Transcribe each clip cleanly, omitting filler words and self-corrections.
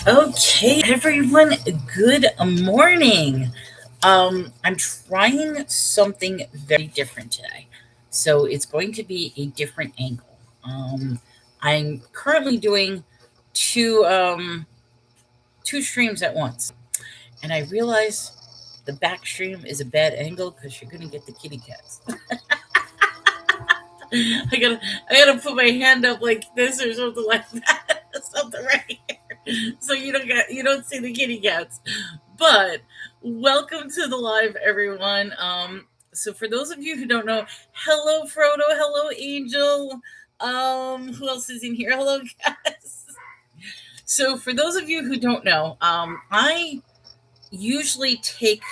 Okay, everyone, good morning. I'm trying something very different today. So it's going to be a different angle. I'm currently doing two two streams at once. And I realize the back stream is a bad angle because you're gonna get the kitty cats. I gotta I gotta put my hand up like this or something like that. Something right here. So you don't see the kitty cats. But welcome to the live, everyone. So for those of you who don't know, hello Frodo, hello Angel. Who else is in here? Hello guys. So for those of you who don't know, I usually take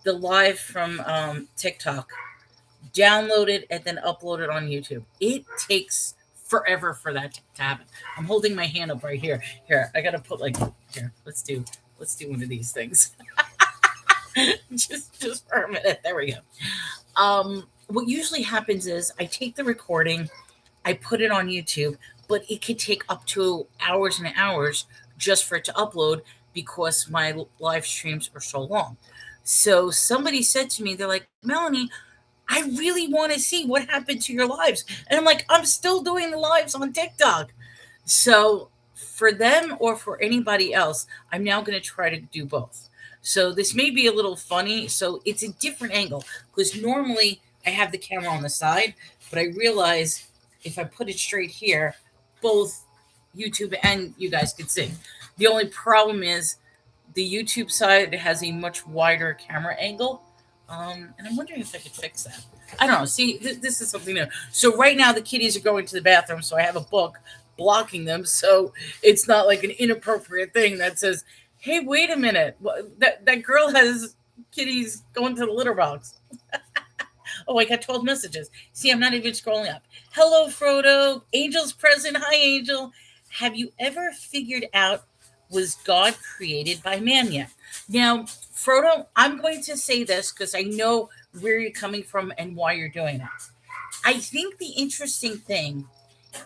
the live from TikTok, download it, and then upload it on YouTube. It takes forever for that to happen. I'm holding my hand up right here. Here, I gotta put like here. Let's do one of these things. just for a minute. There we go. What usually happens is I take the recording, I put it on YouTube, but it could take up to hours and hours just for it to upload because my live streams are so long. So somebody said to me, they're like, Melanie, I really want to see what happened to your lives. And I'm like, I'm still doing the lives on TikTok. So for them or for anybody else, I'm now going to try to do both. So this may be a little funny. So it's a different angle because normally I have the camera on the side, but I realize if I put it straight here, both YouTube and you guys can see. The only problem is the YouTube side has a much wider camera angle. And I'm wondering if I could fix that. I don't know. See, this is something new. So right now the kitties are going to the bathroom, so I have a book blocking them, so it's not like an inappropriate thing that says, "Hey, wait a minute, that girl has kitties going to the litter box." Oh, I got 12 messages. See, I'm not even scrolling up. Hello, Frodo. Angel's present. Hi, Angel. Have you ever figured out was God created by man yet? Now, Frodo, I'm going to say this because I know where you're coming from and why you're doing it. I think the interesting thing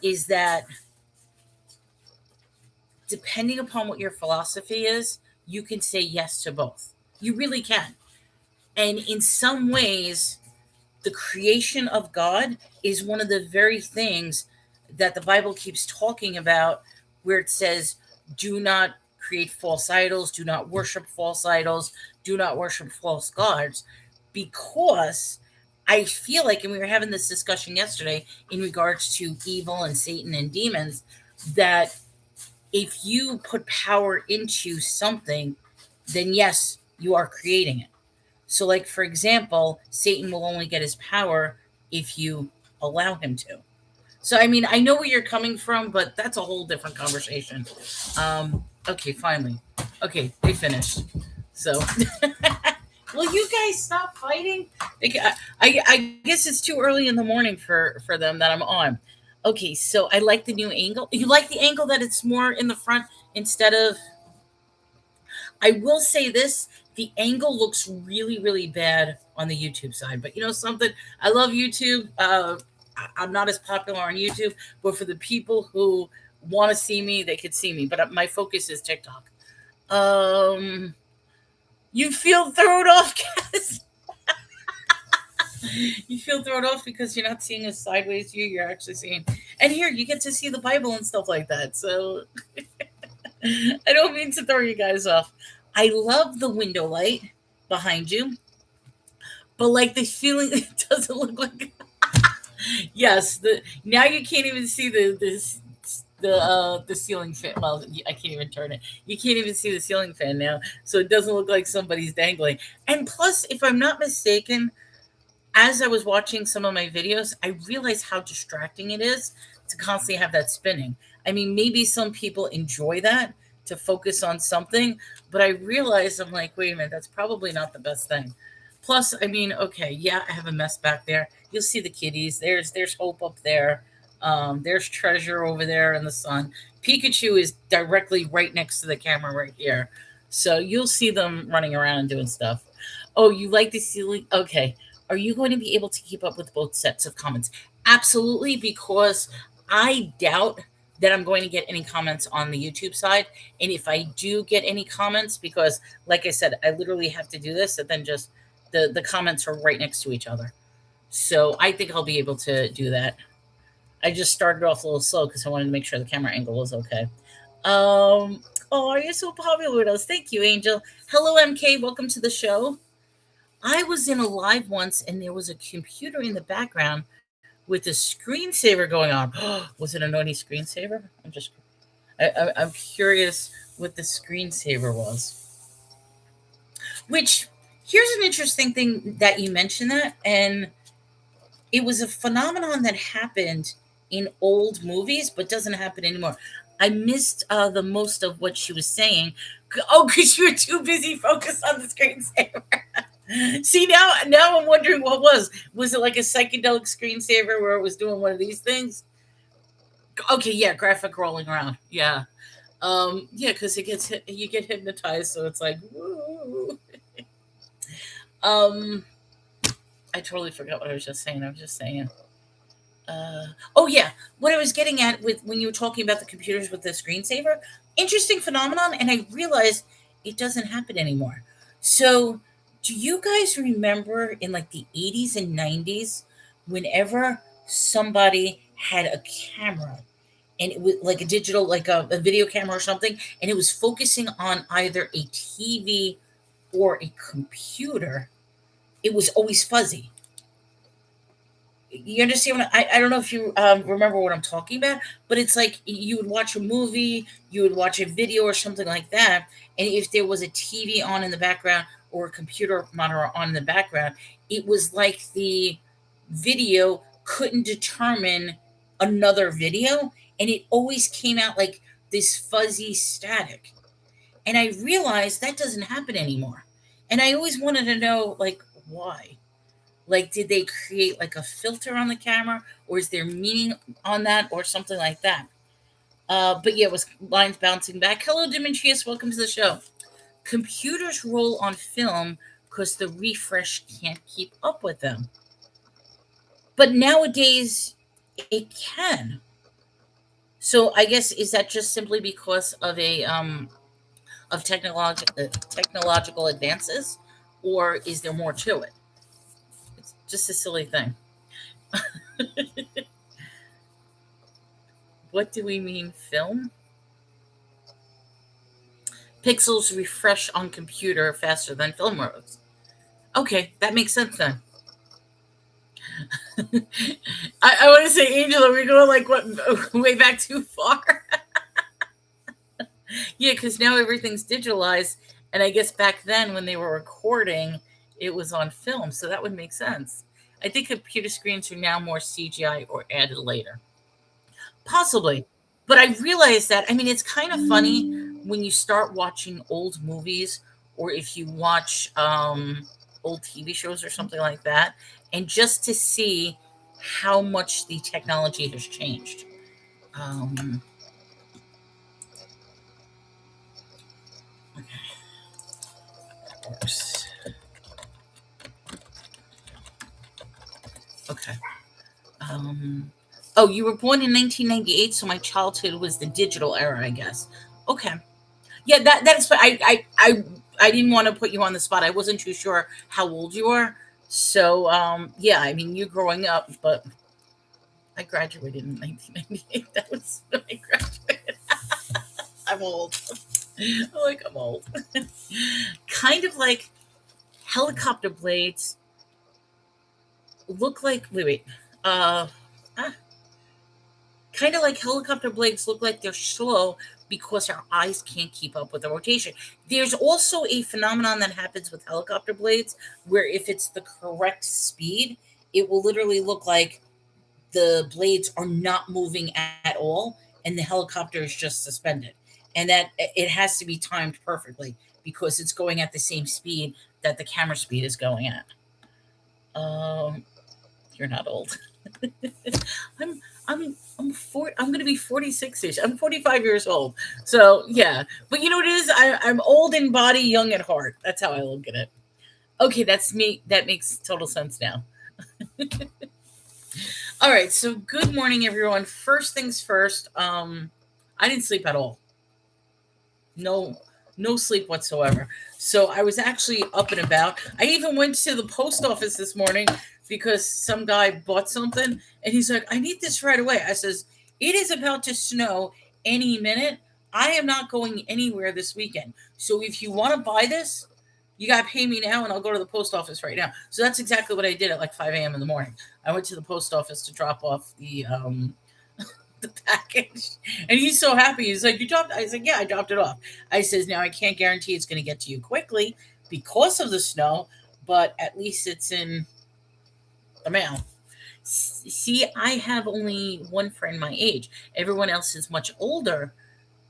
is that depending upon what your philosophy is, you can say yes to both. You really can. And in some ways, the creation of God is one of the very things that the Bible keeps talking about, where it says, do not create false idols, do not worship false idols, do not worship false gods, because I feel like, and we were having this discussion yesterday in regards to evil and Satan and demons, that if you put power into something, then yes, you are creating it. So, like for example, Satan will only get his power if you allow him to. So, I mean, I know where you're coming from, but that's a whole different conversation. Okay, finally. Okay, they finished. So, will you guys stop fighting? I guess it's too early in the morning for them that I'm on. Okay, so I like the new angle. You like the angle that it's more in the front instead of. I will say this: the angle looks really, really bad on the YouTube side. But you know something? I love YouTube. I'm not as popular on YouTube, but for the people who want to see me, they could see me. But my focus is TikTok. Um, you feel thrown off, guys. You feel thrown off because you're not seeing a sideways view. You're actually seeing, and here you get to see the Bible and stuff like that. So I don't mean to throw you guys off. I love the window light behind you, but like the feeling, it doesn't look like. Yes, the now you can't even see the ceiling fan. Well, I can't even turn it. You can't even see the ceiling fan now, so it doesn't look like somebody's dangling. And plus, if I'm not mistaken, as I was watching some of my videos, I realized how distracting it is to constantly have that spinning. I mean, maybe some people enjoy that to focus on something, but I realized I'm like, wait a minute, that's probably not the best thing. Plus, I mean, okay, yeah, I have a mess back there. You'll see the kitties. There's Hope up there. There's Treasure over there in the sun. Pikachu is directly right next to the camera right here. So you'll see them running around and doing stuff. Oh, you like the ceiling? Okay. Are you going to be able to keep up with both sets of comments? Absolutely, because I doubt that I'm going to get any comments on the YouTube side. And if I do get any comments, because like I said, I literally have to do this, and then just the comments are right next to each other. So I think I'll be able to do that. I just started off a little slow because I wanted to make sure the camera angle was okay. Oh, you're so popular with us. Thank you, Angel. Hello, MK. Welcome to the show. I was in a live once and there was a computer in the background with a screensaver going on. Was it a naughty screensaver? I'm curious what the screensaver was. Which, here's an interesting thing that you mentioned that, and it was a phenomenon that happened in old movies, but doesn't happen anymore. I missed the most of what she was saying. Oh, because you were too busy focused on the screensaver. See, now I'm wondering what was it like a psychedelic screensaver where it was doing one of these things? Okay, yeah, graphic rolling around. Yeah. Yeah, because you get hypnotized, so it's like woo. um I totally forgot what I was just saying. I was just saying. Oh yeah, what I was getting at with when you were talking about the computers with the screensaver, interesting phenomenon, and I realized it doesn't happen anymore. So, do you guys remember in like the 80s and 90s, whenever somebody had a camera and it was like a digital, like a video camera or something, and it was focusing on either a TV or a computer, it was always fuzzy. You understand what I don't know if you remember what I'm talking about, but it's like you would watch a movie, you would watch a video or something like that, and if there was a TV on in the background or a computer monitor on in the background, it was like the video couldn't determine another video, and it always came out like this fuzzy static. And I realized that doesn't happen anymore. And I always wanted to know, like, why? Like, did they create like a filter on the camera, or is there meaning on that, or something like that? But yeah, it was lines bouncing back. Hello, Demetrius. Welcome to the show. Computers roll on film because the refresh can't keep up with them. But nowadays, it can. So I guess is that just simply because of a of technological advances, or is there more to it? It's just a silly thing. What do we mean, film? Pixels refresh on computer faster than film rolls. Okay, that makes sense then. I want to say, Angel, are we going like what way back too far? Yeah, because now everything's digitalized, and I guess back then when they were recording, it was on film, so that would make sense. I think computer screens are now more CGI or added later. Possibly. But I realized that, I mean, it's kind of funny when you start watching old movies or if you watch old TV shows or something like that, and just to see how much the technology has changed. Um, okay. Um, oh, you were born in 1998, so my childhood was the digital era, I guess. Okay. Yeah, that's I didn't want to put you on the spot. I wasn't too sure how old you are. So yeah, I mean you growing up, but I graduated in 1998. That was when I graduated. I'm old. I'm old. Kind of like helicopter blades look like wait. Uh ah, Kind of like helicopter blades look like they're slow because our eyes can't keep up with the rotation. There's also a phenomenon that happens with helicopter blades where if it's the correct speed, it will literally look like the blades are not moving at all and the helicopter is just suspended. And that it has to be timed perfectly because it's going at the same speed that the camera speed is going at. Um, you're not old. I'm I'm going to be 46ish. I'm 45 years old. So, yeah. But you know what it is? I'm old in body, young at heart. That's how I look at it. Okay, that's me. That makes total sense now. All right, so good morning, everyone. First things first. I didn't sleep at all. No, no sleep whatsoever. So I was actually up and about. I even went to the post office this morning because some guy bought something, and he's like, "I need this right away." I says, "It is about to snow any minute. I am not going anywhere this weekend. So if you want to buy this, you got to pay me now, and I'll go to the post office right now." So that's exactly what I did at like 5 a.m. in the morning. I went to the post office to drop off the package, and he's so happy. He's like, "You dropped?" I said, "Yeah, I dropped it off." I says, "Now I can't guarantee it's going to get to you quickly because of the snow, but at least it's in the mail." See, I have only one friend my age. Everyone else is much older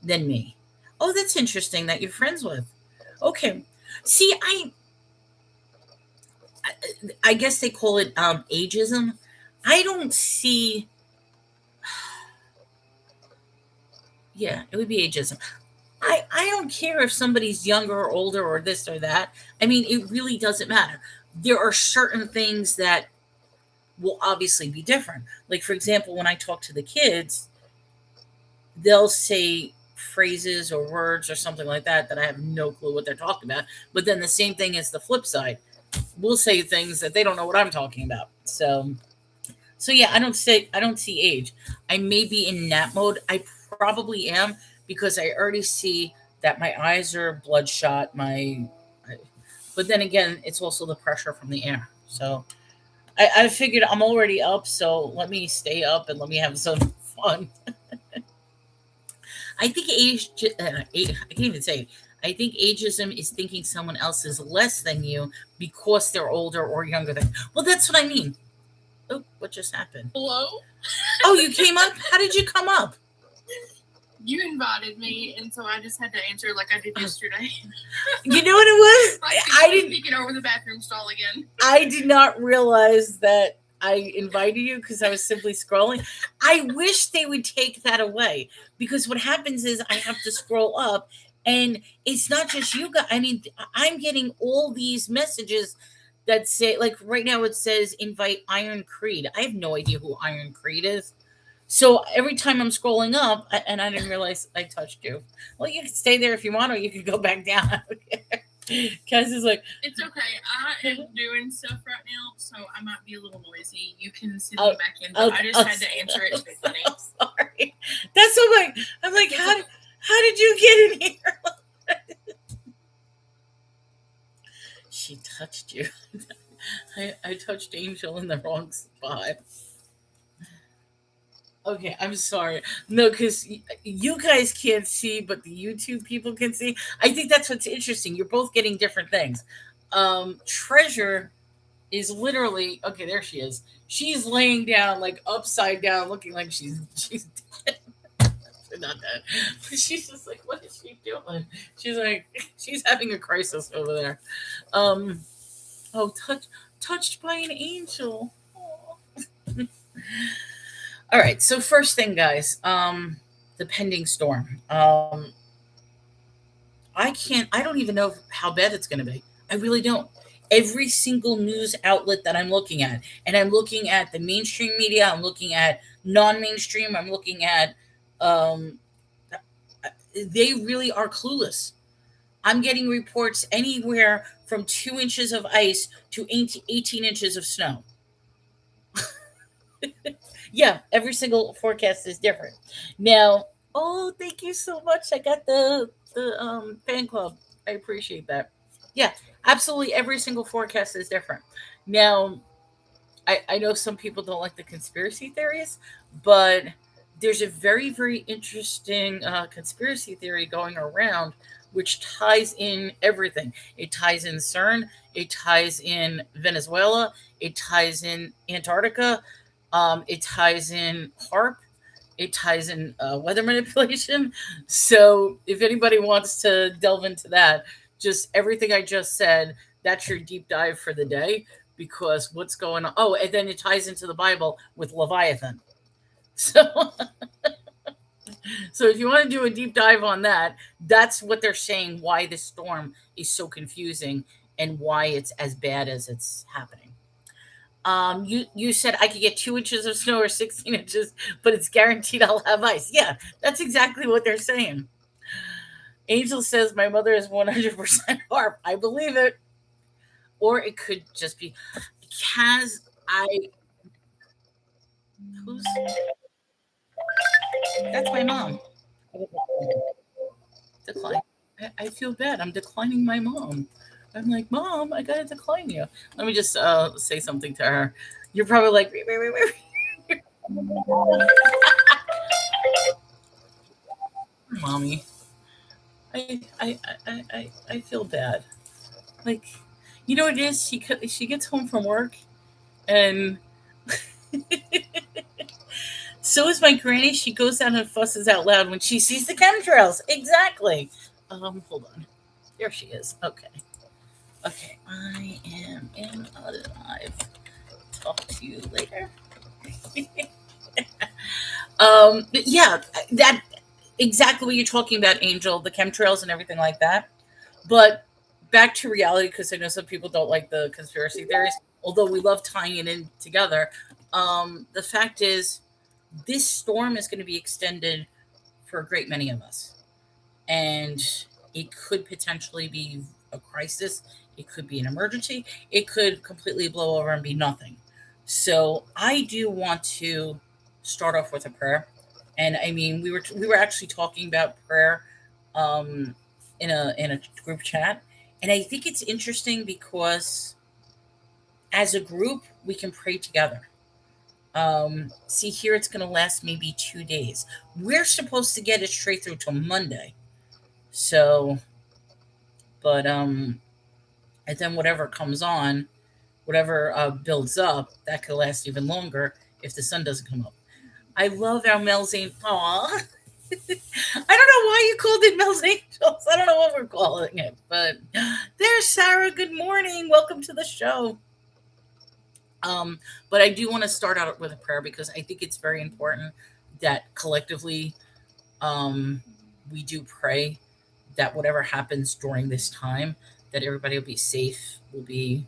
than me. Oh, that's interesting that you're friends with. Okay. See, I guess they call it ageism. I don't see. Yeah, it would be ageism. I don't care if somebody's younger or older or this or that. I mean, it really doesn't matter. There are certain things that will obviously be different. Like, for example, when I talk to the kids, they'll say phrases or words or something like that I have no clue what they're talking about. But then the same thing is the flip side. We'll say things that they don't know what I'm talking about. So yeah, I don't see age. I may be in nap mode. I probably am because I already see that my eyes are bloodshot. But then again, it's also the pressure from the air. So I figured I'm already up, so let me stay up and let me have some fun. I think I can't even say it. I think ageism is thinking someone else is less than you because they're older or younger than. Well, that's what I mean. Oh, what just happened? Hello? Oh, you came up? How did you come up? You invited me, and so I just had to answer like I did yesterday. You know what it was? I didn't peeking over the bathroom stall again. I did not realize that I invited you because I was simply scrolling. I wish they would take that away because what happens is I have to scroll up, and it's not just you guys. I mean, I'm getting all these messages that say, like right now, it says invite Iron Creed. I have no idea who Iron Creed is. So every time I'm scrolling up, and I didn't realize I touched you. Well, you can stay there if you want, or you can go back down. Kaz is like, It's okay. I am doing stuff right now, so I might be a little noisy. You can send me back in, but I just had to answer it to be funny. I'm sorry. That's so like, I'm like, how did you get in here? She touched you. I touched Angel in the wrong spot. Okay, I'm sorry. No, because you guys can't see, but the YouTube people can see. I think that's what's interesting. You're both getting different things. Treasure is literally okay. There she is. She's laying down like upside down, looking like she's dead. Not dead, but she's just like, what is she doing? She's like, she's having a crisis over there. Um, oh, touched by an angel. Aw. All right. So first thing, guys, the pending storm. I don't even know how bad it's going to be. I really don't. Every single news outlet that I'm looking at, and I'm looking at the mainstream media, I'm looking at non-mainstream, I'm looking at, um, they really are clueless. I'm getting reports anywhere from 2 inches of ice to 18 inches of snow. Yeah, every single forecast is different. Now, oh, thank you so much. I got the fan club. I appreciate that. Yeah, absolutely. Every single forecast is different. Now, I know some people don't like the conspiracy theories, but there's a very interesting conspiracy theory going around which ties in everything. It ties in CERN, it ties in Venezuela, it ties in Antarctica, it ties in HARP, it ties in weather manipulation. So if anybody wants to delve into that, just everything I just said, that's your deep dive for the day because what's going on. Oh, and then it ties into the Bible with Leviathan. So, so if you want to do a deep dive on that, that's what they're saying. Why this storm is so confusing and why it's as bad as it's happening. You said I could get 2 inches of snow or 16 inches, but it's guaranteed I'll have ice. Yeah, that's exactly what they're saying. Angel says my mother is 100% HAARP. I believe it. Or it could just be Kaz. Who's That's my mom. Decline. I feel bad. I'm declining my mom. I'm like, Mom, I gotta decline you. Let me just say something to her. You're probably like, wait. Mommy. I feel bad. Like, you know what it is? She gets home from work, and so is my granny. She goes out and fusses out loud when she sees the chemtrails. Exactly. Hold on. There she is. Okay. Okay. I am in a live. Talk to you later. But yeah, that exactly what you're talking about, Angel. The chemtrails and everything like that. But back to reality, because I know some people don't like the conspiracy theories, although we love tying it in together. The fact is, this storm is going to be extended for a great many of us. And it could potentially be a crisis. It could be an emergency. It could completely blow over and be nothing. So I do want to start off with a prayer. And I mean, we were actually talking about prayer um, in a group chat, and I think it's interesting because as a group we can pray together. See here, it's going to last maybe 2 days. We're supposed to get it straight through till Monday. So, but and then whatever comes on, whatever builds up, that could last even longer if the sun doesn't come up. I love our Mel's Angels. Aw. I don't know why you called it Mel's Angels. I don't know what we're calling it, but there's Sarah. Good morning. Welcome to the show. But I do want to start out with a prayer because I think it's very important that collectively we do pray that whatever happens during this time, that everybody will be safe, will be.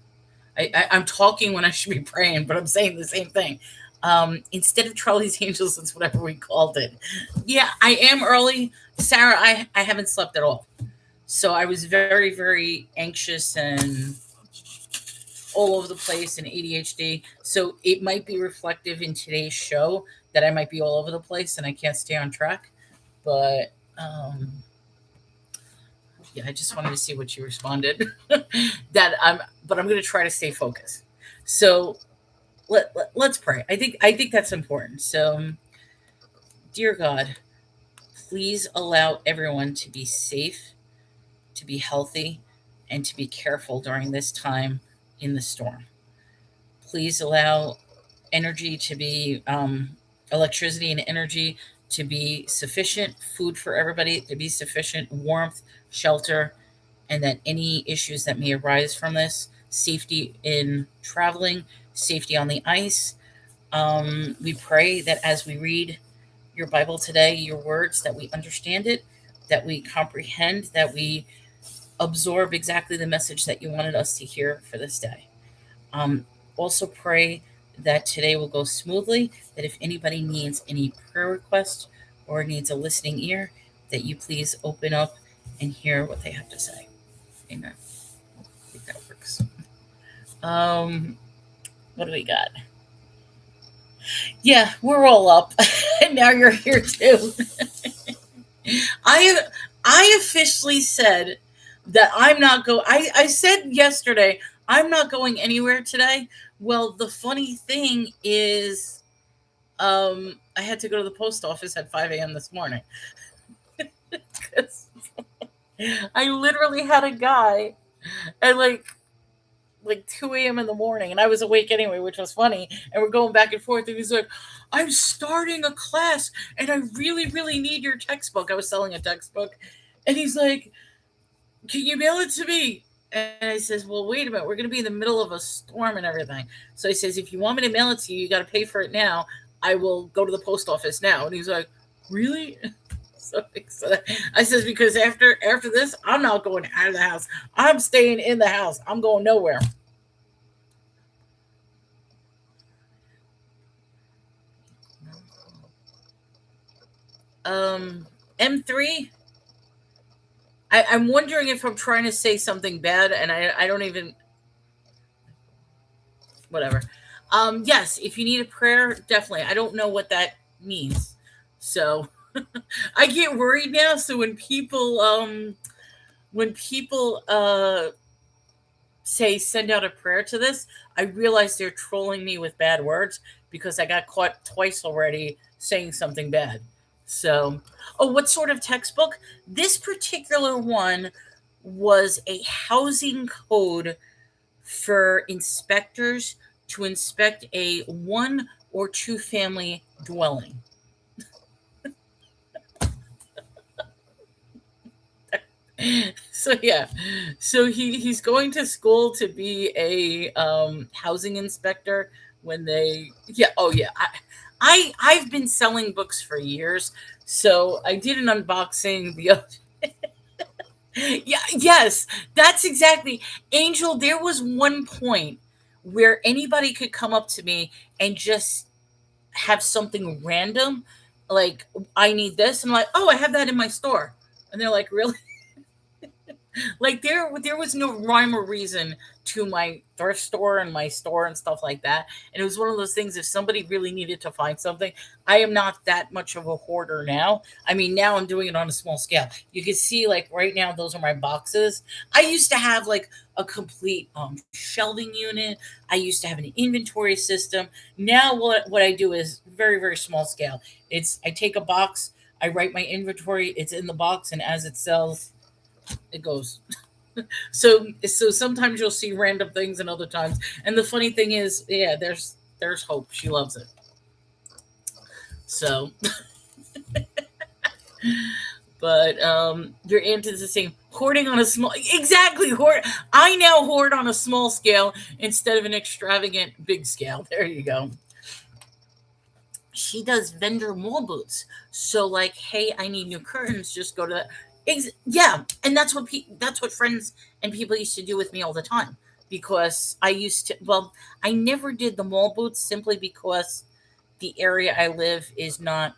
I'm talking when I should be praying, but I'm saying the same thing. Instead of Charlie's Angels, it's whatever we called it. Yeah, I am early. Sarah, I haven't slept at all. So I was very, very anxious and all over the place and ADHD. So it might be reflective in today's show that I might be all over the place and I can't stay on track. But yeah, I just wanted to see what you responded. But I'm going to try to stay focused. So let's pray. I think that's important. So, dear God, please allow everyone to be safe, to be healthy, and to be careful during this time in the storm. Please allow energy to be electricity and energy to be sufficient, food for everybody to be sufficient, warmth, shelter, and that any issues that may arise from this, safety in traveling, safety on the ice. We pray that as we read your Bible today, your words, that we understand it, that we comprehend, that we absorb exactly the message that you wanted us to hear for this day. Also pray that today will go smoothly, that if anybody needs any prayer requests or needs a listening ear, that you please open up and hear what they have to say. Amen. I think that works. What do we got? Yeah, we're all up. And now you're here too. I officially said that I'm not going. I said yesterday I'm not going anywhere today. Well, the funny thing is, I had to go to the post office at 5 a.m. this morning. I literally had a guy at like 2 a.m. in the morning, and I was awake anyway, which was funny. And we're going back and forth, and he's like, "I'm starting a class, and I really, really need your textbook." I was selling a textbook, and he's like, "Can you mail it to me?" And I says, "Well, wait a minute. We're going to be in the middle of a storm and everything." So he says, "If you want me to mail it to you, you got to pay for it now. I will go to the post office now." And he's like, "Really?" So I says, "Because after this, I'm not going out of the house. I'm staying in the house. I'm going nowhere." M3. I'm wondering if I'm trying to say something bad, and I don't even whatever. Yes, if you need a prayer, definitely. I don't know what that means, so I get worried now. So when people say send out a prayer to this, I realize they're trolling me with bad words because I got caught twice already saying something bad. So, oh, what sort of textbook? This particular one was a housing code for inspectors to inspect a one or two family dwelling. So yeah, so he's going to school to be a housing inspector when they I've been selling books for years, so I did an unboxing the other. Yeah, yes, that's exactly. Angel, there was one point where anybody could come up to me and just have something random, like, I need this, and I'm like, oh, I have that in my store. And they're like, really? Like there was no rhyme or reason to my thrift store and my store and stuff like that. And it was one of those things, if somebody really needed to find something, I am not that much of a hoarder now. I mean, now I'm doing it on a small scale. You can see, like, right now those are my boxes. I used to have like a complete shelving unit. I used to have an inventory system. Now what I do is very, very small scale. It's I take a box, I write my inventory, it's in the box, and as it sells, it goes. So sometimes you'll see random things and other times. And the funny thing is, yeah, there's Hope. She loves it. So, but your aunt is the same. Hoarding on a small, exactly, hoard. I now hoard on a small scale instead of an extravagant big scale. There you go. She does vendor mall boots. So, like, hey, I need new curtains. Just go to that. Yeah, and that's what friends and people used to do with me all the time, because I used to. Well, I never did the mall boots simply because the area I live is not.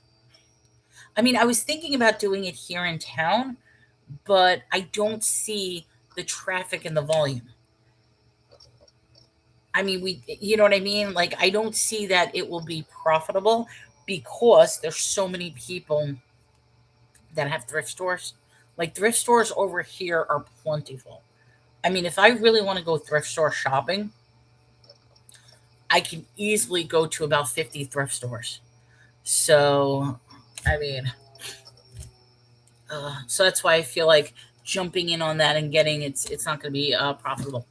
I mean, I was thinking about doing it here in town, but I don't see the traffic and the volume. I mean, you know what I mean? Like, I don't see that it will be profitable because there's so many people that have thrift stores. Like, thrift stores over here are plentiful. I mean, if I really want to go thrift store shopping, I can easily go to about 50 thrift stores. So, I mean, so that's why I feel like jumping in on that and getting it's not going to be profitable.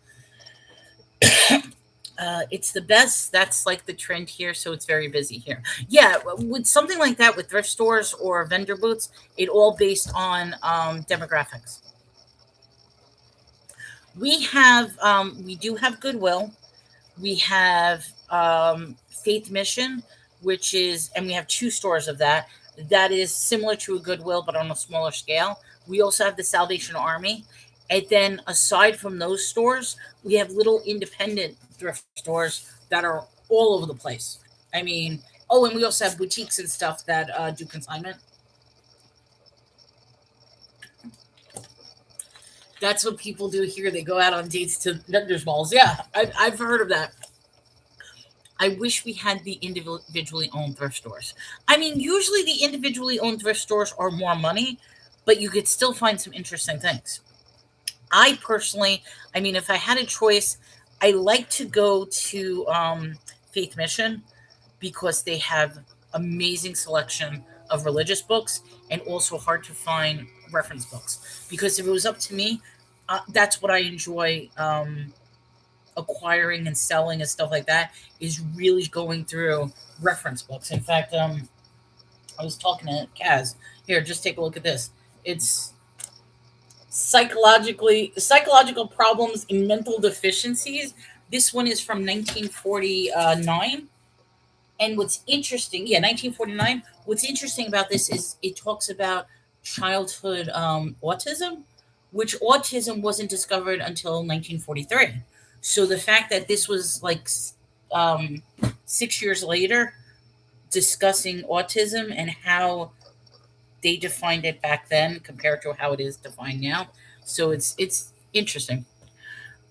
It's the best. That's like the trend here, so it's very busy here. Yeah, with something like that, with thrift stores or vendor booths, it all based on demographics. We do have Goodwill. We have Faith Mission, which is, and we have two stores of that. That is similar to a Goodwill, but on a smaller scale. We also have the Salvation Army. And then aside from those stores, we have little independent thrift stores that are all over the place. I mean, oh, and we also have boutiques and stuff that do consignment. That's what people do here. They go out on dates to vendors malls. Yeah, I've heard of that. I wish we had the individually owned thrift stores. I mean, usually the individually owned thrift stores are more money, but you could still find some interesting things. I personally, I mean, if I had a choice, I like to go to Faith Mission because they have amazing selection of religious books and also hard to find reference books. Because if it was up to me, that's what I enjoy acquiring and selling and stuff like that, is really going through reference books. In fact, I was talking to Kaz. Here, just take a look at this. It's psychological problems in mental deficiencies. This one is from 1949. And what's interesting, yeah, 1949. What's interesting about this is it talks about childhood autism, which autism wasn't discovered until 1943. So the fact that this was like 6 years later discussing autism and how they defined it back then compared to how it is defined now. So it's interesting.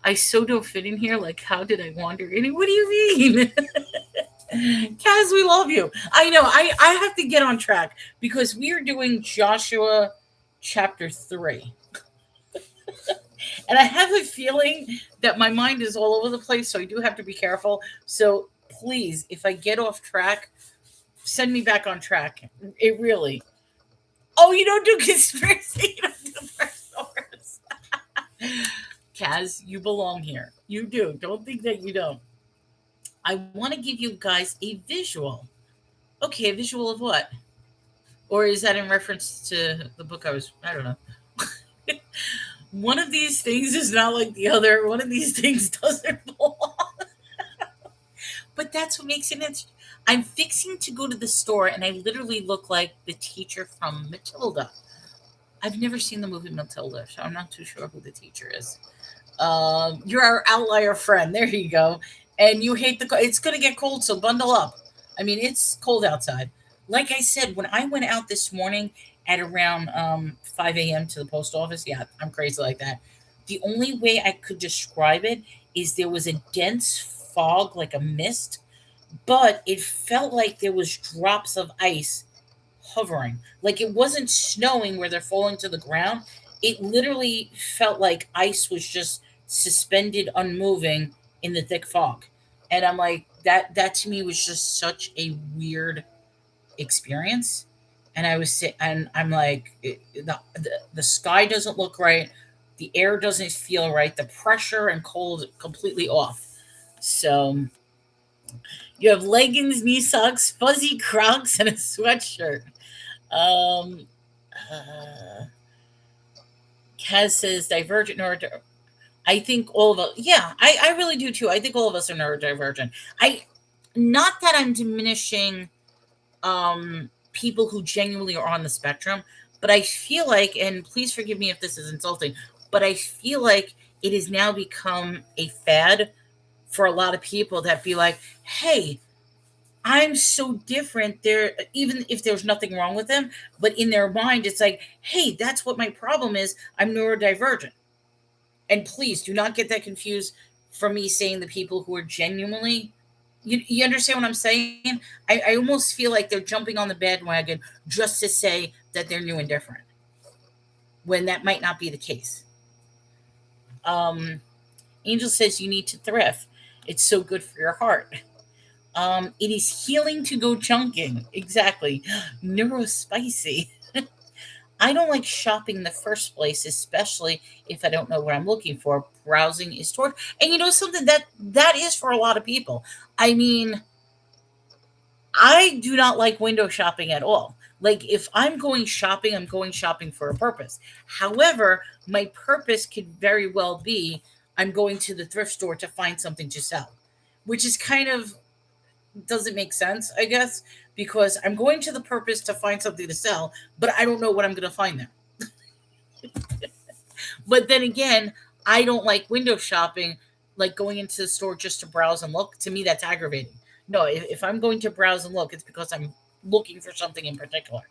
I so don't fit in here. Like, how did I wander in? What do you mean? Kaz, we love you. I know. I have to get on track because we are doing Joshua chapter 3. And I have a feeling that my mind is all over the place, so I do have to be careful. So please, if I get off track, send me back on track. It really. Oh, you don't do conspiracy. You don't do first source. Kaz, you belong here. You do. Don't think that you don't. I want to give you guys a visual. Okay, a visual of what? Or is that in reference to the book I don't know. One of these things is not like the other. One of these things doesn't belong. But that's what makes it interesting. I'm fixing to go to the store and I literally look like the teacher from Matilda. I've never seen the movie Matilda, so I'm not too sure who the teacher is. You're our outlier friend. There you go. And you hate it's going to get cold, so bundle up. I mean, it's cold outside. Like I said, when I went out this morning at around 5 a.m. to the post office, yeah, I'm crazy like that. The only way I could describe it is there was a dense fog, like a mist, but it felt like there was drops of ice hovering. Like it wasn't snowing where they're falling to the ground. It literally felt like ice was just suspended, unmoving in the thick fog. And I'm like, that to me was just such a weird experience. And I'm like, the sky doesn't look right. The air doesn't feel right. The pressure and cold completely off. So you have leggings, knee socks, fuzzy Crocs, and a sweatshirt. Um, Kaz says divergent neurodivergent. I think all of us, yeah, I really do too. I think all of us are neurodivergent. Not that I'm diminishing people who genuinely are on the spectrum, but I feel like, and please forgive me if this is insulting, but I feel like it has now become a fad for a lot of people that be like, hey, I'm so different there, even if there's nothing wrong with them, but in their mind, it's like, hey, that's what my problem is. I'm neurodivergent. And please do not get that confused from me saying the people who are genuinely, you understand what I'm saying? I almost feel like they're jumping on the bandwagon just to say that they're new and different, when that might not be the case. Angel says you need to thrift. It's so good for your heart. It is healing to go chunking. Exactly. Neurospicy. I don't like shopping in the first place, especially if I don't know what I'm looking for. Browsing is torture. And you know something, that is for a lot of people. I mean, I do not like window shopping at all. Like if I'm going shopping, I'm going shopping for a purpose. However, my purpose could very well be I'm going to the thrift store to find something to sell, which is kind of doesn't make sense, I guess, because I'm going to the purpose to find something to sell, but I don't know what I'm going to find there. But then again, I don't like window shopping, like going into the store just to browse and look. To me, that's aggravating. No, if I'm going to browse and look, it's because I'm looking for something in particular.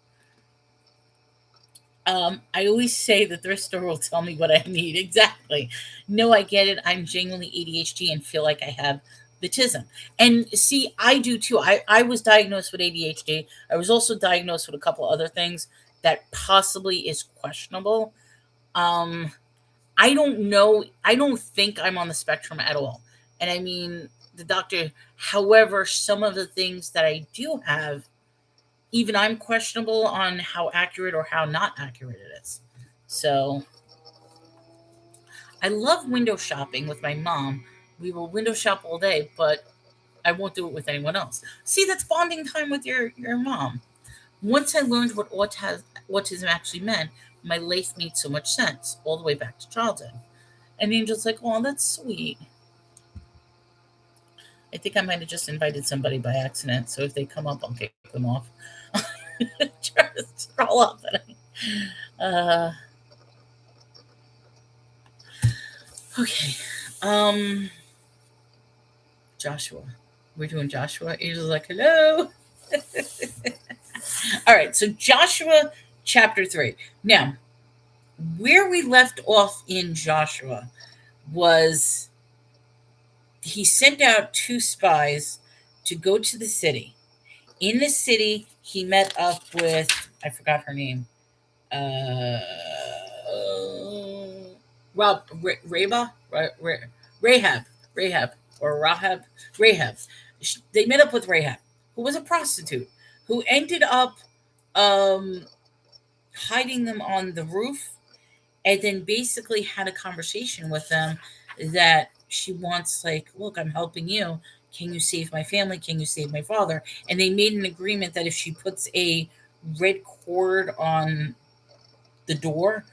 I always say the thrift store will tell me what I need. Exactly. No, I get it. I'm genuinely ADHD and feel like I have autism. And see, I do too. I was diagnosed with ADHD. I was also diagnosed with a couple other things that possibly is questionable. I don't know. I don't think I'm on the spectrum at all. And I mean, the doctor, however, some of the things that I do have, even I'm questionable on how accurate or how not accurate it is. So I love window shopping with my mom. We will window shop all day, but I won't do it with anyone else. See, that's bonding time with your mom. Once I learned what autism actually meant, my life made so much sense, all the way back to childhood. And Angel's like, oh, that's sweet. I think I might have just invited somebody by accident, so if they come up, I'll kick them off. Try to scroll up. Okay. Joshua. We're doing Joshua. Angel's like, hello. All right. So Joshua chapter 3. Now, where we left off in Joshua was he sent out 2 spies to go to the city. In the city, he met up with, I forgot her name, uh, Reba, Rahab, or Rahab, Rahab. They met up with Rahab, who was a prostitute, who ended up um, hiding them on the roof, and then basically had a conversation with them that she wants, like, look, I'm helping you. Can you save my family? Can you save my father? And they made an agreement that if she puts a red cord on the door,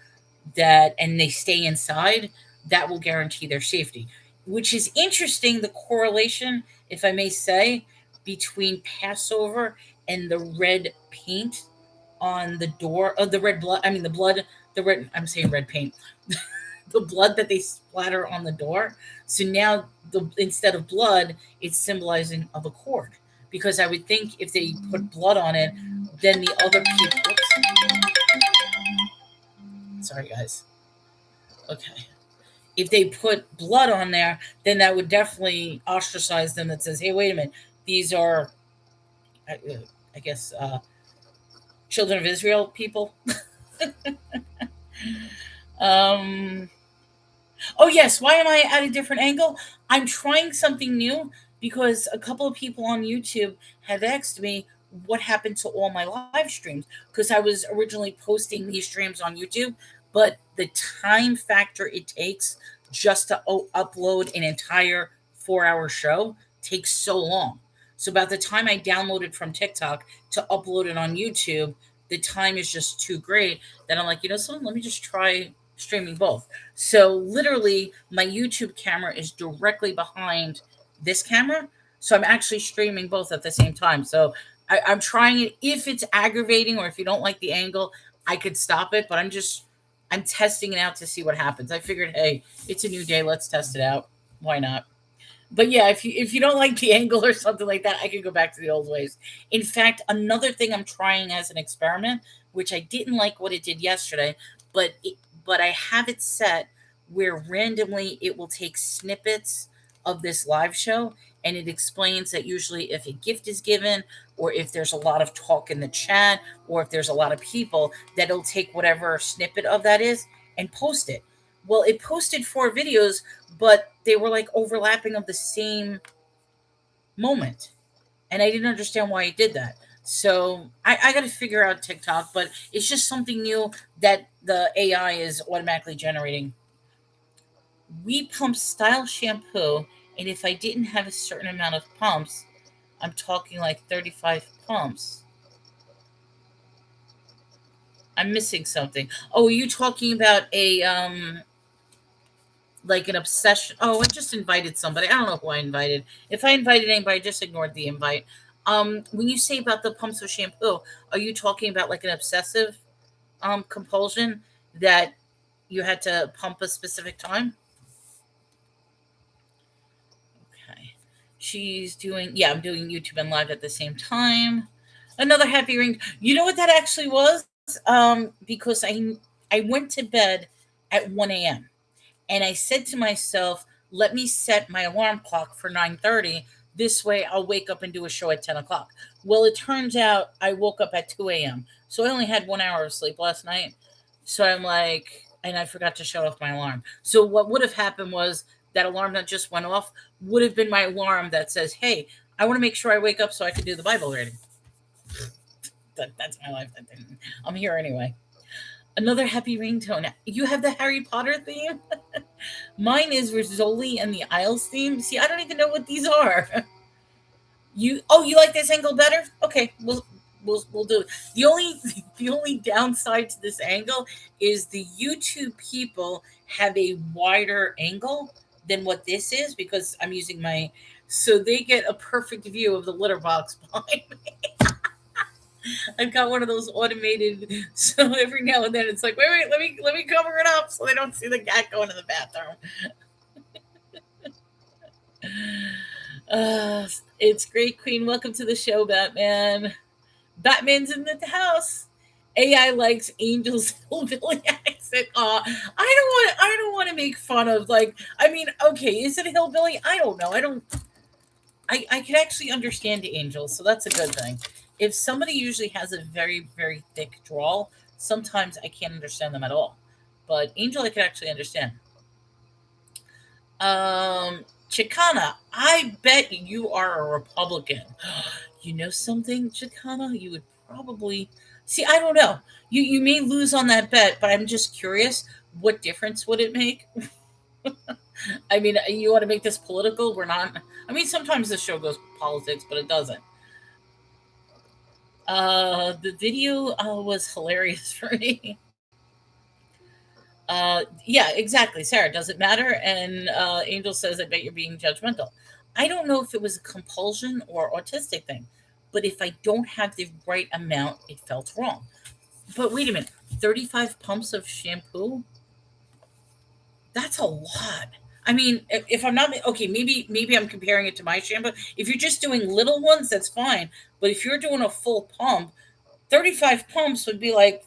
that and they stay inside, that will guarantee their safety. Which is interesting, the correlation, if I may say, between Passover and the red paint on the door of the red blood. I mean, the blood, the red, I'm saying red paint, the blood that they splatter on the door. So now, instead of blood, it's symbolizing of a cord. Because I would think if they put blood on it, then the other people. Sorry, guys. Okay. If they put blood on there, then that would definitely ostracize them. That says, hey, wait a minute, these are, I guess, children of Israel people. Oh, yes. Why am I at a different angle? I'm trying something new because a couple of people on YouTube have asked me what happened to all my live streams, because I was originally posting these streams on YouTube, but the time factor it takes just to upload an entire 4-hour show takes so long. So about the time I download it from TikTok to upload it on YouTube, the time is just too great that I'm like, something, let me just try streaming both. So literally my YouTube camera is directly behind this camera. So I'm actually streaming both at the same time. So I'm trying it. If it's aggravating or if you don't like the angle, I could stop it, but I'm testing it out to see what happens. I figured, hey, it's a new day. Let's test it out. Why not? But yeah, if you don't like the angle or something like that, I could go back to the old ways. In fact, another thing I'm trying as an experiment, which I didn't like what it did yesterday, but I have it set where randomly it will take snippets of this live show, and it explains that usually if a gift is given, or if there's a lot of talk in the chat, or if there's a lot of people, that it'll take whatever snippet of that is and post it. Well, it posted 4 videos, but they were like overlapping of the same moment. And I didn't understand why it did that. So I got to figure out TikTok, but it's just something new that the AI is automatically generating. We pump style shampoo, and if I didn't have a certain amount of pumps, I'm talking like 35 pumps. I'm missing something. Oh, are you talking about a like an obsession? Oh, I just invited somebody. I don't know who I invited. If I invited anybody, I just ignored the invite. When you say about the pumps of shampoo, are you talking about like an obsessive compulsion that you had to pump a specific time? Okay. She's doing, yeah, I'm doing YouTube and live at the same time. Another happy ring. You know what that actually was? Because I went to bed at 1 a.m. and I said to myself, let me set my alarm clock for 9:30. This way I'll wake up and do a show at 10 o'clock. Well, it turns out I woke up at 2 a.m. So I only had 1 hour of sleep last night. So I'm like, and I forgot to shut off my alarm. So what would have happened was that alarm that just went off would have been my alarm that says, hey, I want to make sure I wake up so I can do the Bible reading. That's my life. I'm here anyway. Another happy ringtone. You have the Harry Potter theme? Mine is Rizzoli and the Isles theme. See, I don't even know what these are. You like this angle better? Okay, we'll do it. The only downside to this angle is the YouTube people have a wider angle than what this is, because I'm using so they get a perfect view of the litter box behind me. I've got one of those automated, so every now and then it's like, wait, let me cover it up so they don't see the cat going to the bathroom. It's great, Queen. Welcome to the show, Batman. Batman's in the house. AI likes Angel's hillbilly accent. I don't want to make fun of, like, I mean, okay, is it a hillbilly? I don't know. I can actually understand Angel, so that's a good thing. If somebody usually has a very, very thick drawl, sometimes I can't understand them at all. But Angel I can actually understand. Chicana, I bet you are a Republican. You know something, Chicana? You would probably see. I don't know. You may lose on that bet, but I'm just curious. What difference would it make? I mean, you want to make this political? We're not. I mean, sometimes the show goes politics, but it doesn't. The video was hilarious for me. Yeah, exactly. Sarah, does it matter? And Angel says, I bet you're being judgmental. I don't know if it was a compulsion or autistic thing, but if I don't have the right amount, it felt wrong. But wait a minute, 35 pumps of shampoo? That's a lot. I mean, if I'm not okay, maybe I'm comparing it to my shampoo. If you're just doing little ones, that's fine. But if you're doing a full pump, 35 pumps would be like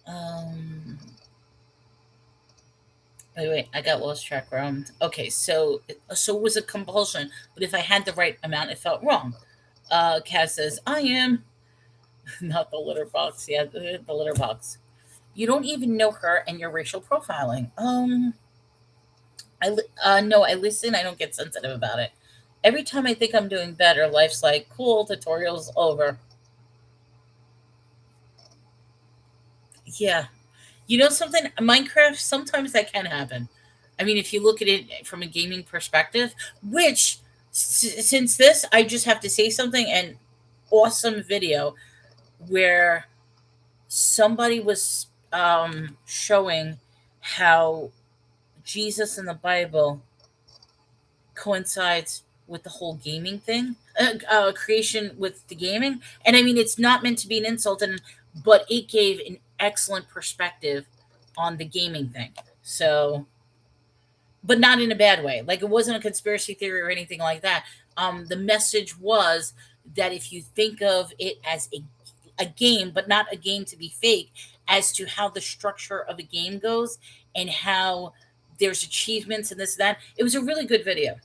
um wait, I got lost track around. Okay, so it was a compulsion, but if I had the right amount, it felt wrong. Kaz says, I am not the litter box. Yeah, the litter box. You don't even know her and your racial profiling. No, I listen. I don't get sensitive about it. Every time I think I'm doing better, life's like, cool, tutorial's over. Yeah, you know something? Minecraft, sometimes that can happen. I mean, if you look at it from a gaming perspective, which since this, I just have to say something. An awesome video where somebody was showing how Jesus in the Bible coincides with the whole gaming thing, creation with the gaming. And I mean, it's not meant to be an insult, but it gave an excellent perspective on the gaming thing. So, but not in a bad way. Like it wasn't a conspiracy theory or anything like that. The message was that if you think of it as a game, but not a game to be fake, as to how the structure of a game goes and how there's achievements and this and that. It was a really good video.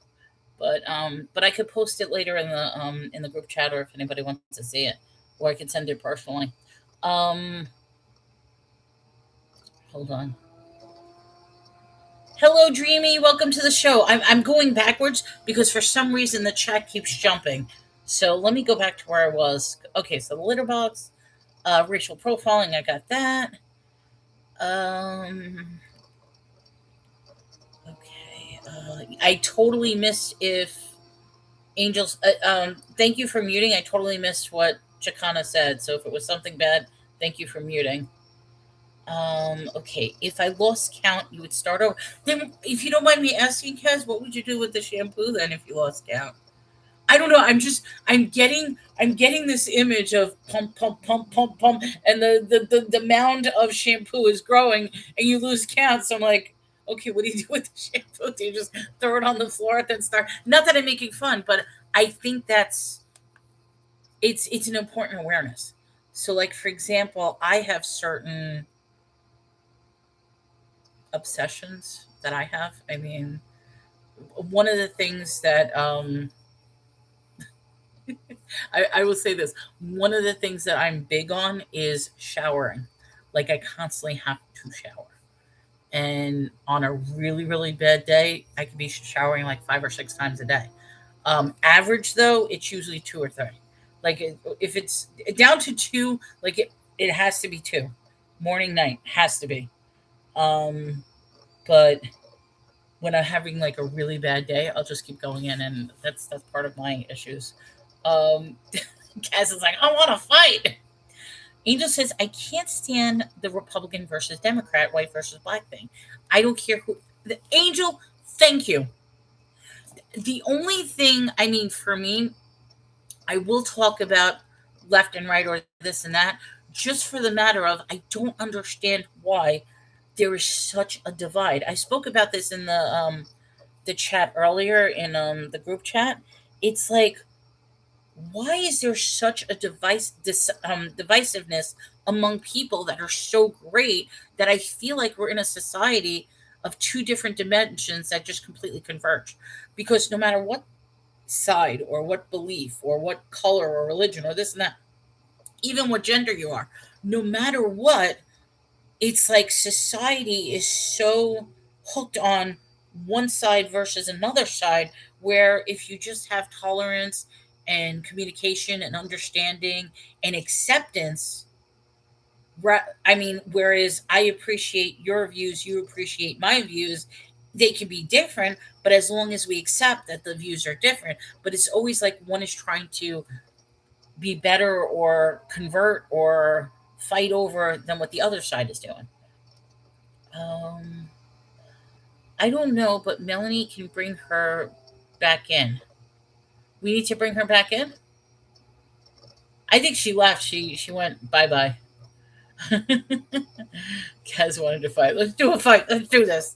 But I could post it later in the group chat, or if anybody wants to see it, or I could send it personally. Um, Hold on. Hello, Dreamy. Welcome to the show. I'm going backwards because for some reason the chat keeps jumping. So let me go back to where I was. Okay, so the litter box, racial profiling. I got that. Okay. I totally missed if Angels. Thank you for muting. I totally missed what Chicana said. So if it was something bad, thank you for muting. Okay. If I lost count, you would start over. Then, if you don't mind me asking, Kaz, what would you do with the shampoo then if you lost count? I don't know. I'm getting this image of pump, pump, pump, pump, pump, and the mound of shampoo is growing, and you lose count. So I'm like, okay, what do you do with the shampoo? Do you just throw it on the floor and then start? Not that I'm making fun, but I think it's an important awareness. So, like for example, I have certain obsessions that I have. I mean, one of the things that I will say this. One of the things that I'm big on is showering. Like I constantly have to shower. And on a really, really bad day, I could be showering like 5 or 6 times a day. Average though, it's usually two or three. Like if it's down to two, like it has to be two. Morning, night has to be. Um, but when I'm having like a really bad day, I'll just keep going in, and that's part of my issues. Um, Kaz is like, I want to fight. Angel says, I can't stand the Republican versus Democrat, white versus black thing. I don't care who. The Angel, thank you. The only thing, I mean, for me, I will talk about left and right or this and that, just for the matter of I don't understand why there is such a divide. I spoke about this in the chat earlier in the group chat. it's like, why is there such a divisiveness among people that are so great that I feel like we're in a society of two different dimensions that just completely converge? Because no matter what side or what belief or what color or religion or this and that, even what gender you are, no matter what, it's like society is so hooked on one side versus another side, where if you just have tolerance and communication and understanding and acceptance, I mean, whereas I appreciate your views, you appreciate my views, they can be different, but as long as we accept that the views are different, but it's always like one is trying to be better or convert or fight over than what the other side is doing. Um, I don't know, but Melanie can bring her back in. We need to bring her back in. I think she left. She went bye bye. Kaz wanted to fight. Let's do a fight. Let's do this.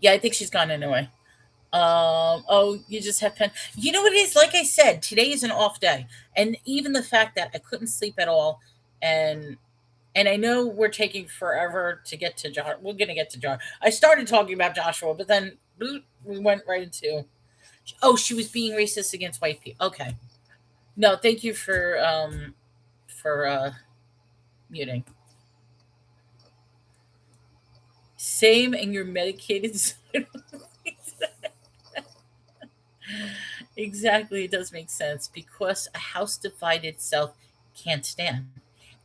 Yeah, I think she's gone anyway. Oh, you just have pen. You know what it is? Like I said, today is an off day, and even the fact that I couldn't sleep at all, and and I know we're taking forever to get to Josh. We're gonna get to Josh. I started talking about Joshua, but then we went right into. Oh, she was being racist against white people. Okay. No, thank you for muting. Same, and you're medicated. Exactly, it does make sense because a house divided itself can't stand.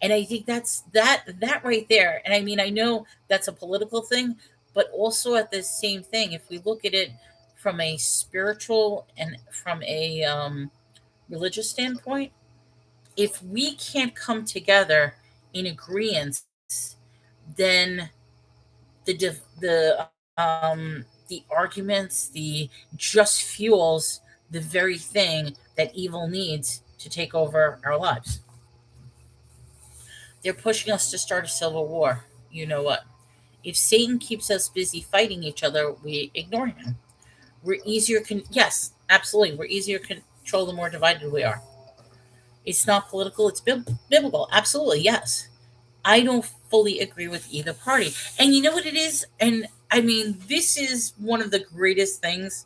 And I think that right there. And I mean, I know that's a political thing, but also at the same thing, if we look at it from a spiritual and from a religious standpoint, if we can't come together in agreement, then the arguments, the just fuels the very thing that evil needs to take over our lives. They're pushing us to start a civil war. You know what? If Satan keeps us busy fighting each other, we ignore him. Yes, absolutely. We're easier to control the more divided we are. It's not political, it's biblical. Absolutely, yes. I don't fully agree with either party. And you know what it is? And I mean, this is one of the greatest things.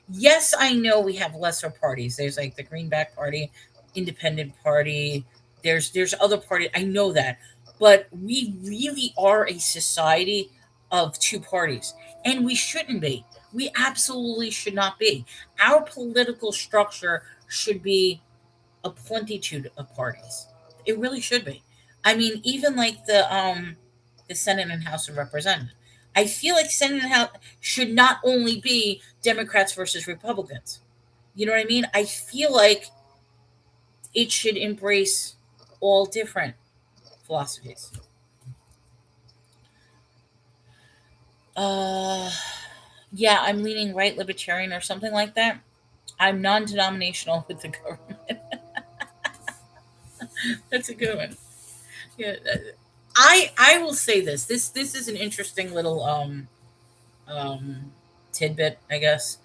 Yes, I know we have lesser parties. There's like the Greenback Party, Independent Party. There's other parties. I know that. But we really are a society of two parties. And we shouldn't be. We absolutely should not be. Our political structure should be a plentitude of parties. It really should be. I mean, even like the Senate and House of Representatives. I feel like Senate and House should not only be Democrats versus Republicans. You know what I mean? I feel like it should embrace all different philosophies. Uh yeah, I'm leaning right libertarian or something like that. I'm non-denominational with the government. That's a good one. Yeah, I will say this. This is an interesting little um tidbit, I guess.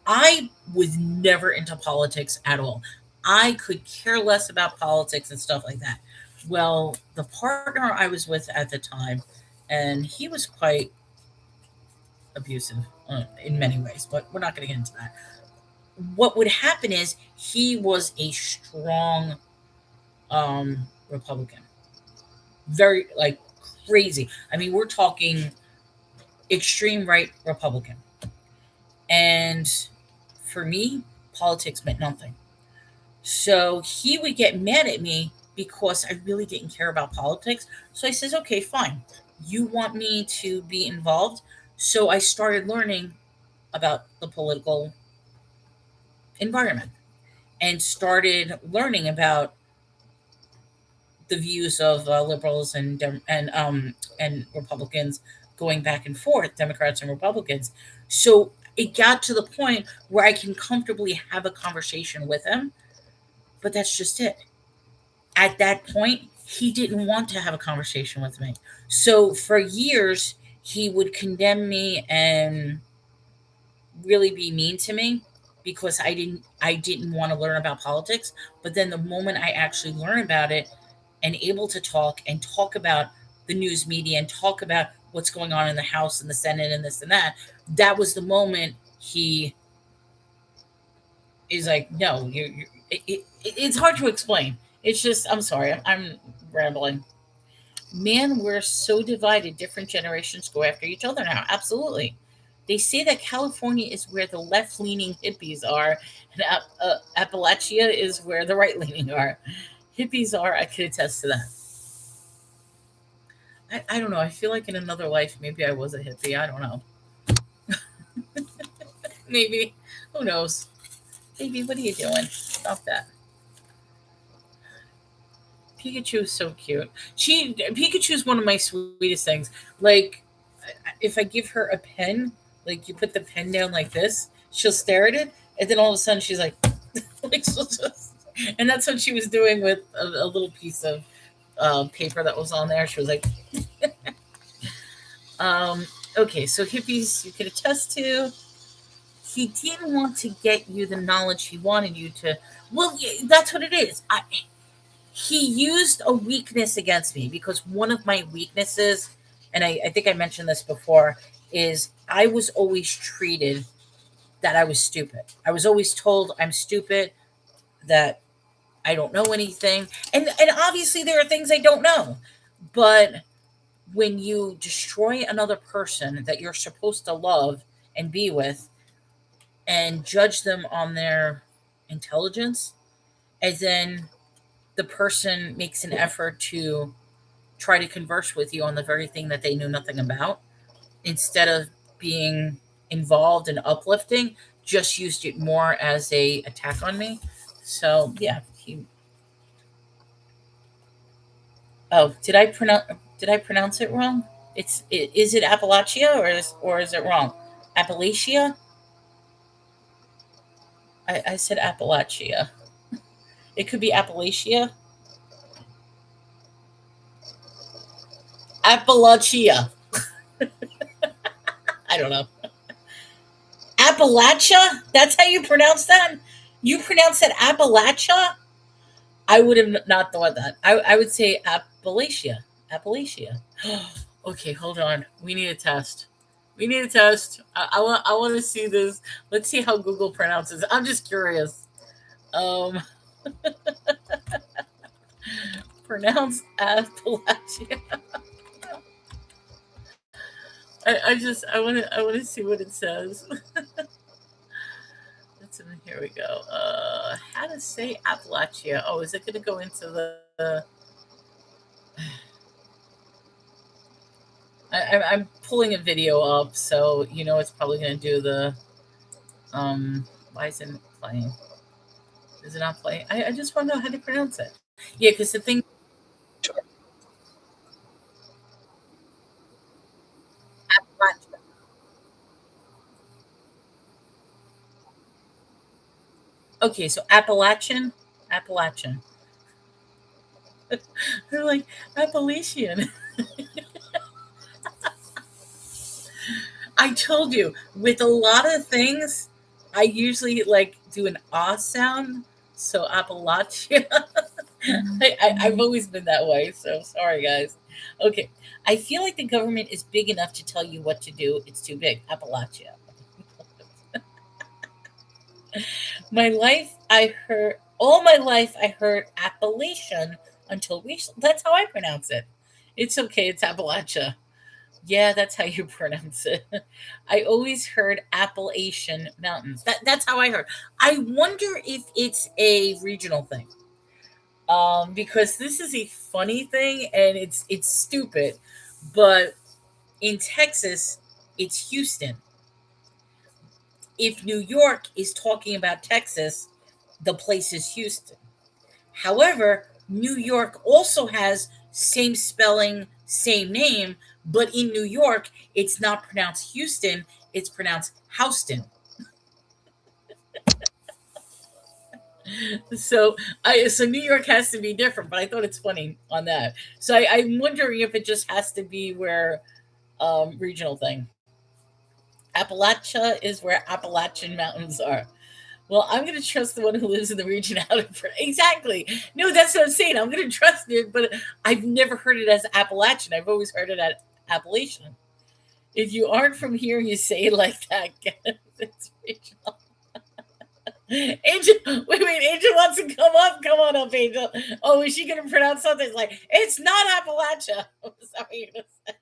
I was never into politics at all. I could care less about politics and stuff like that. Well, the partner I was with at the time, and he was quite abusive in many ways, but we're not going to get into that. What would happen is he was a strong Republican, very like crazy. I mean, we're talking extreme right Republican. And for me, politics meant nothing. So he would get mad at me because I really didn't care about politics. So I says, okay, fine. You want me to be involved? So I started learning about the political environment and started learning about the views of liberals and Republicans going back and forth, Democrats and Republicans. So it got to the point where I can comfortably have a conversation with him, but that's just it. At that point, he didn't want to have a conversation with me. So for years, he would condemn me and really be mean to me. because I didn't want to learn about politics. But then the moment I actually learn about it and able to talk and talk about the news media and talk about what's going on in the House and the Senate and this and that, that was the moment he is like, no, it's hard to explain. It's just, I'm sorry, I'm rambling. Man, we're so divided. Different generations go after each other now. Absolutely. They say that California is where the left leaning hippies are, and Appalachia is where the right leaning are. Hippies are, I could attest to that. I don't know. I feel like in another life, maybe I was a hippie. I don't know. Maybe. Who knows? Baby, what are you doing? Stop that. Pikachu is so cute. Pikachu is one of my sweetest things. Like, if I give her a pen, like you put the pen down like this, she'll stare at it, and then all of a sudden she's like, like she'll just, and that's what she was doing with a little piece of paper that was on there. She was like, okay, so hippies, you could attest to. He didn't want to get you the knowledge he wanted you to. Well, yeah, that's what it is. He used a weakness against me because one of my weaknesses, and I think I mentioned this before, is I was always treated that I was stupid. I was always told I'm stupid, that I don't know anything. And obviously there are things I don't know. But when you destroy another person that you're supposed to love and be with and judge them on their intelligence, and then the person makes an effort to try to converse with you on the very thing that they knew nothing about, instead of being involved and uplifting, just used it more as a attack on me. So yeah, he. Oh, did I pronounce it wrong? Is it Appalachia or is it wrong? Appalachia. I said Appalachia. It could be Appalachia. Appalachia. I don't know. Appalachia? That's how you pronounce that? You pronounce that Appalachia? I would have not thought that. I would say Appalachia. Appalachia. Okay, hold on. We need a test. We need a test. I want to see this. Let's see how Google pronounces it. I'm just curious. Um, pronounce Appalachia. I want to see what it says. Here we go. How to say Appalachia? Oh, is it going to go into the I'm pulling a video up, so it's probably going to do the. Why isn't it playing? Is it not playing? I just want to know how to pronounce it. Yeah, because the thing. Appalachia. Okay, so Appalachian. They're like Appalachian. I told you, with a lot of things, I usually like do an ah sound. So Appalachia. I've always been that way. So sorry, guys. Okay. I feel like the government is big enough to tell you what to do. It's too big. Appalachia. All my life I heard Appalachian until recently. That's how I pronounce it. It's okay. It's Appalachia. Yeah, that's how you pronounce it. I always heard Appalachian Mountains. That's how I heard. I wonder if it's a regional thing. Because this is a funny thing and it's stupid, but in Texas, it's Houston. If New York is talking about Texas, the place is Houston. However, New York also has same spelling, same name, but in New York, it's not pronounced Houston, it's pronounced Houston. So New York has to be different, but I thought it's funny on that. So I'm wondering if it just has to be where regional thing. Appalachia is where Appalachian Mountains are. Well, I'm going to trust the one who lives in the region out of exactly. No, that's what I'm saying. I'm going to trust it, but I've never heard it as Appalachian. I've always heard it as Appalachian. If you aren't from here, you say it like that. It's regional. Angel, wait, Angel wants to come up. Come on up, Angel. Oh, is she going to pronounce something? It's like, it's not Appalachia. Is that what you're going to say?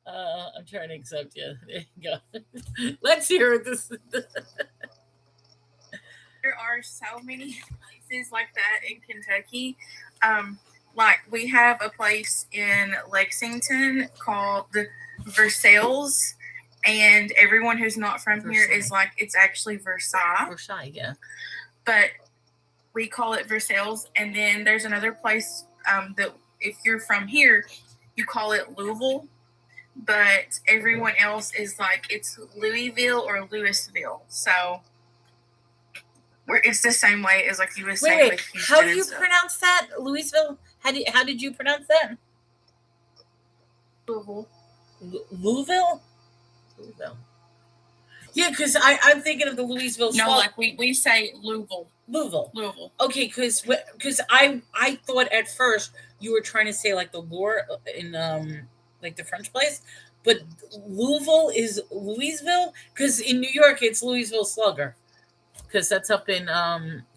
I'm trying to accept you. There you go. Let's hear this. There are so many places like that in Kentucky. Like we have a place in Lexington called the Versailles, and everyone who's not from here is like, it's actually Versailles. Versailles, yeah. But we call it Versailles. And then there's another place that if you're from here, you call it Louisville. But everyone else is like, it's Louisville or Louisville. So it's the same way as like you would say. Wait, how do you pronounce that? Louisville? How did you pronounce that? Louisville. Louisville? Louisville. Yeah, because I'm thinking of the Louisville. No, like we say Louisville. Louisville. Okay, because I thought at first you were trying to say like the lore in like the French place, but Louisville is Louisville, because in New York it's Louisville Slugger, because that's up in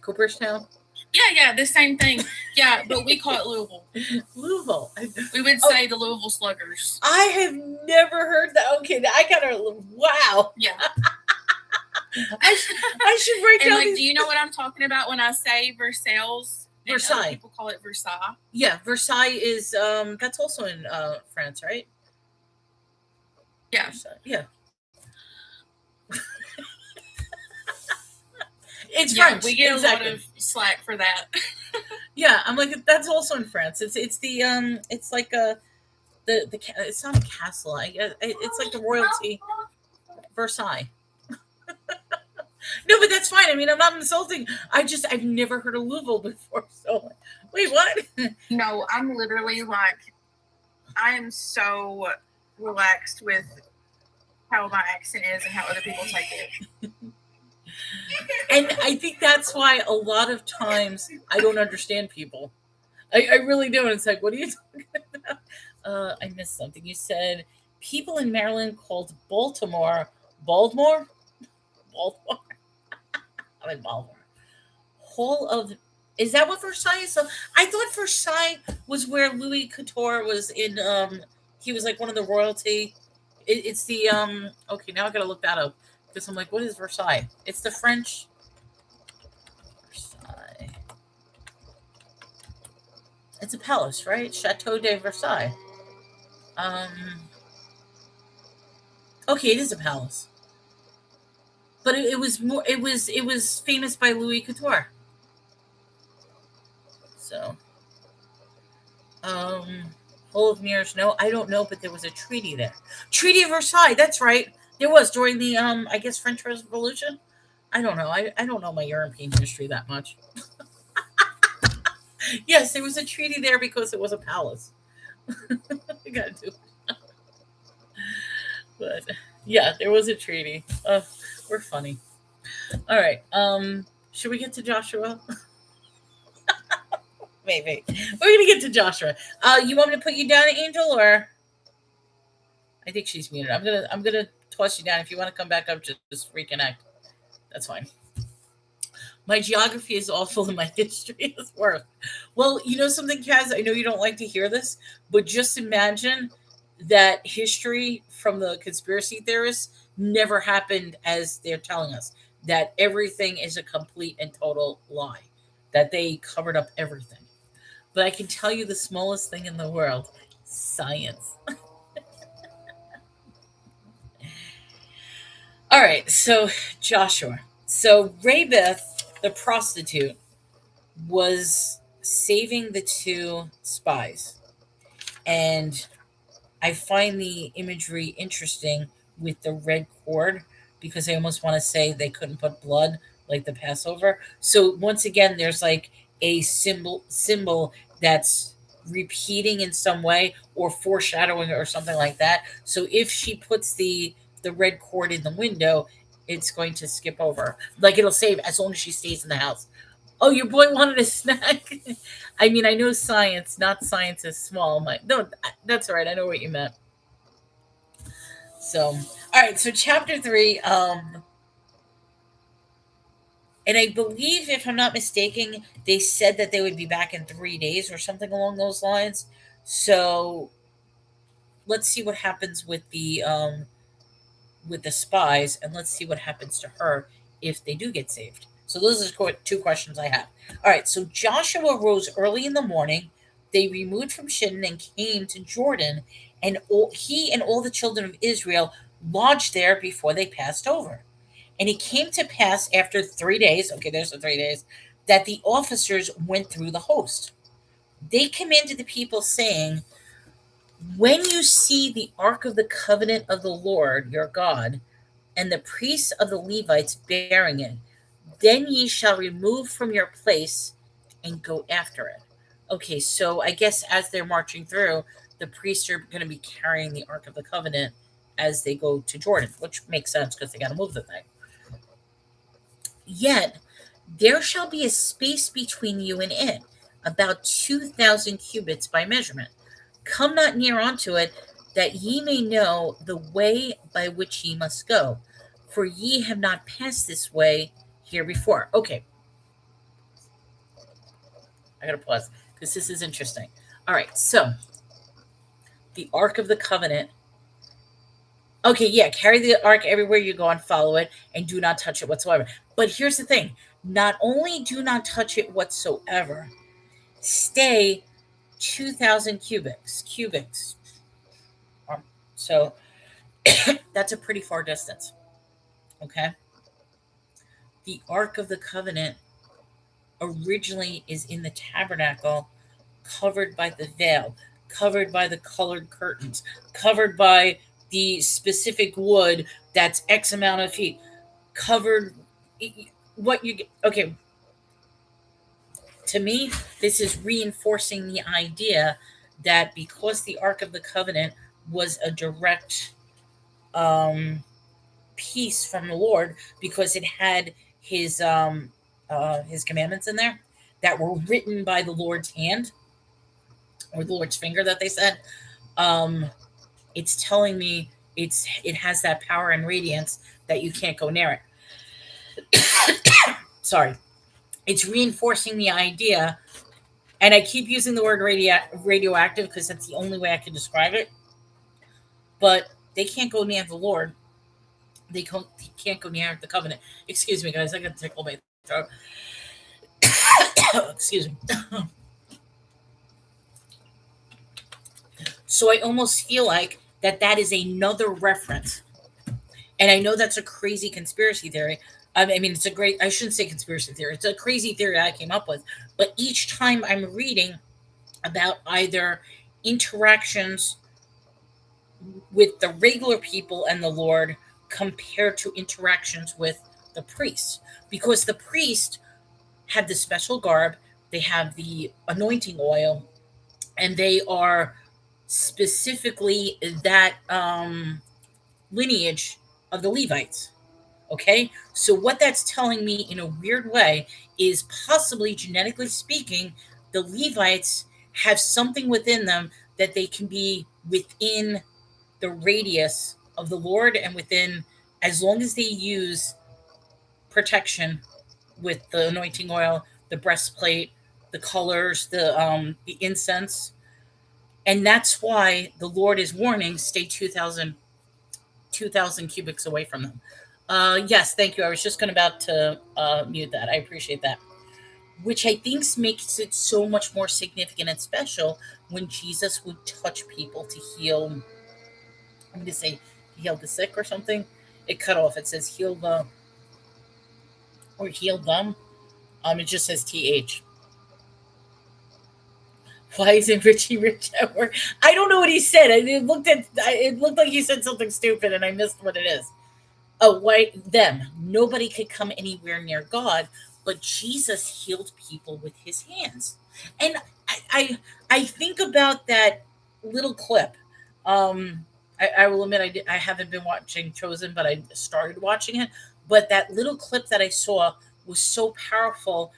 Cooperstown. Yeah, the same thing. Yeah, but we call it Louisville. Louisville. We would say the Louisville Sluggers. I have never heard that. Okay, I gotta. Wow. Yeah. I should break down. Like, do you know what I'm talking about when I say Versailles? Versailles. People call it Versailles. Yeah, Versailles is that's also in France, right? Yeah. Versailles. Yeah. It's French. We get a lot of slack for that. Yeah, I'm like, that's also in France. It's the it's like the it's not a castle. It's like the royalty. Versailles. No, but that's fine. I mean, I'm not insulting. I've never heard of Louisville before. So, wait, what? No, I'm literally like, I am so relaxed with how my accent is and how other people take it. And I think that's why a lot of times I don't understand people. I really do. And it's like, what are you talking about? I missed something. You said people in Maryland called Baltimore. I'm in Baltimore. Is that what Versailles is? So I thought Versailles was where Louis Couture was in. He was like one of the royalty. It's the Okay, now I gotta look that up because I'm like, what is Versailles? It's the French. Versailles. It's a palace, right? Chateau de Versailles. Okay, it is a palace. But it was famous by Louis Couture. So, Hall of Mirrors. No, I don't know, but there was a treaty there. Treaty of Versailles. That's right. There was during the I guess French Revolution. I don't know. I don't know my European history that much. Yes, there was a treaty there because it was a palace. I gotta do it. But yeah, there was a treaty. We're funny. All right. Should we get to Joshua? Maybe. We're gonna get to Joshua. You want me to put you down, Angel, or I think she's muted. I'm gonna toss you down. If you want to come back up, just reconnect. That's fine. My geography is awful and my history is worse. Well, you know something, Kaz? I know you don't like to hear this, but just imagine that history from the conspiracy theorists never happened as they're telling us. That everything is a complete and total lie. That they covered up everything. But I can tell you the smallest thing in the world. Science. All right, so Joshua. So Rabeth, the prostitute, was saving the two spies. And I find the imagery interesting with the red cord because I almost want to say they couldn't put blood like the Passover. So once again, there's like a symbol that's repeating in some way or foreshadowing or something like that. So if she puts the red cord in the window, it's going to skip over. Like it'll save as long as she stays in the house. Oh, your boy wanted a snack. I mean, I know science, not science is small. No, that's all right. I know what you meant. So, all right. So, chapter three. And I believe, if I'm not mistaken, they said that they would be back in 3 days or something along those lines. So, let's see what happens with the spies, and let's see what happens to her if they do get saved. So those are two questions I have. All right. So Joshua rose early in the morning. They removed from Shittim and came to Jordan, and he and all the children of Israel lodged there before they passed over. And it came to pass after 3 days, okay, there's the 3 days, that the officers went through the host. They commanded the people, saying, when you see the ark of the covenant of the Lord your God, and the priests of the Levites bearing it, then ye shall remove from your place and go after it. Okay, so I guess as they're marching through, the priests are going to be carrying the ark of the covenant as they go to Jordan, which makes sense because they got to move the thing. Yet there shall be a space between you and it, about 2,000 cubits by measurement. Come not near unto it, that ye may know the way by which ye must go, for ye have not passed this way here before. Okay. I gotta pause because this is interesting. All right, so the Ark of the Covenant. Okay, yeah, carry the ark everywhere you go and follow it, and do not touch it whatsoever. But here's the thing: not only do not touch it whatsoever, stay 2,000 cubics. So that's a pretty far distance. Okay. The Ark of the Covenant originally is in the tabernacle, covered by the veil, covered by the colored curtains, covered by the specific wood that's X amount of feet, covered. What you get? Okay. To me, this is reinforcing the idea that because the Ark of the Covenant was a direct piece from the Lord, because it had his commandments in there that were written by the Lord's hand or the Lord's finger that they said. It's telling me it has that power and radiance that you can't go near it. Sorry. It's reinforcing the idea, and I keep using the word radioactive because that's the only way I can describe it. But they can't go near the Lord. They can't go near the covenant. Excuse me, guys. I got to tickle my throat. Excuse me. So I almost feel like that is another reference. And I know that's a crazy conspiracy theory. I mean, it's a great, I shouldn't say conspiracy theory. It's a crazy theory I came up with. But each time I'm reading about either interactions with the regular people and the Lord compared to interactions with the priests, because the priest have the special garb, they have the anointing oil, and they are specifically that lineage of the Levites. Okay, so what that's telling me in a weird way is possibly genetically speaking, the Levites have something within them that they can be within the radius of the Lord, and within, as long as they use protection with the anointing oil, the breastplate, the colors, the incense. And that's why the Lord is warning, stay 2,000 cubics away from them. Yes, thank you. I was just about to mute that. I appreciate that. Which I think makes it so much more significant and special when Jesus would touch people to heal. I'm going to say heal the sick or something. It cut off. It says heal the, or heal them. It just says TH. Why isn't Richie Rich at work? I don't know what he said. It looked like he said something stupid, and I missed what it is. Oh, why them? Nobody could come anywhere near God, but Jesus healed people with his hands. And I think about that little clip. I will admit I haven't been watching Chosen, but I started watching it. But that little clip that I saw was so powerful,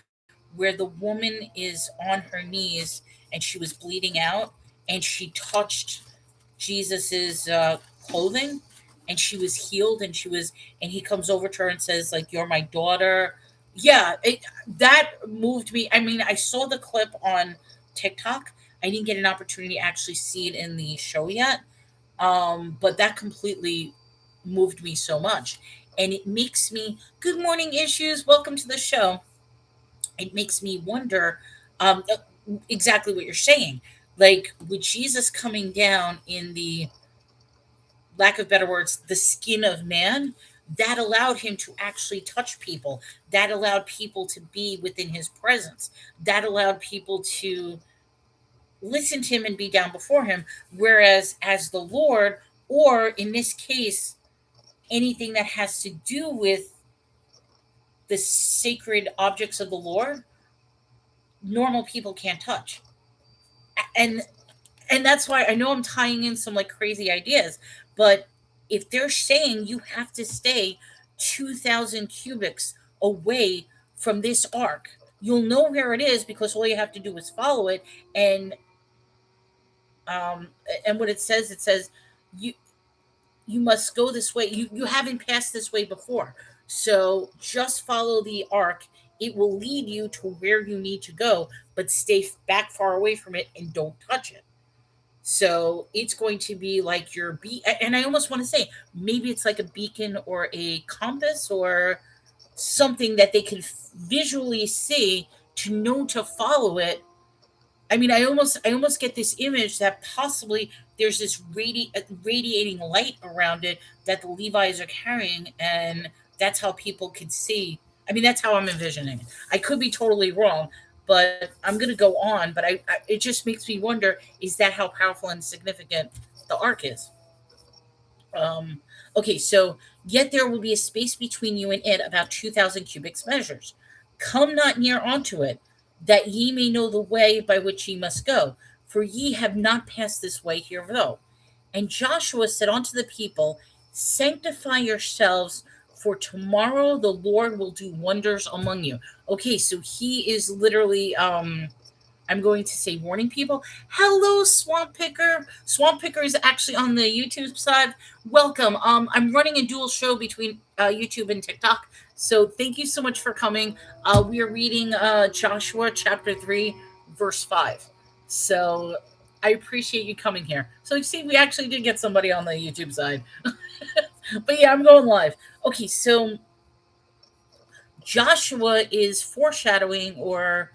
where the woman is on her knees and she was bleeding out, and she touched Jesus's clothing, and she was healed, and he comes over to her and says, like, "You're my daughter." Yeah, that moved me. I mean, I saw the clip on TikTok. I didn't get an opportunity to actually see it in the show yet, but that completely moved me so much. And it makes me, good morning, Issues. Welcome to the show. It makes me wonder, exactly what you're saying. Like, with Jesus coming down in the, lack of better words, the skin of man, that allowed him to actually touch people. That allowed people to be within his presence. That allowed people to listen to him and be down before him. Whereas, as the Lord, or in this case, anything that has to do with the sacred objects of the Lord, normal people can't touch. And that's why I know I'm tying in some like crazy ideas, but if they're saying you have to stay 2,000 cubics away from this ark, you'll know where it is because all you have to do is follow it. And um and what it says you you must go this way. You haven't passed this way before, so just follow the ark. It will lead you to where you need to go, but stay back far away from it and don't touch it. So it's going to be like your and I almost want to say maybe it's like a beacon or a compass or something that they can visually see to know to follow it. I mean, I almost get this image that possibly there's this radiating light around it that the Levi's are carrying, and that's how people could see. I mean, that's how I'm envisioning it. I could be totally wrong, but I'm going to go on. But it just makes me wonder: is that how powerful and significant the ark is? Um, okay, so yet there will be a space between you and it about 2,000 cubics measures. Come not near unto it, that ye may know the way by which ye must go, for ye have not passed this way hitherto. And Joshua said unto the people, sanctify yourselves, for tomorrow the Lord will do wonders among you. Okay, so he is literally I'm going to say warning people. Hello, Swamp Picker. Swamp Picker is actually on the YouTube side. Welcome. I'm running a dual show between YouTube and TikTok. So thank you so much for coming. We are reading Joshua chapter 3, verse 5. So I appreciate you coming here. So you see, we actually did get somebody on the YouTube side. But yeah, I'm going live. Okay, so Joshua is foreshadowing or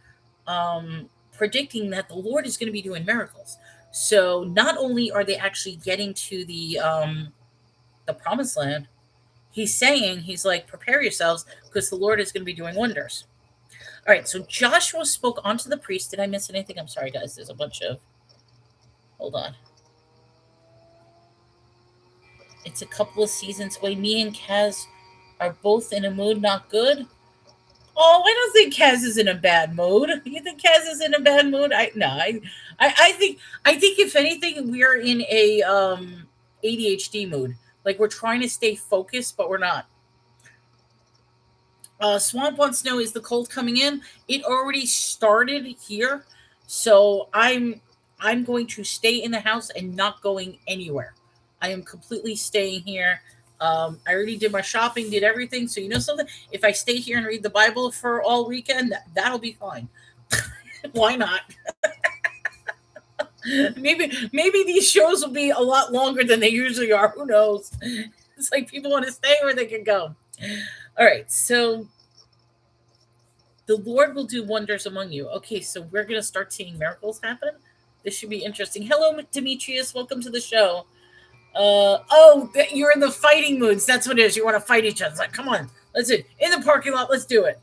predicting that the Lord is going to be doing miracles. So not only are they actually getting to the promised land, he's like, prepare yourselves because the Lord is going to be doing wonders. All right, so Joshua spoke onto the priest. Did I miss anything? I'm sorry, guys. There's a bunch of. Hold on. It's a couple of seasons away. Me and Kaz are both in a mood not good. Oh, I don't think Kaz is in a bad mood. You think Kaz is in a bad mood? I think if anything, we're in a ADHD mood. Like we're trying to stay focused, but we're not. Swamp wants to know, is the cold coming in? It already started here, so I'm going to stay in the house and not going anywhere. I am completely staying here. I already did my shopping, did everything. So you know something? If I stay here and read the Bible for all weekend, that'll be fine. Why not? maybe these shows will be a lot longer than they usually are. Who knows? It's like people want to stay where they can go. All right, so the Lord will do wonders among you. Okay, so we're going to start seeing miracles happen. This should be interesting. Hello, Demetrius. Welcome to the show. You're in the fighting moods. That's what it is. You want to fight each other. It's like, come on, let's do it. In the parking lot, let's do it.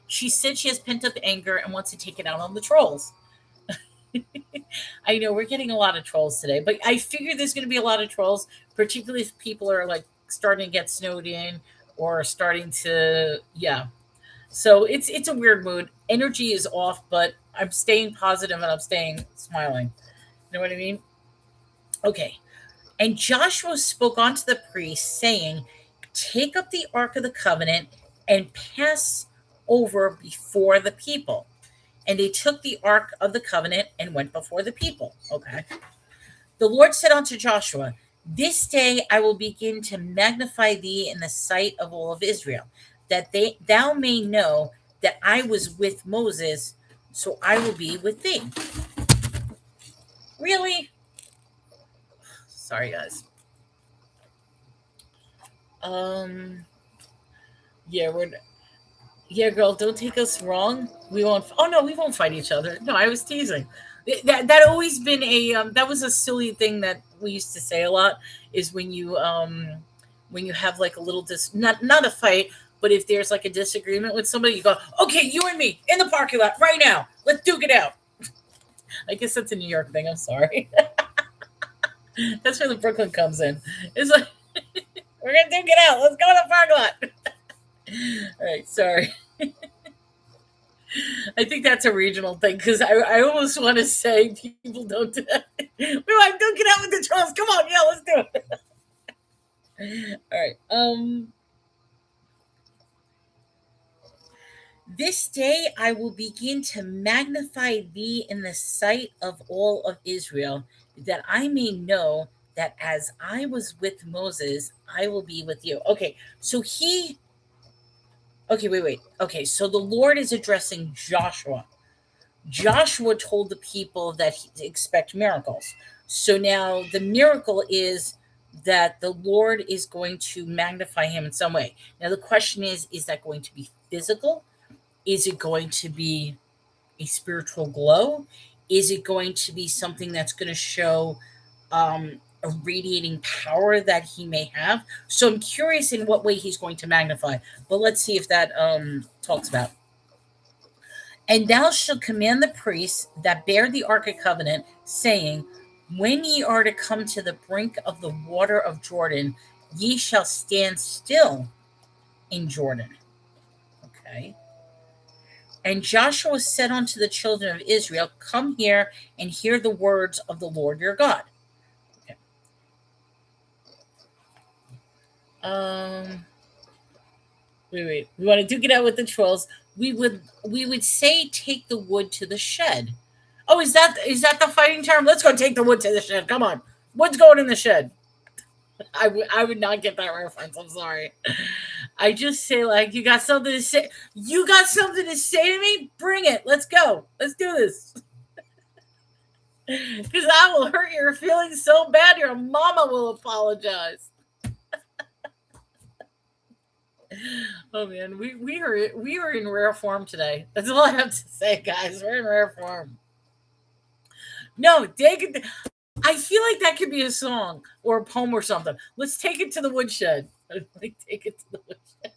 She said she has pent up anger and wants to take it out on the trolls. I know we're getting a lot of trolls today, but I figure there's going to be a lot of trolls, particularly if people are like starting to get snowed in or starting to, yeah. So it's a weird mood. Energy is off, but I'm staying positive and I'm staying smiling. You know what I mean? Okay. And Joshua spoke unto the priests, saying, take up the Ark of the Covenant and pass over before the people. And they took the Ark of the Covenant and went before the people. Okay. The Lord said unto Joshua, this day I will begin to magnify thee in the sight of all of Israel, that thou may know that I was with Moses, so I will be with thee. Really? Sorry, guys. Yeah, girl, don't take us wrong. We won't. Oh no, we won't fight each other. No, I was teasing. That always been a that was a silly thing that we used to say a lot. Is when you have like a little not a fight, but if there's like a disagreement with somebody, you go, okay, you and me in the parking lot right now. Let's duke it out. I guess that's a New York thing. I'm sorry. That's where the Brooklyn comes in. It's like we're gonna duke it out. Let's go in the parking lot. All right, sorry. I think that's a regional thing because I almost want to say people don't do that. We want to get out with the trolls. Come on, yeah, let's do it. All right. This day I will begin to magnify thee in the sight of all of Israel, that I may know that as I was with Moses, I will be with you. Okay, so wait. Okay, so the Lord is addressing Joshua. Joshua told the people that he expect miracles. So now the miracle is that the Lord is going to magnify him in some way. Now the question is that going to be physical? Is it going to be a spiritual glow? Is it going to be something that's going to show a radiating power that he may have? So I'm curious in what way he's going to magnify. But let's see if that talks about. And thou shalt command the priests that bear the Ark of Covenant, saying, when ye are to come to the brink of the water of Jordan, ye shall stand still in Jordan. Okay. And Joshua said unto the children of Israel, come here and hear the words of the Lord your God. Okay. Wait. We want to duke it out with the trolls. We would say take the wood to the shed. Oh, is that the fighting term? Let's go take the wood to the shed. Come on. Wood's going in the shed. I would not get that reference. I'm sorry. I just say, like, you got something to say. You got something to say to me? Bring it. Let's go. Let's do this. Because I will hurt your feelings so bad your mama will apologize. Oh man, we are in rare form today. That's all I have to say, guys. We're in rare form. No, I feel like that could be a song or a poem or something. Let's take it to the woodshed. Like, take it to the woodshed.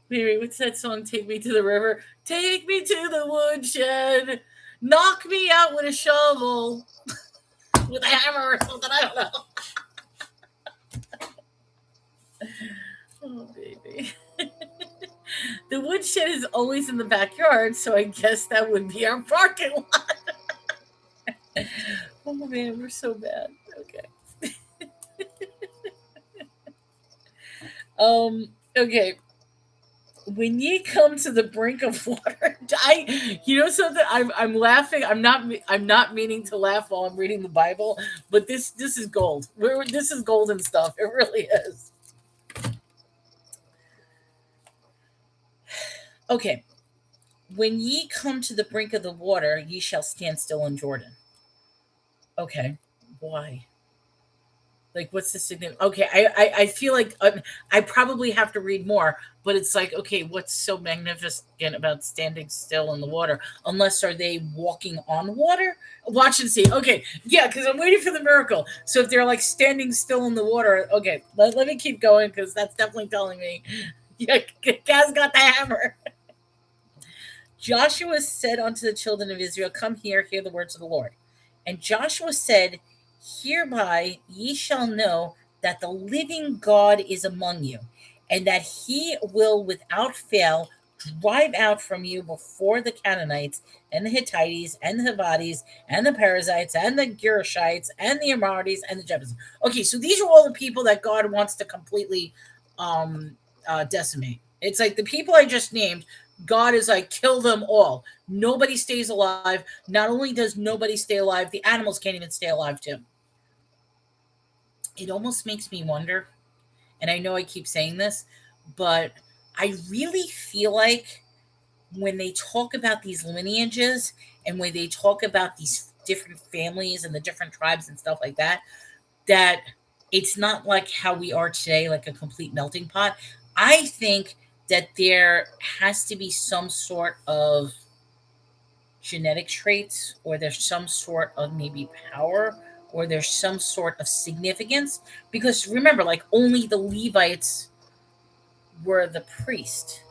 Wait, what's that song? Take me to the river. Take me to the woodshed. Knock me out with a shovel. With a hammer or something. I don't know. Oh, baby. The woodshed is always in the backyard, so I guess that would be our parking lot. Oh, man, we're so bad. Okay. Okay. When ye come to the brink of water, you know something? I'm laughing. I'm not meaning to laugh while I'm reading the Bible, but this is gold. This is golden stuff. It really is. Okay. When ye come to the brink of the water, ye shall stand still in Jordan. Okay. Why? Like, what's the significance? Okay, I feel like I probably have to read more, but it's like, okay, what's so magnificent about standing still in the water? Unless, are they walking on water? Watch and see. Okay, yeah, because I'm waiting for the miracle. So if they're like standing still in the water, okay, let me keep going because that's definitely telling me. Yeah, Gaz got the hammer. Joshua said unto the children of Israel, come here, hear the words of the Lord. And Joshua said, hereby ye shall know that the living God is among you, and that he will without fail drive out from you before the Canaanites and the Hittites and the Hivites and the Perizzites and the Girgashites and the Amorites and the Jebusites. Okay, so these are all the people that God wants to completely decimate. It's like the people I just named, God is like, kill them all. Nobody stays alive. Not only does nobody stay alive, the animals can't even stay alive too. It almost makes me wonder, and I know I keep saying this, but I really feel like when they talk about these lineages and when they talk about these different families and the different tribes and stuff like that, that it's not like how we are today, like a complete melting pot. I think that there has to be some sort of genetic traits, or there's some sort of maybe power, or there's some sort of significance. Because remember, like, only the Levites were the priest.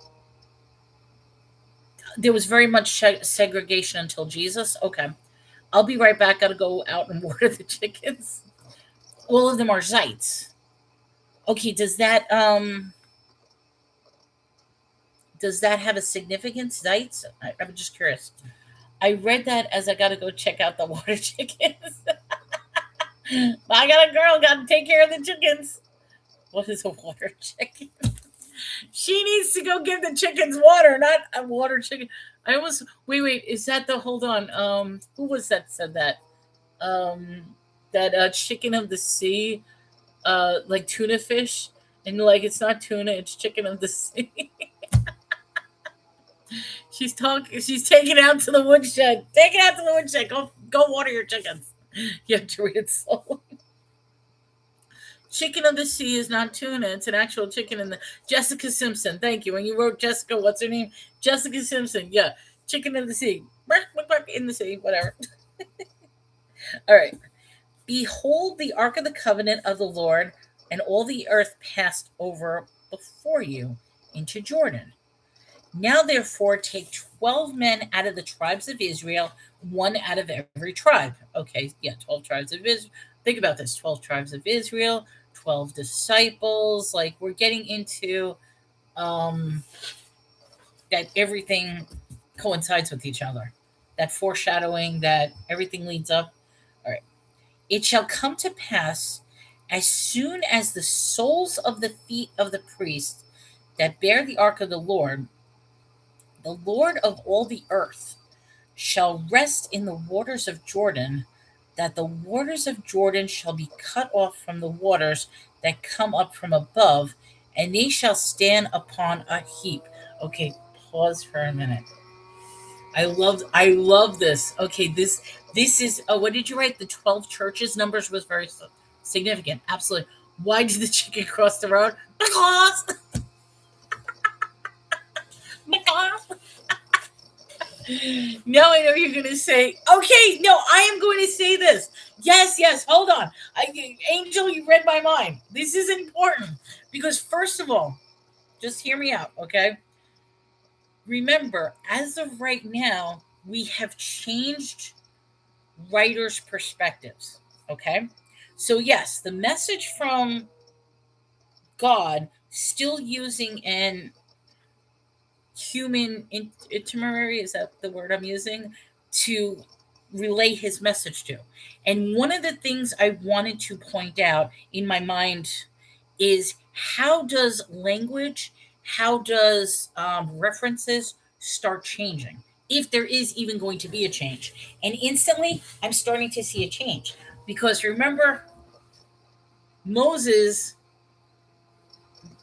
There was very much segregation until Jesus. Okay. I'll be right back. Gotta go out and water the chickens. All of them are Zeits. Okay, does that have a significance, Zeits? I'm just curious. I read that as I gotta go check out the water chickens. I got a girl, gotta take care of the chickens. What is a water chicken? She needs to go give the chickens water, not a water chicken. I almost wait, is that the hold on? Who was that said that? That chicken of the sea, like tuna fish, and like it's not tuna, it's chicken of the sea. She's taking out to the woodshed. Take it out to the woodshed. Go water your chickens. You have to read it slowly. Chicken of the sea is not tuna. It's an actual chicken in the Jessica Simpson. Thank you. When you wrote Jessica, what's her name? Jessica Simpson. Yeah. Chicken of the sea. In the sea. Whatever. All right. Behold, the ark of the covenant of the Lord, and all the earth passed over before you into Jordan. Now, therefore, take 12 men out of the tribes of Israel, one out of every tribe. Okay, yeah, 12 tribes of Israel. Think about this, 12 tribes of Israel, 12 disciples. Like, we're getting into that everything coincides with each other. That foreshadowing, that everything leads up. All right. It shall come to pass, as soon as the soles of the feet of the priests that bear the ark of the Lord of all the earth, shall rest in the waters of Jordan, that the waters of Jordan shall be cut off from the waters that come up from above, and they shall stand upon a heap. Okay, pause for a minute. I love this. Okay, this is what did you write? The 12 churches numbers was very significant. Absolutely. Why did the chicken cross the road? Because now I know you're going to say, okay, no, I am going to say this. Yes, hold on. Angel, you read my mind. This is important because, first of all, just hear me out, okay? Remember, as of right now, we have changed writers' perspectives, okay? So, yes, the message from God still using an human intermediary, is that the word I'm using, to relay his message to. And one of the things I wanted to point out in my mind is, how does language, how does references start changing, if there is even going to be a change? And instantly I'm starting to see a change, because remember, Moses,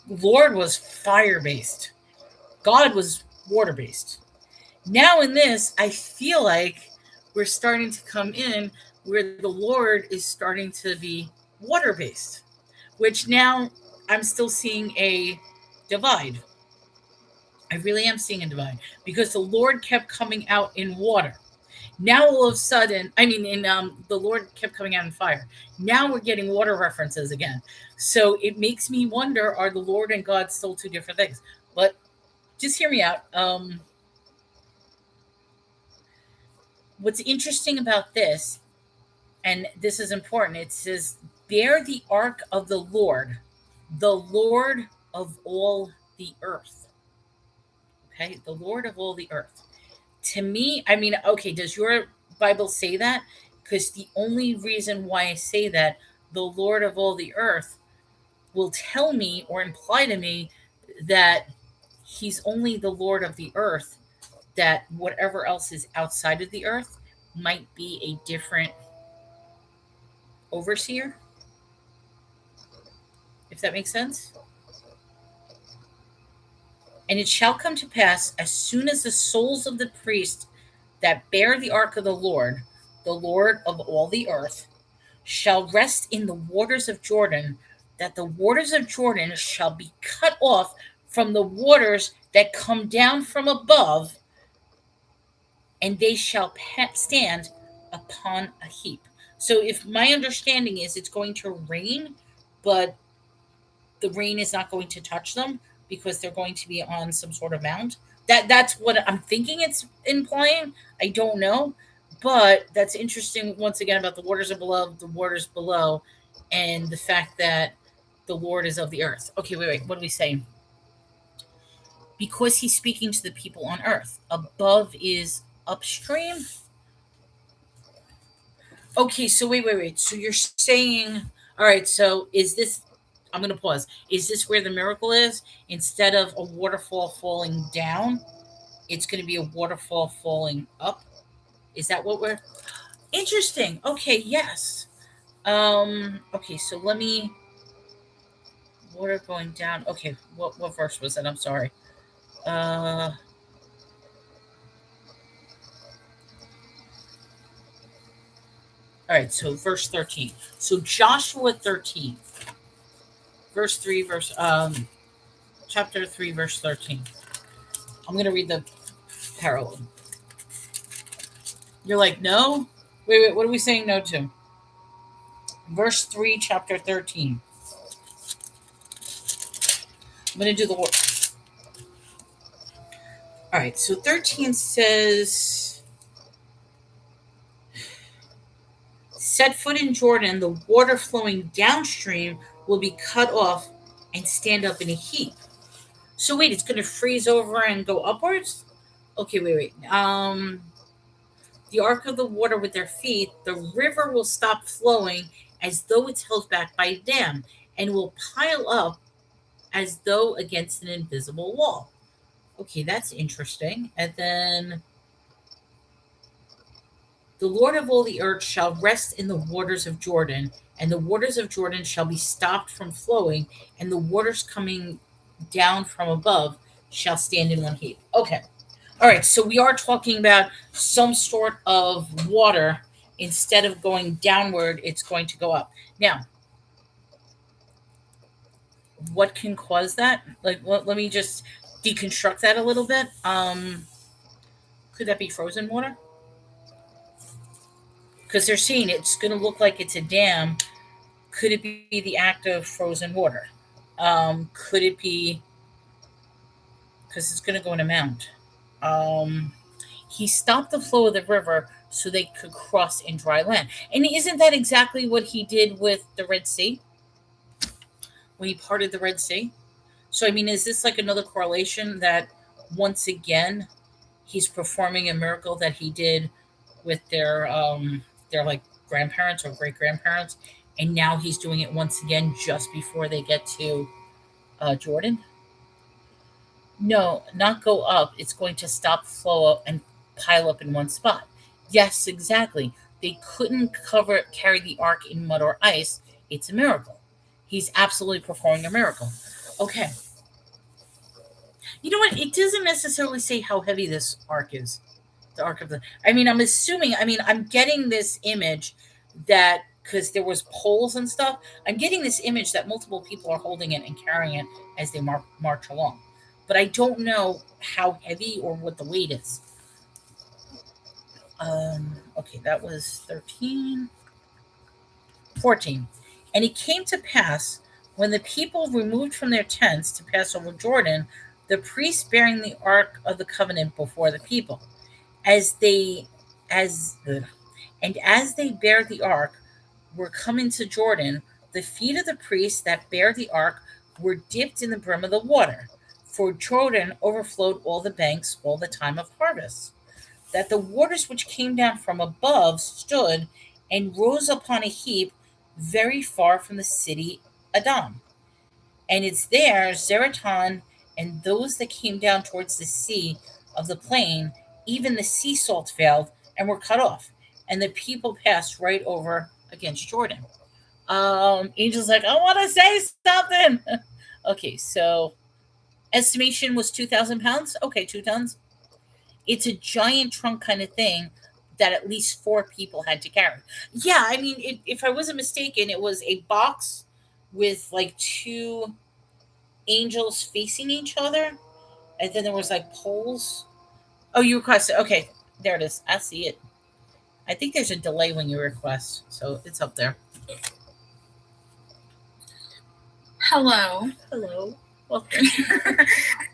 Lord was fire based, God was water based. Now in this, I feel like we're starting to come in where the Lord is starting to be water based, which now I'm still seeing a divide. I really am seeing a divide, because the Lord kept coming out in water. Now all of a sudden, the Lord kept coming out in fire. Now we're getting water references again. So it makes me wonder, are the Lord and God still two different things? But just hear me out. What's interesting about this, and this is important, it says, bear the ark of the Lord of all the earth. Okay, the Lord of all the earth. To me, I mean, okay, does your Bible say that? Because the only reason why I say that, the Lord of all the earth, will tell me or imply to me that he's only the Lord of the earth, that whatever else is outside of the earth might be a different overseer, if that makes sense. And it shall come to pass, as soon as the souls of the priests that bear the ark of the Lord of all the earth, shall rest in the waters of Jordan, that the waters of Jordan shall be cut off from the waters that come down from above, and they shall stand upon a heap. So, if my understanding is it's going to rain, but the rain is not going to touch them because they're going to be on some sort of mount. That's what I'm thinking it's implying. I don't know, but that's interesting once again about the waters above, the waters below, and the fact that the Lord is of the earth. Okay, wait. What are we saying? Because he's speaking to the people on earth. Above is upstream. Okay, so wait. So you're saying, all right, so is this, I'm going to pause. Is this where the miracle is? Instead of a waterfall falling down, it's going to be a waterfall falling up? Is that what we're, interesting. Okay, yes. Okay, so let me, water going down. Okay, what verse was that? I'm sorry. Uh all right, so verse 13. So Joshua 13, verse 3, chapter 3, verse 13. I'm going to read the parallel. You're like, no? Wait, what are we saying no to? Verse 3, chapter 13. I'm going to do the work. All right, so 13 says, set foot in Jordan, the water flowing downstream will be cut off and stand up in a heap. So wait, it's going to freeze over and go upwards? Okay, wait. The ark of the water with their feet, the river will stop flowing as though it's held back by a dam, and will pile up as though against an invisible wall. Okay, that's interesting. And then the Lord of all the earth shall rest in the waters of Jordan, and the waters of Jordan shall be stopped from flowing, and the waters coming down from above shall stand in one heap. Okay. All right, so we are talking about some sort of water. Instead of going downward, it's going to go up. Now, what can cause that? Like, let me just deconstruct that a little bit. Could that be frozen water? Because they're saying it's going to look like it's a dam. Could it be the act of frozen water? Could it be because it's going to go in a mount? He stopped the flow of the river so they could cross in dry land. And isn't that exactly what he did with the Red Sea when he parted the Red Sea? So, I mean, is this like another correlation that once again he's performing a miracle that he did with their like grandparents or great grandparents, and now he's doing it once again just before they get to Jordan? No, not go up. It's going to stop flow up and pile up in one spot. Yes, exactly. They couldn't carry the ark in mud or ice. It's a miracle. He's absolutely performing a miracle. Okay. You know what? It doesn't necessarily say how heavy this ark is. The ark of the. I mean, I'm assuming. I mean, I'm getting this image that because there was poles and stuff. I'm getting this image that multiple people are holding it and carrying it as they march along. But I don't know how heavy or what the weight is. Okay, that was 13. 14. And it came to pass when the people removed from their tents to pass over Jordan, the priests bearing the ark of the covenant before the people, as they as and as they bear the ark were come into Jordan, the feet of the priests that bear the ark were dipped in the brim of the water. for Jordan overflowed all the banks all the time of harvest, that the waters which came down from above stood and rose upon a heap very far from the city Adam. And it's there, Zeratan, and those that came down towards the sea of the plain, even the sea salt failed and were cut off, and the people passed right over against Jordan. Angel's like, I want to say something. Okay, so estimation was 2,000 pounds. Okay, 2 tons. It's a giant trunk kind of thing that at least four people had to carry. Yeah, I mean, if I wasn't mistaken, it was a box with like two angels facing each other, and then there was like poles. Oh, you requested. Okay, there it is. I see it. I think there's a delay when you request, so it's up there. Hello. Hello. Well,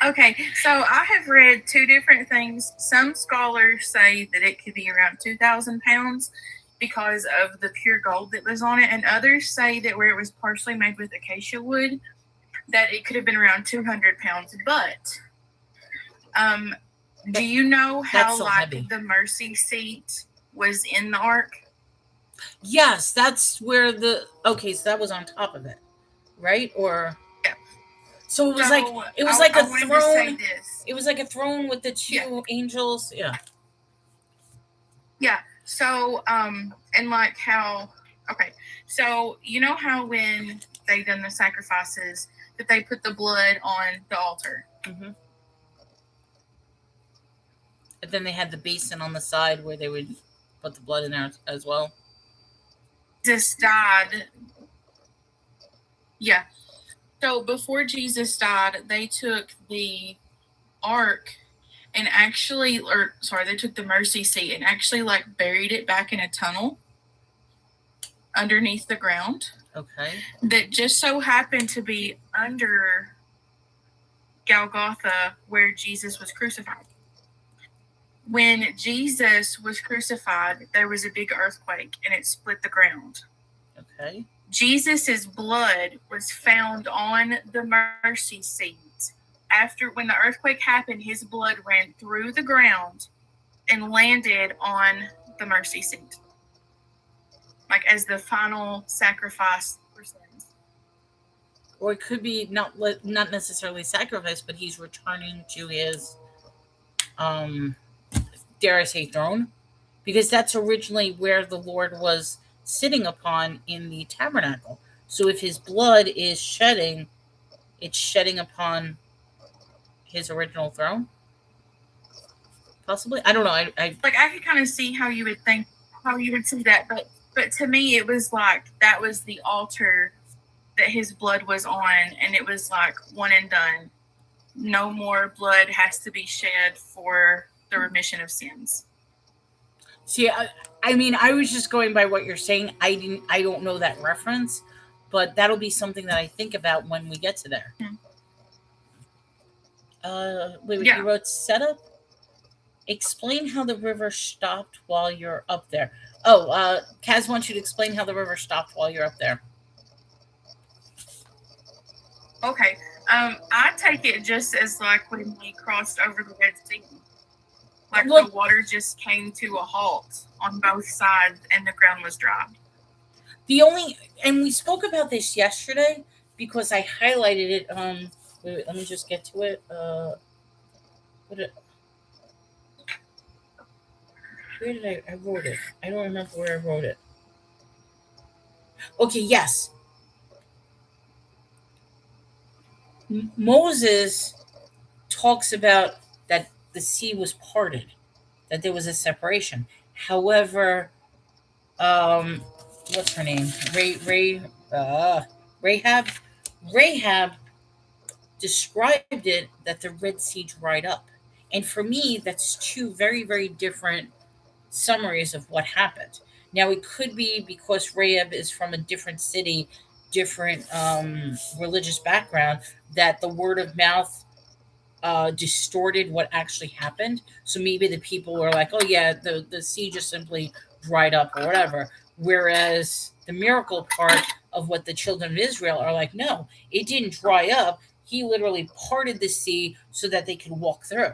Okay, so I have read two different things. Some scholars say that it could be around 2,000 pounds because of the pure gold that was on it, and others say that where it was partially made with acacia wood, that it could have been around 200 pounds. But do you know how so like heavy. the mercy seat was in the ark? Yes, that's where the okay. So that was on top of it, right? Or Yeah. so it was So, like it was like I a wanted to say throne. this. It was like a throne with the two angels. Yeah. Yeah. So, and like how, okay. So, you know how when they done the sacrifices that they put the blood on the altar? Mm-hmm. And then they had the basin on the side where they would put the blood in there as well. Jesus died. Yeah. So before Jesus died, they took the ark and actually, or sorry, they took the mercy seat and actually like buried it back in a tunnel underneath the ground. Okay. That just so happened to be under Golgotha where Jesus was crucified. When Jesus was crucified, there was a big earthquake and it split the ground. Okay. Jesus's blood was found on the mercy seat. After when the earthquake happened, his blood ran through the ground and landed on the mercy seat, like as the final sacrifice for sins. Or it could be not necessarily sacrifice, but he's returning to his dare I say throne, because that's originally where the Lord was sitting upon in the tabernacle. So if his blood is shedding, it's shedding upon his original throne. Possibly, I don't know. I like I could kind of see how you would see that, but to me it was like that was the altar that his blood was on, and it was like one and done. No more blood has to be shed for the remission of sins. See, I mean, I was just going by what you're saying. I don't know that reference, but that'll be something that I think about when we get to there. Wait, Yeah. you wrote setup? Explain how the river stopped while you're up there. Oh, Kaz wants you to explain how the river stopped while you're up there. Okay. I take it just as like when we crossed over the Red Sea. Like Well, the water just came to a halt on both sides and the ground was dry. And we spoke about this yesterday because I highlighted it. Wait, let me just get to it. Where did I wrote it? I don't remember where I wrote it. Okay, yes. Moses talks about that the sea was parted, that there was a separation. However, what's her name? Rahab. Rahab described it that the Red Sea dried up, and for me, that's two very, very different summaries of what happened. Now, it could be because Rahab is from a different city, different religious background, that the word of mouth distorted what actually happened. So maybe the people were like, oh, yeah, the sea just simply dried up or whatever. Whereas the miracle part of what the children of Israel are like, no, it didn't dry up. He literally parted the sea so that they could walk through.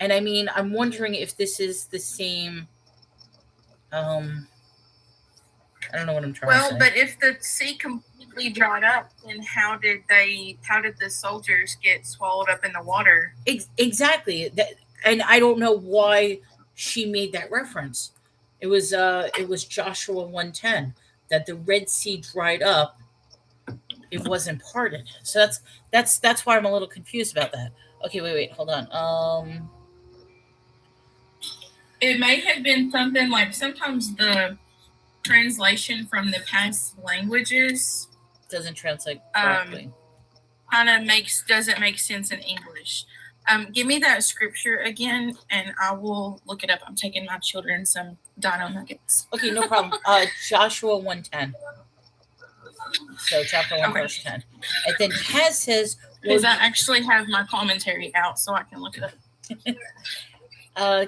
And I mean, I'm wondering if this is the same. I don't know what I'm trying to Well, say. but if the sea completely dried up, then how did the soldiers get swallowed up in the water? Exactly. And I don't know why she made that reference. It was Joshua 1:10 that the Red Sea dried up. It wasn't parted. So that's why I'm a little confused about that. Okay, wait, hold on. It may have been something like sometimes the translation from the past languages Doesn't translate correctly. kind of doesn't make sense in English. Give me that scripture again, and I will look it up. I'm taking my children some Dino Nuggets. Okay, no problem. Joshua 1:10. So chapter 1, Okay. verse 10. And then Kaz says, Because I actually have my commentary out, so I can look it up.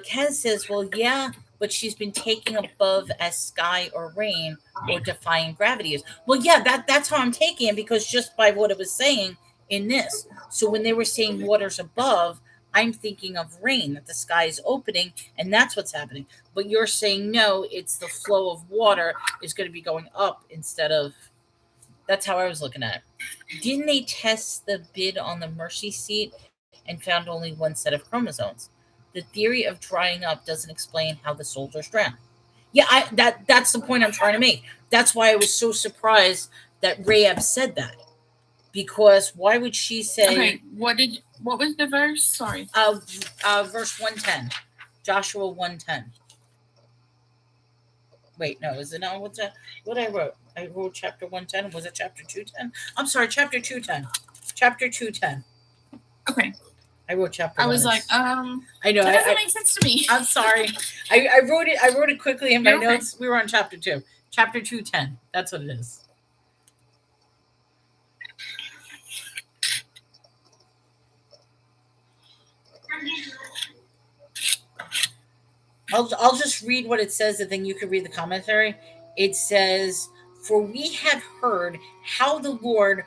Kaz says, well, yeah, but she's been taking above as sky or rain or defying gravity is. Well, yeah, that's how I'm taking it, because just by what it was saying in this. So when they were saying waters above, I'm thinking of rain, that the sky is opening, and that's what's happening. But you're saying no, it's the flow of water is going to be going up instead of. That's how I was looking at it. Didn't they test the bid on the Mercy seat and found only one set of chromosomes? The theory of drying up doesn't explain how the soldiers drown. Yeah, that's the point I'm trying to make. That's why I was so surprised that Rahab said that. Because why would she say? Okay, what was the verse? Sorry. Verse 1:10, Joshua 1:10. Wait, no, is it not? What's that? What I wrote? I wrote chapter 1:10. Was it chapter 2:10? I'm sorry, chapter 2:10. Chapter 2:10. Okay. I wrote chapter. I was like, I know. that doesn't make sense to me. I'm sorry. I wrote it quickly in my You're okay. notes. We were on chapter 2. Chapter 2:10. That's what it is. I'll just read what it says, and then you can read the commentary. It says, "For we have heard how the Lord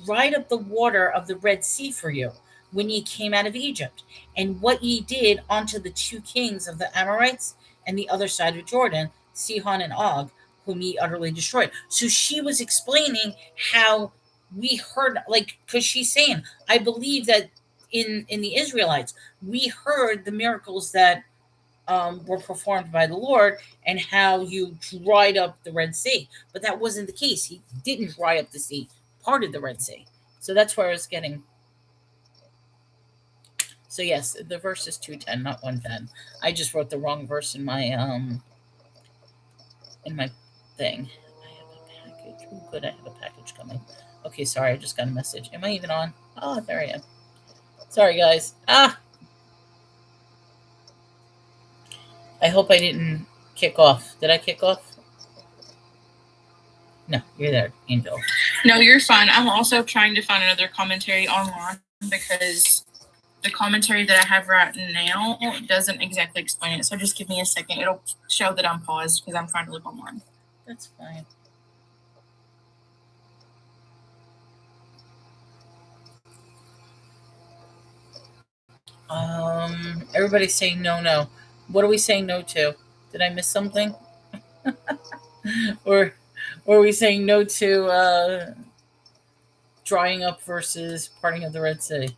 dried up the water of the Red Sea for you when ye came out of Egypt, and what ye did unto the two kings of the Amorites and the other side of Jordan, Sihon and Og, whom ye utterly destroyed." So she was explaining how we heard, like, because she's saying, I believe that in the Israelites, we heard the miracles that were performed by the Lord, and how you dried up the Red Sea. But that wasn't the case. He didn't dry up the sea, parted the Red Sea. So that's where I was getting. So yes, the verse is 2:10, not 1:10. I just wrote the wrong verse in my thing. I have a package. Oh, good, I have a package coming. Okay, sorry, I just got a message. Am I even on? Oh, there I am. Sorry, guys. I hope I didn't kick off. Did I kick off? No, you're there, Angel. No, you're fine. I'm also trying to find another commentary online, because the commentary that I have right now doesn't exactly explain it. So just give me a second. It'll show that I'm paused because I'm trying to look online. That's fine. Everybody's saying no. What are we saying no to? Did I miss something? or are we saying no to drying up versus parting of the Red Sea?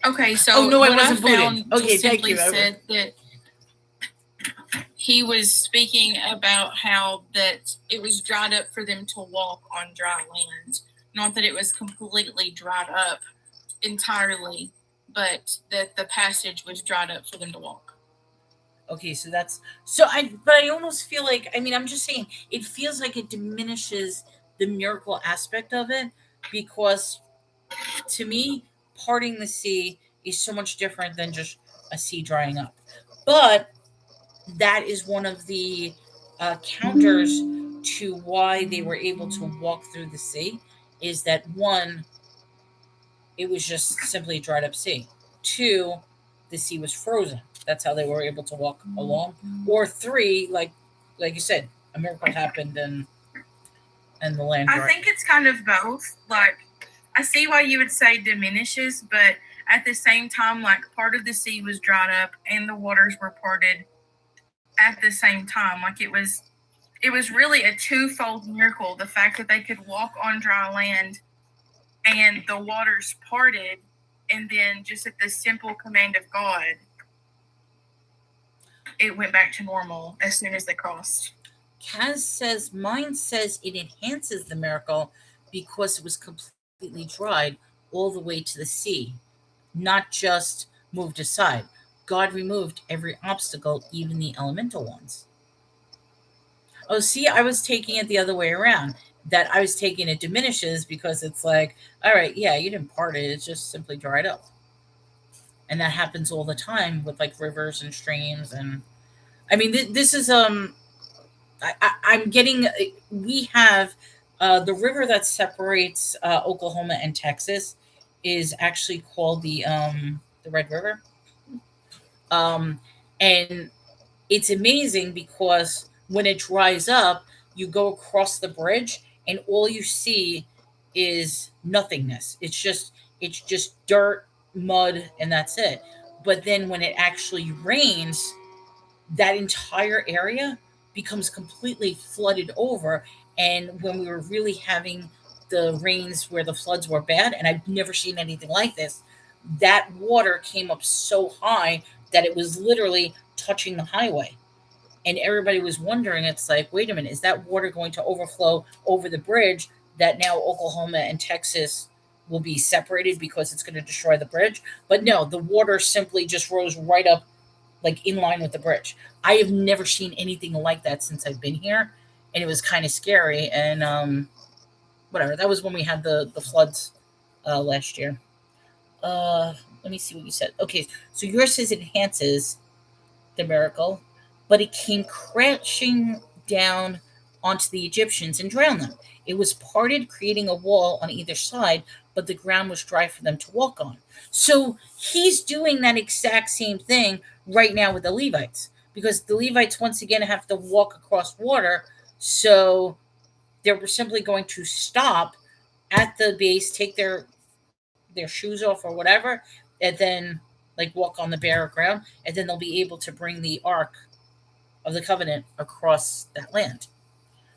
Okay, so no, I what wasn't found booted. Okay, just thank simply you. said that he was speaking about how that it was dried up for them to walk on dry land. Not that it was completely dried up entirely, but that the passage was dried up for them to walk. Okay, so that's so but I almost feel like, I mean, I'm just saying, it feels like it diminishes the miracle aspect of it, because to me, parting the sea is so much different than just a sea drying up. But that is one of the counters to why they were able to walk through the sea, is that one, it was just simply a dried up sea. Two, the sea was frozen. That's how they were able to walk along. Or three, like you said, a miracle happened and the land I dried? think it's kind of both. Like, I see why you would say diminishes, but at the same time, like part of the sea was dried up and the waters were parted at the same time. Like it was really a twofold miracle. The fact that they could walk on dry land and the waters parted, and then just at the simple command of God, it went back to normal as soon as they crossed. Kaz says, mine says it enhances the miracle because it was completely dried all the way to the sea, not just moved aside. God removed every obstacle, even the elemental ones. Oh, see, I was taking it the other way around. That I was taking it diminishes because it's like, all right, yeah, you didn't part it, it's just simply dried up. And that happens all the time with like rivers and streams. And I mean, this is I'm getting. We have the river that separates Oklahoma and Texas is actually called the Red River, um, and it's amazing because when it dries up, you go across the bridge, and all you see is nothingness. It's just dirt, mud, and that's it. But then when it actually rains, that entire area becomes completely flooded over. And when we were really having the rains where the floods were bad, and I've never seen anything like this, that water came up so high that it was literally touching the highway. And everybody was wondering, it's like, wait a minute, is that water going to overflow over the bridge that now Oklahoma and Texas will be separated because it's going to destroy the bridge? But no, the water simply just rose right up like in line with the bridge. I have never seen anything like that since I've been here, and it was kind of scary. And whatever. That was when we had the floods last year. Let me see what you said. Okay, so yours says it enhances the miracle, but it came crashing down onto the Egyptians and drowned them. It was parted, creating a wall on either side, but the ground was dry for them to walk on. So he's doing that exact same thing right now with the Levites, because the Levites once again have to walk across water. So they're simply going to stop at the base, take their shoes off or whatever, and then like walk on the bare ground, and then they'll be able to bring the ark of the covenant across that land.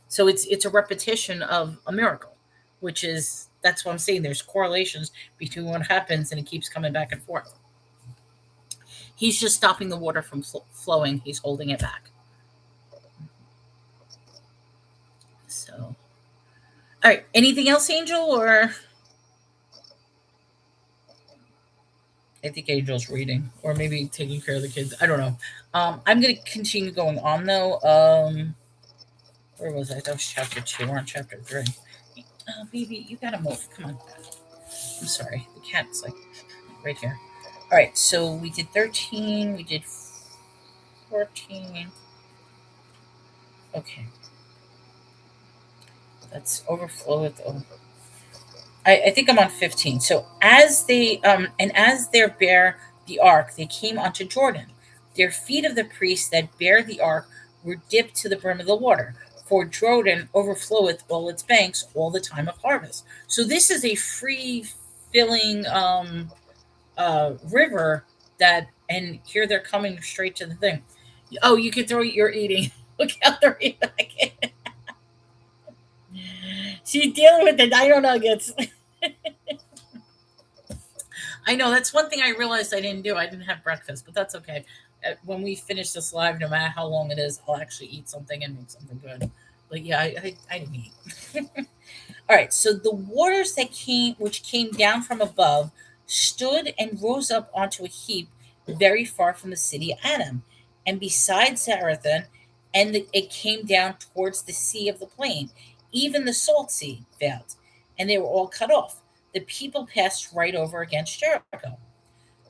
So it's a repetition of a miracle, which is that's what I'm saying. There's correlations between what happens, and it keeps coming back and forth. He's just stopping the water from flowing. He's holding it back. So, all right. Anything else, Angel? Or I think Angel's reading, or maybe taking care of the kids. I don't know. I'm going to continue going on though. Where was I? That was chapter 2. We're on chapter 3. Baby, you gotta move. Come on. I'm sorry. The cat's like right here. All right. So we did 13. We did 14. Okay. Let's overflow with. I think I'm on 15. So as they bear the ark, they came onto Jordan. Their feet of the priests that bear the ark were dipped to the brim of the water, for Jordan overfloweth all its banks all the time of harvest. So this is a free filling river that, and here they're coming straight to the thing. Oh, you can throw your eating. Look out the eating. She's dealing with the dino nuggets. I know that's one thing I realized I didn't do. I didn't have breakfast, but that's okay. When we finish this live, no matter how long it is, I'll actually eat something and make something good. But yeah, I didn't eat. All right. So the waters which came down from above, stood and rose up onto a heap very far from the city of Adam, and beside Zarethan, and it came down towards the sea of the plain. Even the salt sea failed, and they were all cut off. The people passed right over against Jericho.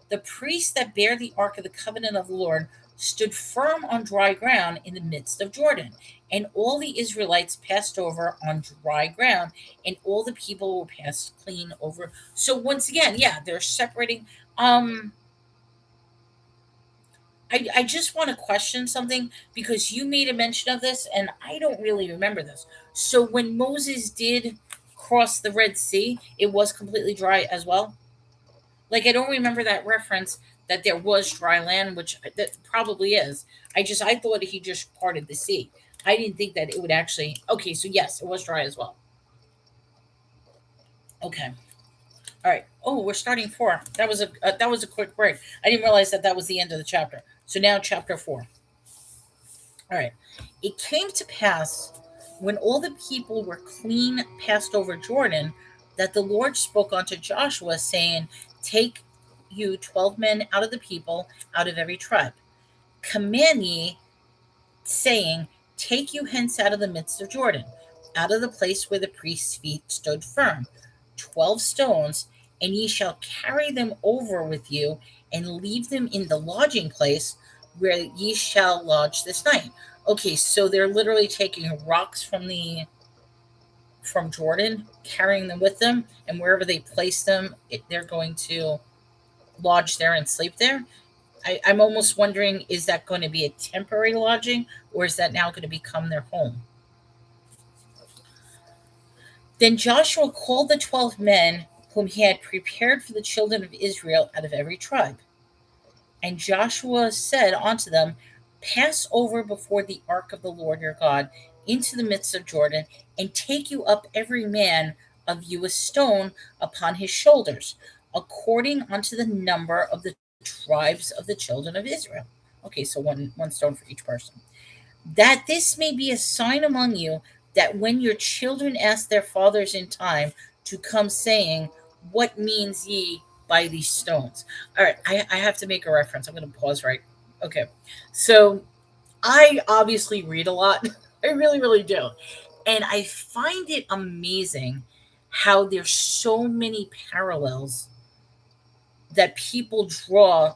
The priests that bear the ark of the covenant of the Lord stood firm on dry ground in the midst of Jordan, and all the Israelites passed over on dry ground, and all the people were passed clean over. So once again, yeah, they're separating. I just want to question something because you made a mention of this and I don't really remember this. So when Moses did cross the Red Sea, it was completely dry as well. Like I don't remember that reference that there was dry land, which that probably is. I thought he just parted the sea. I didn't think that it would actually. Okay, so yes, it was dry as well. Okay, all right. Oh, we're starting four. That was a quick break. I didn't realize that that was the end of the chapter. So now chapter four. All right. It came to pass when all the people were clean passed over Jordan that the Lord spoke unto Joshua, saying, take you 12 men out of the people, out of every tribe. Command ye, saying, take you hence out of the midst of Jordan, out of the place where the priest's feet stood firm, 12 stones, and ye shall carry them over with you, and leave them in the lodging place where ye shall lodge this night. Okay, so they're literally taking rocks from Jordan, carrying them with them, and wherever they place them, they're going to lodge there and sleep there. I'm almost wondering, is that going to be a temporary lodging, or is that now going to become their home? Then Joshua called the 12 men whom he had prepared for the children of Israel out of every tribe. And Joshua said unto them, pass over before the ark of the Lord your God into the midst of Jordan, and take you up every man of you a stone upon his shoulders, according unto the number of the tribes of the children of Israel. Okay, so one stone for each person. That this may be a sign among you, that when your children ask their fathers in time to come, saying, what means ye by these stones? All right, I have to make a reference. I'm going to pause right. Okay, so I obviously read a lot. I really, really do. And I find it amazing how there's so many parallels that people draw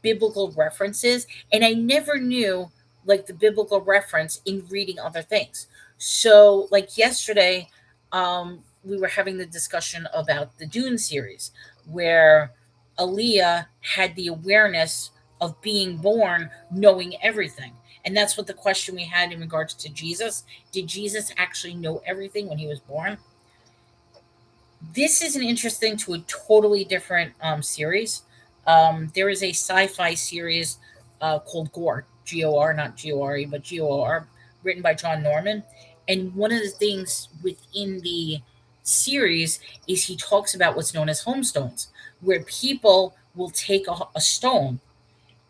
biblical references, and I never knew like the biblical reference in reading other things. So like yesterday, we were having the discussion about the Dune series, where Aaliyah had the awareness of being born knowing everything. And that's what the question we had in regards to Jesus. Did Jesus actually know everything when he was born? This is an interesting to a totally different series. There is a sci-fi series called Gore, Gor, not Gore, but Gor, written by John Norman. And one of the things within the series is he talks about what's known as homestones, where people will take a stone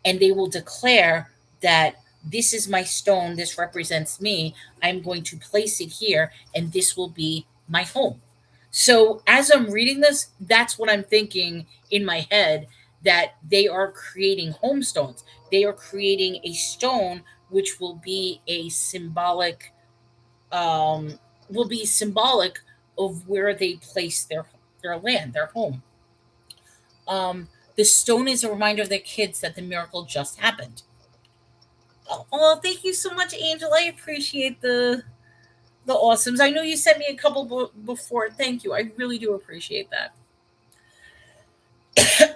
and they will declare that this is my stone, this represents me. I'm going to place it here, and this will be my home. So as I'm reading this, that's what I'm thinking in my head, that they are creating homestones. They are creating a stone which um, will be symbolic of where they place their land, their home. The stone is a reminder of their kids that the miracle just happened. Oh, thank you so much, Angel. I appreciate the awesomes. I know you sent me a couple before. Thank you. I really do appreciate that.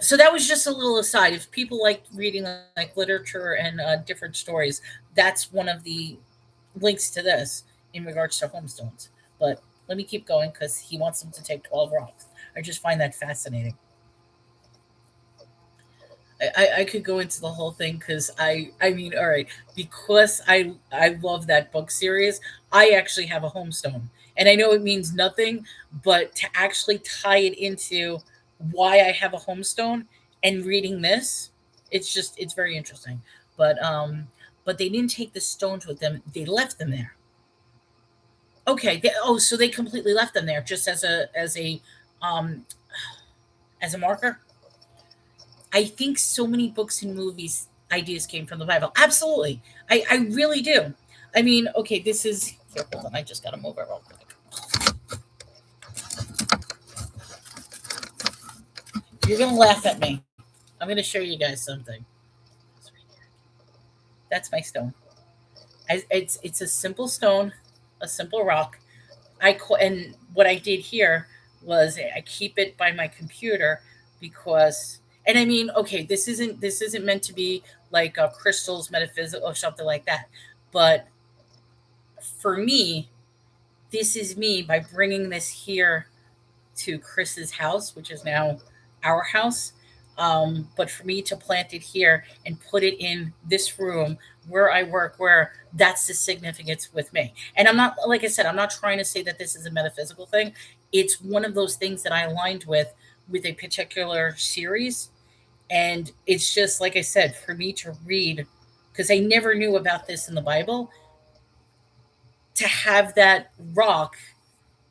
So that was just a little aside. If people like reading like literature and different stories, that's one of the links to this in regards to homestones. But let me keep going because he wants them to take 12 rocks. I just find that fascinating. I could go into the whole thing because I mean, all right, because I love that book series. I actually have a homestone, and I know it means nothing, but to actually tie it into why I have a homestone and reading this, it's very interesting. But they didn't take the stones with them; they left them there. Okay, so they completely left them there just um as a marker. I think so many books and movies ideas came from the Bible. Absolutely. I really do. I mean, okay, this is here, hold on, I just gotta move it real quick. You're gonna laugh at me. I'm gonna show you guys something. That's my stone. It's a simple stone, a simple rock. And what I did here was I keep it by my computer because, and I mean, okay, this isn't meant to be like crystals, metaphysical, or something like that. But for me, this is me by bringing this here to Chris's house, which is now our house. But for me to plant it here and put it in this room where I work, where that's the significance with me. And I'm not, like I said, I'm not trying to say that this is a metaphysical thing. It's one of those things that I aligned with a particular series. And it's just, like I said, for me to read, because I never knew about this in the Bible, to have that rock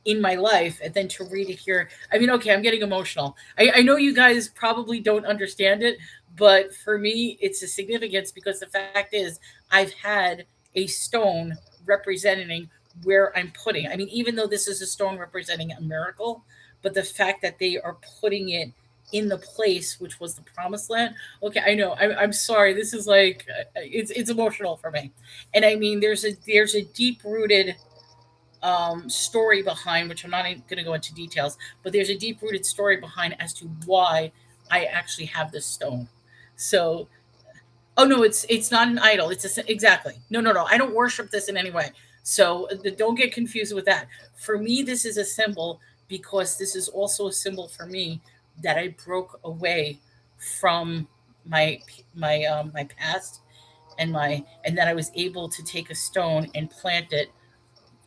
in my life and then to read it here. I mean, okay, I'm getting emotional. I know you guys probably don't understand it, but for me, it's a significance because the fact is, I've had a stone representing where I'm putting. I mean, even though this is a stone representing a miracle, but the fact that they are putting it in the place which was the promised land. Okay, I know. I'm sorry. This is like it's emotional for me, and I mean, there's a deep rooted story behind, which I'm not going to go into details, but there's a deep rooted story behind as to why I actually have this stone. So, oh no, it's not an idol. Exactly. No, no, no. I don't worship this in any way. So don't get confused with that. For me, this is a symbol because this is also a symbol for me that I broke away from my my past and that I was able to take a stone and plant it.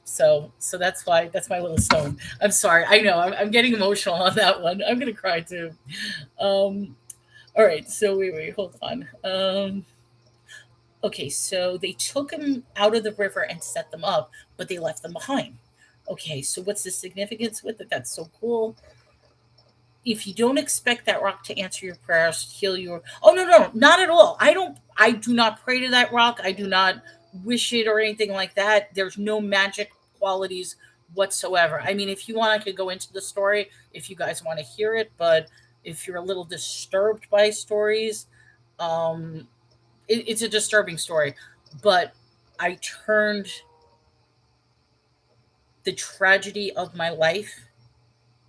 So that's why that's my little stone. I'm sorry. I know I'm getting emotional on that one. I'm gonna cry too. Um, all right. So wait, hold on. Okay. So they took them out of the river and set them up, but they left them behind. Okay. So what's the significance with it? That's so cool. If you don't expect that rock to answer your prayers, heal your. Oh no, no, not at all. I don't. I do not pray to that rock. I do not wish it or anything like that. There's no magic qualities whatsoever. I mean, if you want, I could go into the story if you guys want to hear it. But if you're a little disturbed by stories, um, it's a disturbing story. But I turned the tragedy of my life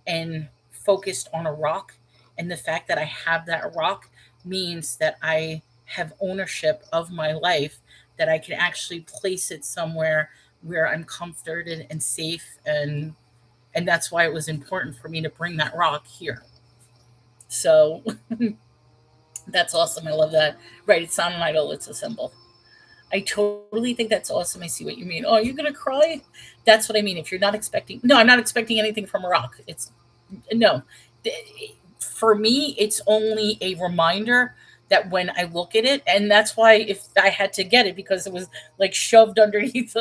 and focused on a rock. And the fact that I have that rock means that I have ownership of my life, that I can actually place it somewhere where I'm comforted and safe. And that's why it was important for me to bring that rock here. So that's awesome. I love that. Right. It's not an idol, it's a symbol. I totally think that's awesome. I see what you mean. Oh, you're gonna cry? That's what I mean. If you're not expecting, no, I'm not expecting anything from a rock. It's no. For me, it's only a reminder that when I look at it, and that's why if I had to get it because it was like shoved underneath,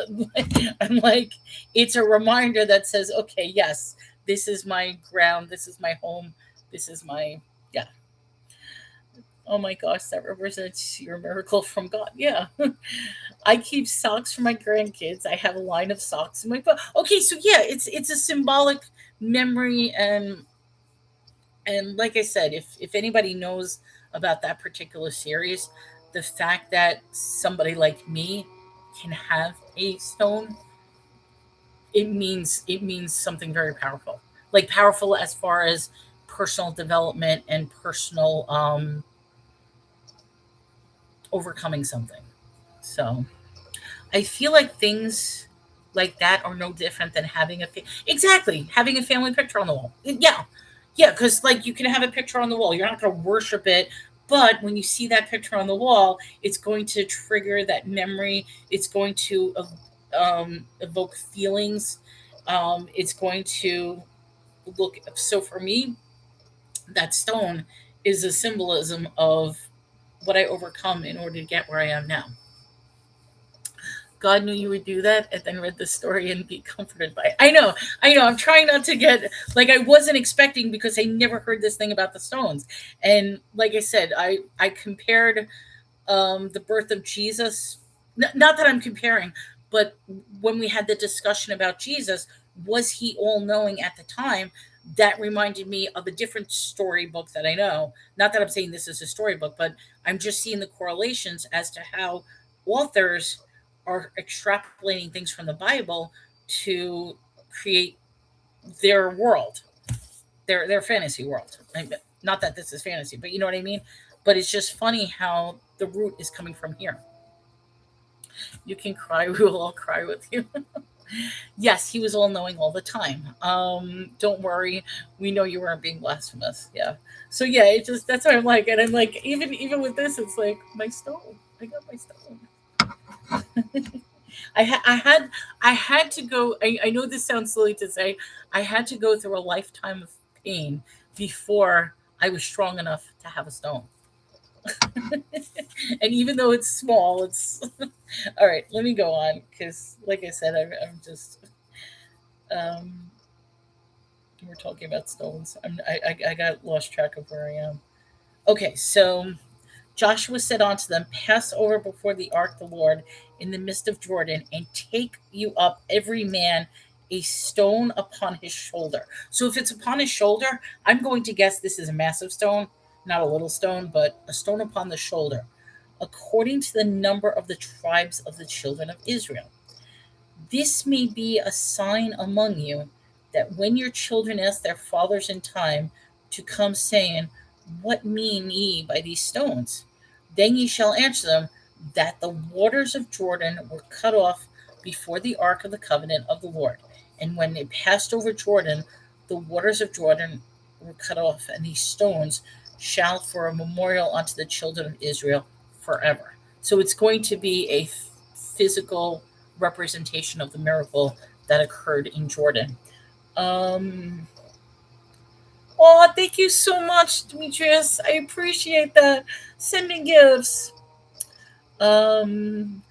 I'm like, it's a reminder that says, okay, yes, this is my ground, this is my home, this is my yeah. Oh my gosh, that represents your miracle from God. Yeah. I keep socks for my grandkids. I have a line of socks in my book. Okay, so yeah, it's a symbolic memory and like I said, if anybody knows about that particular series, the fact that somebody like me can have a stone, it means something very powerful. Like powerful as far as personal development and personal overcoming something. So I feel like things like that are no different than having exactly having a family picture on the wall. Yeah, yeah, because like you can have a picture on the wall. You're not going to worship it, but when you see that picture on the wall, it's going to trigger that memory. It's going to evoke feelings. It's going to look. So for me, that stone is a symbolism of what I overcome in order to get where I am now. God knew you would do that, and then read the story and be comforted by it. I know. I'm trying not to get like I wasn't expecting because I never heard this thing about the stones. And like I said, I compared the birth of Jesus. Not that I'm comparing, but when we had the discussion about Jesus, was he all knowing at the time? That reminded me of a different storybook that I know. Not that I'm saying this is a storybook, but I'm just seeing the correlations as to how authors are extrapolating things from the Bible to create their world, their fantasy world. Not that this is fantasy, but you know what I mean. But it's just funny how the root is coming from here. You can cry, we will all cry with you. Yes, he was all knowing all the time. Don't worry, we know you weren't being blasphemous. Yeah. So yeah, it just that's what I'm like, and I'm like, even with this, it's like my stone. I got my stone. I had to go. I know this sounds silly to say. I had to go through a lifetime of pain before I was strong enough to have a stone. And even though it's small, it's all right. Let me go on because, like I said, I'm just um, we're talking about stones. I got lost track of where I am. Okay, so Joshua said unto them, pass over before the ark of the Lord in the midst of Jordan, and take you up every man a stone upon his shoulder. So if it's upon his shoulder, I'm going to guess this is a massive stone, not a little stone, but a stone upon the shoulder, according to the number of the tribes of the children of Israel. This may be a sign among you, that when your children ask their fathers in time to come, saying, what mean ye by these stones? Then ye shall answer them, that the waters of Jordan were cut off before the ark of the covenant of the Lord. And when they passed over Jordan, the waters of Jordan were cut off, and these stones shall for a memorial unto the children of Israel forever. So it's going to be a physical representation of the miracle that occurred in Jordan. Um, oh, thank you so much, Demetrius. I appreciate that. Sending gifts. Um,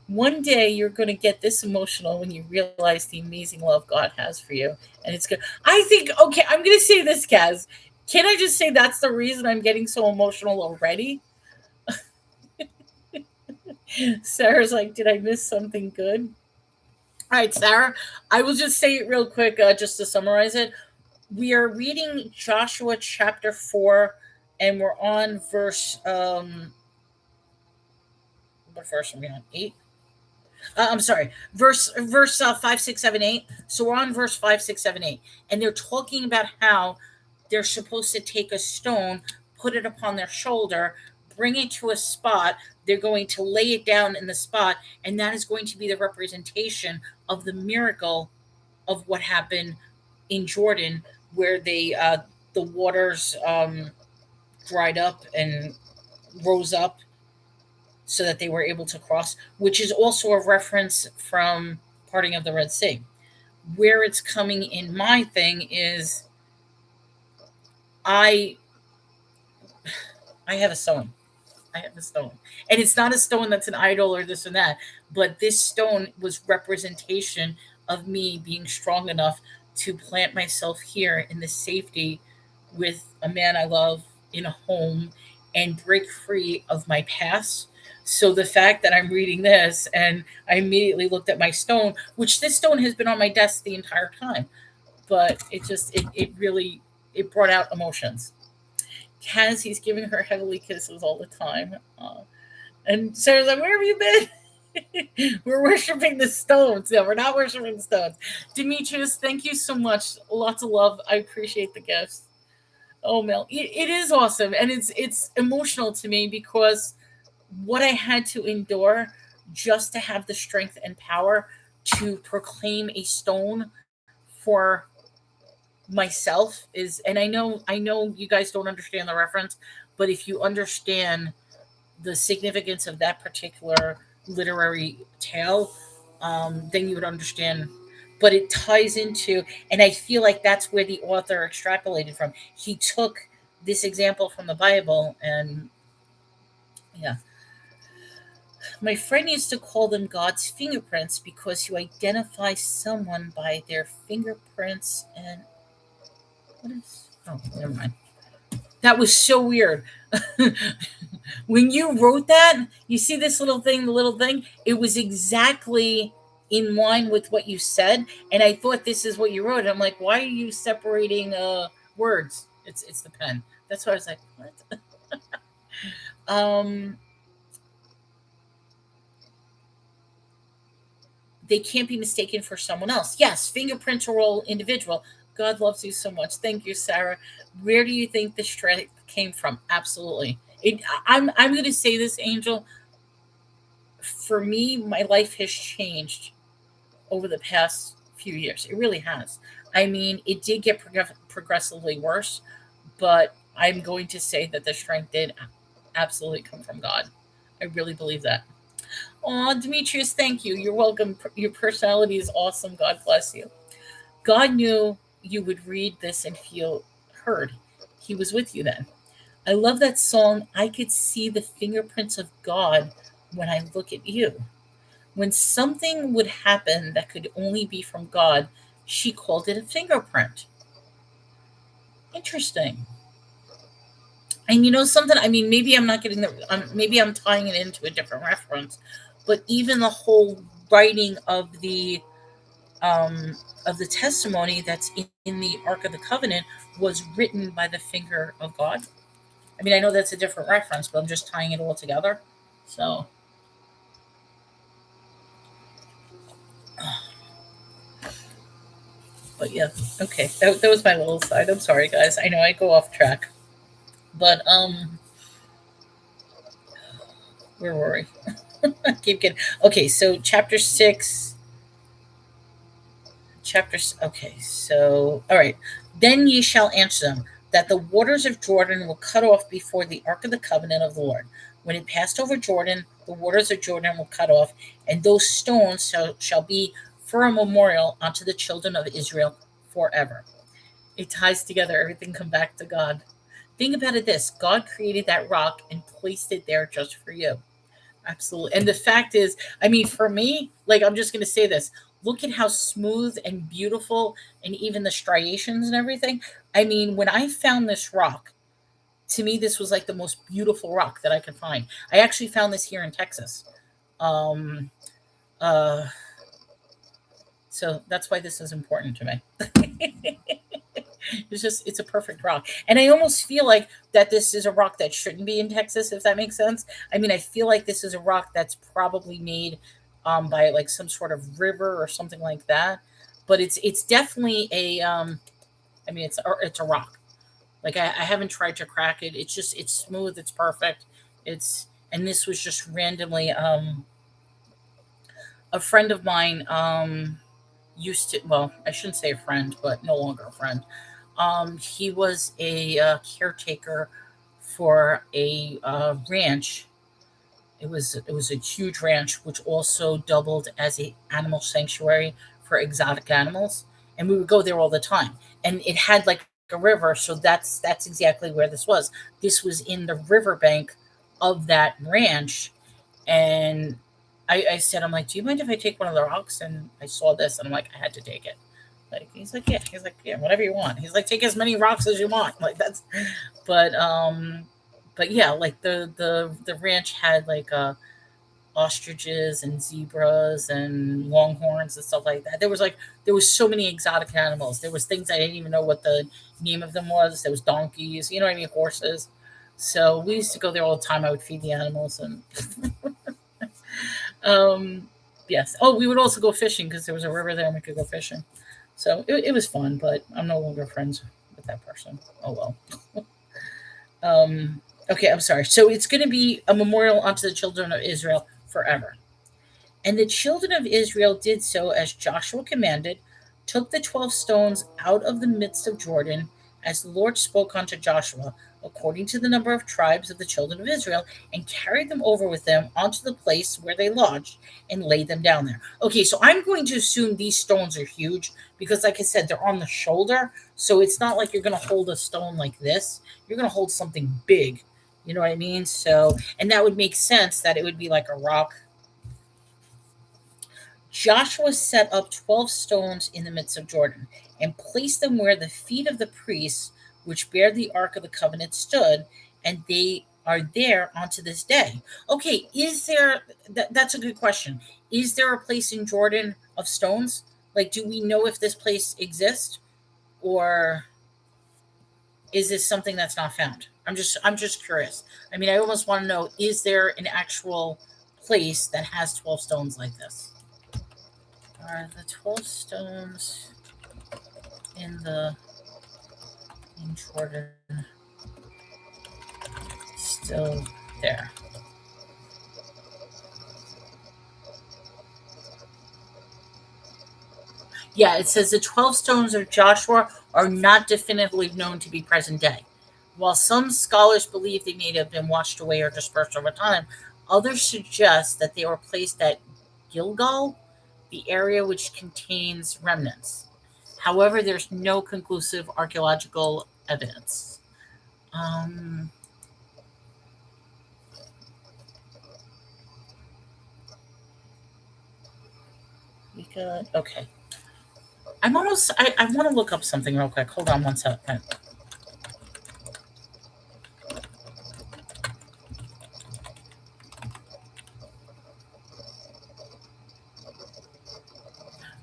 One day you're going to get this emotional when you realize the amazing love God has for you. And it's good. I think, okay, I'm going to say this, Kaz. Can I just say that's the reason I'm getting so emotional already? Sarah's like, did I miss something good? All right, Sarah, I will just say it real quick, just to summarize it. We are reading Joshua chapter 4, and we're on verse, what verse are we on? 8? I'm sorry, verse 5, 6, 7, 8. So we're on verse 5, 6, 7, 8, and they're talking about how they're supposed to take a stone, put it upon their shoulder, bring it to a spot. They're going to lay it down in the spot, and that is going to be the representation of the miracle of what happened in Jordan, where the waters dried up and rose up so that they were able to cross, which is also a reference from parting of the Red Sea. Where it's coming in my thing is I have a stone. I have a stone. And it's not a stone that's an idol or this and that, but this stone was representation of me being strong enough to plant myself here in the safety with a man I love in a home and break free of my past. So the fact that I'm reading this and I immediately looked at my stone, which this stone has been on my desk the entire time, but it really it brought out emotions. Kaz, he's giving her heavenly kisses all the time. And Sarah's like, where have you been? We're worshiping the stones. No, we're not worshiping the stones. Demetrius, thank you so much. Lots of love. I appreciate the gifts. Oh, Mel, it is awesome. And it's emotional to me because what I had to endure just to have the strength and power to proclaim a stone for myself is, and I know you guys don't understand the reference, but if you understand the significance of that particular literary tale, then you would understand. But it ties into, and I feel like that's where the author extrapolated from. He took this example from the Bible, and yeah. My friend used to call them God's fingerprints because you identify someone by their fingerprints. And what is? Oh, never mind. That was so weird. When you wrote that, you see this little thing, the little thing, it was exactly in line with what you said. And I thought this is what you wrote. I'm like, why are you separating words? It's the pen. That's why I was like, what? um, they can't be mistaken for someone else. Yes, fingerprints are all individual. God loves you so much. Thank you, Sarah. Where do you think the strength came from? Absolutely. I'm going to say this, Angel. For me, my life has changed over the past few years. It really has. I mean, it did get progressively worse, but I'm going to say that the strength did absolutely come from God. I really believe that. Oh, Demetrius, thank you. You're welcome. Your personality is awesome. God bless you. God knew you would read this and feel heard. He was with you then. I love that song. I could see the fingerprints of God when I look at you. When something would happen that could only be from God, she called it a fingerprint. Interesting. And you know something? I mean, maybe I'm not getting maybe I'm tying it into a different reference, but even the whole writing um, of the testimony that's in the Ark of the Covenant was written by the finger of God. I mean, I know that's a different reference, but I'm just tying it all together. So, but yeah, okay, that was my little side. I'm sorry, guys. I know I go off track, but where were we? I keep getting okay. So chapter six, Okay, so all right. Then ye shall answer them that the waters of Jordan will cut off before the ark of the covenant of the Lord. When it passed over Jordan, the waters of Jordan will cut off, and those stones shall be for a memorial unto the children of Israel forever. It ties together. Everything come back to God. Think about it this God created that rock and placed it there just for you. Absolutely. And the fact is, I mean, for me, like, I'm just going to say this, look at how smooth and beautiful, and even the striations and everything. I mean, when I found this rock, to me, this was like the most beautiful rock that I could find. I actually found this here in Texas. Um, uh, so that's why this is important to me. It's a perfect rock. And I almost feel like that this is a rock that shouldn't be in Texas, if that makes sense. I mean, I feel like this is a rock that's probably made by like some sort of river or something like that. But it's definitely a I mean it's a rock. Like I haven't tried to crack it. It's smooth, it's perfect. It's and this was just randomly a friend of mine used to, well, I shouldn't say a friend, but no longer a friend. He was a caretaker for a ranch. It was a huge ranch, which also doubled as a animal sanctuary for exotic animals, and we would go there all the time. And it had like a river, so that's exactly where this was. This was in the riverbank of that ranch, and I said, I'm like, do you mind if I take one of the rocks? And I saw this, and I'm like, I had to take it. Like he's like, yeah. He's like, yeah, whatever you want. He's like, take as many rocks as you want. Like that's, but but yeah, like the ranch had like ostriches and zebras and longhorns and stuff like that. There was so many exotic animals. There was things I didn't even know what the name of them was. There was donkeys, you know what I mean, horses. So we used to go there all the time. I would feed the animals and um yes. Oh, we would also go fishing because there was a river there and we could go fishing. So it was fun, but I'm no longer friends with that person. Oh well. Okay, I'm sorry. So it's going to be a memorial unto the children of Israel forever. And the children of Israel did so as Joshua commanded, took the 12 stones out of the midst of Jordan, as the Lord spoke unto Joshua, according to the number of tribes of the children of Israel, and carried them over with them onto the place where they lodged and laid them down there. Okay, so I'm going to assume these stones are huge because, like I said, they're on the shoulder. So it's not like you're going to hold a stone like this. You're going to hold something big. You know what I mean? So, and that would make sense that it would be like a rock. Joshua set up 12 stones in the midst of Jordan and placed them where the feet of the priests, which bear the Ark of the Covenant, stood, and they are there unto this day. Okay, is there, that's a good question. Is there a place in Jordan of stones? Like, do we know if this place exists, or is this something that's not found? I'm just curious. I mean, I almost want to know, is there an actual place that has 12 stones like this? Are the 12 stones in the in Jordan still still there. Yeah, it says the 12 stones of Joshua are not definitively known to be present day. While some scholars believe they may have been washed away or dispersed over time, others suggest that they were placed at Gilgal, the area which contains remnants. However, there's no conclusive archaeological evidence. Um, we got okay. I'm almost. I want to look up something real quick. Hold on one second.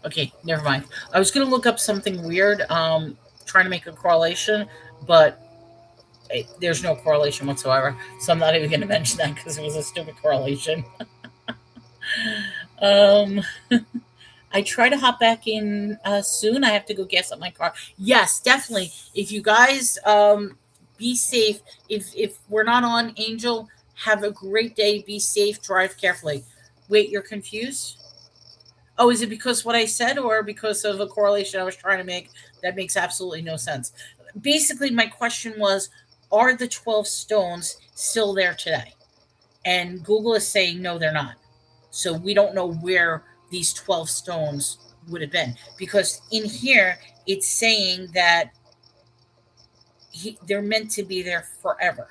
Okay, never mind. I was gonna look up something weird, trying to make a correlation, but there's no correlation whatsoever. So I'm not even gonna mention that because it was a stupid correlation. um, I try to hop back in soon. I have to go gas up my car. Yes, definitely. If you guys be safe. If we're not on Angel, have a great day. Be safe. Drive carefully. Wait, you're confused? Oh, is it because what I said or because of a correlation I was trying to make that makes absolutely no sense? Basically, my question was, are the 12 stones still there today? And Google is saying no, they're not. So we don't know where these 12 stones would have been because in here it's saying that they're meant to be there forever.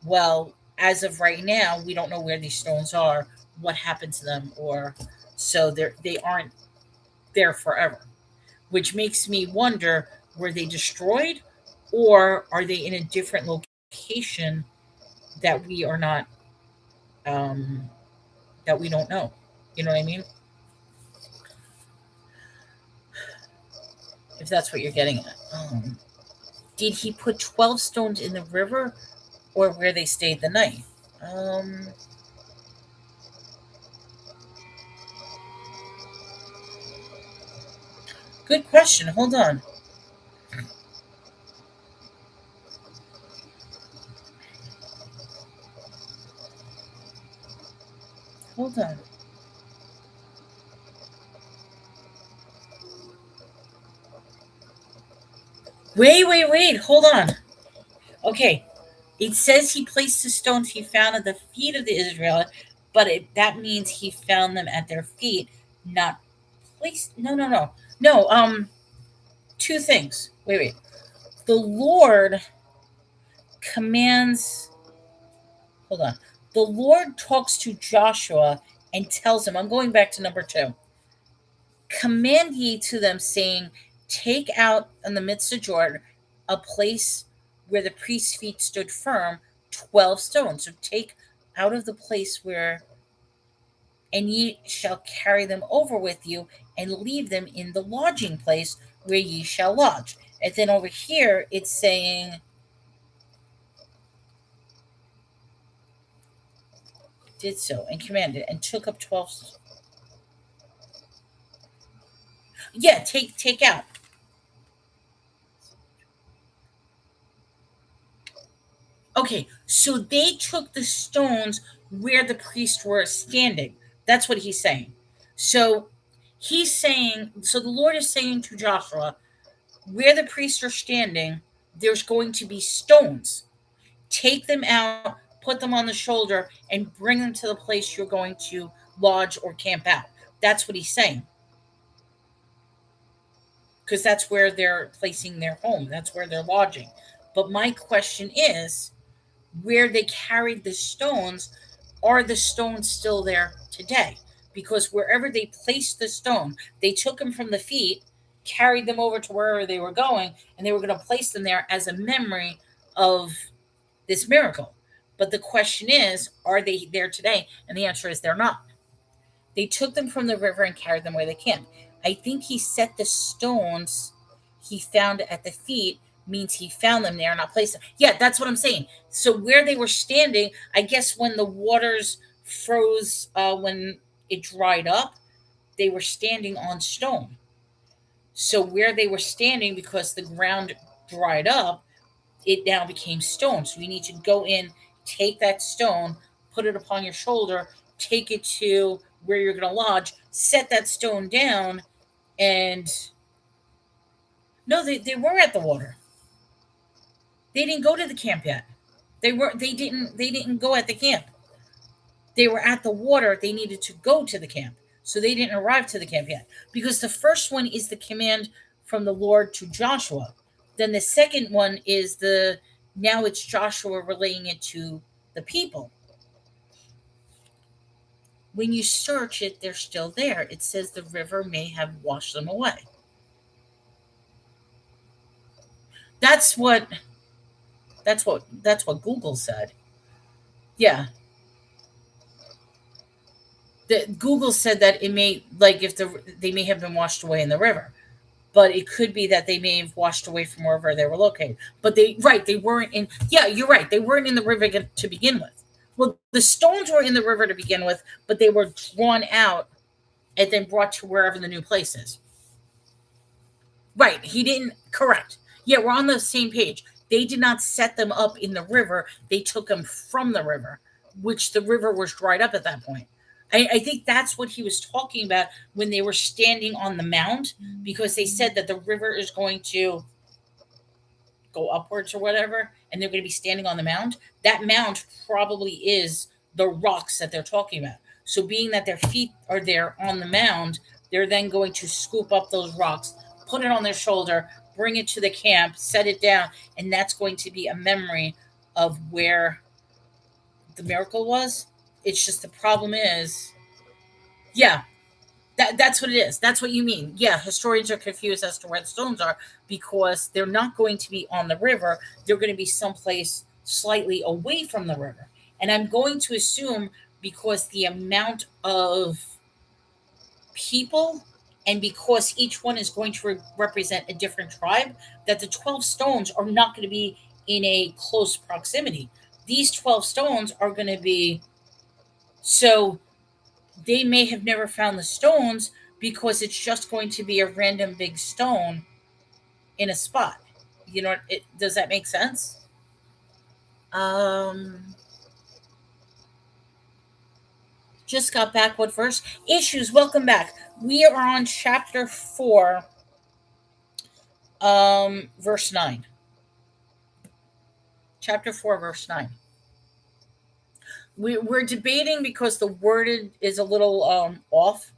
Well, as of right now, we don't know where these stones are, what happened to them, or so they aren't there forever, which makes me wonder, were they destroyed or are they in a different location that we are not um that we don't know, you know what I mean, if that's what you're getting at. Did he put 12 stones in the river or where they stayed the night? um Good question. Hold on. Hold on. Wait. Hold on. Okay. It says he placed the stones he found at the feet of the Israelites, but that means he found them at their feet, not placed. No. No. Two things. Wait. The Lord commands. Hold on. The Lord talks to Joshua and tells him, I'm going back to number 2. Command ye to them, saying, take out in the midst of Jordan a place where the priest's feet stood firm, 12 stones. So take out of the place where, and ye shall carry them over with you and leave them in the lodging place where ye shall lodge. And then over here, it's saying, did so and commanded and took up 12. Yeah, take out. Okay, so they took the stones where the priests were standing. That's what he's saying. So he's saying, so the Lord is saying to Joshua, where the priests are standing, there's going to be stones. Take them out, put them on the shoulder, and bring them to the place you're going to lodge or camp out. That's what he's saying. Because that's where they're placing their home, that's where they're lodging. But my question is, where they carried the stones, are the stones still there today? Because wherever they placed the stone, they took them from the feet, carried them over to wherever they were going, and they were going to place them there as a memory of this miracle. But the question is, are they there today? And the answer is they're not. They took them from the river and carried them where they can. I think he set the stones he found at the feet means he found them there, not placed them. Yeah, that's what I'm saying. So where they were standing, I guess when the waters froze, when it dried up, they were standing on stone. So where they were standing, because the ground dried up, it now became stone. So you need to go in, take that stone, put it upon your shoulder, take it to where you're going to lodge, set that stone down, and no, they were at the water. They didn't go to the camp yet. They didn't go at the camp. They were at the water. They needed to go to the camp. So they didn't arrive to the camp yet. Because the first one is the command from the Lord to Joshua. Then the second one is now it's Joshua relaying it to the people. When you search it, they're still there. It says the river may have washed them away. That's what Google said. Yeah. Google said that it may, like, if they may have been washed away in the river, but it could be that they may have washed away from wherever they were located. But they weren't in. Yeah, you're right. They weren't in the river to begin with. Well, the stones were in the river to begin with, but they were drawn out and then brought to wherever the new place is. Right. He didn't. Correct. Yeah, we're on the same page. They did not set them up in the river. They took them from the river, which the river was dried up at that point. I think that's what he was talking about when they were standing on the mound, because they said that the river is going to go upwards or whatever, and they're going to be standing on the mound. That mound probably is the rocks that they're talking about. So being that their feet are there on the mound, they're then going to scoop up those rocks, put it on their shoulder, bring it to the camp, set it down, and that's going to be a memory of where the miracle was. It's just the problem is, yeah, that's what it is. That's what you mean. Yeah, historians are confused as to where the stones are because they're not going to be on the river. They're going to be someplace slightly away from the river. And I'm going to assume because the amount of people and because each one is going to represent a different tribe, that the 12 stones are not going to be in a close proximity. These 12 stones are going to be, so they may have never found the stones because it's just going to be a random big stone in a spot. You know, does that make sense? Just got back. What verse? Issues. Welcome back. We are on chapter 4, verse 9. Chapter 4, verse 9. We're debating because the worded is a little off.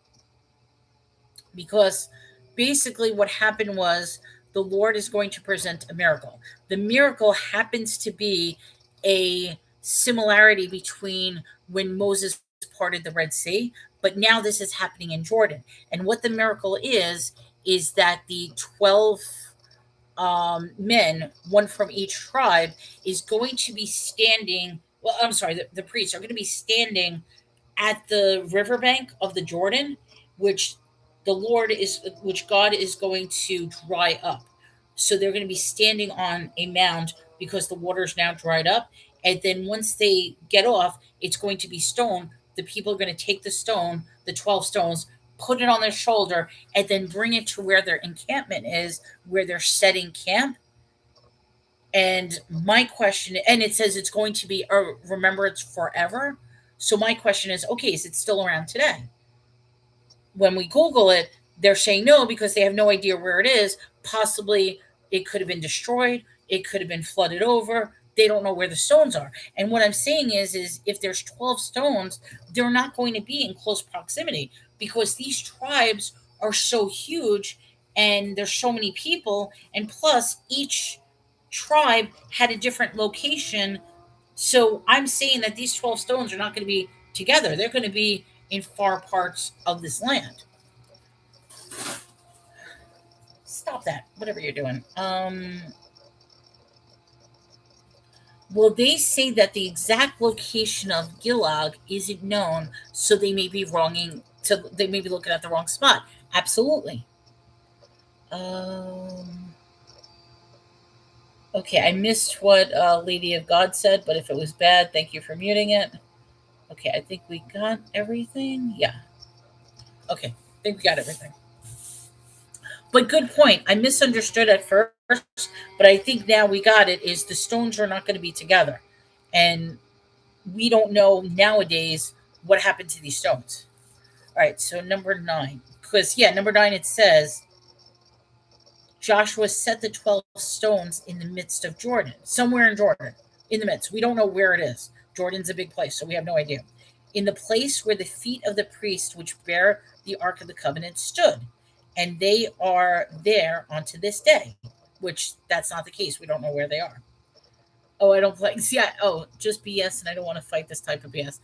Because basically what happened was the Lord is going to present a miracle. The miracle happens to be a similarity between when Moses parted the Red Sea, but now this is happening in Jordan. And what the miracle is that the 12 men, one from each tribe, is going to be standing. Well, I'm sorry, the priests are going to be standing at the riverbank of the Jordan, which God is going to dry up. So they're going to be standing on a mound because the water is now dried up. And then once they get off, it's going to be stone. The people are going to take the stone, the 12 stones, put it on their shoulder, and then bring it to where their encampment is, where they're setting camp. And my question, and it says it's going to be a remembrance forever. So my question is, okay, is it still around today? When we Google it, they're saying no because they have no idea where it is. Possibly it could have been destroyed. It could have been flooded over. They don't know where the stones are. And what I'm saying is if there's 12 stones, they're not going to be in close proximity because these tribes are so huge and there's so many people. And plus, each tribe had a different location. So I'm saying that these 12 stones are not going to be together. They're going to be in far parts of this land. Stop that, whatever you're doing. Well, they say that the exact location of Gilag isn't known, so they may be they may be looking at the wrong spot. Absolutely. Okay, I missed what Lady of God said, but if it was bad, thank you for muting it. Okay, I think we got everything. Yeah. Okay, I think we got everything. But good point. I misunderstood at first, but I think now we got it, is the stones are not going to be together. And we don't know nowadays what happened to these stones. All right, so number 9. Because, yeah, number 9, it says, Joshua set the 12 stones in the midst of Jordan, somewhere in Jordan, in the midst. We don't know where it is. Jordan's a big place, so we have no idea. In the place where the feet of the priests which bear the Ark of the Covenant stood. And they are there unto this day, which that's not the case. We don't know where they are. Oh, I don't play. Yeah. Oh, just BS, and I don't want to fight this type of BS.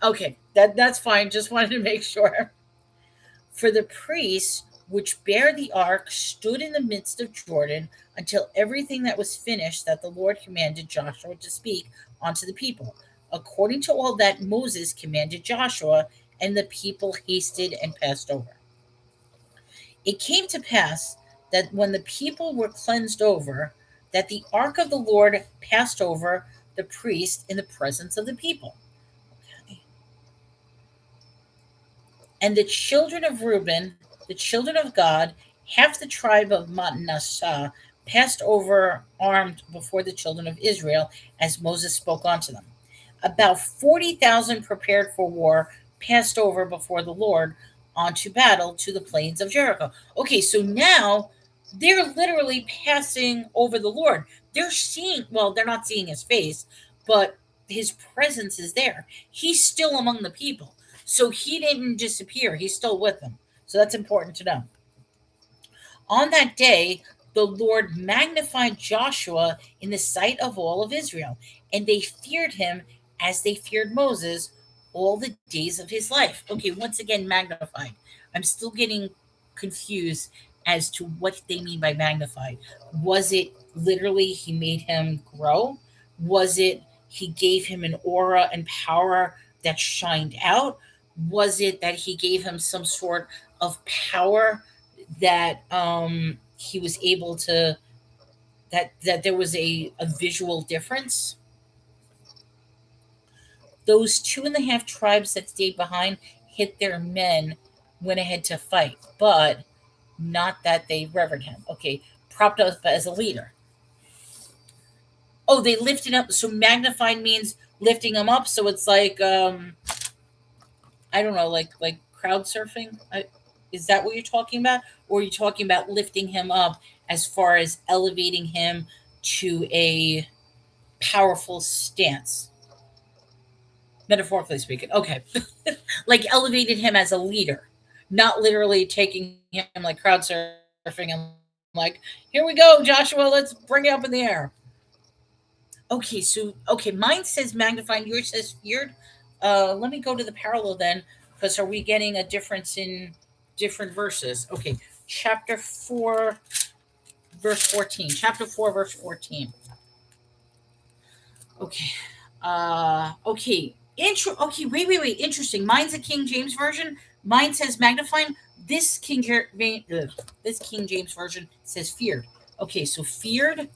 Okay, that's fine. Just wanted to make sure. For the priests which bear the ark stood in the midst of Jordan until everything that was finished that the Lord commanded Joshua to speak unto the people, according to all that Moses commanded Joshua, and the people hasted and passed over. It came to pass that when the people were cleansed over, that the ark of the Lord passed over the priest in the presence of the people. Okay. And the children of Reuben, the children of Gad, half the tribe of Manasseh, passed over armed before the children of Israel, as Moses spoke unto them. About 40,000 prepared for war passed over before the Lord onto battle to the plains of Jericho. Okay, so now they're literally passing over the Lord. They're seeing, well, they're not seeing his face, but his presence is there. He's still among the people. So he didn't disappear. He's still with them. So that's important to know. On that day, the Lord magnified Joshua in the sight of all of Israel, and they feared him as they feared Moses all the days of his life. Okay, once again, magnified. I'm still getting confused as to what they mean by magnified. Was it literally he made him grow? Was it he gave him an aura and power that shined out? Was it that he gave him some sort of power that he was able to, that there was a visual difference? Those 2.5 tribes that stayed behind hit their men, went ahead to fight, but not that they revered him. Okay, propped up as a leader. Oh, they lifted up. So magnified means lifting him up. So it's like I don't know, like crowd surfing. Is that what you're talking about, or are you talking about lifting him up as far as elevating him to a powerful stance? Metaphorically speaking, okay. Like elevated him as a leader, not literally taking him like crowd surfing and like, here we go, Joshua, let's bring it up in the air. Okay, so okay, mine says magnified, yours says feared. Let me go to the parallel then, because are we getting a difference in different verses? Okay, chapter 4, verse 14. Chapter 4, verse 14. Okay. Okay. Wait. Interesting. Mine's a King James version. Mine says magnifying. This King James version says feared. Okay, so feared,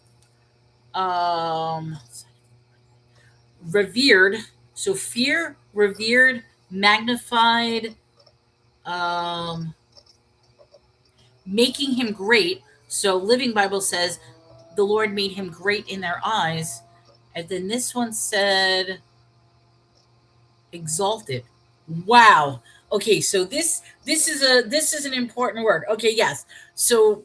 um, revered. So fear, revered, magnified, um, making him great. So Living Bible says the Lord made him great in their eyes. And then this one said exalted. Wow. Okay, so this is an important word. Okay, yes. So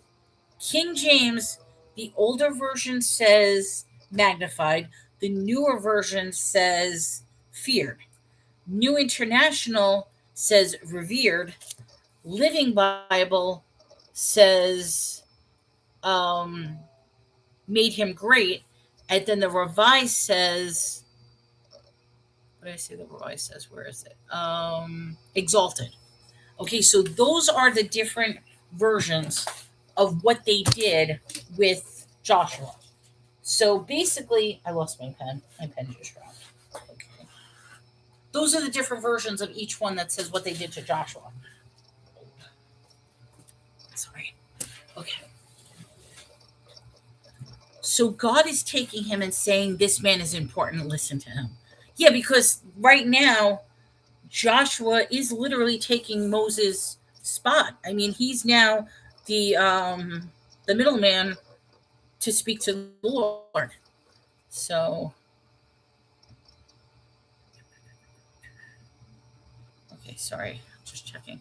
King James, the older version says magnified, the newer version says feared. New International says revered. Living Bible says um, made him great. And then the Revised says, what did I say the Revised says? Where is it? Exalted. Okay, so those are the different versions of what they did with Joshua. So basically, I lost my pen. My pen just dropped. Okay. Those are the different versions of each one that says what they did to Joshua. Sorry. Okay. So God is taking him and saying, this man is important. Listen to him. Yeah, because right now, Joshua is literally taking Moses' spot. I mean, he's now the middleman to speak to the Lord. So Okay, sorry, just checking.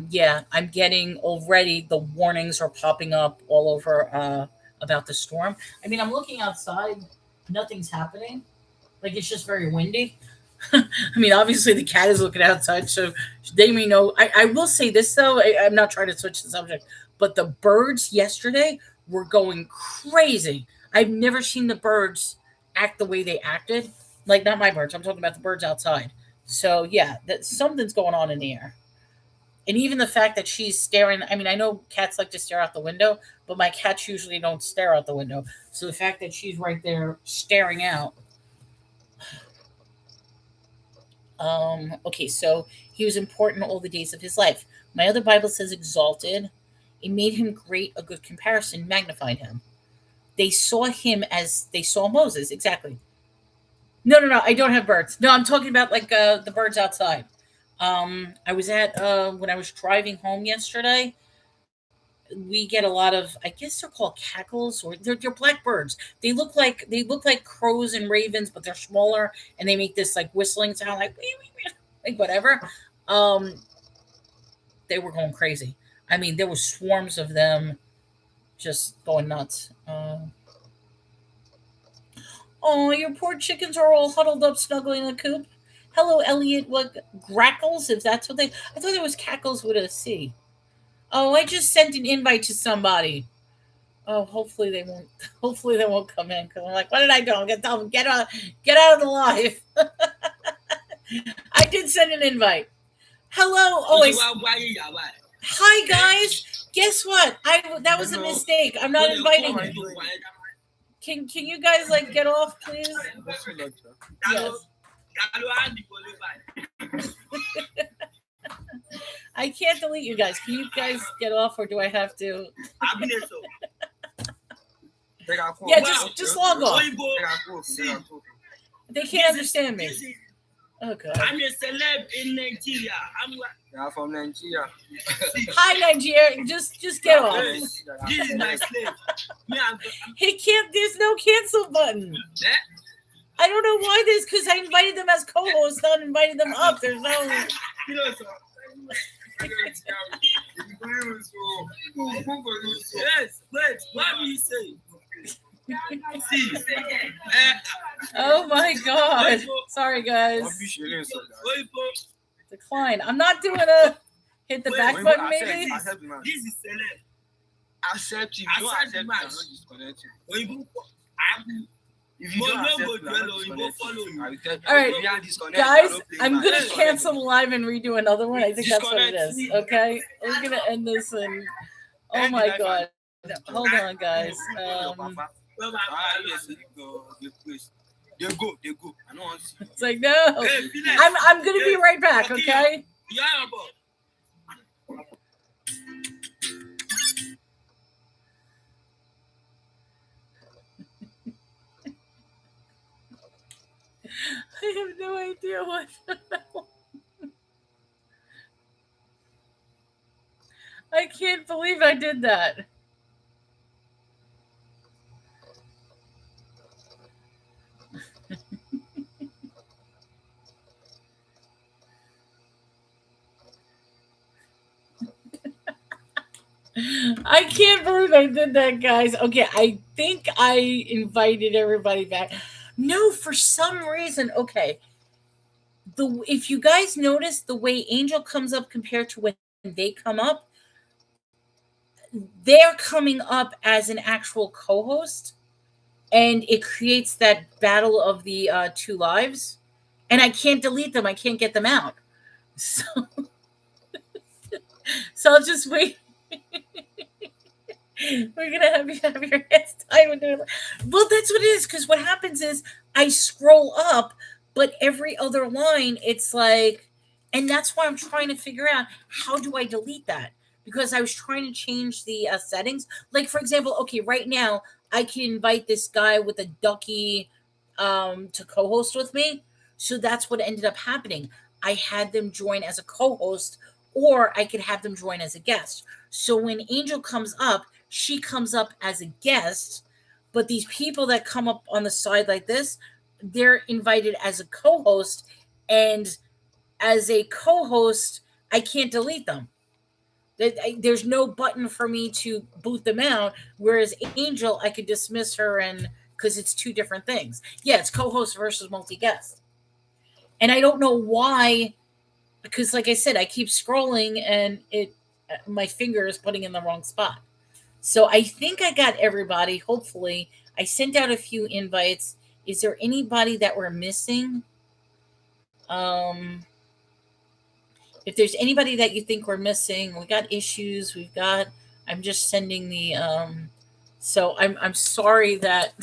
Yeah, I'm getting already the warnings are popping up all over about the storm. I mean, I'm looking outside, nothing's happening. Like it's just very windy. I mean, obviously the cat is looking outside, so they may know. I will say this though. I'm not trying to switch the subject, but the birds yesterday were going crazy. I've never seen the birds act the way they acted. Like not my birds. I'm talking about the birds outside. So yeah, that something's going on in the air. And even the fact that she's staring, I mean, I know cats like to stare out the window, but my cats usually don't stare out the window. So the fact that she's right there staring out. Okay, so he was important all the days of his life. My other Bible says exalted. It made him great, a good comparison, magnified him. They saw him as they saw Moses, exactly. No, no, no, I don't have birds. No, I'm talking about like the birds outside. I was at when I was driving home yesterday, we get a lot of I guess they're called cackles or they're black birds. They look like crows and ravens, but they're smaller and they make this like whistling sound like wee, wee, wee, like whatever. Um they were going crazy. I mean, there was swarms of them just going nuts. Oh, your poor chickens are all huddled up snuggling in the coop. Hello, Elliot. What grackles? If that's what they I thought it was cackles with a C. Oh, I just sent an invite to somebody. Oh, hopefully they won't. Hopefully they won't come in because I'm like, what did I do? I'm gonna tell them get out of the live. I did send an invite. Hello. Oh, hi guys. Guess what? That was a mistake. I'm not inviting you. Can you guys like get off, please? Yes. I can't delete you guys. Can you guys get off, or do I have to? Yeah, just log off. They can't understand me. Oh god. I'm a celeb in Nigeria. I'm from Nigeria. Hi Nigeria. Just get off. This is my slave. He can't. There's no cancel button. I don't know why this. Because I invited them as co-hosts, not invited them up. There's no. Yes, wait, what will you say? Oh my god. Sorry guys. Decline. I'm not doing a hit the back button maybe. This is celeb. Accept it. Don't accept it. I'm not disconnecting. If you don't accept it, all right, guys, I'm gonna cancel the live and redo another one. I think that's what it is. Okay, we're gonna end this and oh my god, hold on, guys. They go. I don't want to see. It's like no, I'm gonna be right back. Okay. Yeah, I have no idea what. I can't believe I did that. I can't believe I did that, guys. Okay, I think I invited everybody back. No, for some reason. Okay, if you guys notice the way Angel comes up compared to when they come up, they're coming up as an actual co-host, and it creates that battle of the two lives. And I can't delete them. I can't get them out. So, so I'll just wait. We're gonna have you have your hands tied with their. Well, that's what it is. Because what happens is I scroll up, but every other line, it's like, and that's why I'm trying to figure out how do I delete that because I was trying to change the settings. Like for example, okay, right now I can invite this guy with a ducky to co-host with me. So that's what ended up happening. I had them join as a co-host, or I could have them join as a guest. So when Angel comes up, she comes up as a guest, but these people that come up on the side like this, they're invited as a co-host, and as a co-host, I can't delete them. There's no button for me to boot them out. Whereas Angel, I could dismiss her, and because it's two different things. Yeah, it's co-host versus multi-guest, and I don't know why. Because, like I said, I keep scrolling, and my finger is putting in the wrong spot. So I think I got everybody. Hopefully, I sent out a few invites. Is there anybody that we're missing? If there's anybody that you think we're missing, we got issues. I'm just sending the. So I'm sorry that.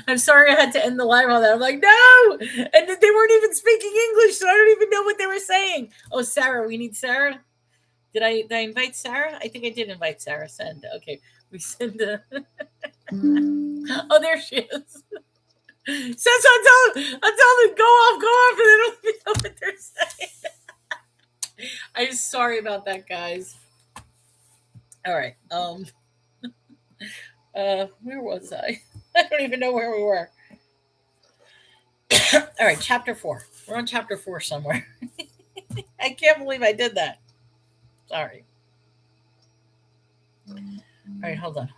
I'm sorry I had to end the live on that. I'm like, no, and they weren't even speaking English, so I don't even know what they were saying. Oh, Sarah, we need Sarah. Did I invite Sarah? I think I did invite Sarah. Send. Okay, we send. Oh, there she is. So I'm telling them go off, and they don't even know what they're saying. I'm sorry about that, guys. All right. Where was I? I don't even know where we were. All right, chapter 4. We're on chapter 4 somewhere. I can't believe I did that. Sorry. All right, hold on.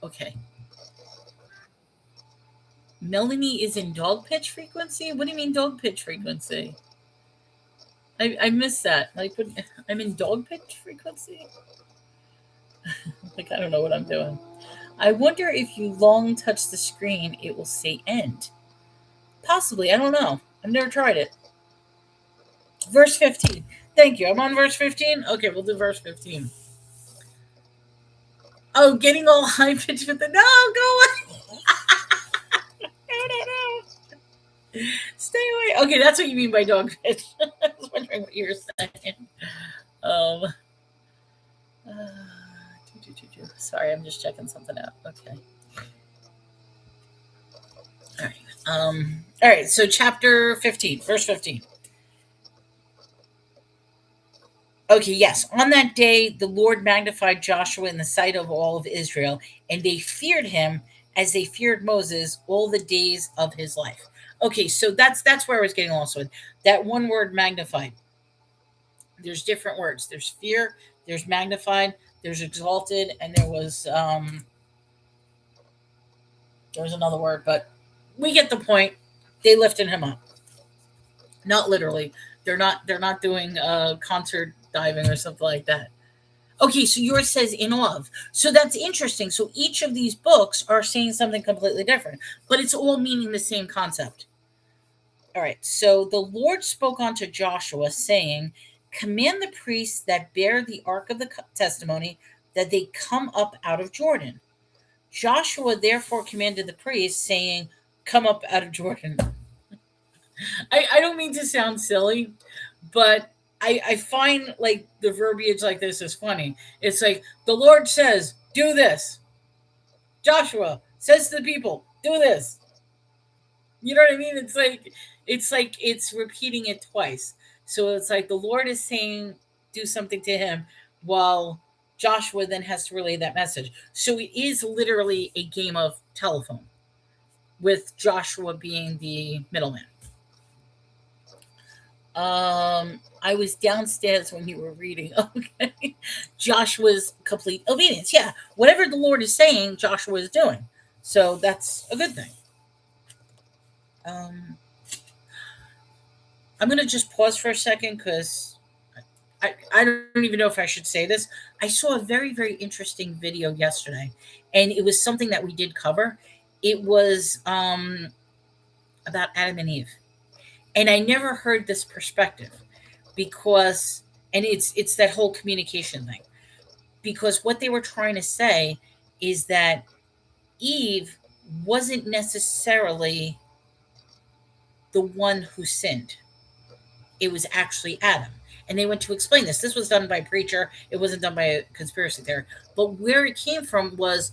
Okay. Melanie is in dog pitch frequency? What do you mean dog pitch frequency? I missed that. Like, I'm in dog pitch frequency? Like, I don't know what I'm doing. I wonder if you long touch the screen, it will say end. Possibly. I don't know. I've never tried it. Verse 15. Thank you. I'm on verse 15? Okay, we'll do verse 15. Oh, getting all high pitched with the... No, go away! No. Stay away. Okay, that's what you mean by dog pitch. I was wondering what you were saying. Sorry, I'm just checking something out. Okay. All right. So chapter 15, verse 15. Okay, yes. On that day, the Lord magnified Joshua in the sight of all of Israel, and they feared him as they feared Moses all the days of his life. Okay, so that's where I was getting lost with that one word, magnified. There's different words. There's fear, there's magnified, there's exalted, and there was another word, but we get the point. They lifted him up. Not literally. They're not doing concert diving or something like that. Okay, so yours says in awe of. So that's interesting. So each of these books are saying something completely different, but it's all meaning the same concept. All right, so the Lord spoke unto Joshua, saying, command the priests that bear the ark of the testimony that they come up out of Jordan. Joshua therefore commanded the priests, saying, come up out of Jordan. I don't mean to sound silly, but I find like the verbiage like this is funny. It's like the Lord says, do this. Joshua says to the people, do this. You know what I mean? It's like it's repeating it twice. So it's like the Lord is saying, do something to him, while Joshua then has to relay that message. So it is literally a game of telephone, with Joshua being the middleman. I was downstairs when you were reading. Okay. Joshua's complete obedience. Yeah. Whatever the Lord is saying, Joshua is doing. So that's a good thing. I'm going to just pause for a second because I don't even know if I should say this. I saw a very, very interesting video yesterday, and it was something that we did cover. It was about Adam and Eve. And I never heard this perspective because, and it's that whole communication thing, because what they were trying to say is that Eve wasn't necessarily the one who sinned. It was actually Adam. And they went to explain this. This was done by a preacher. It wasn't done by a conspiracy theory. But where it came from was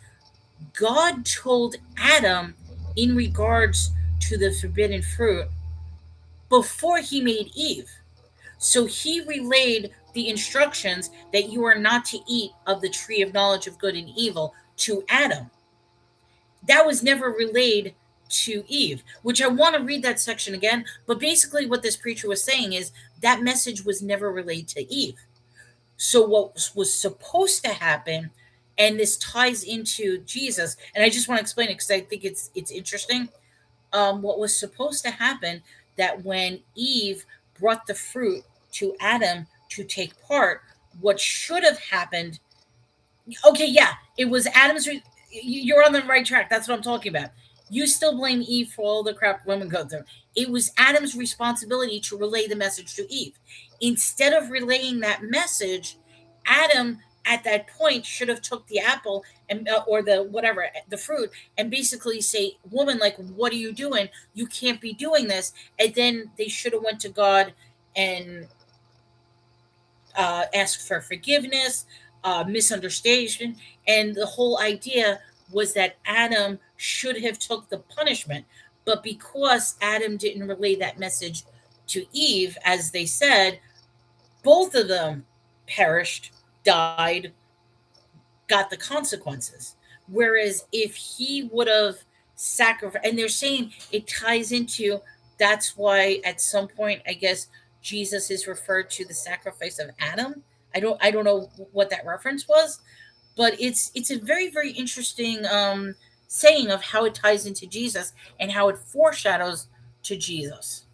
God told Adam in regards to the forbidden fruit before he made Eve. So he relayed the instructions that you are not to eat of the tree of knowledge of good and evil to Adam. that was never relayed to Eve, which I want to read that section again. But basically, what this preacher was saying is that message was never relayed to Eve. So, what was supposed to happen, and this ties into Jesus, and I just want to explain it because I think it's interesting. What was supposed to happen that when Eve brought the fruit to Adam to take part, what should have happened? Okay, yeah, it was Adam's. You're on the right track. That's what I'm talking about. You still blame Eve for all the crap women go through. It was Adam's responsibility to relay the message to Eve. Instead of relaying that message, Adam at that point should have took the apple and or the whatever the fruit and basically say, "Woman, like, what are you doing? You can't be doing this." And then they should have went to God and asked for forgiveness, misunderstanding, and the whole idea was that Adam should have took the punishment, but because Adam didn't relay that message to Eve, as they said, both of them perished, died, got the consequences. Whereas if he would have sacrificed, and they're saying it ties into that's why at some point, I guess Jesus is referred to the sacrifice of Adam. I don't know what that reference was, but it's a very very interesting saying of how it ties into Jesus and how it foreshadows to Jesus.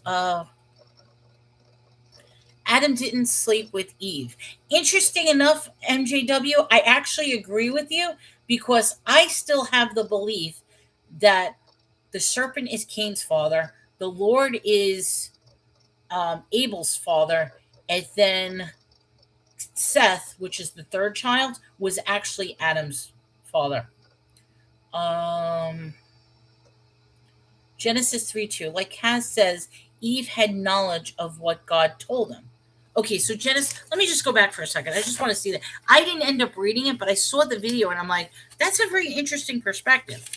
Uh, Adam didn't sleep with Eve. Interesting enough, MJW, I actually agree with you because I still have the belief that the serpent is Cain's father, the Lord is Abel's father, and then Seth, which is the third child, was actually Adam's father. Um, Genesis 3:2, like Kaz says, Eve had knowledge of what God told him. Okay, so Genesis, let me just go back for a second. I just want to see that. I didn't end up reading it, but I saw the video and I'm like, that's a very interesting perspective.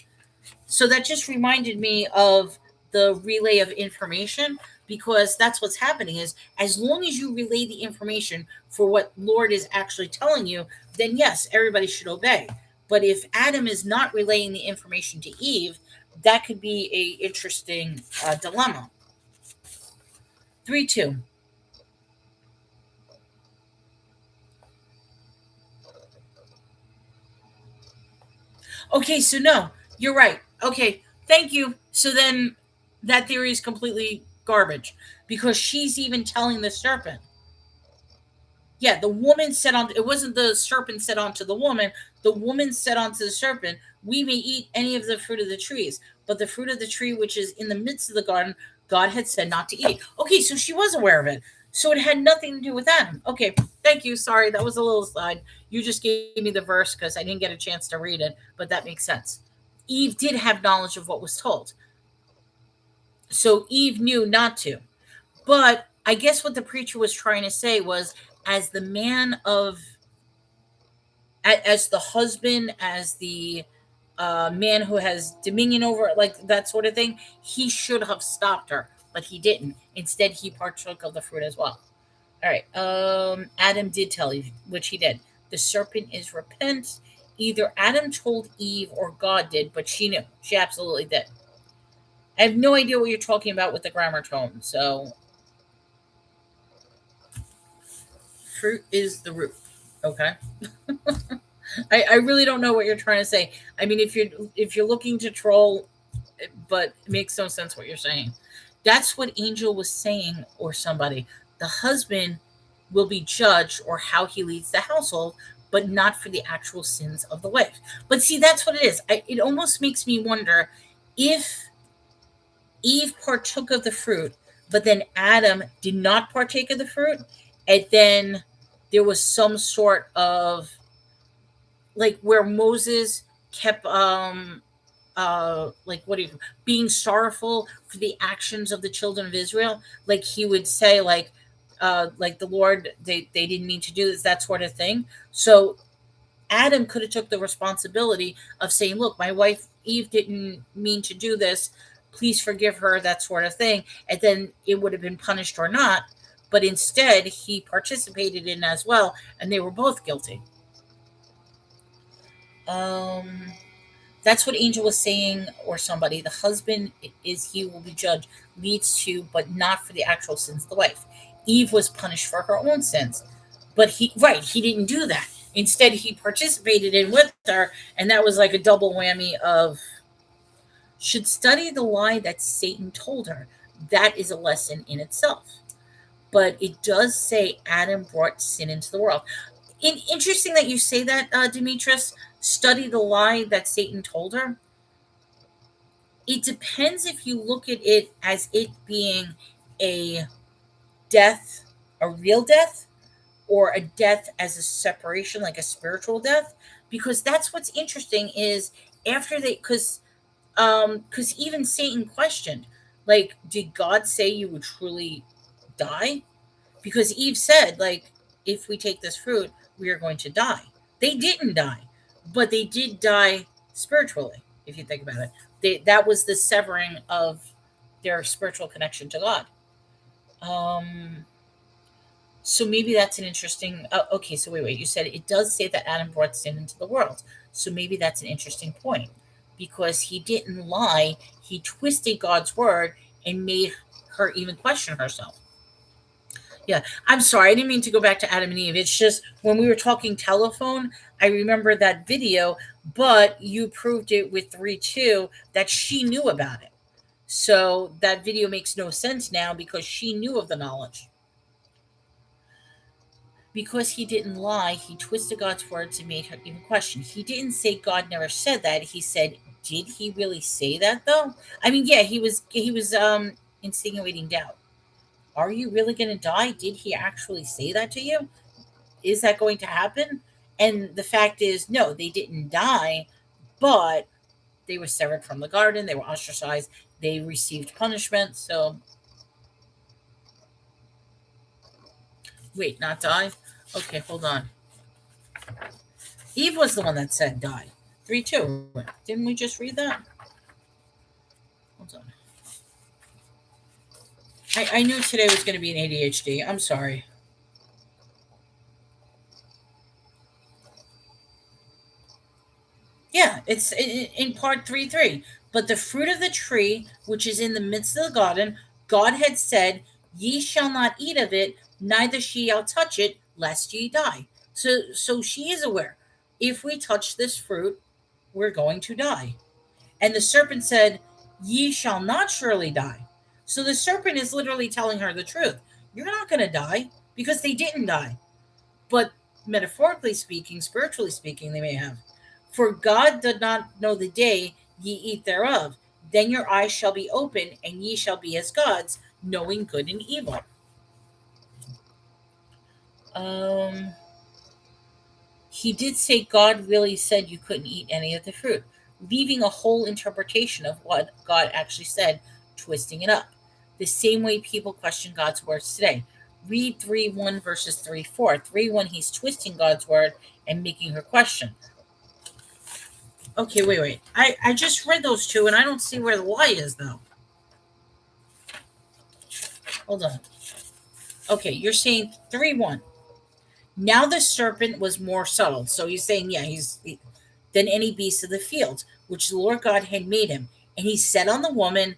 So that just reminded me of the relay of information because that's what's happening is as long as you relay the information for what Lord is actually telling you, then yes, everybody should obey. But if Adam is not relaying the information to Eve, that could be a interesting dilemma. 3:2. Okay, so no, you're right. Okay, thank you. So then that theory is completely garbage because she's even telling the serpent. Yeah, the woman said on it wasn't the serpent said onto the woman said onto the serpent, we may eat any of the fruit of the trees, but the fruit of the tree which is in the midst of the garden, God had said not to eat. Okay, so she was aware of it. So it had nothing to do with Adam. Okay, thank you. Sorry, that was a little side. You just gave me the verse because I didn't get a chance to read it, but that makes sense. Eve did have knowledge of what was told. So Eve knew not to. But I guess what the preacher was trying to say was as the man of as the husband, as the man who has dominion over it, like that sort of thing, he should have stopped her, but he didn't. Instead, he partook of the fruit as well. All right. Adam did tell Eve, which he did. The serpent is repent. Either Adam told Eve or God did, but she knew. She absolutely did. I have no idea what you're talking about with the grammar tone. So, fruit is the root. Okay. I really don't know what you're trying to say. I mean, if you're looking to troll, but it makes no sense what you're saying. That's what Angel was saying, or somebody. The husband will be judged or how he leads the household, but not for the actual sins of the wife. But see, that's what it is. It almost makes me wonder if Eve partook of the fruit, but then Adam did not partake of the fruit, and then there was some sort of like where Moses kept like what do you being sorrowful for the actions of the children of Israel, like he would say like the Lord, they didn't mean to do this, that sort of thing. So Adam could have took the responsibility of saying, look, my wife Eve didn't mean to do this, please forgive her, that sort of thing, and then it would have been punished or not. But instead he participated in as well, and they were both guilty. That's what Angel was saying, or somebody. The husband is he will be judged, leads to, but not for the actual sins of the wife. Eve was punished for her own sins, but he didn't do that. Instead, he participated in with her, and that was like a double whammy of should study the lie that Satan told her. That is a lesson in itself. But it does say Adam brought sin into the world. Interesting that you say that, Demetrius. Study the lie that Satan told her. It depends if you look at it as it being a death, a real death, or a death as a separation, like a spiritual death. Because that's what's interesting is after they, because even Satan questioned, like, did God say you would truly die? Because Eve said, like, if we take this fruit, we are going to die. They didn't die, but they did die spiritually, if you think about it. That was the severing of their spiritual connection to God. So maybe that's an interesting. Okay, so wait. You said it does say that Adam brought sin into the world. So maybe that's an interesting point because he didn't lie. He twisted God's word and made her even question herself. Yeah, I'm sorry. I didn't mean to go back to Adam and Eve. It's just when we were talking telephone, I remember that video, but you proved it with 3:2 that she knew about it. So that video makes no sense now because she knew of the knowledge. Because he didn't lie, he twisted God's words and made her even question. He didn't say God never said that. He said, did he really say that though? I mean, yeah, he was insinuating doubt. Are you really going to die? Did he actually say that to you? Is that going to happen? And the fact is, no, they didn't die, but they were severed from the garden. They were ostracized. They received punishment. So, wait, not die? Okay, hold on. Eve was the one that said die. 3:2. Didn't we just read that? Hold on. I knew today was going to be an ADHD. I'm sorry. Yeah, it's in part 3:3. But the fruit of the tree, which is in the midst of the garden, God had said, ye shall not eat of it, neither shall touch it, lest ye die. So she is aware. If we touch this fruit, we're going to die. And the serpent said, ye shall not surely die. So the serpent is literally telling her the truth. You're not going to die because they didn't die. But metaphorically speaking, spiritually speaking, they may have. For God did not know the day ye eat thereof. Then your eyes shall be open, and ye shall be as gods, knowing good and evil. He did say God really said you couldn't eat any of the fruit, leaving a whole interpretation of what God actually said, twisting it up. The same way people question God's words today. Read 3:1 verses 3:4. 3:1, he's twisting God's word and making her question. Okay, wait. I just read those two and I don't see where the lie is though. Hold on. Okay, you're saying 3:1. Now the serpent was more subtle. So he's saying, yeah, he's than any beast of the field, which the Lord God had made him. And he said on the woman,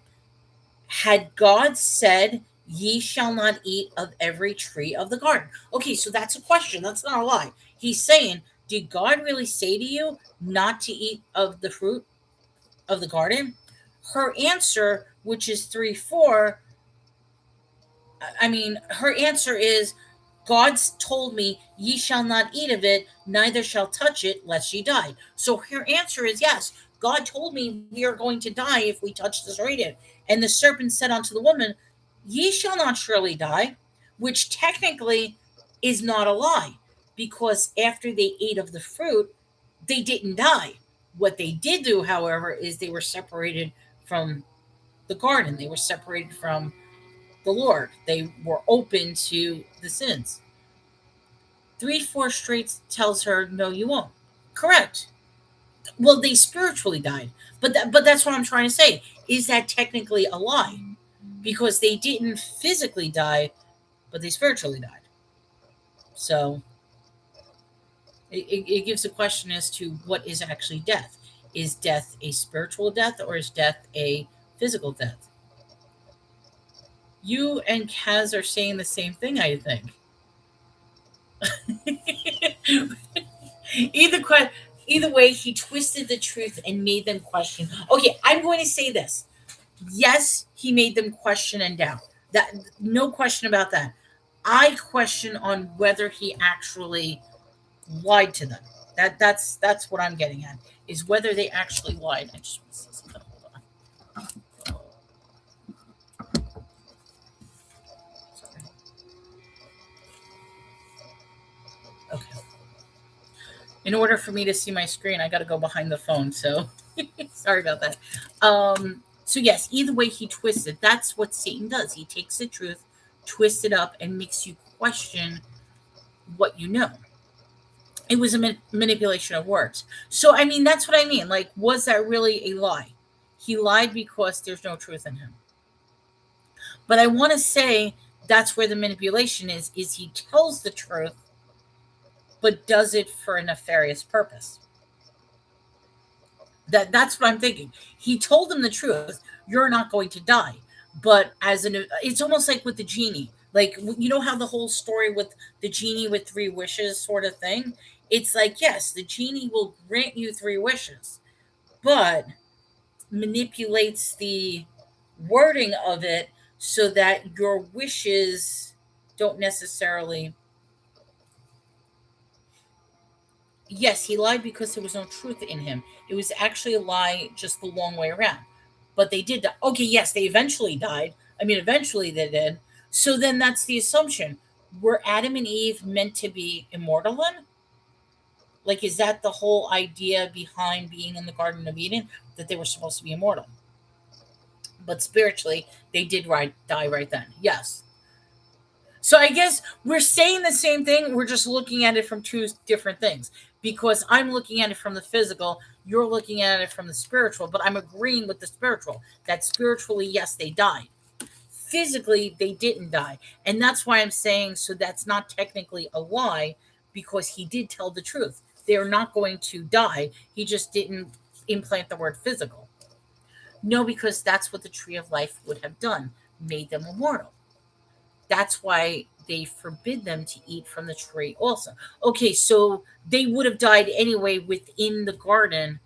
had God said, ye shall not eat of every tree of the garden? Okay, so that's a question. That's not a lie. He's saying, did God really say to you not to eat of the fruit of the garden? Her answer, which is 3:4, I mean, her answer is, God's told me, ye shall not eat of it, neither shall touch it, lest ye die. So her answer is yes. God told me we are going to die if we touch this or eat it. And the serpent said unto the woman, ye shall not surely die, which technically is not a lie, because after they ate of the fruit, they didn't die. What they did do, however, is they were separated from the garden. They were separated from the Lord. They were open to the sins. 3:4 straight tells her, no, you won't. Correct. Well, they spiritually died. But that's what I'm trying to say. Is that technically a lie? Because they didn't physically die, but they spiritually died. So it gives a question as to what is actually death. Is death a spiritual death or is death a physical death? You and Kaz are saying the same thing, I think. either que- Either way, he twisted the truth and made them question. Okay, I'm going to say this. Yes, he made them question and doubt. That, no question about that. I question on whether he actually lied to them. That's what I'm getting at, is whether they actually lied. I just want to see something. Hold on. Sorry. Okay. In order for me to see my screen, I got to go behind the phone. So sorry about that. So yes, either way he twists it. That's what Satan does. He takes the truth, twists it up, and makes you question what you know. It was a manipulation of words. So I mean, that's what I mean. Like, was that really a lie? He lied because there's no truth in him. But I want to say that's where the manipulation is he tells the truth, but does it for a nefarious purpose. That's what I'm thinking. He told them the truth. You're not going to die. But it's almost like with the genie. Like, you know how the whole story with the genie with 3 wishes sort of thing? It's like, yes, the genie will grant you 3 wishes, but manipulates the wording of it so that your wishes don't necessarily. Yes, he lied because there was no truth in him. It was actually a lie just the long way around. But they did die. Okay, yes, they eventually died. I mean, eventually they did. So then that's the assumption. Were Adam and Eve meant to be immortal then? Like, is that the whole idea behind being in the Garden of Eden? That they were supposed to be immortal? But spiritually, they did die right then. Yes. So I guess we're saying the same thing. We're just looking at it from 2 different things. Because I'm looking at it from the physical, you're looking at it from the spiritual. But I'm agreeing with the spiritual. That spiritually, yes, they died. Physically, they didn't die. And that's why I'm saying, so that's not technically a lie, because he did tell the truth. They're not going to die. He just didn't implant the word physical. No, because that's what the tree of life would have done, made them immortal. That's why they forbid them to eat from the tree also. Okay, so they would have died anyway within the garden.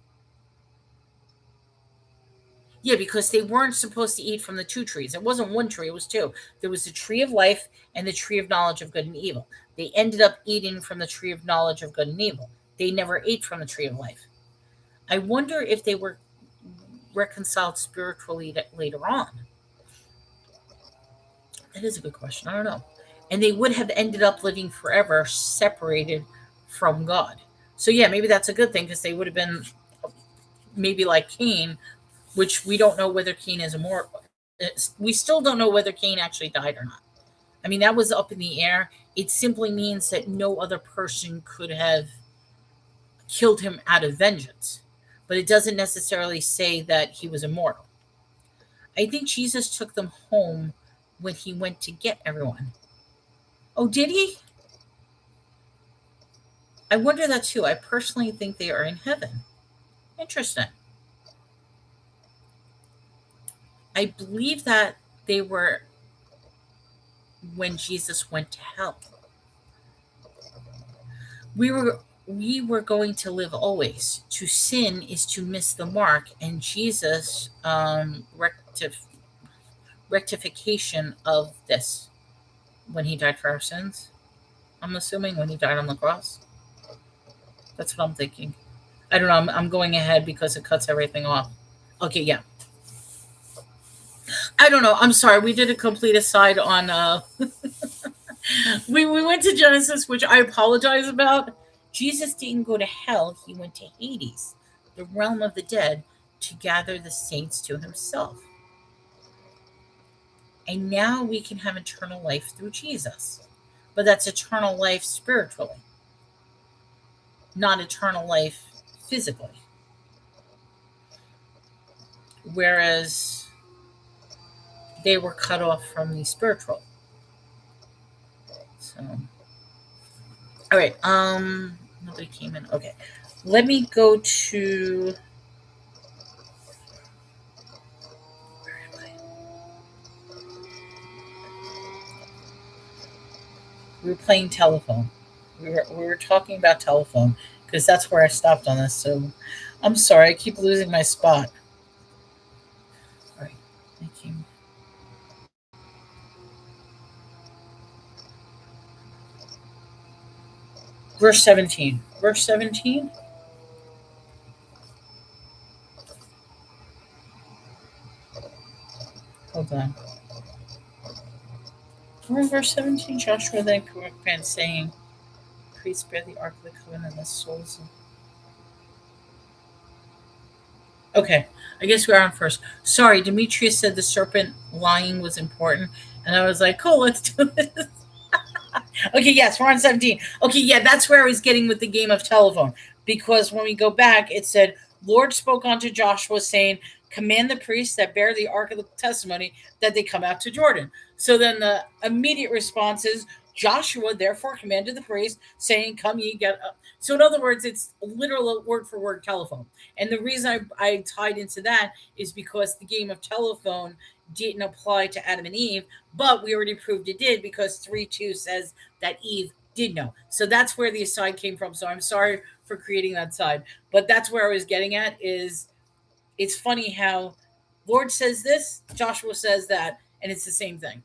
Yeah, because they weren't supposed to eat from the 2 trees. It wasn't 1 tree, it was 2. There was the tree of life and the tree of knowledge of good and evil. They ended up eating from the tree of knowledge of good and evil. They never ate from the tree of life. I wonder if they were reconciled spiritually later on. That is a good question. I don't know. And they would have ended up living forever separated from God. So yeah, maybe that's a good thing, because they would have been maybe like Cain, which we don't know whether Cain is immortal. We still don't know whether Cain actually died or not. I mean, that was up in the air. It simply means that no other person could have killed him out of vengeance. But it doesn't necessarily say that he was immortal. I think Jesus took them home when he went to get everyone. Oh, did he? I wonder that too. I personally think they are in heaven. Interesting. I believe that they were when Jesus went to hell. We were going to live always. To sin is to miss the mark, and Jesus rectification of this when he died for our sins. I'm assuming when he died on the cross. That's what I'm thinking. I don't know. I'm going ahead because it cuts everything off. Okay, yeah. I don't know. I'm sorry. We did a complete aside on. We went to Genesis, which I apologize about. Jesus didn't go to hell. He went to Hades, the realm of the dead, to gather the saints to himself. And now we can have eternal life through Jesus. But that's eternal life spiritually, not eternal life physically. Whereas they were cut off from the spiritual. So, all right. Nobody came in. Okay. Let me go to We were playing telephone. We were talking about telephone because that's where I stopped on this. So I'm sorry, I keep losing my spot. All right, thank you. Verse 17. Verse 17. Hold on. We're in verse 17. Joshua then commanded, saying, priests bear the ark of the covenant and the souls of... Okay, I guess we're on first. Sorry, Demetrius said the serpent lying was important, and I was like, cool, let's do this. Okay, yes, we're on 17. Okay, yeah, that's where I was getting with the game of telephone. Because when we go back, it said, Lord spoke unto Joshua, saying, command the priests that bear the ark of the testimony that they come out to Jordan. So then the immediate response is, Joshua therefore commanded the priests, saying, come ye get up. So in other words, it's literal word for word telephone. And the reason I tied into that is because the game of telephone didn't apply to Adam and Eve, but we already proved it did because 3:2 says that Eve did know. So that's where the aside came from. So I'm sorry for creating that side, but that's where I was getting at. Is it's funny how Lord says this, Joshua says that, and it's the same thing.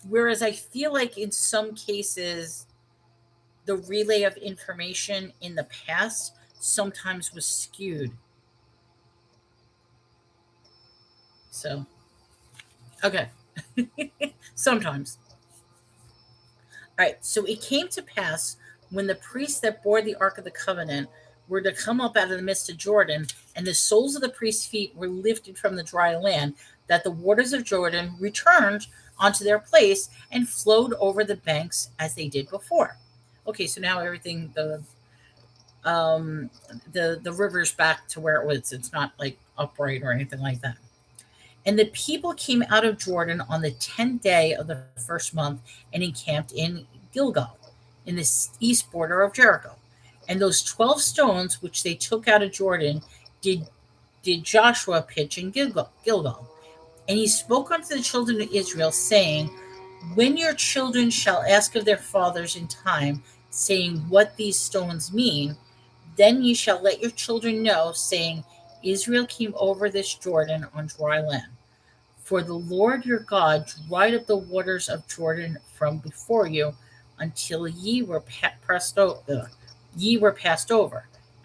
Whereas I feel like in some cases, the relay of information in the past sometimes was skewed. So, okay. Sometimes. All right, so it came to pass when the priests that bore the Ark of the Covenant were to come up out of the midst of Jordan, and the soles of the priests' feet were lifted from the dry land, that the waters of Jordan returned onto their place and flowed over the banks as they did before. Okay, so now everything, the river's back to where it was. It's not like upright or anything like that. And the people came out of Jordan on the 10th day of the first month and encamped in Gilgal, in the east border of Jericho. And those 12 stones which they took out of Jordan did Joshua pitch in Gilgal. And he spoke unto the children of Israel, saying, when your children shall ask of their fathers in time, saying, what these stones mean, then ye shall let your children know, saying, Israel came over this Jordan on dry land. For the Lord your God dried up the waters of Jordan from before you until ye were passed over,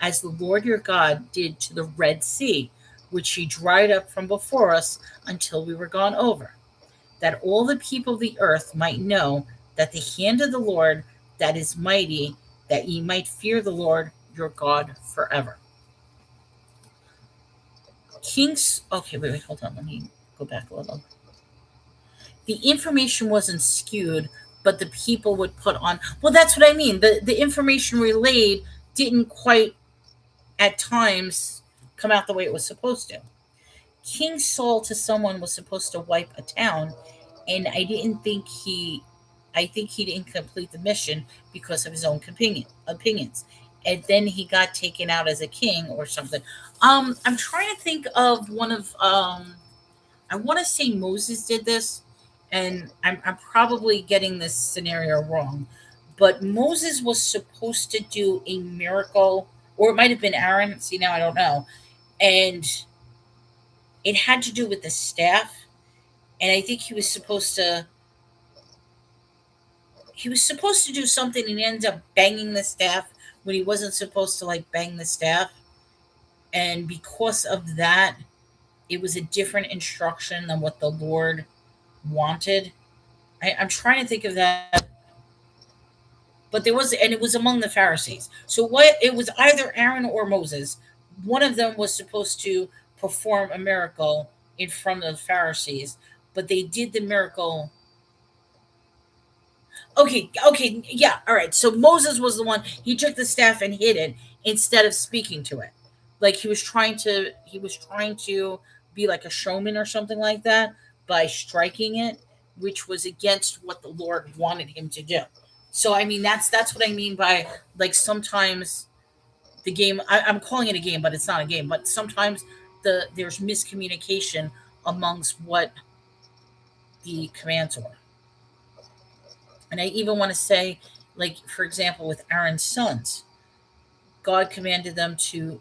as the Lord your God did to the Red Sea, which he dried up from before us until we were gone over, that all the people of the earth might know that the hand of the Lord that is mighty, that ye might fear the Lord your God forever. Kings, okay, wait, hold on, let me go back a little. The information wasn't skewed, but the people would put on, well, that's what I mean. The information relayed didn't quite, at times, come out the way it was supposed to. King Saul to someone was supposed to wipe a town, and I think he didn't complete the mission because of his own opinions. And then he got taken out as a king or something. I'm trying to think of one of, I want to say Moses did this, and I'm probably getting this scenario wrong, but Moses was supposed to do a miracle, or it might have been Aaron. See, now I don't know. And it had to do with the staff. And I think he was supposed to do something, and he ended up banging the staff when he wasn't supposed to like bang the staff. And because of that, it was a different instruction than what the Lord wanted. I'm trying to think of that. But there was, and it was among the Pharisees. So what, it was either Aaron or Moses. One of them was supposed to perform a miracle in front of the Pharisees, but they did the miracle. Okay, yeah, all right. So Moses was the one, he took the staff and hid it instead of speaking to it. Like he was trying to be like a showman or something like that by striking it, which was against what the Lord wanted him to do. So I mean that's what I mean by, like, sometimes the game, I'm calling it a game, but it's not a game, but sometimes there's miscommunication amongst what the commands are. And I even want to say, like, for example, with Aaron's sons, the Lord commanded them to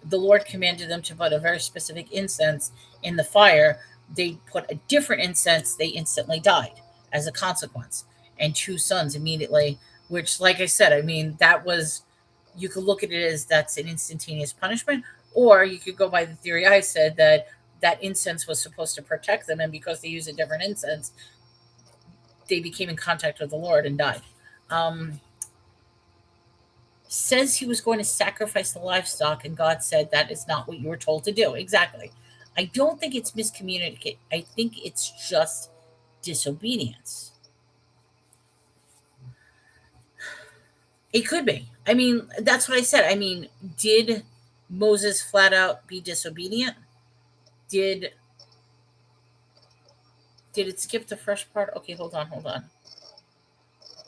put a very specific incense in the fire. They put a different incense, they instantly died as a consequence. And two sons immediately, which, like I said, I mean, that was, you could look at it as that's an instantaneous punishment, or you could go by the theory I said that that incense was supposed to protect them, and because they use a different incense, they became in contact with the Lord and died. Um, Says he was going to sacrifice the livestock, and God said that is not what you were told to do. Exactly. I don't think it's miscommunicate. I think it's just disobedience. It could be. I mean, that's what I said. I mean, did Moses flat out be disobedient? Did it skip the first part? Okay, hold on.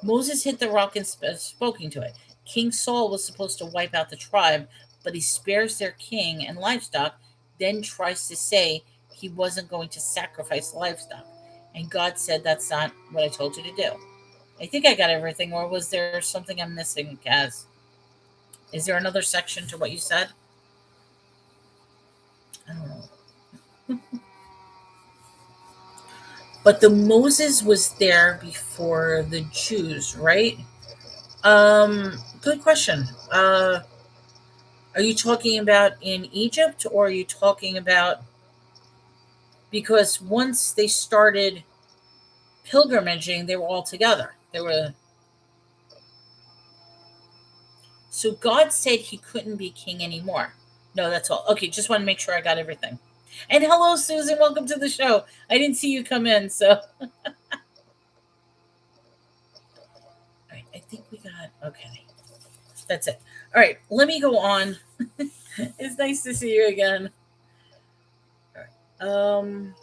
Moses hit the rock and spoken to it. King Saul was supposed to wipe out the tribe, but he spares their king and livestock, then tries to say he wasn't going to sacrifice livestock. And God said, that's not what I told you to do. I think I got everything, or was there something I'm missing, Kaz? Is there another section to what you said? I don't know. But the Moses was there before the Jews, right? Good question. Are you talking about in Egypt, or are you talking about, because once they started pilgrimaging, they were all together. So God said he couldn't be king anymore. No, that's all. Okay, just want to make sure I got everything. And hello, Susan. Welcome to the show. I didn't see you come in, so. All right, I think we got, okay. That's it. All right, let me go on. It's nice to see you again. All right.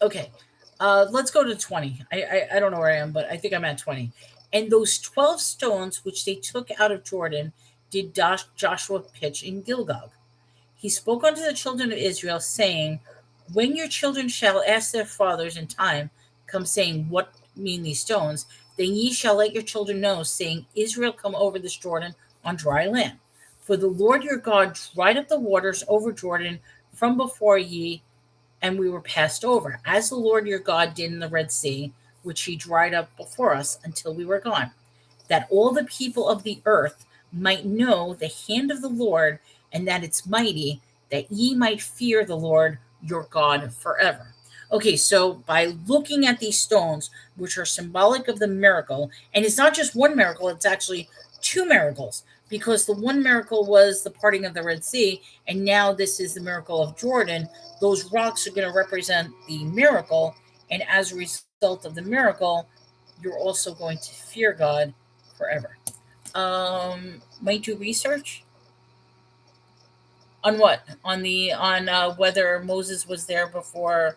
Okay. Let's go to 20. I don't know where I am, but I think I'm at 20. And those 12 stones which they took out of Jordan did Joshua pitch in Gilgal. He spoke unto the children of Israel, saying, when your children shall ask their fathers in time, come saying, what mean these stones? Then ye shall let your children know, saying, Israel come over this Jordan on dry land. For the Lord your God dried up the waters over Jordan from before ye, and we were passed over, as the Lord your God did in the Red Sea, which he dried up before us until we were gone, that all the people of the earth might know the hand of the Lord, and that it's mighty, that ye might fear the Lord your God forever. Okay, so by looking at these stones, which are symbolic of the miracle, and it's not just one miracle, it's actually two miracles, because the one miracle was the parting of the Red Sea, and now this is the miracle of Jordan. Those rocks are going to represent the miracle, and as a result of the miracle, you're also going to fear God forever. Might do research on what? On whether Moses was there before.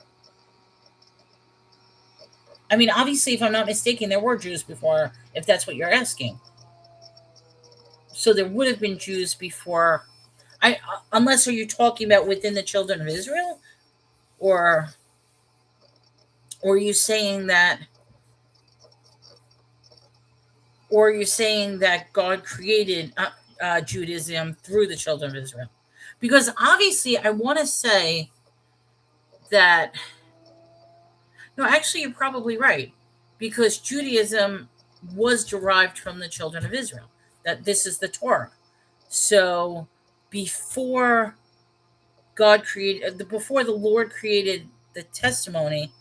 I mean, obviously, if I'm not mistaken, there were Jews before, if that's what you're asking. So there would have been Jews before. Unless, are you talking about within the children of Israel? Or are you saying that God created Judaism through the children of Israel? Because obviously, I want to say that, no, actually, you're probably right, because Judaism was derived from the children of Israel, that this is the Torah. So before before the Lord created the testimony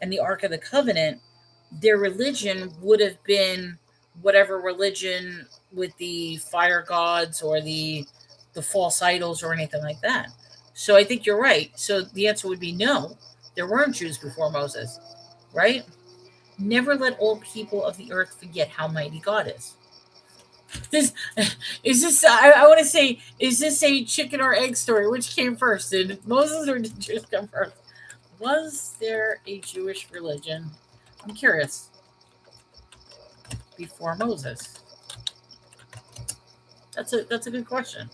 and the Ark of the Covenant, their religion would have been whatever religion with the fire gods or the false idols or anything like that. So I think you're right. So the answer would be no. There weren't Jews before Moses, right? Never let all people of the earth forget how mighty God is. I want to say, is this a chicken or egg story? Which came first? Did Moses or did Jews come first? Was there a Jewish religion? I'm curious. Before Moses? That's a good question.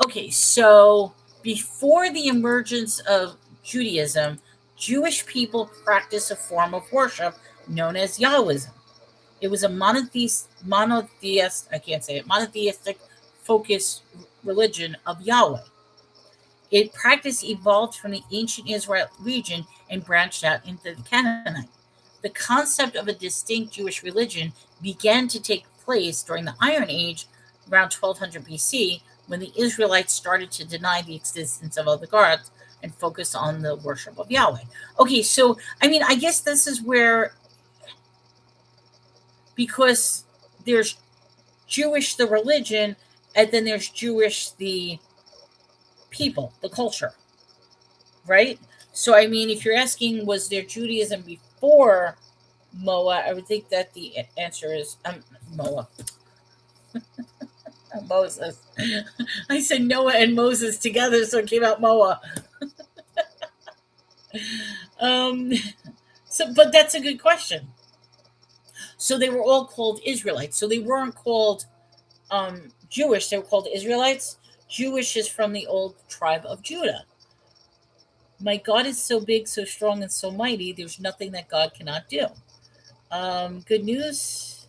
Okay, so Before the emergence of Judaism, Jewish people practiced a form of worship known as Yahwism. It was a monotheistic focused religion of Yahweh. Its practice evolved from the ancient Israel region and branched out into the Canaanite. The concept of a distinct Jewish religion began to take place during the Iron Age, around 1200 BC, when the Israelites started to deny the existence of other gods and focus on the worship of Yahweh. Okay, so I mean, I guess this is where, because there's Jewish the religion, and then there's Jewish the people, the culture, right? So I mean, if you're asking, was there Judaism before Moa, I would think that the answer is Moa. Moses. I said Noah and Moses together, so it came out Moa. But that's a good question. So they were all called Israelites. So they weren't called Jewish. They were called Israelites. Jewish is from the old tribe of Judah. My God is so big, so strong, and so mighty. There's nothing that God cannot do. Good news.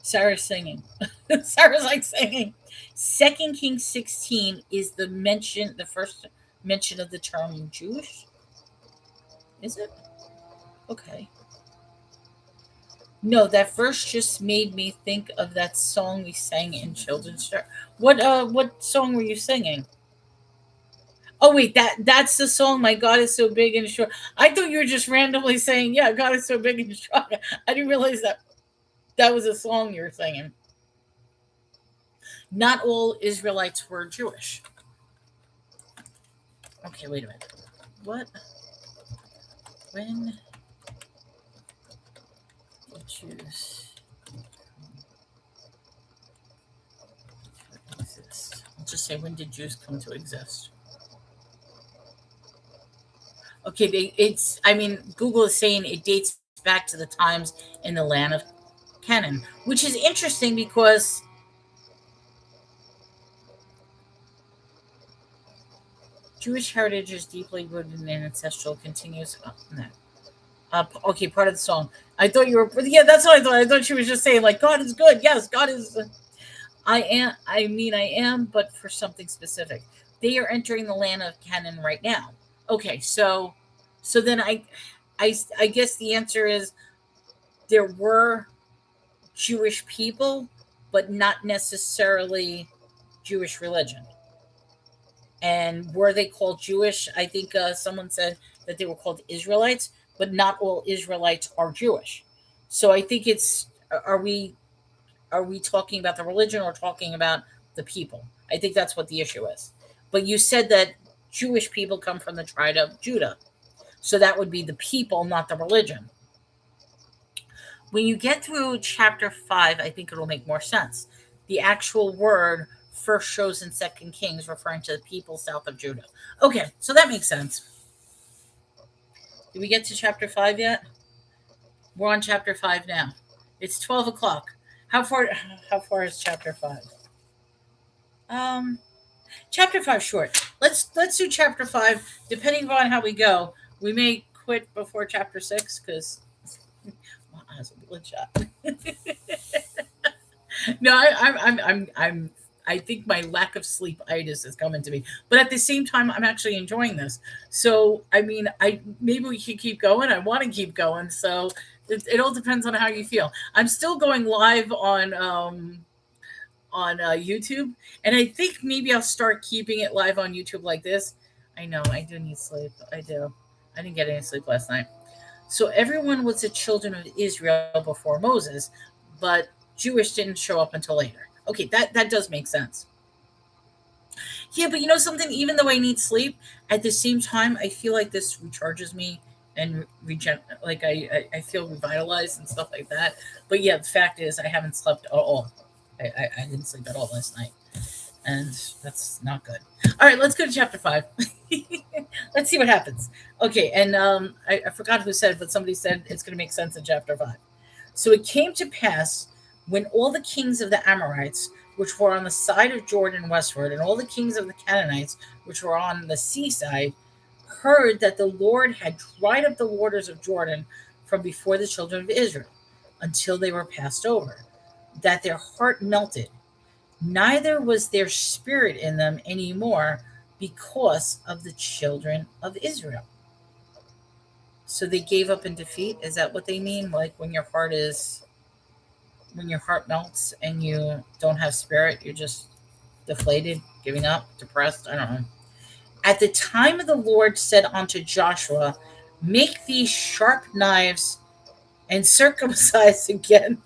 Sarah's singing. Sarah's like singing. 2 Kings 16 is the first mention of the term Jewish. Is it? Okay. No, that verse just made me think of that song we sang in children's church. What song were you singing? Oh wait, that's the song. My God is so big and strong. I thought you were just randomly saying, "Yeah, God is so big and strong." I didn't realize that was a song you were singing. Not all Israelites were Jewish. Okay, wait a minute. What? When did Jews exist? I'll just say, when did Jews come to exist? Okay, Google is saying it dates back to the times in the land of Canaan, which is interesting because Jewish heritage is deeply rooted in ancestral continuous. Okay, part of the song. I thought you were. Yeah, that's what I thought. I thought she was just saying, like, God is good. Yes, God is. I am, but for something specific. They are entering the land of Canaan right now. Okay, so then I guess the answer is there were Jewish people, but not necessarily Jewish religion. And were they called Jewish? I think someone said that they were called Israelites, but not all Israelites are Jewish. So I think are we talking about the religion or talking about the people? I think that's what the issue is. But you said that Jewish people come from the tribe of Judah. So that would be the people, not the religion. When you get through chapter 5, I think it'll make more sense. The actual word first shows in 2 Kings referring to the people south of Judah. Okay, so that makes sense. Did we get to chapter 5 yet? We're on chapter 5 now. It's 12 o'clock. How far is chapter 5? Chapter 5 short. Let's do chapter 5. Depending on how we go, we may quit before chapter 6 because my eyes will be bloodshot. No, I think my lack of sleep-itis is coming to me. But at the same time, I'm actually enjoying this. So, I mean, maybe we should keep going. I want to keep going. So it all depends on how you feel. I'm still going live on YouTube. And I think maybe I'll start keeping it live on YouTube like this. I know, I do need sleep. I do. I didn't get any sleep last night. So everyone was the children of Israel before Moses, but Jewish didn't show up until later. Okay, that does make sense. Yeah, but you know something? Even though I need sleep, at the same time, I feel like this recharges me and I feel revitalized and stuff like that. But yeah, the fact is I haven't slept at all. I didn't sleep at all last night. And that's not good. All right, let's go to chapter 5. Let's see what happens. Okay, and I forgot who said it, but somebody said it's going to make sense in chapter 5. So it came to pass when all the kings of the Amorites which were on the side of Jordan westward, and all the kings of the Canaanites, which were on the seaside, heard that the Lord had dried up the waters of Jordan from before the children of Israel until they were passed over, that their heart melted. Neither was there spirit in them any more because of the children of Israel. So they gave up in defeat. Is that what they mean? Like when your heart melts and you don't have spirit, you're just deflated, giving up, depressed. I don't know. At the time of the Lord said unto Joshua, make these sharp knives and circumcise again.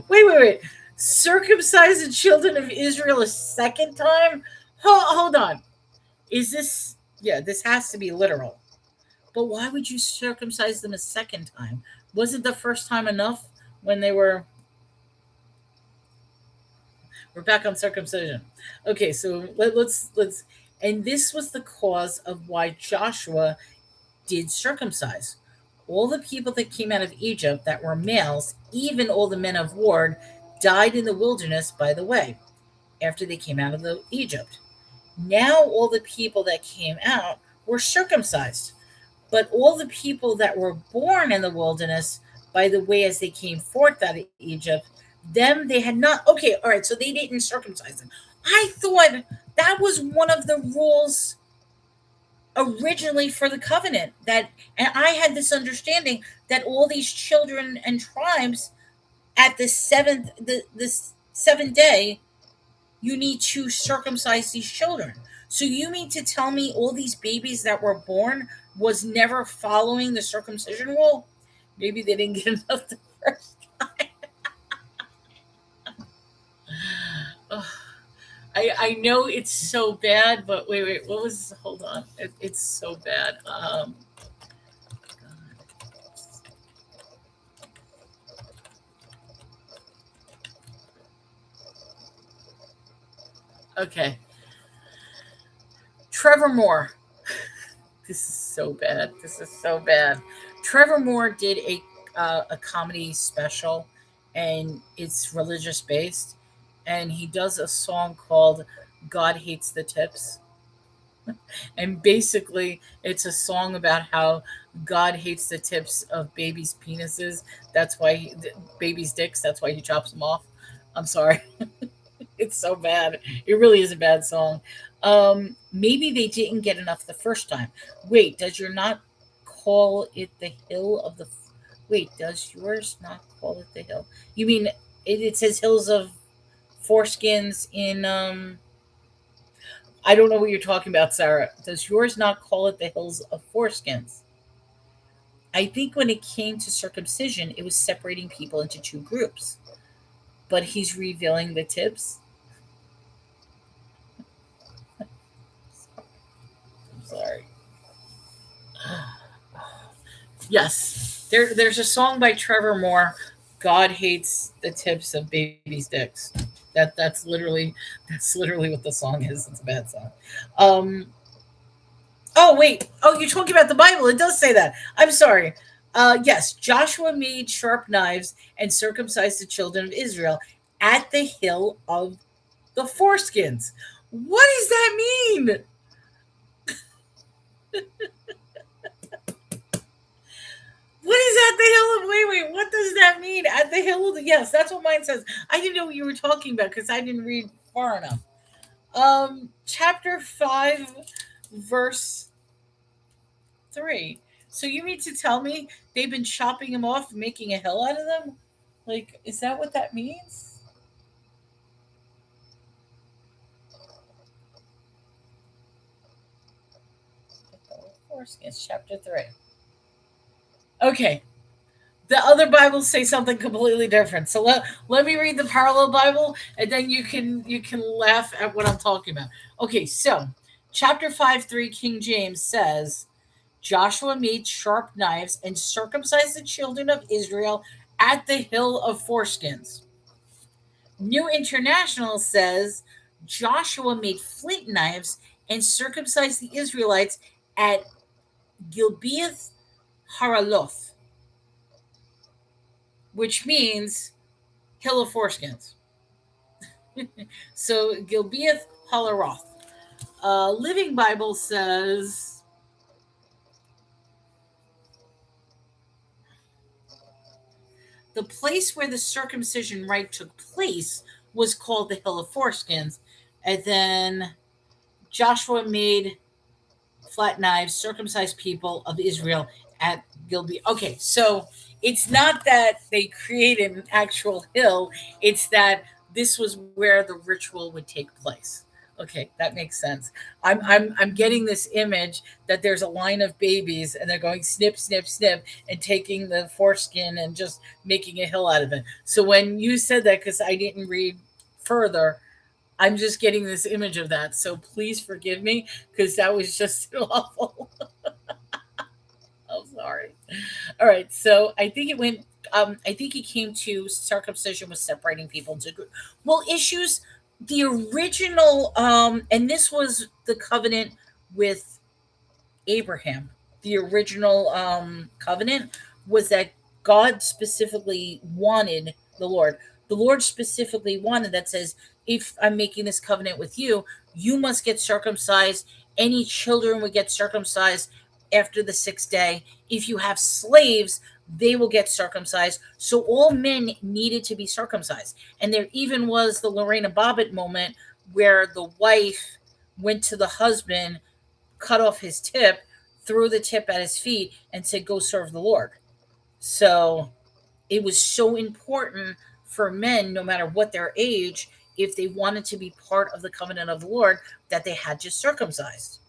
Wait. Circumcise the children of Israel a second time? Hold on. Is this, this has to be literal. But why would you circumcise them a second time? Wasn't the first time enough when they were... We're back on circumcision. Okay, so let's and this was the cause of why Joshua did circumcise. All the people that came out of Egypt that were males, even all the men of war, died in the wilderness by the way, after they came out of Egypt. Now all the people that came out were circumcised. But all the people that were born in the wilderness, by the way, as they came forth out of Egypt, them they had not. Okay, all right, so they didn't circumcise them. I thought that was one of the rules originally for the covenant. And I had this understanding that all these children and tribes at the seventh day, you need to circumcise these children. So you mean to tell me all these babies that were born was never following the circumcision rule? Maybe they didn't get enough the first time. I know it's so bad, but wait, what was, hold on. It's so bad. Okay. Trevor Moore. This is so bad. Trevor Moore did a comedy special, and it's religious based, and he does a song called God Hates the Tips. And basically it's a song about how God hates the tips of babies' penises. That's why babies' dicks, that's why he chops them off. I'm sorry. It's so bad. It really is a bad song. Maybe they didn't get enough the first time. Wait, does your not call it the hill of the... Wait, does yours not call it the hill? You mean it says hills of foreskins in... I don't know what you're talking about, Sarah. Does yours not call it the hills of foreskins? I think when it came to circumcision, it was separating people into two groups. But he's revealing the tips. I'm sorry. Yes, there's a song by Trevor Moore, God Hates the Tips of Babies' Dicks. That's literally what the song is. It's a bad song. Oh wait. Oh, you're talking about the Bible. It does say that. I'm sorry. Yes, Joshua made sharp knives and circumcised the children of Israel at the hill of the foreskins. What does that mean? What is at the hill of... Wait, what does that mean? At the hill of the... Yes, that's what mine says. I didn't know what you were talking about because I didn't read far enough. Chapter 5, verse 3. So you mean to tell me they've been chopping them off and making a hill out of them? Like, is that what that means? Foreskins, chapter 3. Okay. The other Bibles say something completely different. So let me read the parallel Bible, and then you can laugh at what I'm talking about. Okay, so chapter 5:3, King James says, Joshua made sharp knives and circumcised the children of Israel at the hill of foreskins. New International says Joshua made flint knives and circumcised the Israelites at Gibeath Haraloth, which means hill of foreskins. So Gilbeath Halaroth. Living Bible says the place where the circumcision rite took place was called the Hill of Foreskins. And then Joshua made flat knives, circumcised people of Israel at Gilbeath. Okay, so it's not that they created an actual hill, it's that this was where the ritual would take place. Okay, that makes sense. I'm getting this image that there's a line of babies and they're going snip, snip, snip and taking the foreskin and just making a hill out of it. So when you said that, because I didn't read further, I'm just getting this image of that. So please forgive me because that was just awful. I'm sorry. All right. So I think it went, I think he came to circumcision was separating people into groups. Well, issues, the original, and this was the covenant with Abraham. The original covenant was that God specifically wanted the Lord specifically wanted that says, if I'm making this covenant with you, you must get circumcised. Any children would get circumcised after the sixth day. If you have slaves, they will get circumcised. So all men needed to be circumcised. And there even was the Lorena Bobbitt moment where the wife went to the husband, cut off his tip, threw the tip at his feet, and said, go serve the Lord. So it was so important for men, no matter what their age, if they wanted to be part of the covenant of the Lord, that they had to circumcise.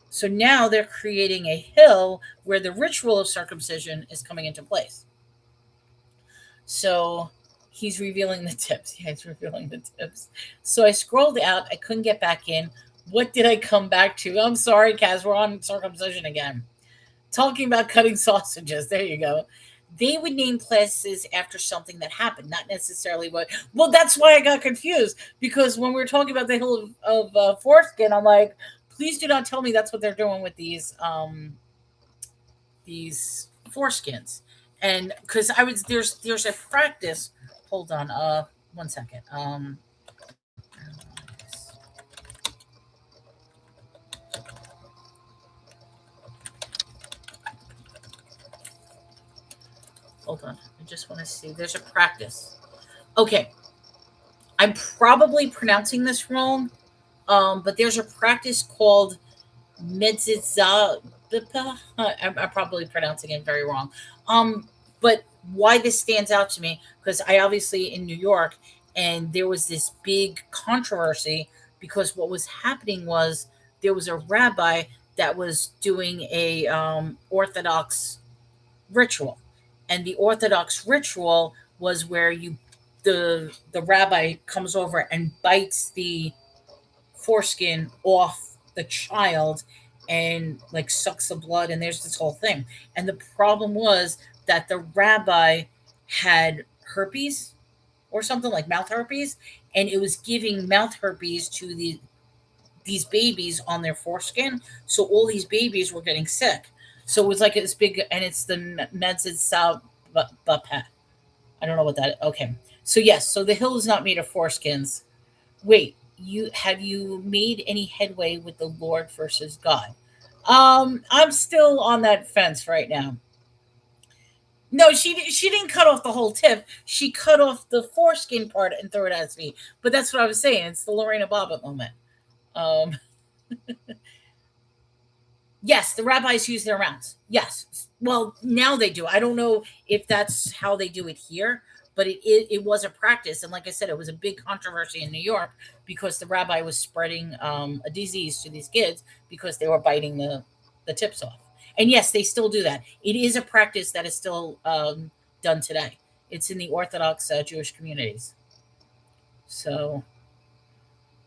So now they're creating a hill where the ritual of circumcision is coming into place. So he's revealing the tips. Yeah, he's revealing the tips. So I scrolled out. I couldn't get back in. What did I come back to? I'm sorry, Kaz. We're on circumcision again. Talking about cutting sausages. There you go. They would name places after something that happened, not necessarily what. Well, that's why I got confused, because when we were talking about the hill of foreskin, I'm like, please do not tell me that's what they're doing with these foreskins. And because I was there's a practice. Hold on, 1 second. Hold on. I just want to see. There's a practice. Okay. I'm probably pronouncing this wrong, but there's a practice called Medzizabipa. I'm probably pronouncing it very wrong. But why this stands out to me, because I obviously in New York, and there was this big controversy because what was happening was there was a rabbi that was doing a Orthodox ritual, and the Orthodox ritual was where the rabbi comes over and bites the foreskin off the child and like sucks the blood, and there's this whole thing. And the problem was that the rabbi had herpes or something, like mouth herpes, and it was giving mouth herpes to these babies on their foreskin. So all these babies were getting sick. So it was like this big, and it's the Medzitzah. I don't know what that. Okay, so yes, so the hill is not made of foreskins. Wait, you made any headway with the Lord versus God? I'm still on that fence right now. No, she didn't cut off the whole tip. She cut off the foreskin part and threw it at his feet. But that's what I was saying. It's the Lorena Bobbitt moment. Um, yes, the rabbis use their mouths. Yes. Well, now they do. I don't know if that's how they do it here, but it was a practice. And like I said, it was a big controversy in New York because the rabbi was spreading a disease to these kids because they were biting the tips off. And yes, they still do that. It is a practice that is still done today. It's in the Orthodox Jewish communities. So,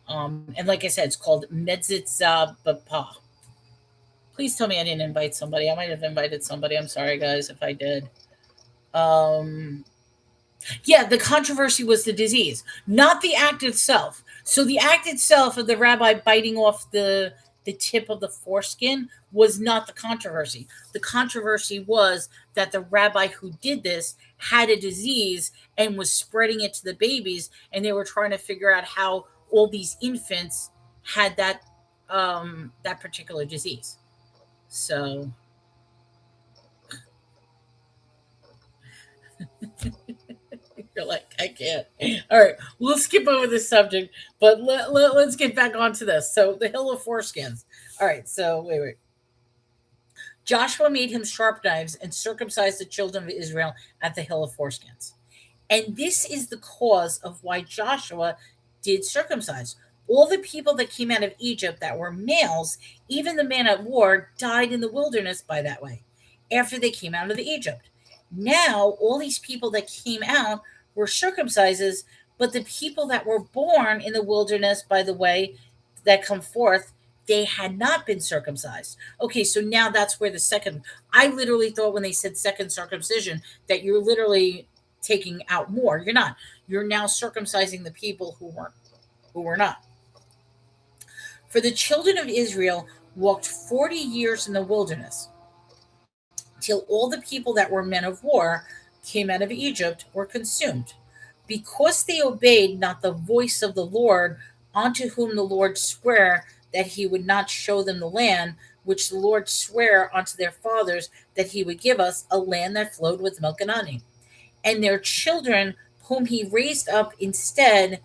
and like I said, it's called Medzitzah. Please tell me I didn't invite somebody. I might have invited somebody. I'm sorry, guys, if I did. Yeah, the controversy was the disease, not the act itself. So the act itself of the rabbi biting off the the tip of the foreskin was not the controversy. The controversy was that the rabbi who did this had a disease and was spreading it to the babies, and they were trying to figure out how all these infants had that particular disease. So you're like, I can't. All right, we'll skip over this subject, but let's get back onto this. So the hill of foreskins. All right, so wait. Joshua made him sharp knives and circumcised the children of Israel at the hill of foreskins. And this is the cause of why Joshua did circumcise. All the people that came out of Egypt that were males, even the man of war, died in the wilderness by that way, after they came out of the Egypt. Now, all these people that came out were circumcises, but the people that were born in the wilderness, by the way, that come forth, they had not been circumcised. Okay, so now that's where the second, I literally thought when they said second circumcision that you're literally taking out more. You're not. You're now circumcising the people who were not. For the children of Israel walked 40 years in the wilderness, till all the people that were men of war came out of Egypt were consumed, because they obeyed not the voice of the Lord, unto whom the Lord sware that he would not show them the land, which the Lord sware unto their fathers that he would give us, a land that flowed with milk and honey. And their children, whom he raised up instead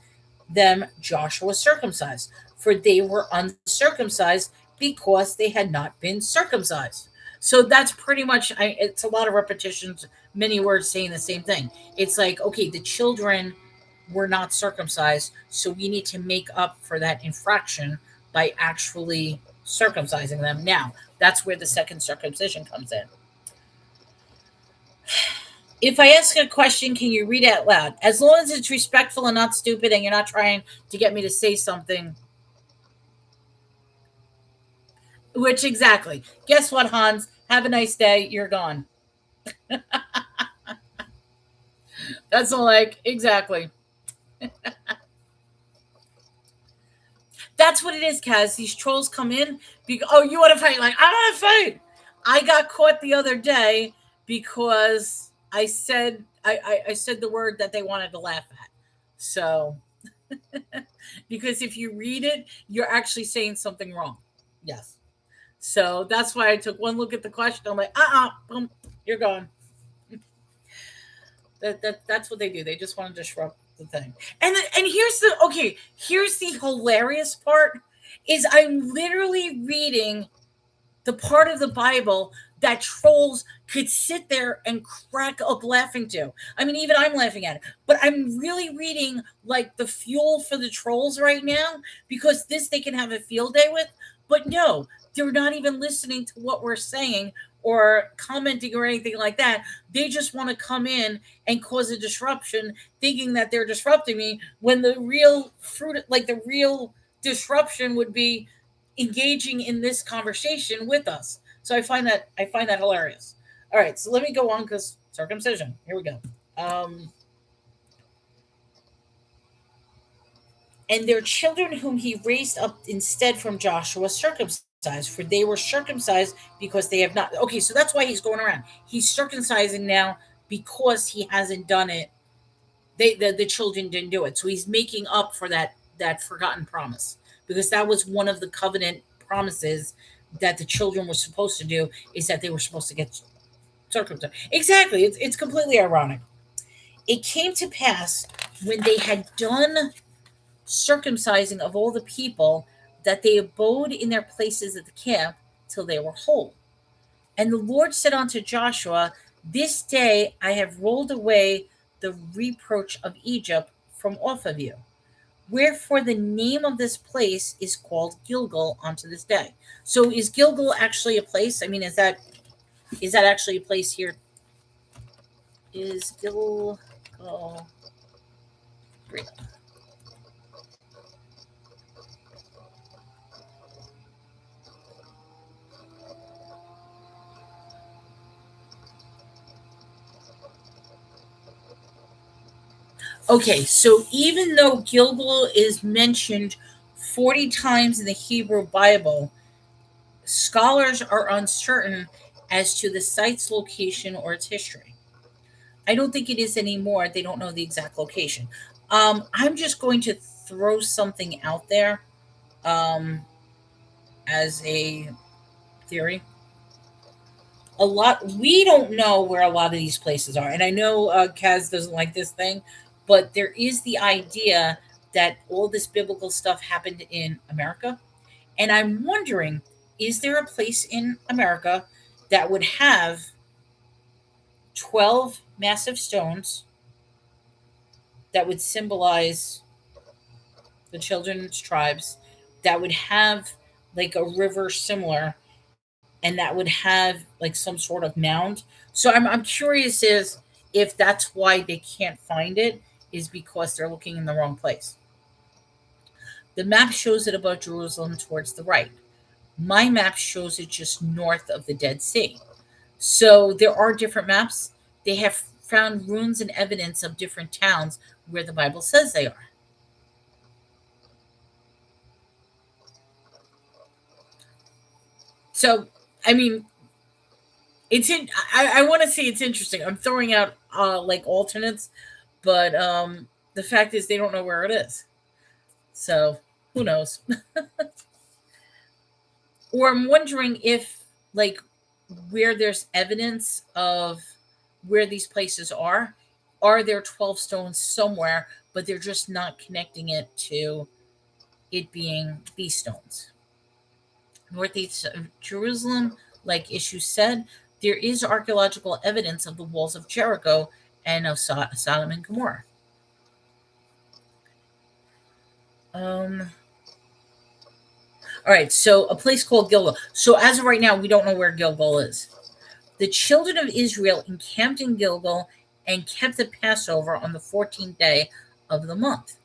them, Joshua circumcised, for they were uncircumcised because they had not been circumcised. So that's pretty much, it's a lot of repetitions, many words saying the same thing. It's like, okay, the children were not circumcised, so we need to make up for that infraction by actually circumcising them. Now, that's where the second circumcision comes in. If I ask a question, can you read it out loud? As long as it's respectful and not stupid and you're not trying to get me to say something. Which exactly. Guess what, Hans? Have a nice day. You're gone. That's all like, exactly. That's what it is, Kaz. These trolls come in. Oh, you want to fight? Like, I want to fight. I got caught the other day because I said I said the word that they wanted to laugh at. So, because if you read it, you're actually saying something wrong. Yes. So that's why I took one look at the question. I'm like, boom, you're gone. That's what they do. They just want to disrupt the thing. And here's the hilarious part is I'm literally reading the part of the Bible that trolls could sit there and crack up laughing to. I mean, even I'm laughing at it. But I'm really reading like the fuel for the trolls right now, because this they can have a field day with. But no, they're not even listening to what we're saying or commenting or anything like that. They just want to come in and cause a disruption, thinking that they're disrupting me, when the real fruit, like the real disruption, would be engaging in this conversation with us. So I find that hilarious. All right, so let me go on, because circumcision. Here we go. And their children whom he raised up instead from Joshua circumcised, for they were circumcised because they have not. Okay, so that's why he's going around. He's circumcising now because he hasn't done it. The children didn't do it. So he's making up for that forgotten promise, because that was one of the covenant promises that the children were supposed to do, is that they were supposed to get circumcised. Exactly. It's completely ironic. It came to pass when they had done circumcising of all the people, that they abode in their places at the camp till they were whole. And the Lord said unto Joshua, this day I have rolled away the reproach of Egypt from off of you. Wherefore the name of this place is called Gilgal unto this day. So is Gilgal actually a place? I mean, is that actually a place here? Is Gilgal real? Okay, so even though Gilgal is mentioned 40 times in the Hebrew Bible, Scholars are uncertain as to the site's location or its history. I don't think it is anymore. They don't know the exact location. I'm just going to throw something out there um, as a theory. A lot, we don't know where a lot of these places are, and I know Kaz doesn't like this thing, but there is the idea that all this biblical stuff happened in America, and I'm wondering, is there a place in America that would have 12 massive stones that would symbolize the children's tribes, that would have like a river similar, and that would have like some sort of mound. So I'm curious is if that's why they can't find it, is because they're looking in the wrong place. The map shows it above Jerusalem towards the right. My map shows it just north of the Dead Sea. So there are different maps. They have found ruins and evidence of different towns where the Bible says they are. So, I mean, it's in. I want to say it's interesting. I'm throwing out like alternates, but the fact is they don't know where it is. So who knows? Or I'm wondering if like where there's evidence of where these places are there 12 stones somewhere, but they're just not connecting it to it being these stones. Northeast of Jerusalem, like Issue said, there is archaeological evidence of the walls of Jericho and of Sodom and Gomorrah. All right, so a place called Gilgal. So as of right now, we don't know where Gilgal is. The children of Israel encamped in Gilgal and kept the Passover on the 14th day of the month,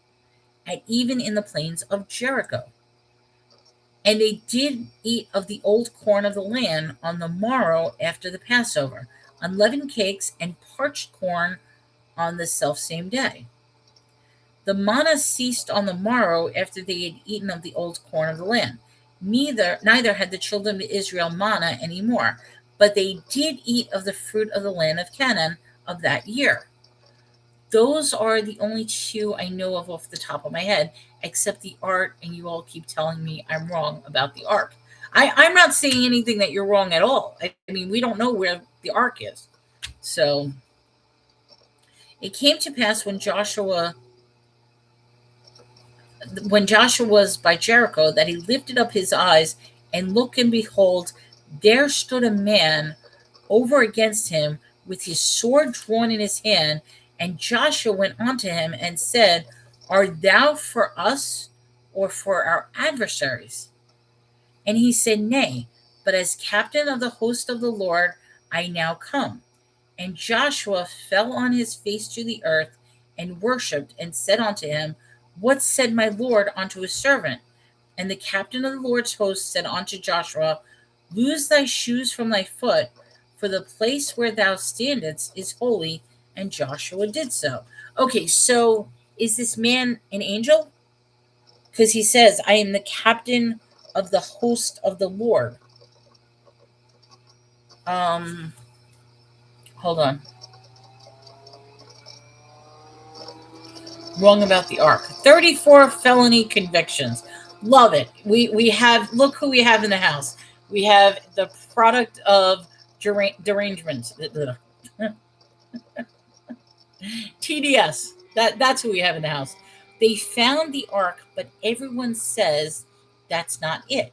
and even in the plains of Jericho. And they did eat of the old corn of the land on the morrow after the Passover, unleavened cakes and parched corn on the selfsame day. The manna ceased on the morrow after they had eaten of the old corn of the land. Neither had the children of Israel manna any more, but they did eat of the fruit of the land of Canaan of that year. Those are the only two I know of off the top of my head, except the ark, and you all keep telling me I'm wrong about the ark. I'm not saying anything that you're wrong at all. I mean, we don't know where the ark is. So it came to pass when Joshua was by Jericho, that he lifted up his eyes and looked, and behold, there stood a man over against him with his sword drawn in his hand. And Joshua went unto him and said, Art thou for us or for our adversaries? And he said, Nay, but as captain of the host of the Lord I now come. And Joshua fell on his face to the earth and worshipped, and said unto him, What said my Lord unto his servant? And the captain of the Lord's host said unto Joshua, Loose thy shoes from thy foot, for the place where thou standest is holy. And Joshua did so. Okay, so is this man an angel? Because he says, I am the captain of the host of the Lord. Hold on. Wrong about the ark. 34 felony convictions. Love it. We have, look who we have in the house. We have the product of derangement. TDS. That's who we have in the house. They found the ark, but everyone says that's not it.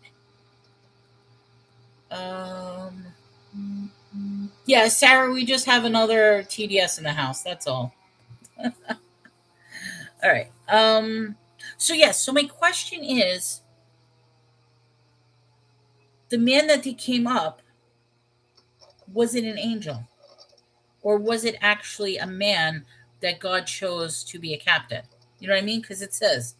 Yeah, Sarah, we just have another TDS in the house. That's all. All right. So yes, so my question is, the man that he came up, was it an angel? Or was it actually a man that God chose to be a captain? You know what I mean? Because it says,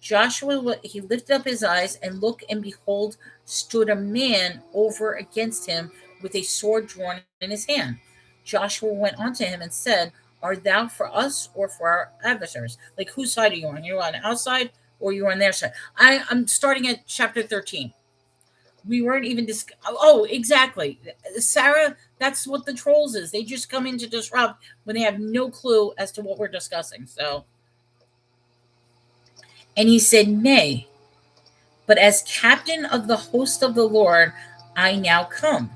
Joshua, he lifted up his eyes and looked, and behold, stood a man over against him with a sword drawn in his hand. Joshua went unto him and said, Art thou for us or for our adversaries? Like, whose side are you on? You're on our side or you're on their side? I'm starting at chapter 13. We weren't even oh, exactly. Sarah, that's what the trolls is. They just come in to disrupt when they have no clue as to what we're discussing. So, and he said, "Nay, but as captain of the host of the Lord, I now come."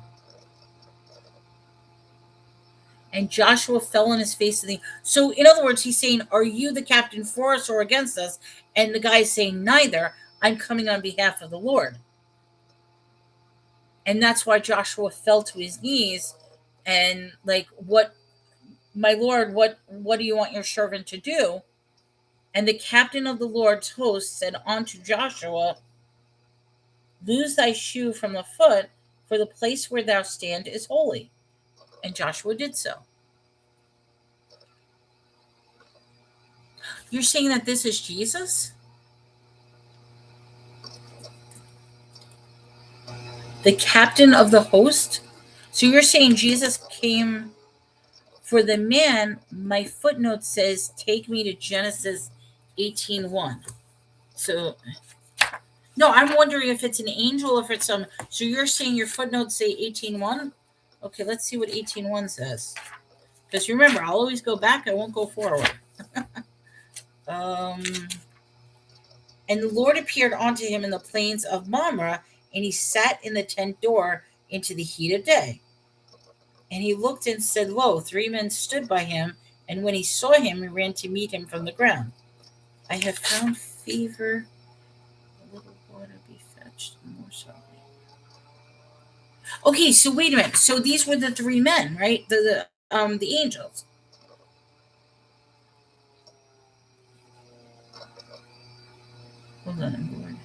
And Joshua fell on his face. So, in other words, he's saying, "Are you the captain for us or against us?" And the guy's saying, "Neither. I'm coming on behalf of the Lord." And that's why Joshua fell to his knees and like, "What, my Lord, what do you want your servant to do?" And the captain of the Lord's host said unto Joshua, "Loose thy shoe from the foot, for the place where thou stand is holy." And Joshua did so. You're saying that this is Jesus? The captain of the host? So you're saying Jesus came for the man? My footnote says, take me to Genesis 18:1. So, no, I'm wondering if it's an angel or if it's some. So you're saying your footnotes say 18:1? Okay, let's see what 18:1 says. Because remember, I'll always go back, I won't go forward. And the Lord appeared unto him in the plains of Mamre, and he sat in the tent door into the heat of day. And he looked and said, Lo, 3 men stood by him, and when he saw him, he ran to meet him from the ground. I have found favor. A little water be fetched, more sorry. Okay, so wait a minute. So these were the 3 men, right? The angels. Hold on, I'm going.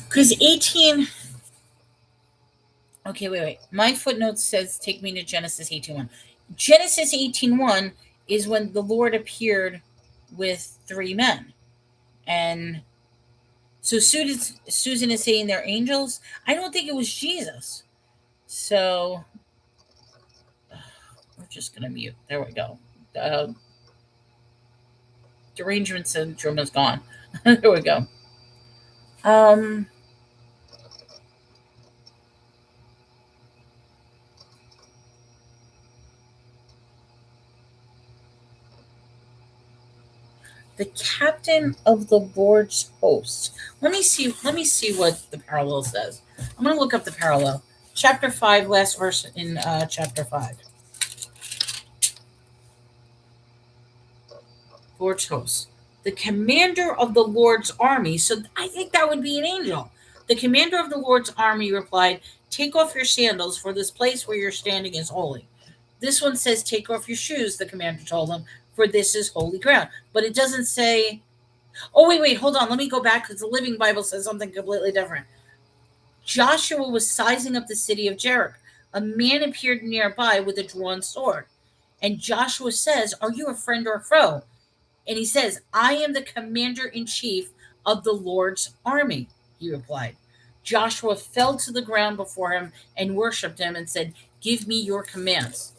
Because 18. Okay, wait. My footnote says, take me to Genesis 18:1. Genesis 18:1 is when the Lord appeared with 3 men. And so Susan is saying they're angels. I don't think it was Jesus. So we're just going to mute. There we go. Derangement syndrome is gone. There we go. The captain of the Lord's host. Let me see what the parallel says. I'm going to look up the parallel. Chapter 5, last verse in chapter 5. Lord's host. The commander of the Lord's army. So I think that would be an angel. The commander of the Lord's army replied, take off your sandals, for this place where you're standing is holy. This one says, take off your shoes, the commander told him, for this is holy ground. But it doesn't say, oh, wait, hold on. Let me go back because the Living Bible says something completely different. Joshua was sizing up the city of Jericho. A man appeared nearby with a drawn sword. And Joshua says, are you a friend or a foe? And he says, I am the commander-in-chief of the Lord's army, he replied. Joshua fell to the ground before him and worshipped him and said, give me your commands.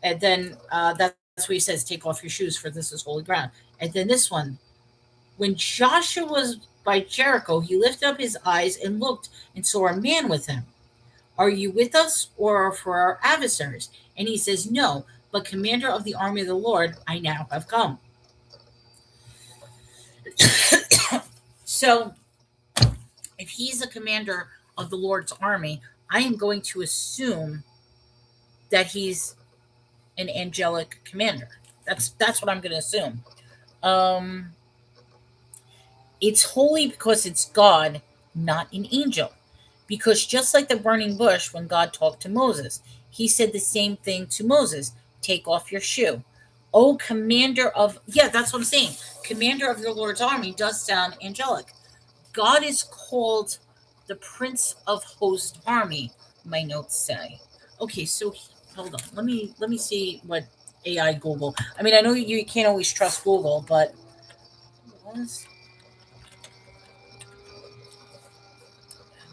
And then that's what he says, take off your shoes, for this is holy ground. And then this one, when Joshua was by Jericho, he lifted up his eyes and looked and saw a man with him. Are you with us or for our adversaries? And he says, no, but commander of the army of the Lord, I now have come. So, if he's a commander of the Lord's army, I am going to assume that he's an angelic commander. That's what I'm going to assume. It's holy because it's God, not an angel. Because just like the burning bush, when God talked to Moses, he said the same thing to Moses, take off your shoe. Oh, commander of, that's what I'm saying. Commander of the Lord's army does sound angelic. God is called the Prince of Host Army, my notes say. Okay, so hold on. Let me see what AI Google. I mean, I know you can't always trust Google, but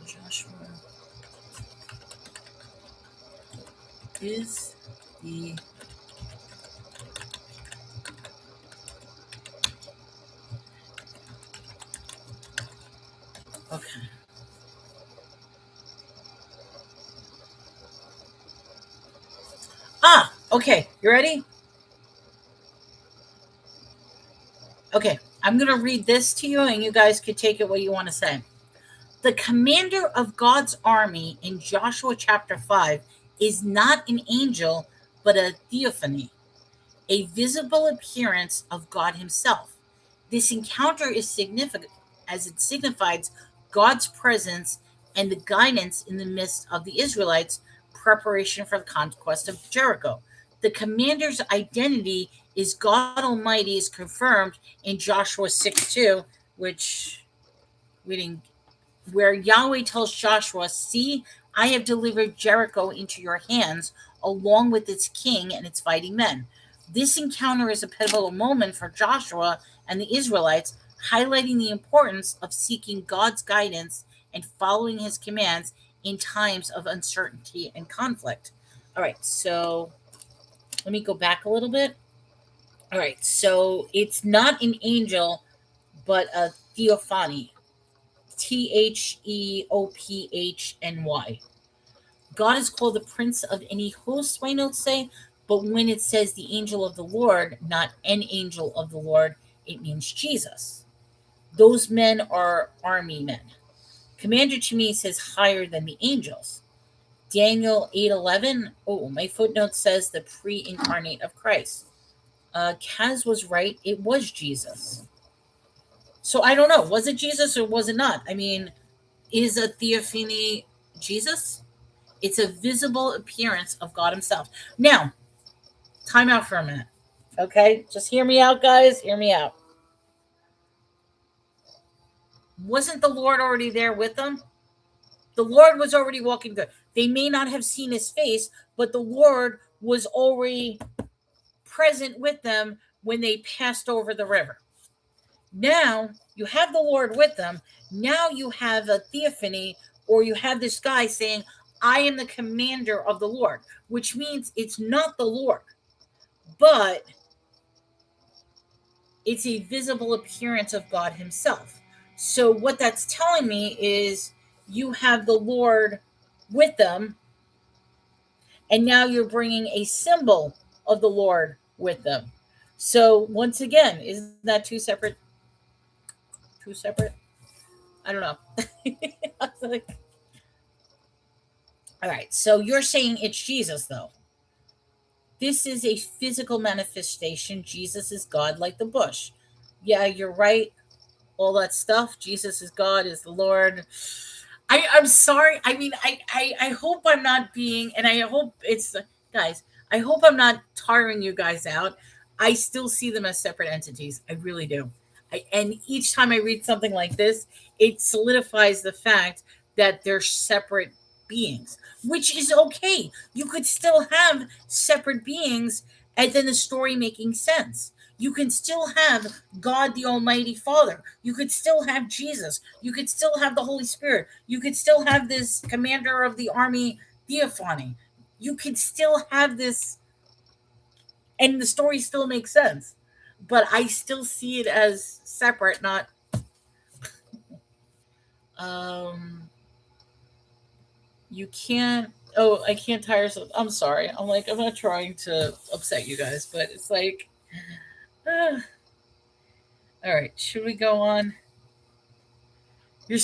Joshua is the okay. Okay. You ready? Okay. I'm going to read this to you, and you guys could take it what you want to say. The commander of God's army in Joshua chapter 5 is not an angel, but a theophany, a visible appearance of God himself. This encounter is significant as it signifies God's presence and the guidance in the midst of the Israelites' preparation for the conquest of Jericho. The commander's identity is God Almighty is confirmed in Joshua 6:2, which we didn't, where Yahweh tells Joshua, "See, I have delivered Jericho into your hands, along with its king and its fighting men." This encounter is a pivotal moment for Joshua and the Israelites, highlighting the importance of seeking God's guidance and following his commands in times of uncertainty and conflict. All right, so let me go back a little bit. All right, so it's not an angel, but a theophany. Theophny. God is called the Prince of any host, my notes say, but when it says the angel of the Lord, not an angel of the Lord, it means Jesus. Those men are army men. Commander to me says higher than the angels. Daniel 8:11. Oh, my footnote says the pre-incarnate of Christ. Kaz was right. It was Jesus. So I don't know. Was it Jesus or was it not? I mean, is a theophany Jesus? It's a visible appearance of God himself. Now, time out for a minute. Okay? Just hear me out, guys. Hear me out. Wasn't the Lord already there with them? The Lord was already walking there. They may not have seen his face, but the Lord was already present with them when they passed over the river. Now you have the Lord with them. Now you have a theophany, or you have this guy saying, I am the commander of the Lord, which means it's not the Lord, but it's a visible appearance of God himself. So what that's telling me is you have the Lord with them, and now you're bringing a symbol of the Lord with them. So once again, isn't that two separate? I don't know. Like, all right, so you're saying it's Jesus, though. This is a physical manifestation. Jesus is God, like the bush. Yeah, you're right. All that stuff. Jesus is God, is the Lord. I'm sorry. I mean, I hope I'm not being, and I hope it's, guys, I hope I'm not tiring you guys out. I still see them as separate entities. I really do. And each time I read something like this, it solidifies the fact that they're separate beings, which is okay. You could still have separate beings and then the story making sense. You can still have God the Almighty Father. You could still have Jesus. You could still have the Holy Spirit. You could still have this commander of the army theophany. You could still have this, and the story still makes sense. But I still see it as separate, not you can't. Oh, I can't tire. So I'm sorry. I'm like, I'm not trying to upset you guys, but it's like, all right. Should we go on? You're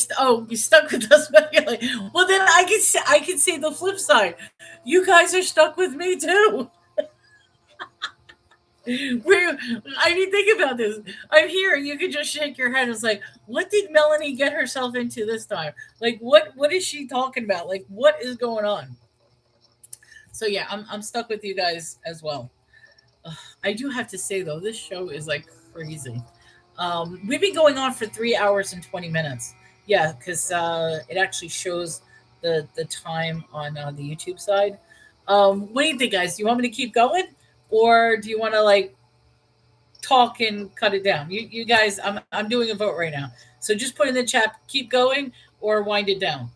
you're stuck with us. But you're like, well, then I can say the flip side. You guys are stuck with me too. I mean, think about this. I'm here, and you can just shake your head. It's like, what did Melanie get herself into this time? Like, what is she talking about? Like, what is going on? So yeah, I'm stuck with you guys as well. I do have to say though, this show is like crazy. We've been going on for 3 hours and 20 minutes. Yeah, because it actually shows the time on the YouTube side. What do you think, guys? Do you want me to keep going, or do you want to like talk and cut it down? You guys, I'm doing a vote right now, so just put in the chat, keep going or wind it down.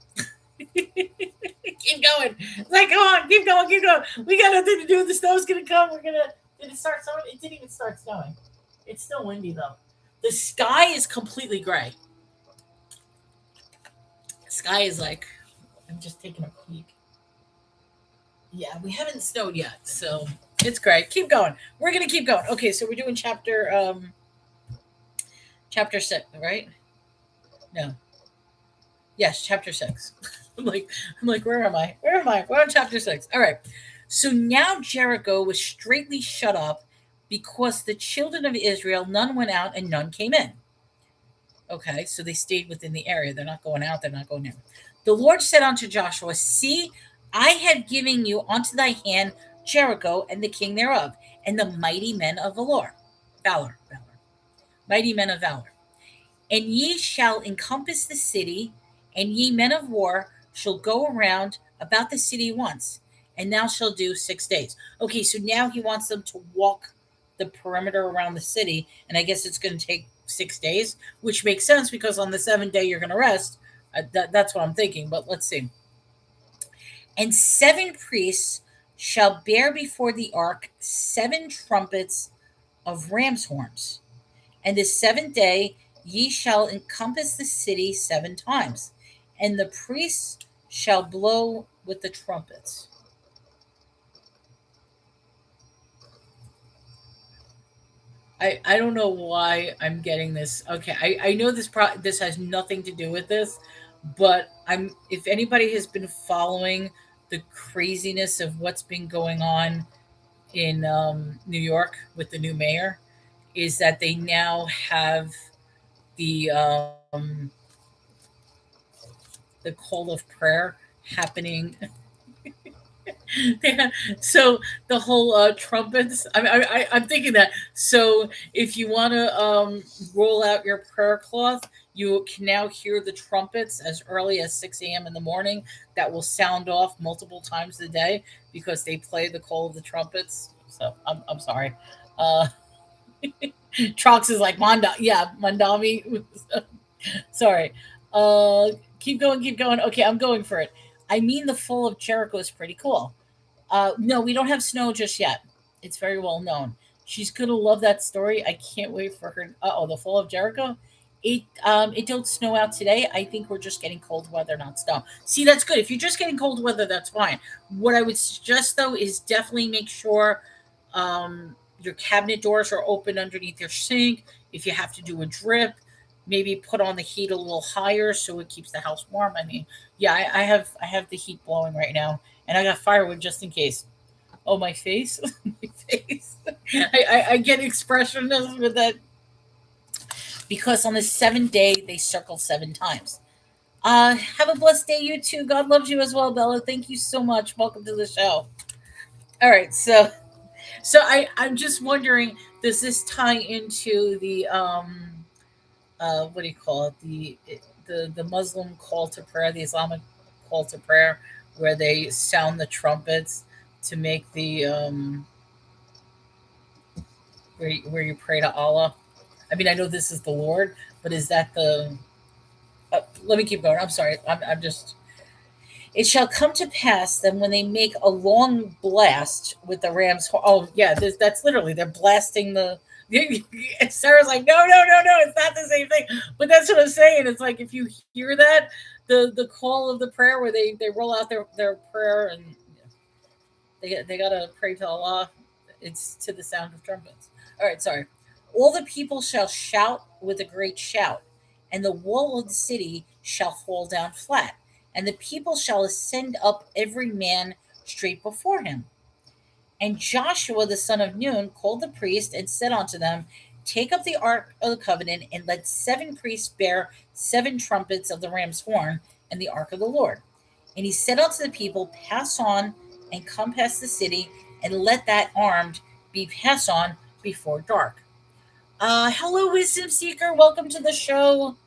Keep going. It's like, come on, keep going, keep going. We got nothing to do. The snow's gonna come. Did it start snowing? It didn't even start snowing. It's still windy though. The sky is completely gray. The sky is like, I'm just taking a peek. Yeah, we haven't snowed yet, so it's great. Keep going. We're gonna keep going. Okay, so we're doing chapter 6, right? No. Yes, chapter 6. I'm like, where am I? Where am I? We're on chapter 6. All right. So now Jericho was straightly shut up because the children of Israel, none went out and none came in. Okay, so they stayed within the area. They're not going out, they're not going in. The Lord said unto Joshua, see, I have given you unto thy hand Jericho and the king thereof, and the mighty men of valor. Mighty men of valor. And ye shall encompass the city, and ye men of war shall go around about the city once, and thou shalt do 6 days. Okay, so now he wants them to walk the perimeter around the city, and I guess it's going to take 6 days, which makes sense because on the 7th day you're going to rest. That's what I'm thinking, but let's see. And 7 priests shall bear before the ark 7 trumpets of ram's horns. And the 7th day ye shall encompass the city 7 times, and the priests shall blow with the trumpets. I don't know why I'm getting this. Okay, I know this has nothing to do with this, but if anybody has been following the craziness of what's been going on in New York with the new mayor, is that they now have the call of prayer happening. Yeah. So the whole trumpets. I'm thinking that. So if you want to roll out your prayer cloth, you can now hear the trumpets as early as 6 a.m. in the morning. That will sound off multiple times a day because they play the call of the trumpets. So I'm sorry. Trox is like Mandami. Sorry. Keep going. Okay, I'm going for it. I mean, the fall of Jericho is pretty cool. No, we don't have snow just yet. It's very well known. She's gonna love that story. I can't wait for her. The fall of Jericho. It don't snow out today. I think we're just getting cold weather, not snow. See, that's good. If you're just getting cold weather, that's fine. What I would suggest though is definitely make sure your cabinet doors are open underneath your sink. If you have to do a drip, maybe put on the heat a little higher so it keeps the house warm. I mean, yeah, I have the heat blowing right now, and I got firewood just in case. Oh, my face, my face. I get expressionless with that because on the 7th day they circle 7 times. Have a blessed day, you too. God loves you as well, Bella. Thank you so much. Welcome to the show. All right, so I'm just wondering, does this tie into the what do you call it? The Muslim call to prayer, the Islamic call to prayer, where they sound the trumpets to make the where you pray to Allah. I mean, I know this is the Lord, but is that the? Let me keep going. I'm sorry. I'm just. It shall come to pass that when they make a long blast with the ram's horn. Oh yeah, that's literally they're blasting the. Sarah's like, no, it's not the same thing. But that's what I'm saying. It's like if you hear that, the call of the prayer where they roll out their prayer and they gotta pray to Allah. It's to the sound of trumpets. All right, sorry. All the people shall shout with a great shout, and the wall of the city shall fall down flat, and the people shall ascend up every man straight before him. And Joshua the son of Nun called the priest and said unto them, take up the ark of the covenant, and let 7 priests bear 7 trumpets of the ram's horn and the ark of the Lord. And he said unto the people, pass on and come past the city, and let that armed be passed on before dark. Hello, Wisdom Seeker. Welcome to the show.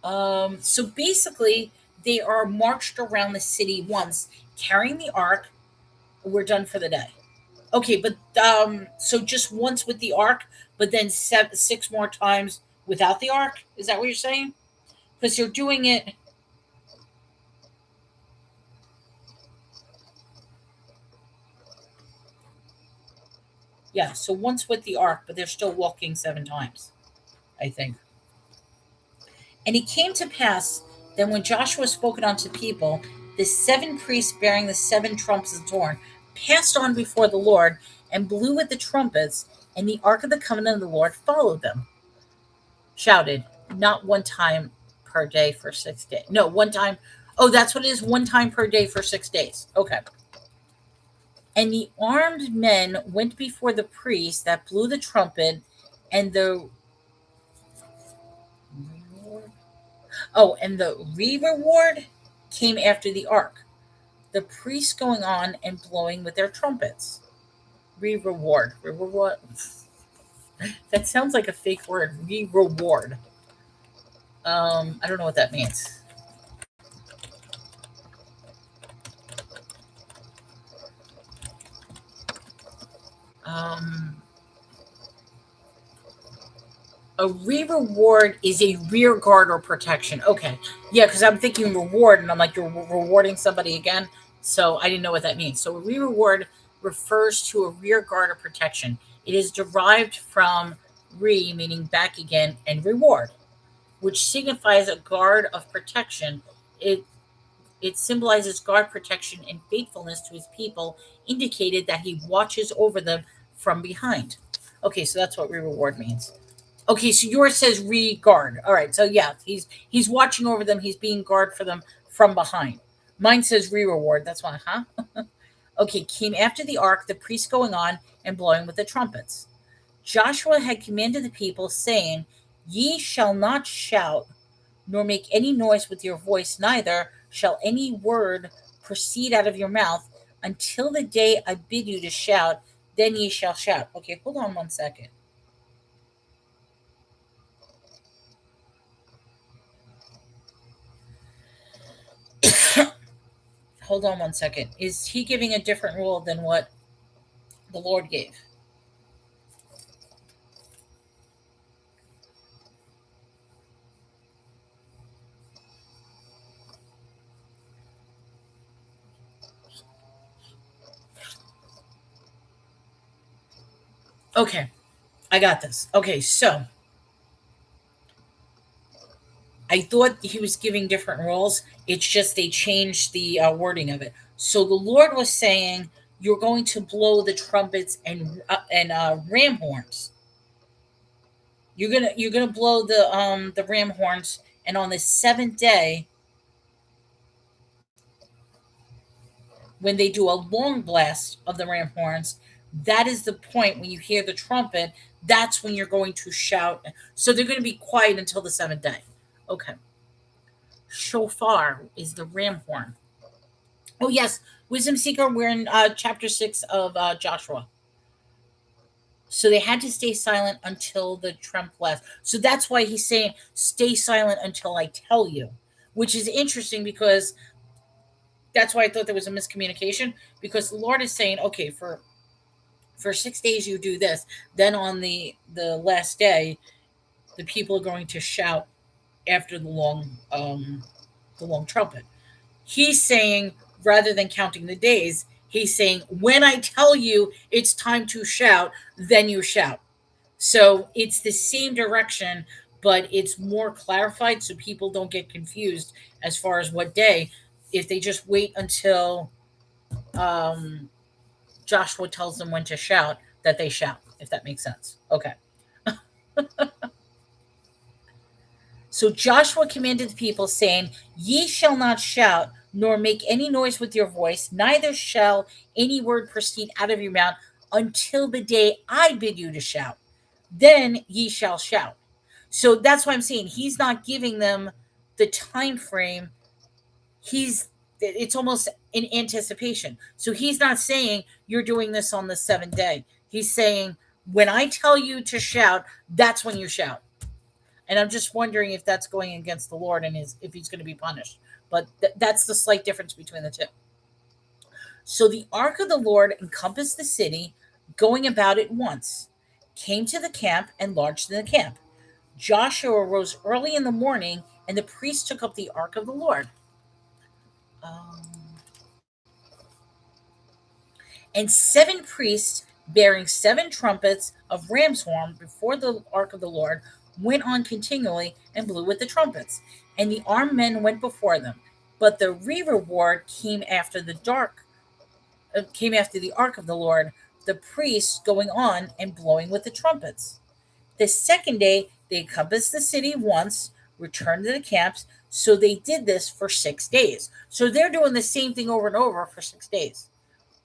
So basically, they are marched around the city once, carrying the ark. We're done for the day. Okay, but so just once with the ark, but then 6 more times without the ark. Is that what you're saying? Because you're doing it. Yeah, so once with the ark, but they're still walking 7 times, I think. And it came to pass that when Joshua spoken unto the people, the 7 priests bearing the 7 trumpets of the horn passed on before the Lord and blew with the trumpets, and the ark of the covenant of the Lord followed them. Shouted, not 1 time per day for 6 days. No, 1 time. Oh, that's what it is. 1 time per day for 6 days. Okay. And the armed men went before the priest that blew the trumpet, and the reward came after the ark. The priests going on and blowing with their trumpets. Reward. Reward. That sounds like a fake word. Reward. I don't know what that means. A reward is a rear guard or protection. Okay. Yeah, because I'm thinking reward, and I'm like, you're rewarding somebody again. So I didn't know what that means. So a reward refers to a rear guard or protection. It is derived from re, meaning back again, and reward, which signifies a guard of protection. It symbolizes guard protection and faithfulness to his people, indicated that he watches over them from behind. Okay, so that's what reward means. Okay, so yours says regard. All right, so yeah, he's watching over them. He's being guard for them from behind. Mine says reward. That's why, huh? Okay, came after the ark, the priests going on and blowing with the trumpets. Joshua had commanded the people, saying, Ye shall not shout, nor make any noise with your voice, neither shall any word proceed out of your mouth until the day I bid you to shout, then ye shall shout. Okay, hold on 1 second. Hold on 1 second. Is he giving a different rule than what the Lord gave? Okay, I got this. Okay, so I thought he was giving different rules. It's just they changed the wording of it. So the Lord was saying, "You're going to blow the trumpets and ram horns. You're gonna blow the ram horns, and on the 7th day, when they do a long blast of the ram horns, that is the point when you hear the trumpet. That's when you're going to shout. So they're going to be quiet until the 7th day. Okay. Shofar is the ram horn. Oh yes, wisdom seeker. We're in chapter 6 of Joshua. So they had to stay silent until the trump blast. So that's why he's saying, "Stay silent until I tell you," which is interesting because that's why I thought there was a miscommunication, because the Lord is saying, okay, for 6 days you do this, then on the last day, the people are going to shout after the long trumpet. He's saying, rather than counting the days, he's saying, when I tell you it's time to shout, then you shout. So it's the same direction, but it's more clarified so people don't get confused as far as what day. If they just wait until Joshua tells them when to shout, that they shout, if that makes sense. Okay. So Joshua commanded the people, saying, Ye shall not shout, nor make any noise with your voice, neither shall any word proceed out of your mouth until the day I bid you to shout. Then ye shall shout. So that's why I'm saying he's not giving them the time frame. It's almost in anticipation. So he's not saying you're doing this on the 7th day. He's saying, when I tell you to shout, that's when you shout. And I'm just wondering if that's going against the Lord and if he's going to be punished. But that's the slight difference between the two. So the ark of the Lord encompassed the city, going about it once, came to the camp, and lodged in the camp. Joshua rose early in the morning, and the priests took up the ark of the Lord. And 7 priests bearing 7 trumpets of ram's horn before the ark of the Lord, went on continually and blew with the trumpets. And the armed men went before them. But the reward came after came after the ark of the Lord, the priests going on and blowing with the trumpets. The second day they encompassed the city once, returned to the camps. So they did this for 6 days. So they're doing the same thing over and over for 6 days.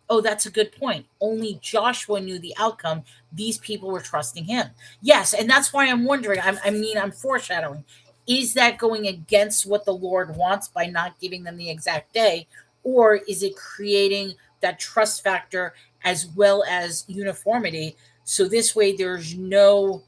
Oh, that's a good point. Only Joshua knew the outcome. These people were trusting him. Yes, and that's why I'm wondering. I'm foreshadowing. Is that going against what the Lord wants by not giving them the exact day? Or is it creating that trust factor as well as uniformity? So this way there's no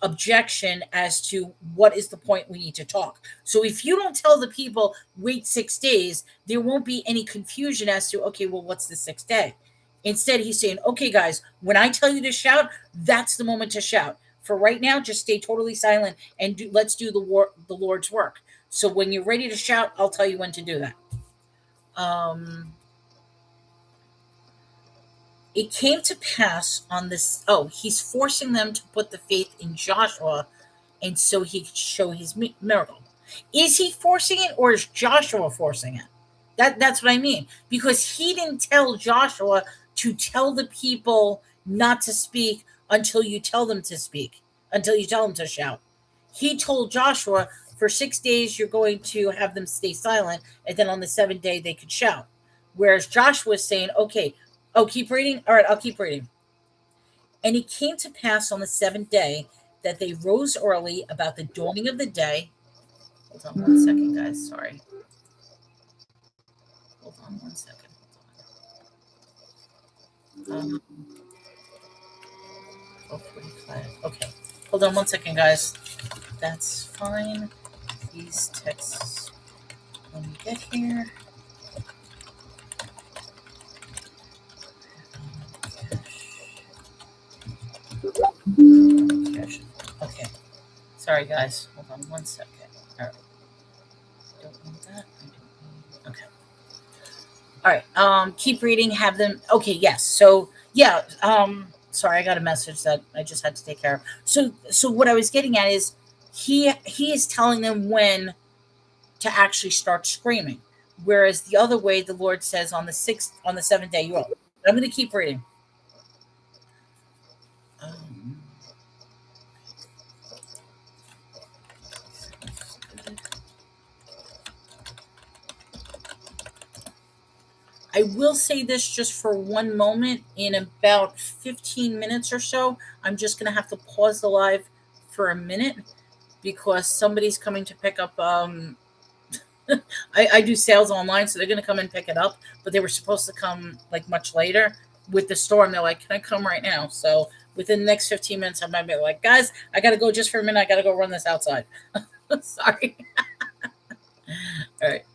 objection as to what is the point we need to talk. So if you don't tell the people wait 6 days, there won't be any confusion as to, okay, well, what's the 6th day? Instead, he's saying, okay, guys, when I tell you to shout, that's the moment to shout. For right now, just stay totally silent and let's do the Lord's work. So when you're ready to shout, I'll tell you when to do that. It came to pass on this. Oh, he's forcing them to put the faith in Joshua, and so he could show his miracle. Is he forcing it, or is Joshua forcing it? That's what I mean. Because he didn't tell Joshua to tell the people not to speak until you tell them to speak, until you tell them to shout. He told Joshua for 6 days you're going to have them stay silent, and then on the 7th day they could shout. Whereas Joshua is saying, okay, oh, keep reading? All right, I'll keep reading. And it came to pass on the 7th day that they rose early about the dawning of the day. Hold on 1 second, guys. Sorry. Hold on 1 second. Okay. Hold on 1 second, guys. That's fine. These texts when we get here. Okay. Sorry, guys. Hold on 1 second. All right. Don't need that. Okay. All right. Keep reading. Have them. Okay. Yes. So yeah. Sorry, I got a message that I just had to take care of. So what I was getting at is he is telling them when to actually start screaming, whereas the other way the Lord says on the 7th day you will. I'm going to keep reading. I will say this just for one moment. In about 15 minutes or so, I'm just going to have to pause the live for a minute because somebody's coming to pick up. I do sales online, so they're going to come and pick it up, but they were supposed to come like much later with the storm. They're like, can I come right now? So within the next 15 minutes, I might be like, guys, I got to go just for a minute. I got to go run this outside. Sorry. All right.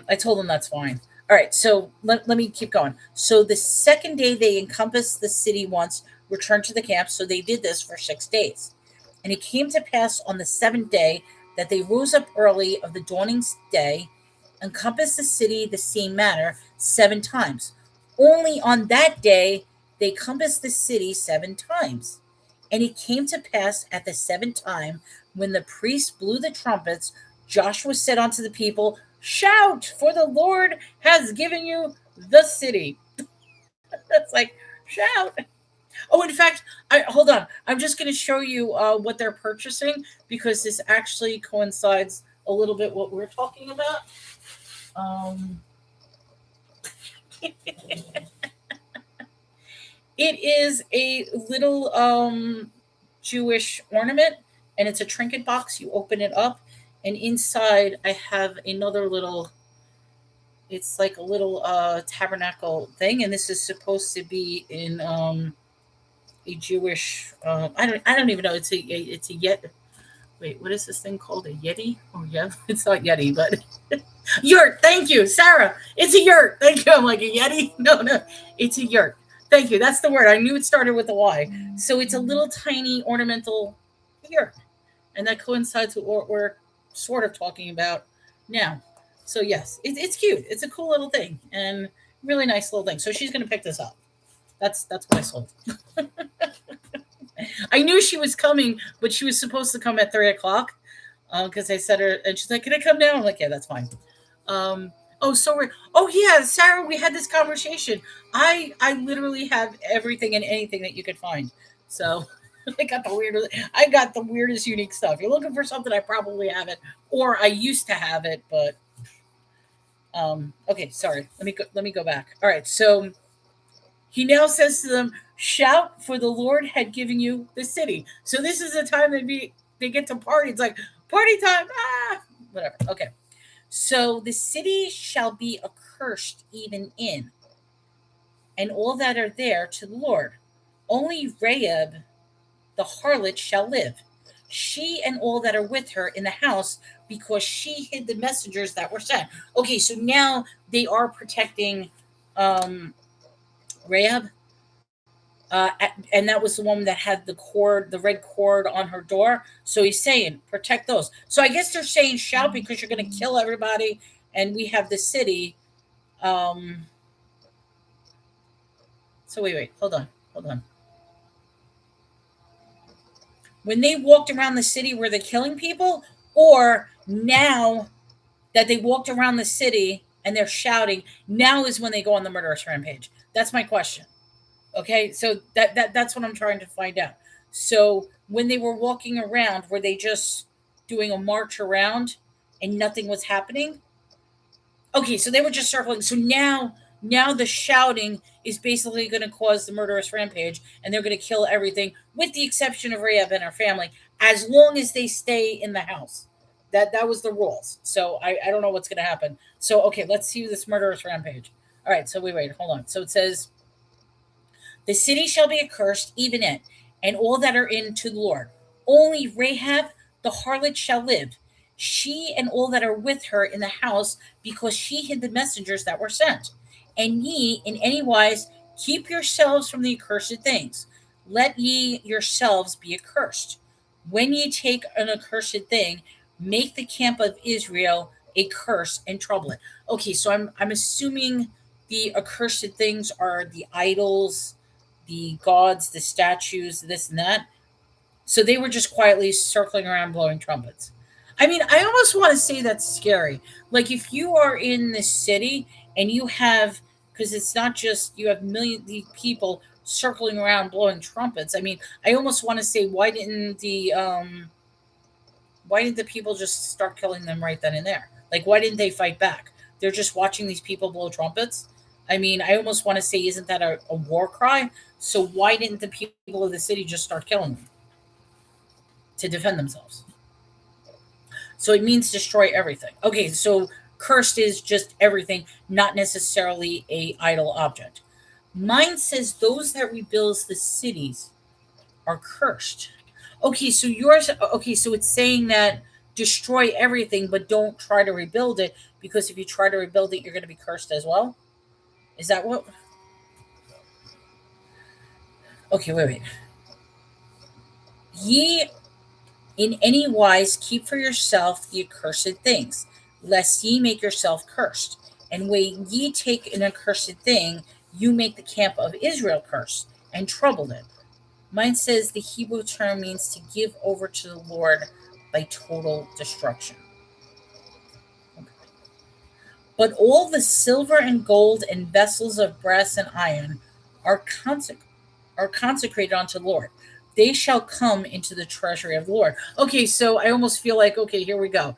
I told them that's fine. All right, so let me keep going. So the 2nd day they encompassed the city once, returned to the camp. So they did this for 6 days. And it came to pass on the 7th day that they rose up early of the dawning day, encompassed the city the same manner 7 times. Only on that day they compassed the city 7 times. And it came to pass at the 7th time, when the priests blew the trumpets, Joshua said unto the people, shout, for the Lord has given you the city. That's like, shout. Oh, in fact, hold on. I'm just going to show you what they're purchasing because this actually coincides a little bit what we're talking about. It is a little Jewish ornament, and it's a trinket box. You open it up, and inside I have another little, it's like a little tabernacle thing, and this is supposed to be in a Jewish I don't even know. It's a Yeti. Wait, what is this thing called? A Yeti? Oh yeah, it's not Yeti, but yurt. Thank you, Sarah. It's a yurt. Thank you. I'm like a Yeti. No, it's a yurt. Thank you. That's the word. I knew it started with a Y. So it's a little tiny ornamental yurt, and that coincides with what we're sort of talking about now. So yes, it's cute. It's a cool little thing and really nice little thing. So she's going to pick this up. That's what I sold. I knew she was coming, but she was supposed to come at 3:00 because I said her, and she's like, "Can I come now?" I'm like, "Yeah, that's fine." Oh, so we're. Oh yeah, Sarah, we had this conversation. I literally have everything and anything that you could find. So I got the weirdest unique stuff. You're looking for something, I probably have it, or I used to have it, but okay, sorry. Let me go back. All right, so he now says to them, "Shout, for the Lord had given you the city." So this is the time they get to party. It's like party time. Ah, whatever. Okay. So the city shall be accursed even in, and all that are there to the Lord. Only Rahab the harlot shall live, she and all that are with her in the house, because she hid the messengers that were sent. Okay, so now they are protecting Rahab. And that was the woman that had the cord, the red cord on her door. So he's saying, protect those. So I guess they're saying shout because you're going to kill everybody, and we have the city. So wait, hold on. When they walked around the city, were they killing people? Or now that they walked around the city and they're shouting, now is when they go on the murderous rampage? That's my question. Okay, so that's what I'm trying to find out. So when they were walking around, were they just doing a march around and nothing was happening? Okay, so they were just circling. So now the shouting is basically going to cause the murderous rampage, and they're going to kill everything, with the exception of Rahab and her family, as long as they stay in the house. That was the rules. So I don't know what's going to happen. So okay, let's see this murderous rampage. All right, so wait, hold on. So it says, the city shall be accursed, even it, and all that are in to the Lord. Only Rahab the harlot shall live, she and all that are with her in the house, because she hid the messengers that were sent. And ye in any wise keep yourselves from the accursed things. Let ye yourselves be accursed. When ye take an accursed thing, make the camp of Israel a curse and trouble it. Okay, so I'm assuming the accursed things are the idols, the gods, the statues, this and that. So they were just quietly circling around blowing trumpets. I mean, I almost want to say that's scary. Like if you are in this city and you have, because it's not just you have millions of people circling around blowing trumpets. I mean, I almost want to say, why didn't the people just start killing them right then and there? Like, why didn't they fight back? They're just watching these people blow trumpets. I mean, I almost want to say, isn't that a war cry? So why didn't the people of the city just start killing them to defend themselves? So it means destroy everything. Okay, so cursed is just everything, not necessarily a idol object. Mine says those that rebuilds the cities are cursed. Okay, so yours. Okay, so it's saying that destroy everything, but don't try to rebuild it, because if you try to rebuild it, you're going to be cursed as well. Is that what? Okay, wait. Ye in any wise keep for yourself the accursed things, lest ye make yourself cursed. And when ye take an accursed thing, you make the camp of Israel cursed and trouble it. Mine says the Hebrew term means to give over to the Lord by total destruction. Okay. But all the silver and gold and vessels of brass and iron are consecrated unto the Lord. They shall come into the treasury of the Lord. Okay, so I almost feel like, okay, here we go.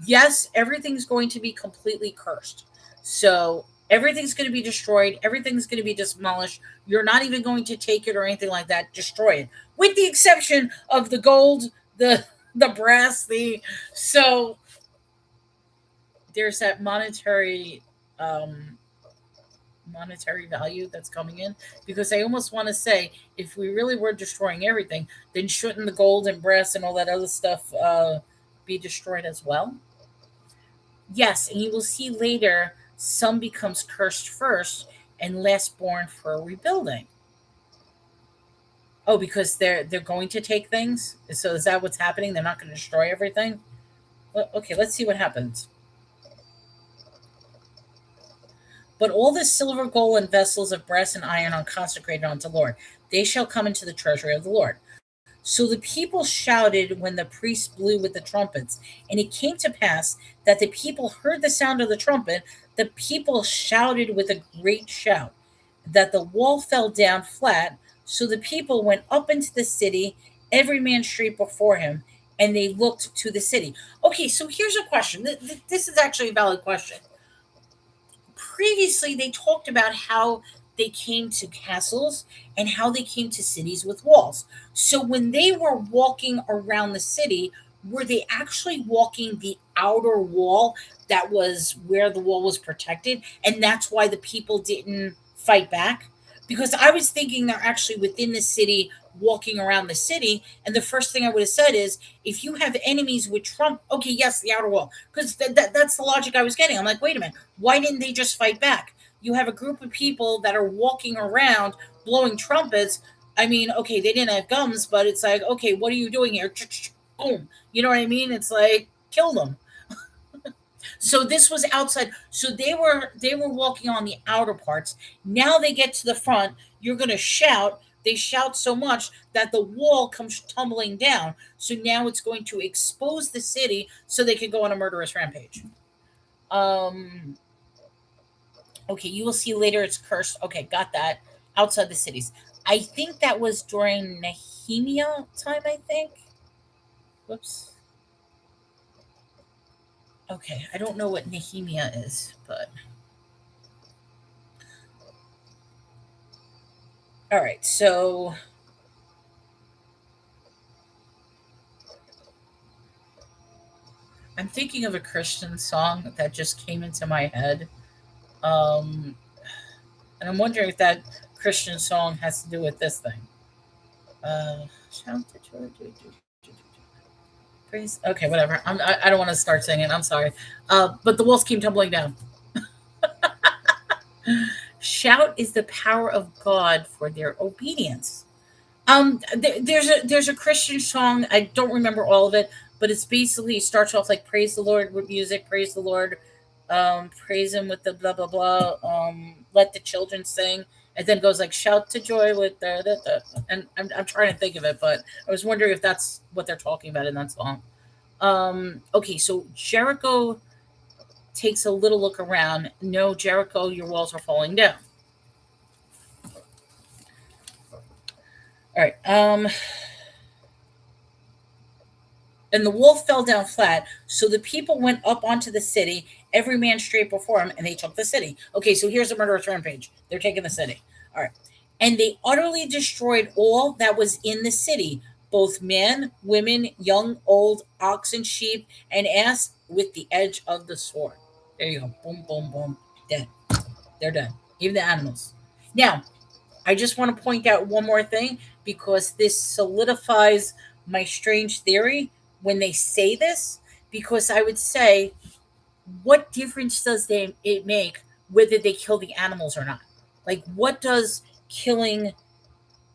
Yes, everything's going to be completely cursed. So everything's going to be destroyed. Everything's going to be demolished. You're not even going to take it or anything like that. Destroy it, with the exception of the gold, the brass. So there's that monetary value that's coming in, because I almost want to say, if we really were destroying everything, then shouldn't the gold and brass and all that other stuff be destroyed as well? Yes, and you will see later some becomes cursed first and last born for rebuilding. Oh, because they're going to take things. So is that what's happening? They're not going to destroy everything. Well, okay, let's see what happens. But all the silver, gold, and vessels of brass and iron are consecrated unto the Lord. They shall come into the treasury of the Lord. So the people shouted when the priests blew with the trumpets. And it came to pass that the people heard the sound of the trumpet. The people shouted with a great shout, that the wall fell down flat. So the people went up into the city, every man straight before him, and they looked to the city. Okay, so here's a question. This is actually a valid question. Previously, they talked about how they came to castles and how they came to cities with walls. So when they were walking around the city, were they actually walking the outer wall that was where the wall was protected? And that's why the people didn't fight back? Because I was thinking they're actually within the city, walking around the city. And the first thing I would have said is, if you have enemies with Trump, okay, yes, the outer wall. Because that's the logic I was getting. I'm like, wait a minute, why didn't they just fight back? You have a group of people that are walking around blowing trumpets. I mean, okay, they didn't have guns, but it's like, okay, what are you doing here? Boom. You know what I mean? It's like, kill them. So this was outside. So they were walking on the outer parts. Now they get to the front. You're going to shout. They shout so much that the wall comes tumbling down. So now it's going to expose the city so they can go on a murderous rampage. Okay, you will see later it's cursed. Okay, got that. Outside the cities. I think that was during Nehemiah time, I think. Whoops. Okay, I don't know what Nehemiah is, but... All right, so... I'm thinking of a Christian song that just came into my head. And I'm wondering if that Christian song has to do with this thing. Praise. Okay, whatever. I don't want to start singing. I'm sorry. But the walls came tumbling down. Shout is the power of God for their obedience. There's a Christian song. I don't remember all of it, but it's basically, it starts off like praise the Lord with music, praise the Lord, praise him with the blah blah blah, let the children sing, and then goes like shout to joy with the and I'm trying to think of it, but I was wondering if that's what they're talking about in that song. Okay, so Jericho takes a little look around. No, Jericho, your walls are falling down. All right. And the wall fell down flat. So the people went up onto the city, every man straight before him, and they took the city. Okay, so here's a murderous rampage. They're taking the city. All right. And they utterly destroyed all that was in the city, both men, women, young, old, ox and sheep, and ass, with the edge of the sword. There you go. Boom, boom, boom. Dead. They're dead. Even the animals. Now, I just want to point out one more thing, because this solidifies my strange theory when they say this, because I would say, what difference does it make whether they kill the animals or not? Like, what does killing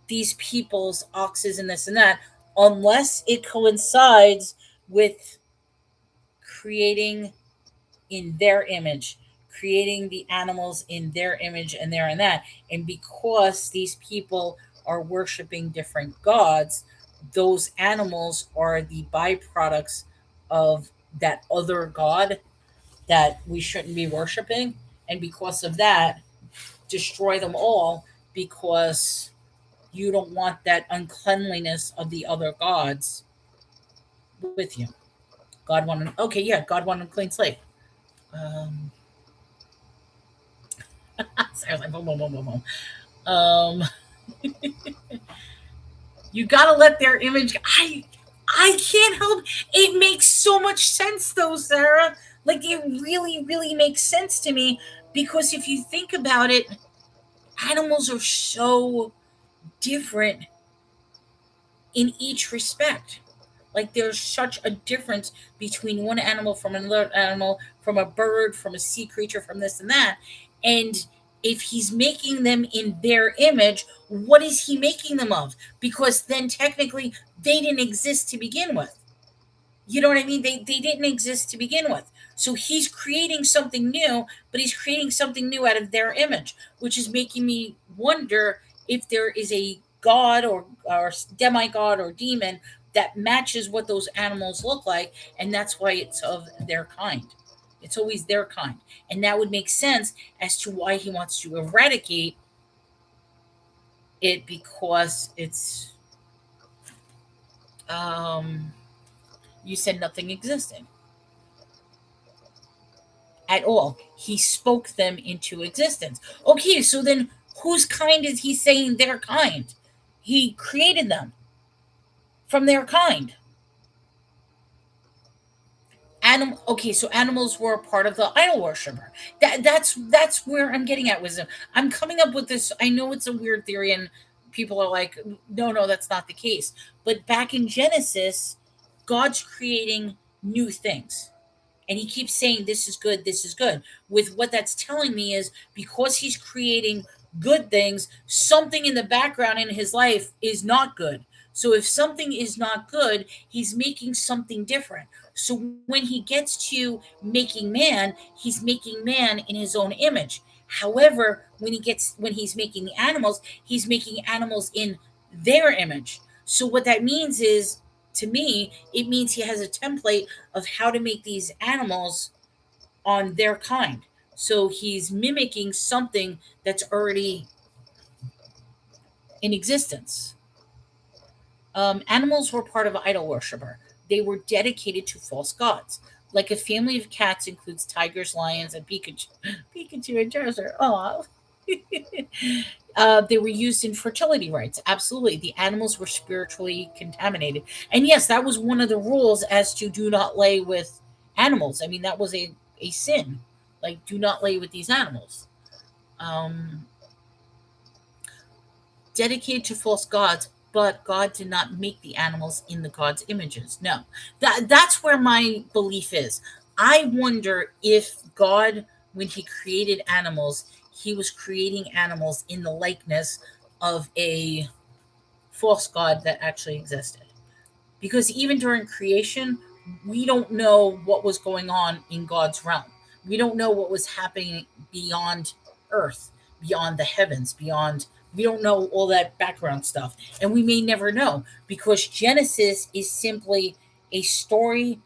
these people's oxes and this and that, unless it coincides with creating in their image, creating the animals in their image and there and that. And because these people are worshiping different gods, those animals are the byproducts of that other god that we shouldn't be worshiping. And because of that, destroy them all, because you don't want that uncleanliness of the other gods with you. God wanted, okay, yeah, God wanted a clean slate. So I was like, boom, boom, boom, boom, boom. You gotta let their image. I can't help. It makes so much sense, though, Sarah. Like, it really, really makes sense to me, because if you think about it, animals are so different in each respect. Like, there's such a difference between one animal from another animal, from a bird, from a sea creature, from this and that. And if he's making them in their image, what is he making them of? Because then technically they didn't exist to begin with. You know what I mean? They didn't exist to begin with. So he's creating something new, but he's creating something new out of their image, which is making me wonder if there is a god or demigod or demon that matches what those animals look like, and that's why it's of their kind. It's always their kind. And that would make sense as to why he wants to eradicate it, because it's you said nothing existed at all. He spoke them into existence. Okay, so then whose kind is he saying their kind? He created them from their kind. Okay, so animals were a part of the idol worshiper. That's where I'm getting at wisdom. I'm coming up with this. I know it's a weird theory, and people are like, no, that's not the case. But back in Genesis, God's creating new things. And he keeps saying, this is good, this is good. With what that's telling me is because he's creating good things, something in the background in his life is not good. So if something is not good, he's making something different. So when he gets to making man, he's making man in his own image. However, when he's making he's making animals in their image. So what that means is, to me, it means he has a template of how to make these animals on their kind. So he's mimicking something that's already in existence. Animals were part of idol worshiper. They were dedicated to false gods. Like a family of cats includes tigers, lions, and Pikachu. Pikachu and Charizard. Oh, they were used in fertility rites. Absolutely. The animals were spiritually contaminated. And yes, that was one of the rules as to do not lay with animals. I mean, that was a sin. Like, do not lay with these animals. Dedicated to false gods, but God did not make the animals in the God's images. No. That's where my belief is. I wonder if God, when he created animals, he was creating animals in the likeness of a false god that actually existed. Because even during creation, we don't know what was going on in God's realm. We don't know what was happening beyond earth, beyond the heavens, beyond, we don't know all that background stuff. And we may never know, because Genesis is simply a story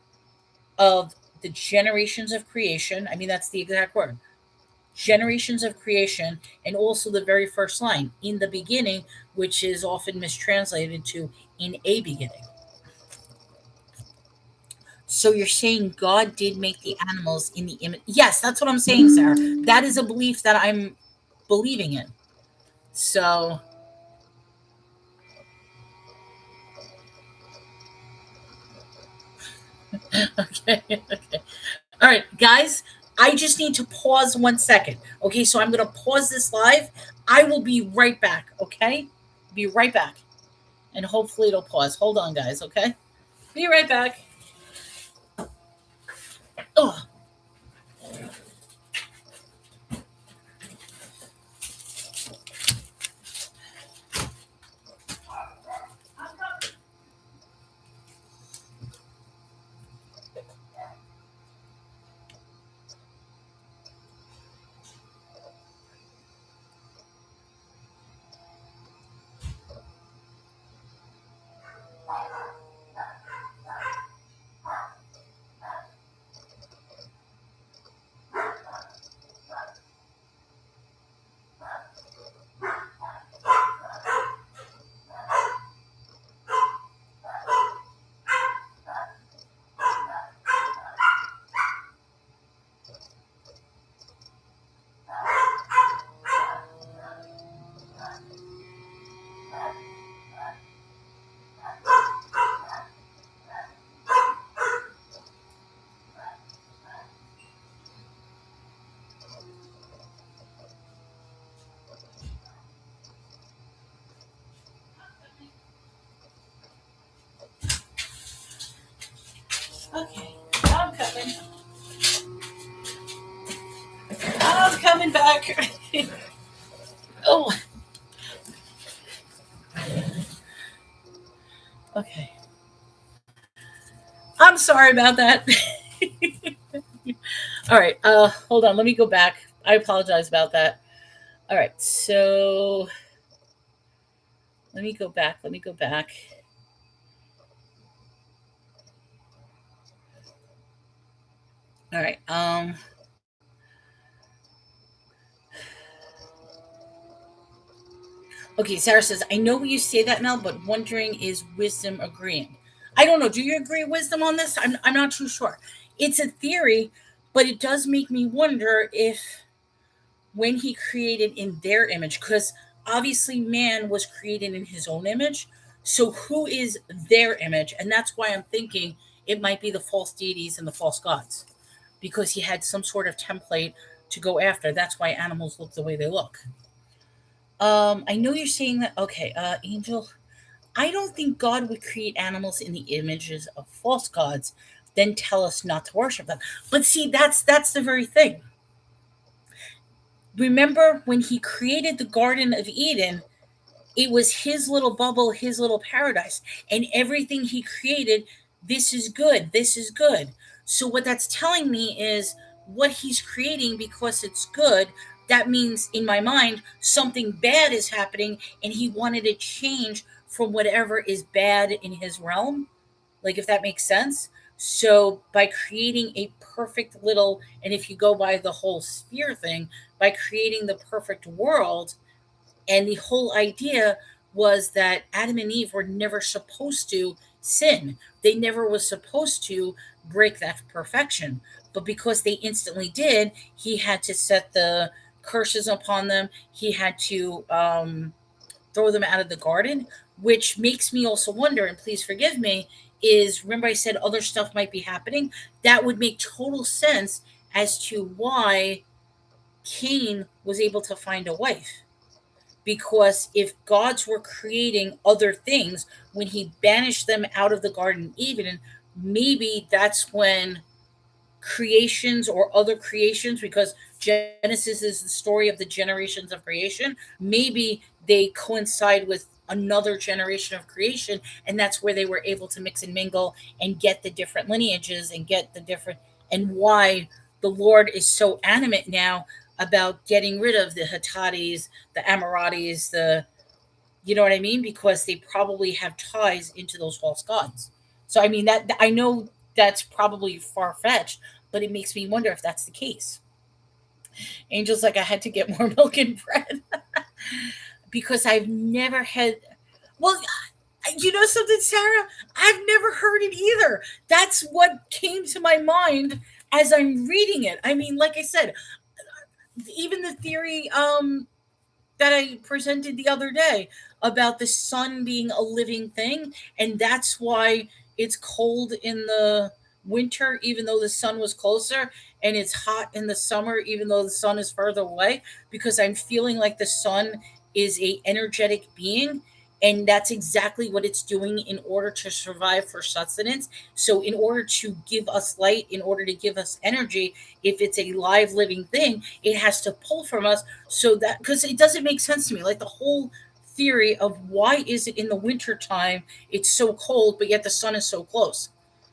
of the generations of creation. I mean, that's the exact word. Generations of creation, and also the very first line, in the beginning, which is often mistranslated to in a beginning. So you're saying God did make the animals in the image? Yes, that's what I'm saying, Sarah. That is a belief that I'm believing in. So okay. All right, guys, I just need to pause 1 second. Okay, so I'm going to pause this live. I will be right back. Okay, be right back, and hopefully it'll pause. Hold on, guys. Okay, be right back. Oh. Okay, I'm coming. I'm coming back. Oh. Okay. I'm sorry about that. All right. Hold on. Let me go back. I apologize about that. All right. So let me go back. Let me go back. All right. Okay, Sarah says, I know you say that, Mel, but wondering is wisdom agreeing? I don't know. Do you agree, wisdom, on this? I'm not too sure. It's a theory, but it does make me wonder if when he created in their image, because obviously man was created in his own image. So who is their image? And that's why I'm thinking it might be the false deities and the false gods, because he had some sort of template to go after. That's why animals look the way they look. I know you're saying that. Okay, Angel. I don't think God would create animals in the images of false gods, then tell us not to worship them. But see, that's the very thing. Remember when he created the Garden of Eden, it was his little bubble, his little paradise, and everything he created, this is good, this is good. So what that's telling me is what he's creating, because it's good, that means in my mind something bad is happening, and he wanted to change from whatever is bad in his realm, like, if that makes sense. So by creating a perfect little, and if you go by the whole sphere thing, by creating the perfect world, and the whole idea was that Adam and Eve were never supposed to sin. They never was supposed to break that perfection. But because they instantly did, he had to set the curses upon them. He had to throw them out of the garden, which makes me also wonder, and please forgive me, is, remember I said other stuff might be happening? That would make total sense as to why Cain was able to find a wife. Because if gods were creating other things when he banished them out of the Garden of Eden, maybe that's when creations or other creations, because Genesis is the story of the generations of creation, maybe they coincide with another generation of creation, and that's where they were able to mix and mingle and get the different lineages and get the different, and why the Lord is so animate now about getting rid of the Hatatis, the Amorites, the, you know what I mean? Because they probably have ties into those false gods. So I mean, that, I know that's probably far fetched, but it makes me wonder if that's the case. Angel's like, I had to get more milk and bread because I've never had. Well, you know something, Sarah? I've never heard it either. That's what came to my mind as I'm reading it. I mean, like I said, even the theory that I presented the other day about the sun being a living thing, and that's why it's cold in the winter even though the sun was closer, and it's hot in the summer even though the sun is further away, because I'm feeling like the sun is a energetic being, and that's exactly what it's doing in order to survive for sustenance. So in order to give us light, in order to give us energy, if it's a live living thing, it has to pull from us. So that, because it doesn't make sense to me, like the whole theory of why is it in the winter time it's so cold but yet the sun is so close.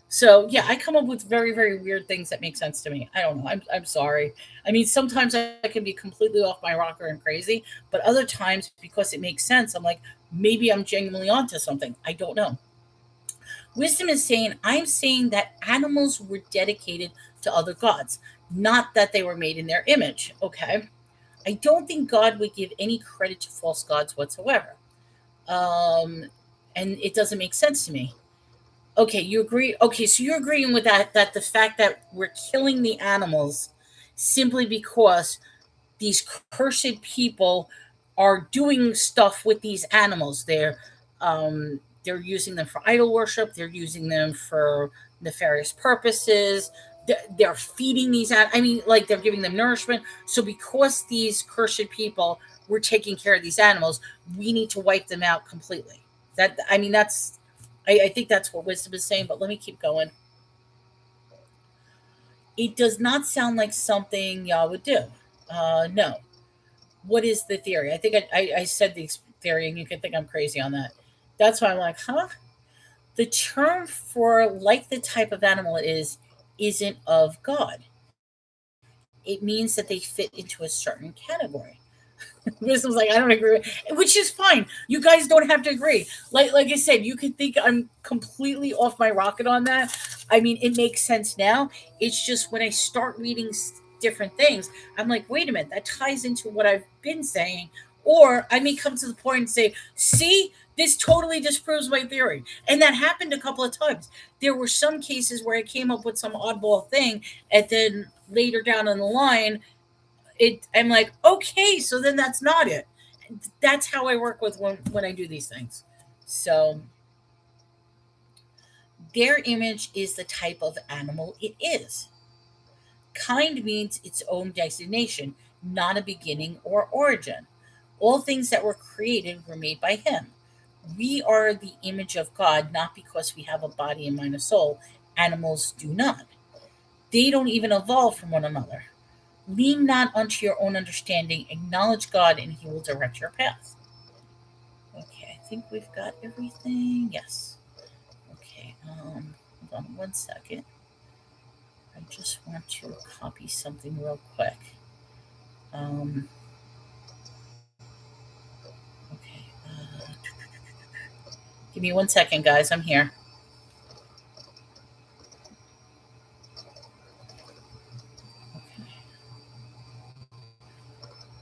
So yeah, I come up with very, very weird things that make sense to me. I don't know. I'm sorry. I mean, sometimes I can be completely off my rocker and crazy, but other times, because it makes sense, I'm like, maybe I'm genuinely onto something. I don't know. Wisdom is saying, I'm saying that animals were dedicated to other gods, not that they were made in their image. Okay. I don't think God would give any credit to false gods whatsoever. Um, and it doesn't make sense to me. Okay, you agree. Okay, so you're agreeing with that the fact that we're killing the animals simply because these cursed people are doing stuff with these animals. They're using them for idol worship. They're using them for nefarious purposes. They're feeding these. I mean, like, they're giving them nourishment. So because these cursed people were taking care of these animals, we need to wipe them out completely. That, I mean, that's. I think that's what wisdom is saying. But let me keep going. It does not sound like something y'all would do. No. What is the theory? I think I said the theory, and you can think I'm crazy on that. That's why I'm like, huh? The term for like the type of animal it is isn't of God. It means that they fit into a certain category. Wisdom's like, I don't agree, which is fine. You guys don't have to agree. Like I said, you could think I'm completely off my rocket on that. I mean, it makes sense now. It's just when I start reading different things, I'm like, wait a minute, that ties into what I've been saying. Or I may come to the point and say, see, this totally disproves my theory. And that happened a couple of times. There were some cases where I came up with some oddball thing, and then later down in the line, I'm like, okay, so then that's not it. That's how I work with when I do these things. So their image is the type of animal it is. Kind means its own designation, not a beginning or origin. All things that were created were made by him. We are the image of God, not because we have a body and mind and soul. Animals do not. They don't even evolve from one another. Lean not unto your own understanding. Acknowledge God, and he will direct your path. Okay, I think we've got everything. Yes. Okay, hold on 1 second. I just want to copy something real quick. Okay. Give me 1 second, guys. I'm here.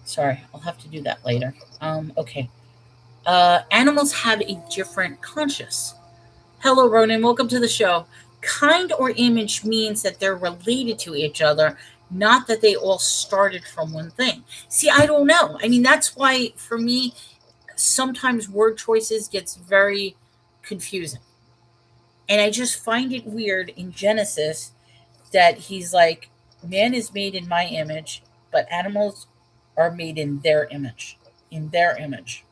Sorry, I'll have to do that later. Okay. Animals have a different conscious. Hello, Ronan. Welcome to the show. Kind or image means that they're related to each other, not that they all started from one thing. See, I don't know. I mean, that's why, for me, sometimes word choices gets very confusing. And I just find it weird in Genesis that he's like, man is made in my image, but animals are made in their image. In their image.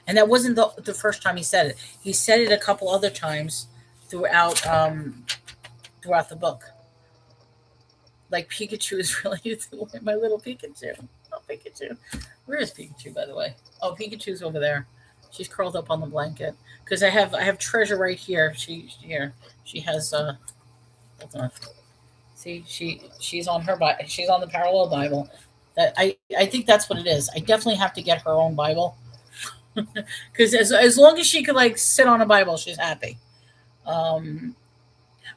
And that wasn't the first time he said it. He said it a couple other times throughout the book. Like Pikachu is related to my little Pikachu. Oh, Pikachu. Where is Pikachu, by the way? Oh, Pikachu's over there. She's curled up on the blanket. Because I have Treasure right here. She has hold on. See, she's on her Bible. She's on the parallel Bible. That I think that's what it is. I definitely have to get her own Bible. Because as long as she could like sit on a Bible, she's happy.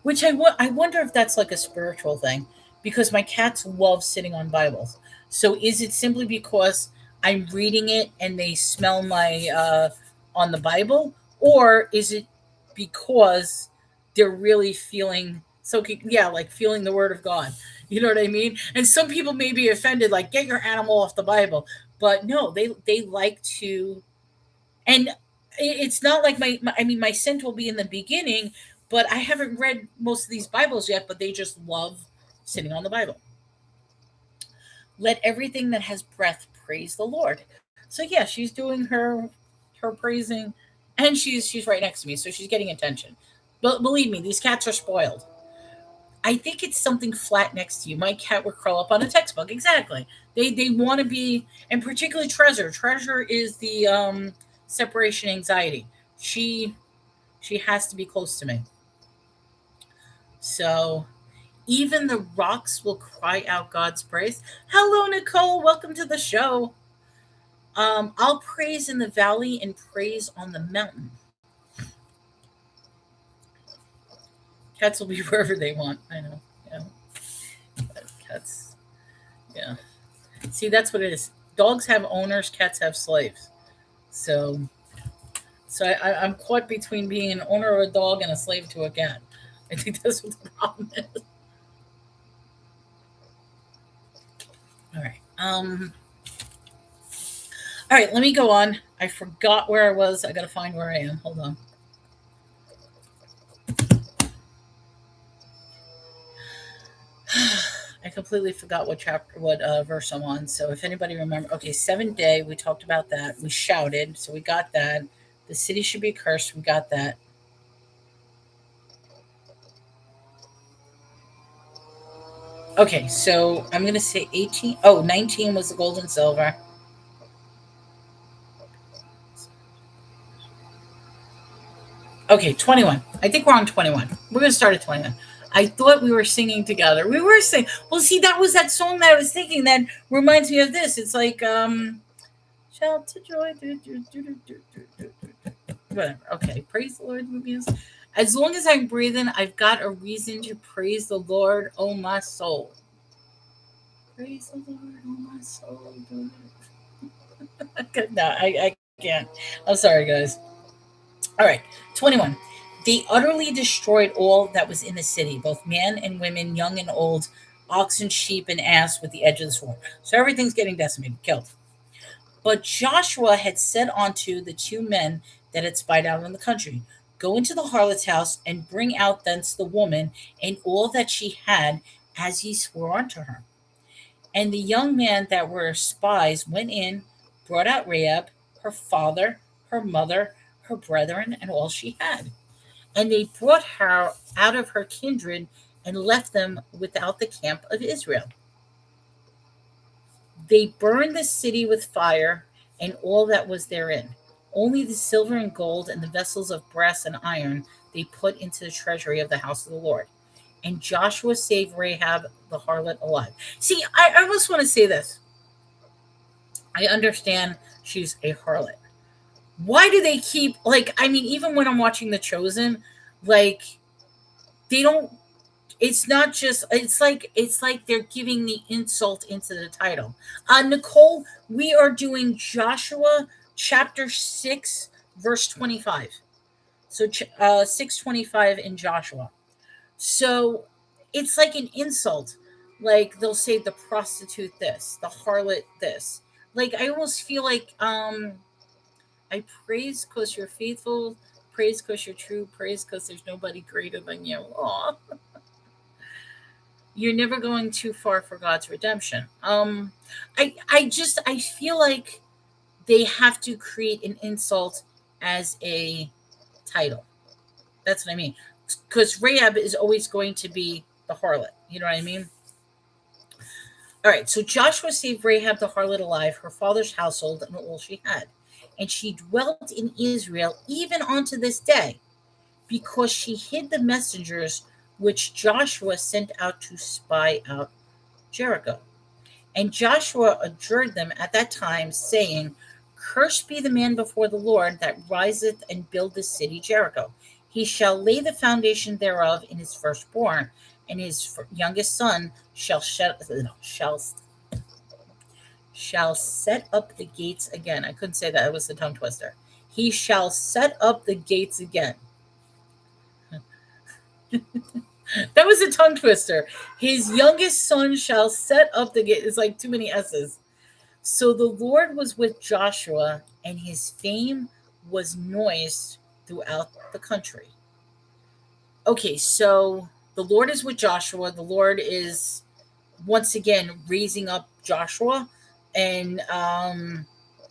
Which I wonder if that's like a spiritual thing, because my cats love sitting on Bibles. So is it simply because I'm reading it and they smell my on the Bible, or is it because they're really feeling like feeling the Word of God? You know what I mean? And some people may be offended, like get your animal off the Bible, but no, they like to. And it's not like my scent will be in the beginning, but I haven't read most of these Bibles yet, but they just love sitting on the Bible. Let everything that has breath praise the Lord. So yeah, she's doing her praising, and she's right next to me, so she's getting attention. But believe me, these cats are spoiled. I think it's something flat next to you. My cat would curl up on a textbook. Exactly. They want to be, and particularly Treasure. Treasure is the separation anxiety. She has to be close to me. So even the rocks will cry out God's praise. Hello, Nicole. Welcome to the show. I'll praise in the valley and praise on the mountain. Cats will be wherever they want. I know. Yeah. Cats. Yeah. See, that's what it is. Dogs have owners. Cats have slaves. So I'm caught between being an owner of a dog and a slave to a cat. I think that's what the problem is. All right. All right, let me go on. I forgot where I was. I got to find where I am. Hold on. I completely forgot what verse I'm on. So if anybody remember, okay, 7th day, we talked about that. We shouted, so we got that. The city should be cursed. We got that. Okay, so I'm going to say 18. Oh, 19 was the gold and silver. Okay, 21. I think we're on 21. We're going to start at 21. I thought we were singing together. We were singing. Well, see, that was that song that I was thinking that reminds me of this. It's like, shout to joy. Whatever. Okay, praise the Lord. As long as I'm breathing, I've got a reason to praise the Lord, oh my soul. Praise the Lord, oh my soul. No, I can't. I'm sorry, guys. All right, 21. They utterly destroyed all that was in the city, both man and women, young and old, oxen, sheep, and ass with the edge of the sword. So everything's getting decimated, killed. But Joshua had said unto the two men that had spied out in the country, go into the harlot's house and bring out thence the woman and all that she had, as ye swore unto her. And the young men that were spies went in, brought out Rahab, her father, her mother, her brethren, and all she had. And they brought her out of her kindred and left them without the camp of Israel. They burned the city with fire and all that was therein. Only the silver and gold and the vessels of brass and iron they put into the treasury of the house of the Lord. And Joshua saved Rahab the harlot alive. See, I almost want to say this. I understand she's a harlot. Why do they keep, even when I'm watching The Chosen, they don't, it's not just, it's like they're giving the insult into the title. Nicole, we are doing Joshua chapter 6, verse 25. So 6:25 in Joshua. So it's like an insult. Like they'll say the prostitute this, the harlot this. I almost feel like, I praise because you're faithful, praise because you're true, praise because there's nobody greater than you. Aw. You're never going too far for God's redemption. I feel like they have to create an insult as a title. That's what I mean. Because Rahab is always going to be the harlot. You know what I mean? All right, so Joshua saved Rahab the harlot alive, her father's household, and all she had. And she dwelt in Israel even unto this day, because she hid the messengers which Joshua sent out to spy out Jericho. And Joshua adjured them at that time, saying, cursed be the man before the Lord that riseth and build the city Jericho. He shall lay the foundation thereof in his firstborn, and his youngest son shall set up the gates again. I couldn't say that. It was a tongue twister. He shall set up the gates again. That was a tongue twister. His youngest son shall set up the gate. It's like too many S's. So the Lord was with Joshua, and his fame was noised throughout the country. Okay, so the Lord is with Joshua. The Lord is once again raising up Joshua, and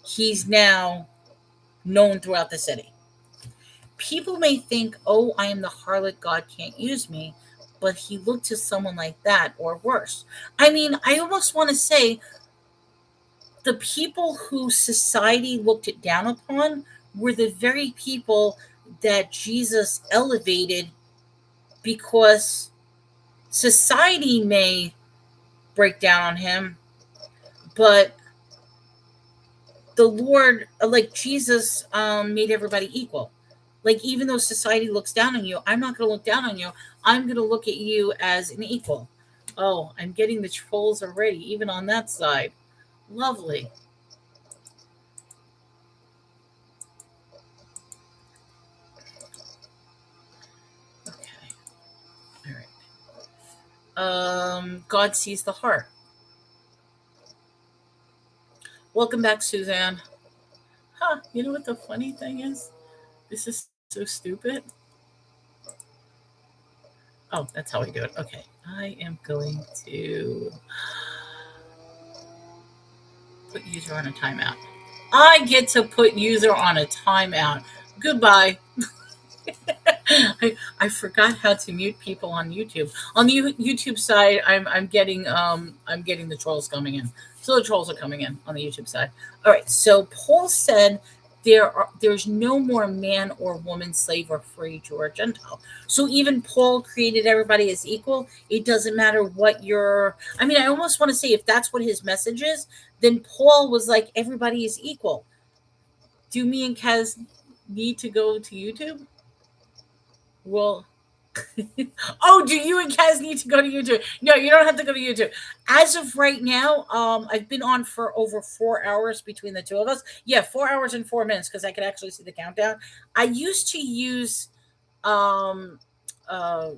he's now known throughout the city. People may think, oh, I am the harlot, God can't use me, but he looked to someone like that or worse. I mean, I almost want to say the people who society looked it down upon were the very people that Jesus elevated, because society may break down on him, but the Lord, like Jesus, made everybody equal. Like, even though society looks down on you, I'm not going to look down on you. I'm going to look at you as an equal. Oh, I'm getting the trolls already, even on that side. Lovely. Okay. All right. God sees the heart. Welcome back, Suzanne. Huh, you know what the funny thing is? This is so stupid. Oh, that's how we do it. Okay. I am going to put user on a timeout. I get to put user on a timeout. Goodbye. I forgot how to mute people on YouTube. On the YouTube side, I'm getting the trolls coming in. So the trolls are coming in on the YouTube side. All right. So Paul said there's no more man or woman, slave or free, Jew or Gentile. So even Paul created everybody as equal. It doesn't matter what your, I mean, I almost want to say if that's what his message is, then Paul was like, everybody is equal. Do me and Kaz need to go to YouTube? Well, oh, do you and Kaz need to go to YouTube? No, you don't have to go to YouTube. As of right now, I've been on for over 4 hours between the two of us. Yeah, 4 hours and 4 minutes because I could actually see the countdown. I used to use, oh my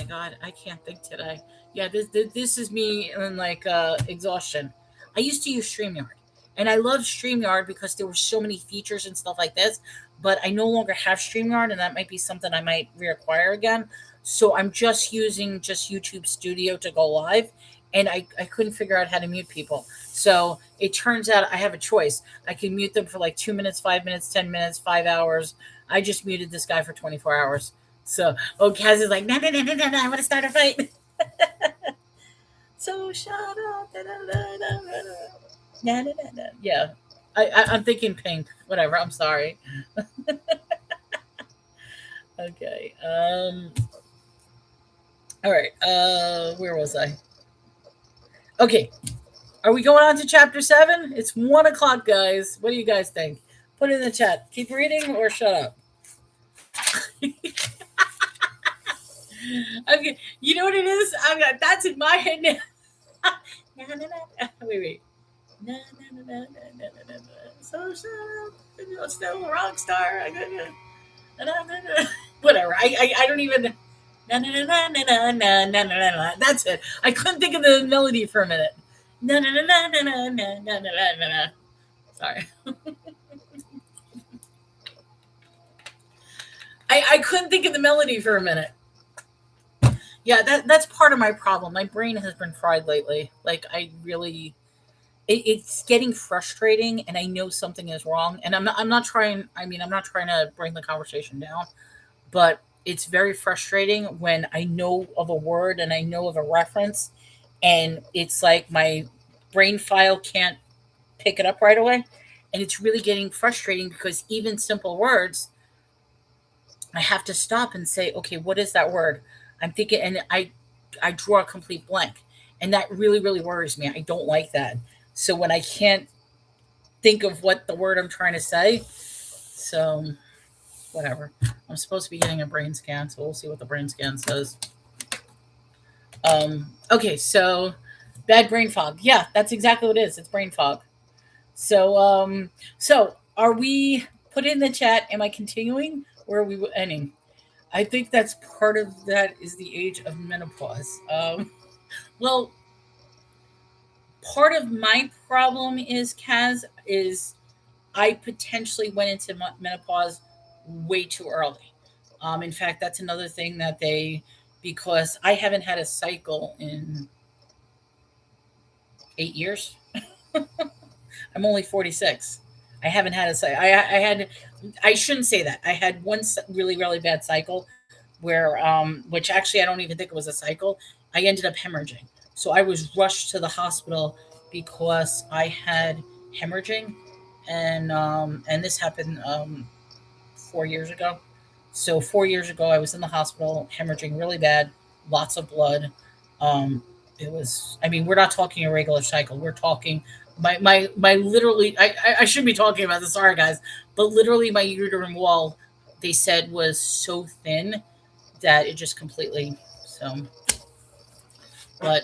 God, I can't think today. Yeah, this is me in like exhaustion. I used to use StreamYard, and I love StreamYard because there were so many features and stuff like this. But I no longer have StreamYard, and that might be something I might reacquire again. So I'm just using just YouTube Studio to go live, and I couldn't figure out how to mute people. So it turns out I have a choice. I can mute them for like 2 minutes, 5 minutes, 10 minutes, 5 hours. I just muted this guy for 24 hours. So, Kaz is like, no, I want to start a fight. So shut up. Yeah. I'm thinking pink. Whatever. I'm sorry. Okay. All right. Where was I? Okay. Are we going on to chapter 7? It's 1:00, guys. What do you guys think? Put it in the chat. Keep reading or shut up. Okay. You know what it is? That's in my head now. Wait. No. So shut up. I'm still a rock star. Whatever. I don't even. No. That's it. I couldn't think of the melody for a minute. No. Sorry. I couldn't think of the melody for a minute. Yeah, that's part of my problem. My brain has been fried lately. Like I really, it's getting frustrating, and I know something is wrong. And I'm not trying. I mean, I'm not trying to bring the conversation down, but it's very frustrating when I know of a word and I know of a reference, and it's like my brain file can't pick it up right away, and it's really getting frustrating because even simple words, I have to stop and say, okay, what is that word? I'm thinking, and I draw a complete blank, and that really, really worries me. I don't like that. So when I can't think of what the word I'm trying to say, so whatever. I'm supposed to be getting a brain scan, so we'll see what the brain scan says. Okay, so bad brain fog. Yeah, that's exactly what it is. It's brain fog. So so are we put in the chat? Am I continuing or are we ending? I think that's part of that is the age of menopause. Well, part of my problem is, Kaz, is I potentially went into menopause way too early. In fact, that's another thing that because I haven't had a cycle in 8 years. I'm only 46. I haven't had a cycle. I shouldn't say that. I had one really, really bad cycle where, which actually I don't even think it was a cycle. I ended up hemorrhaging. So I was rushed to the hospital because I had hemorrhaging, and this happened 4 years ago. So 4 years ago, I was in the hospital, hemorrhaging really bad, lots of blood. It was, I mean, we're not talking a regular cycle. We're talking my literally, I shouldn't be talking about this, sorry guys, but literally my uterine wall, they said, was so thin that it just completely, so, but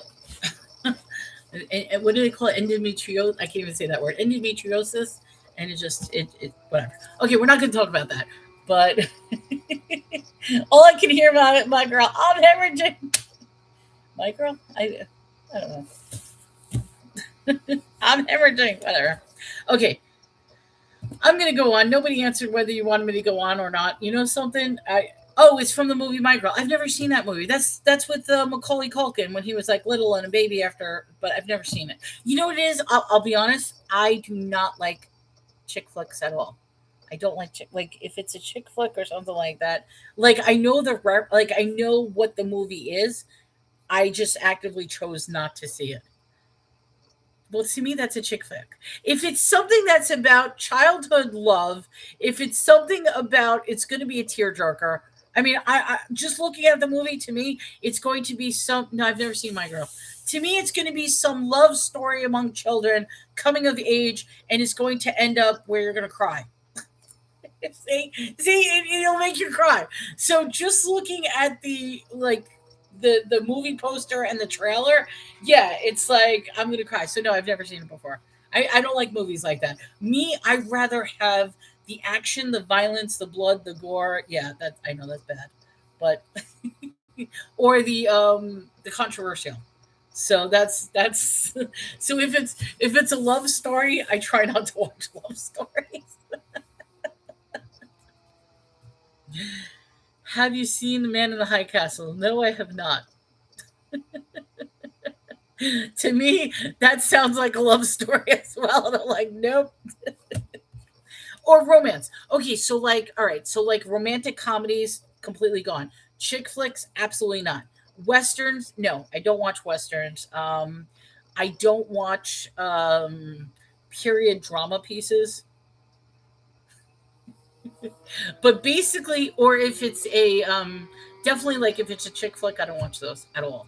and what do they call it? Endometriosis? I can't even say that word. Endometriosis. And it whatever. Okay, we're not going to talk about that. But all I can hear my girl, I'm hemorrhaging. My girl? I don't know. I'm hemorrhaging. Whatever. Okay. I'm going to go on. Nobody answered whether you wanted me to go on or not. You know something? It's from the movie My Girl. I've never seen that movie. That's with Macaulay Culkin when he was like little and a baby after, but I've never seen it. You know what it is? I'll be honest. I do not like chick flicks at all. I don't like like if it's a chick flick or something like that. Like I know I know what the movie is. I just actively chose not to see it. Well, to me, that's a chick flick. If it's something that's about childhood love, if it's something about, it's going to be a tearjerker. I mean, I just looking at the movie, to me, it's going to be some. No, I've never seen My Girl. To me, it's going to be some love story among children, coming of age, and it's going to end up where you're going to cry. It'll make you cry. So just looking at the movie poster and the trailer, yeah, it's like I'm gonna cry. So no, I've never seen it before. I don't like movies like that. Me, I'd rather have the action, the violence, the blood, the gore. Yeah, that I know that's bad, but or the controversial. So that's so if it's a love story, I try not to watch love stories. Have you seen The Man in the High Castle? No, I have not. To me, that sounds like a love story as well. And I'm like, nope. Or romance. Okay, so like, all right, so like romantic comedies, completely gone. Chick flicks, absolutely not. Westerns, no, I don't watch westerns. I don't watch period drama pieces. But basically, or if it's a definitely like if it's a chick flick, I don't watch those at all.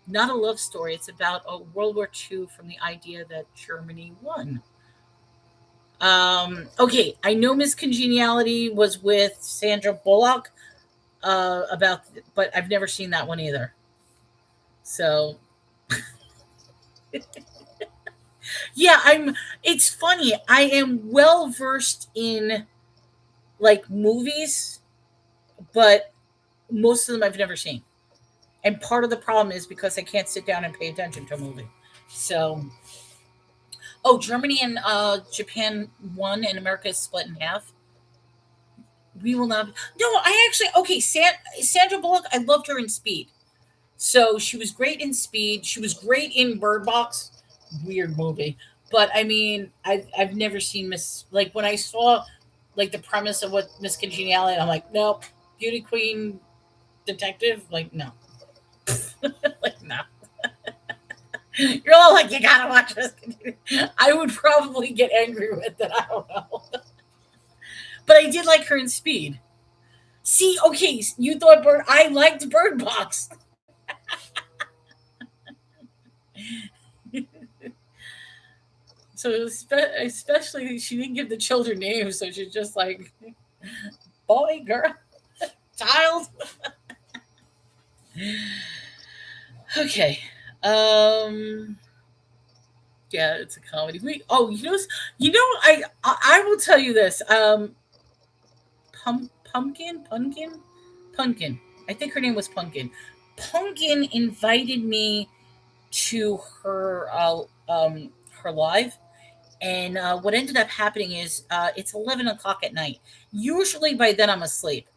Not a love story. It's about a World War II from the idea that Germany won. Okay, I know Miss Congeniality was with Sandra Bullock about, but I've never seen that one either. So, yeah, I'm. It's funny. I am well versed in like movies, but most of them I've never seen. And part of the problem is because I can't sit down and pay attention to a movie. So, oh, Germany and Japan won, and America is split in half. We will not. No, I actually okay. Sandra Bullock, I loved her in Speed. So she was great in Speed. She was great in Bird Box. Weird movie, but I mean, I've never seen Miss like when I saw like the premise of what Miss Congeniality, I'm like, nope, beauty queen detective, like no, like no. You're all like, you gotta watch this. I would probably get angry with it. I don't know. But I did like her in Speed. See, okay, you thought I liked Bird Box. So especially she didn't give the children names, so she's just like boy, girl, child. Okay. Yeah, it's a comedy. Wait, oh, I will tell you this. Pumpkin. I think her name was Pumpkin. Pumpkin invited me to her live, and what ended up happening is it's 11 o'clock at night. Usually by then I'm asleep,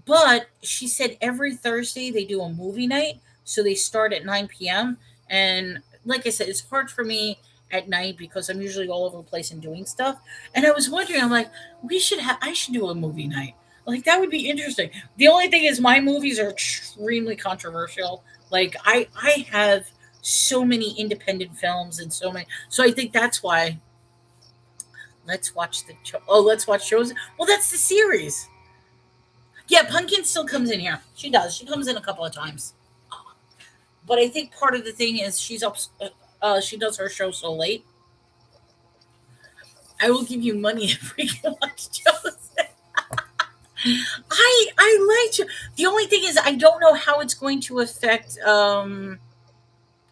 but she said every Thursday they do a movie night, so they start at 9 p.m. And like I said, it's hard for me at night because I'm usually all over the place and doing stuff. And I was wondering, I'm like, I should do a movie night. Like that would be interesting. The only thing is my movies are extremely controversial. Like I have so many independent films and so many. So I think that's why let's watch let's watch shows. Well, that's the series. Yeah, Pumpkin still comes in here. She does. She comes in a couple of times. But I think part of the thing is she's up. She does her show so late. I will give you money if we can watch shows. I like you. The only thing is I don't know how it's going to affect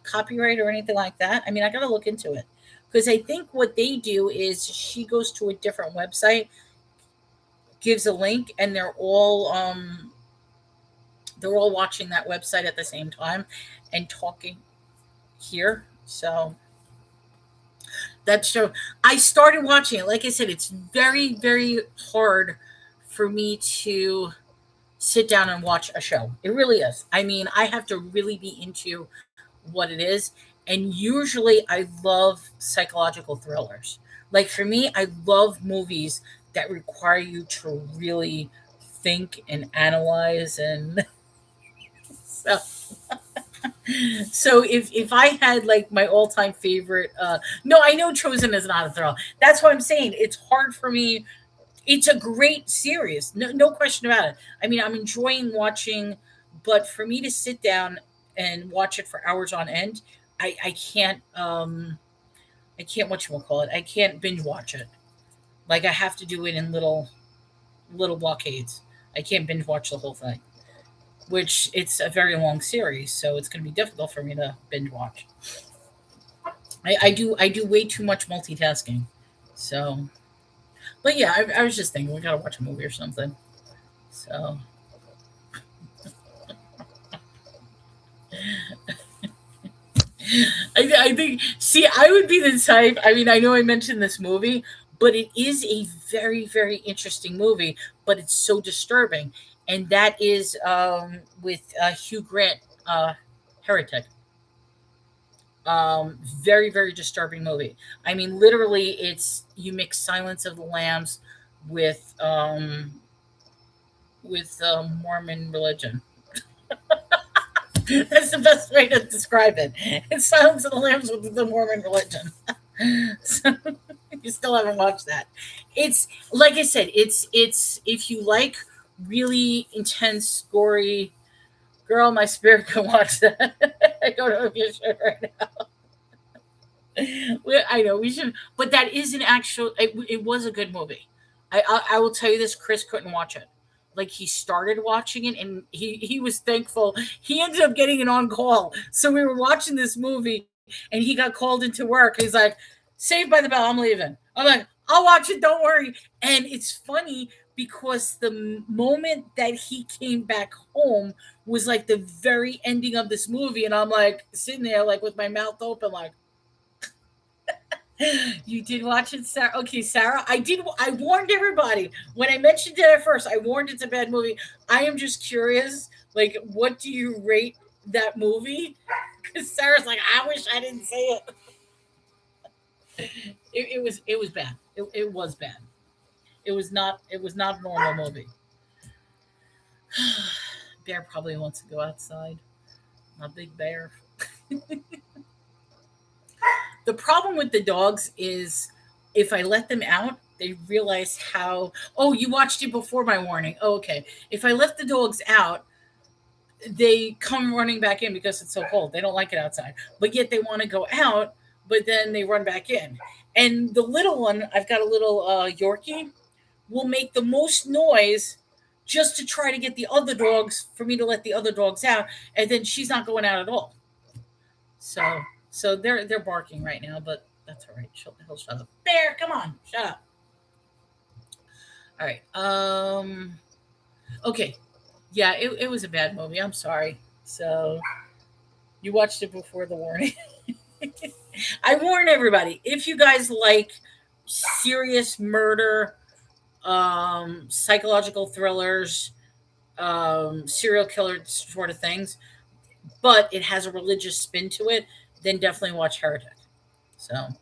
copyright or anything like that. I mean, I got to look into it because I think what they do is she goes to a different website, gives a link, and they're all watching that website at the same time and talking here. So that show, I started watching it. Like I said, it's very, very hard for me to sit down and watch a show. It really is. I mean, I have to really be into what it is. And usually I love psychological thrillers. Like for me, I love movies that require you to really think and analyze and so So if I had like my all-time favorite, no, I know Chosen is not a thrill. That's what I'm saying. It's hard for me. It's a great series, no question about it. I mean, I'm enjoying watching, but for me to sit down and watch it for hours on end, I can't. I can't, what you call it. I can't binge watch it. Like I have to do it in little blockades. I can't binge watch the whole thing, which it's a very long series, so it's going to be difficult for me to binge watch. I do way too much multitasking, so. But yeah, I was just thinking we gotta watch a movie or something. So I think, see, I would be the type. I mean, I know I mentioned this movie, but it is a very very interesting movie. But it's so disturbing, and that is with Hugh Grant, Heretic. Very very disturbing movie. I mean, literally, it's you mix Silence of the Lambs with Mormon religion. That's the best way to describe it. It's Silence of the Lambs with the Mormon religion. So, you still haven't watched that. It's like I said. It's if you like really intense, gory. Girl, my spirit can watch that. I don't know if you should right now. I know we should, but that is an actual. It was a good movie. I will tell you this: Chris couldn't watch it. Like he started watching it, and he was thankful. He ended up getting it on call, so we were watching this movie, and he got called into work. He's like, "Saved by the Bell, I'm leaving." I'm like, "I'll watch it. Don't worry." And it's funny because the moment that he came back home was like the very ending of this movie, and I'm like sitting there like with my mouth open, like. You did watch it, Sarah? Okay, Sarah, I did. I warned everybody when I mentioned it at first. I warned it's a bad movie. I am just curious. Like, what do you rate that movie? Because Sarah's like, I wish I didn't say it. It was bad. It was bad. It was not a normal movie. Bear probably wants to go outside. My big bear. The problem with the dogs is if I let them out, they realize how. Oh, you watched it before my warning. Oh, okay. If I let the dogs out, they come running back in because it's so cold. They don't like it outside, but yet they want to go out, but then they run back in. And the little one, I've got a little Yorkie, will make the most noise just to try to get the other dogs for me to let the other dogs out, and then she's not going out at all. So they're barking right now, but that's all right. He'll shut up. Bear, come on, shut up. All right. Okay. Yeah, it was a bad movie. I'm sorry. So you watched it before the warning. I warn everybody, if you guys like serious murder, psychological thrillers, serial killer sort of things, but it has a religious spin to it, then definitely watch Heretic. So, all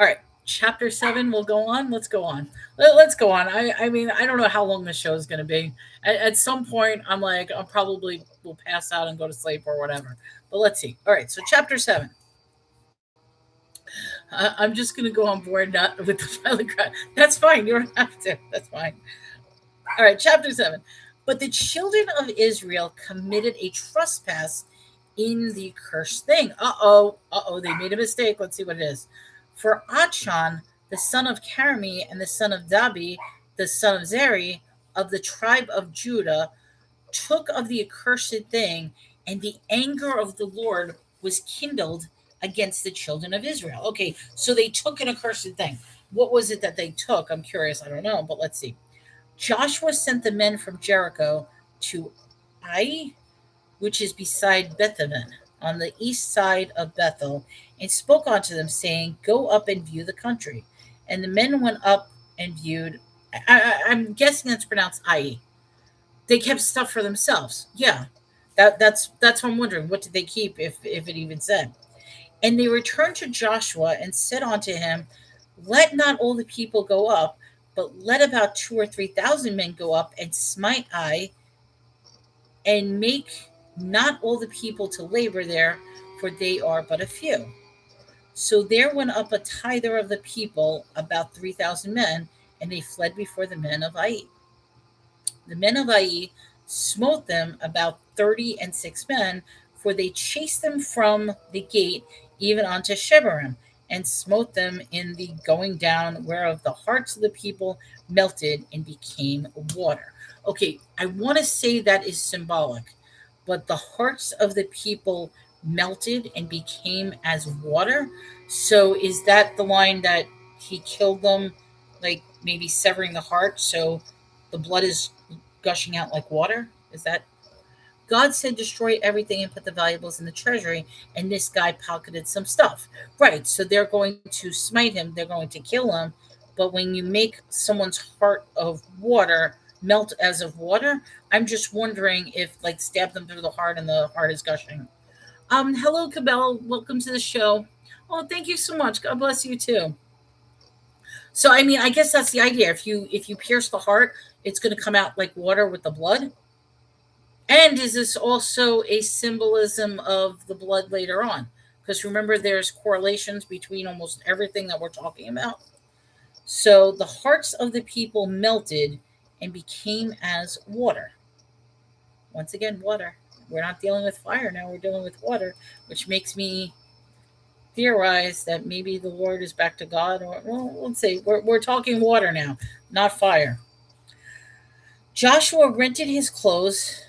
right, chapter 7 will go on. Let's go on. Let's go on. I mean, I don't know how long this show is going to be. At some point, I'm like, I probably will pass out and go to sleep or whatever. But let's see. All right, so chapter 7. I'm just going to go on board not with the filing crowd. That's fine. You don't have to. That's fine. All right, chapter 7. But the children of Israel committed a trespass in the cursed thing. They made a mistake. Let's see what it is. For Achan, the son of Carmi, and the son of Dabi, the son of Zeri, of the tribe of Judah, took of the accursed thing, and the anger of the Lord was kindled against the children of Israel. Okay, so they took an accursed thing. What was it that they took? I'm curious. I don't know, but let's see. Joshua sent the men from Jericho to Ai, which is beside Bethaven, on the east side of Bethel, and spoke unto them, saying, Go up and view the country. And the men went up and viewed. I'm guessing that's pronounced Ai. They kept stuff for themselves. Yeah, that's what I'm wondering. What did they keep, if it even said? And they returned to Joshua and said unto him, Let not all the people go up, but let about 2,000 or 3,000 men go up and smite Ai, and make not all the people to labor there, for they are but a few. So there went up a tither of the people, about 3,000 men, and they fled before the men of Ai. The men of Ai smote them, about 36 men, for they chased them from the gate even unto Shebarim, and smote them in the going down, whereof the hearts of the people melted and became water. Okay, I want to say that is symbolic, but the hearts of the people melted and became as water. So is that the line that he killed them, like maybe severing the heart, so the blood is gushing out like water? Is that God said destroy everything and put the valuables in the treasury, and this guy pocketed some stuff. Right, so they're going to smite him, they're going to kill him, but when you make someone's heart of water melt as of water, I'm just wondering if like stab them through the heart and the heart is gushing. Hello Cabell, welcome to the show. Oh, thank you so much. God bless you too. So I mean, I guess that's the idea. If you pierce the heart, it's going to come out like water with the blood. And is this also a symbolism of the blood later on? Because remember, there's correlations between almost everything that we're talking about. So the hearts of the people melted and became as water. Once again, water. We're not dealing with fire now, we're dealing with water, which makes me theorize that maybe the Lord is back to God. Or, well, let's see. We're talking water now, not fire. Joshua rented his clothes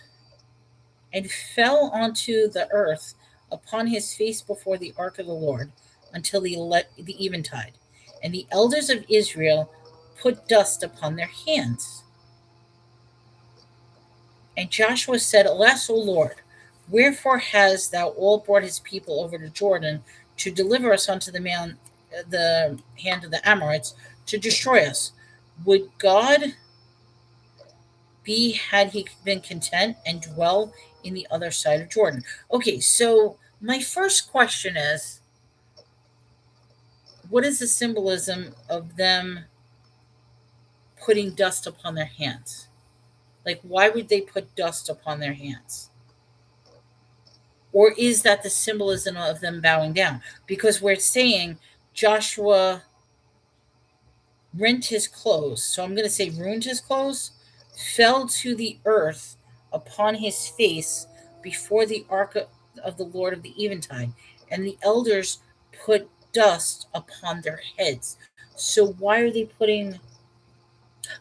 and fell onto the earth upon his face before the ark of the Lord until the eventide. And the elders of Israel put dust upon their hands. And Joshua said, Alas, O Lord, wherefore hast thou all brought his people over to Jordan to deliver us unto the hand of the Amorites to destroy us? Would God be had he been content and dwell in the other side of Jordan? Okay, so my first question is, what is the symbolism of them putting dust upon their hands? Like, why would they put dust upon their hands? Or is that the symbolism of them bowing down? Because we're saying Joshua rent his clothes. So I'm going to say ruined his clothes, fell to the earth upon his face before the ark of the Lord of the eventide. And the elders put dust upon their heads. So why are they putting...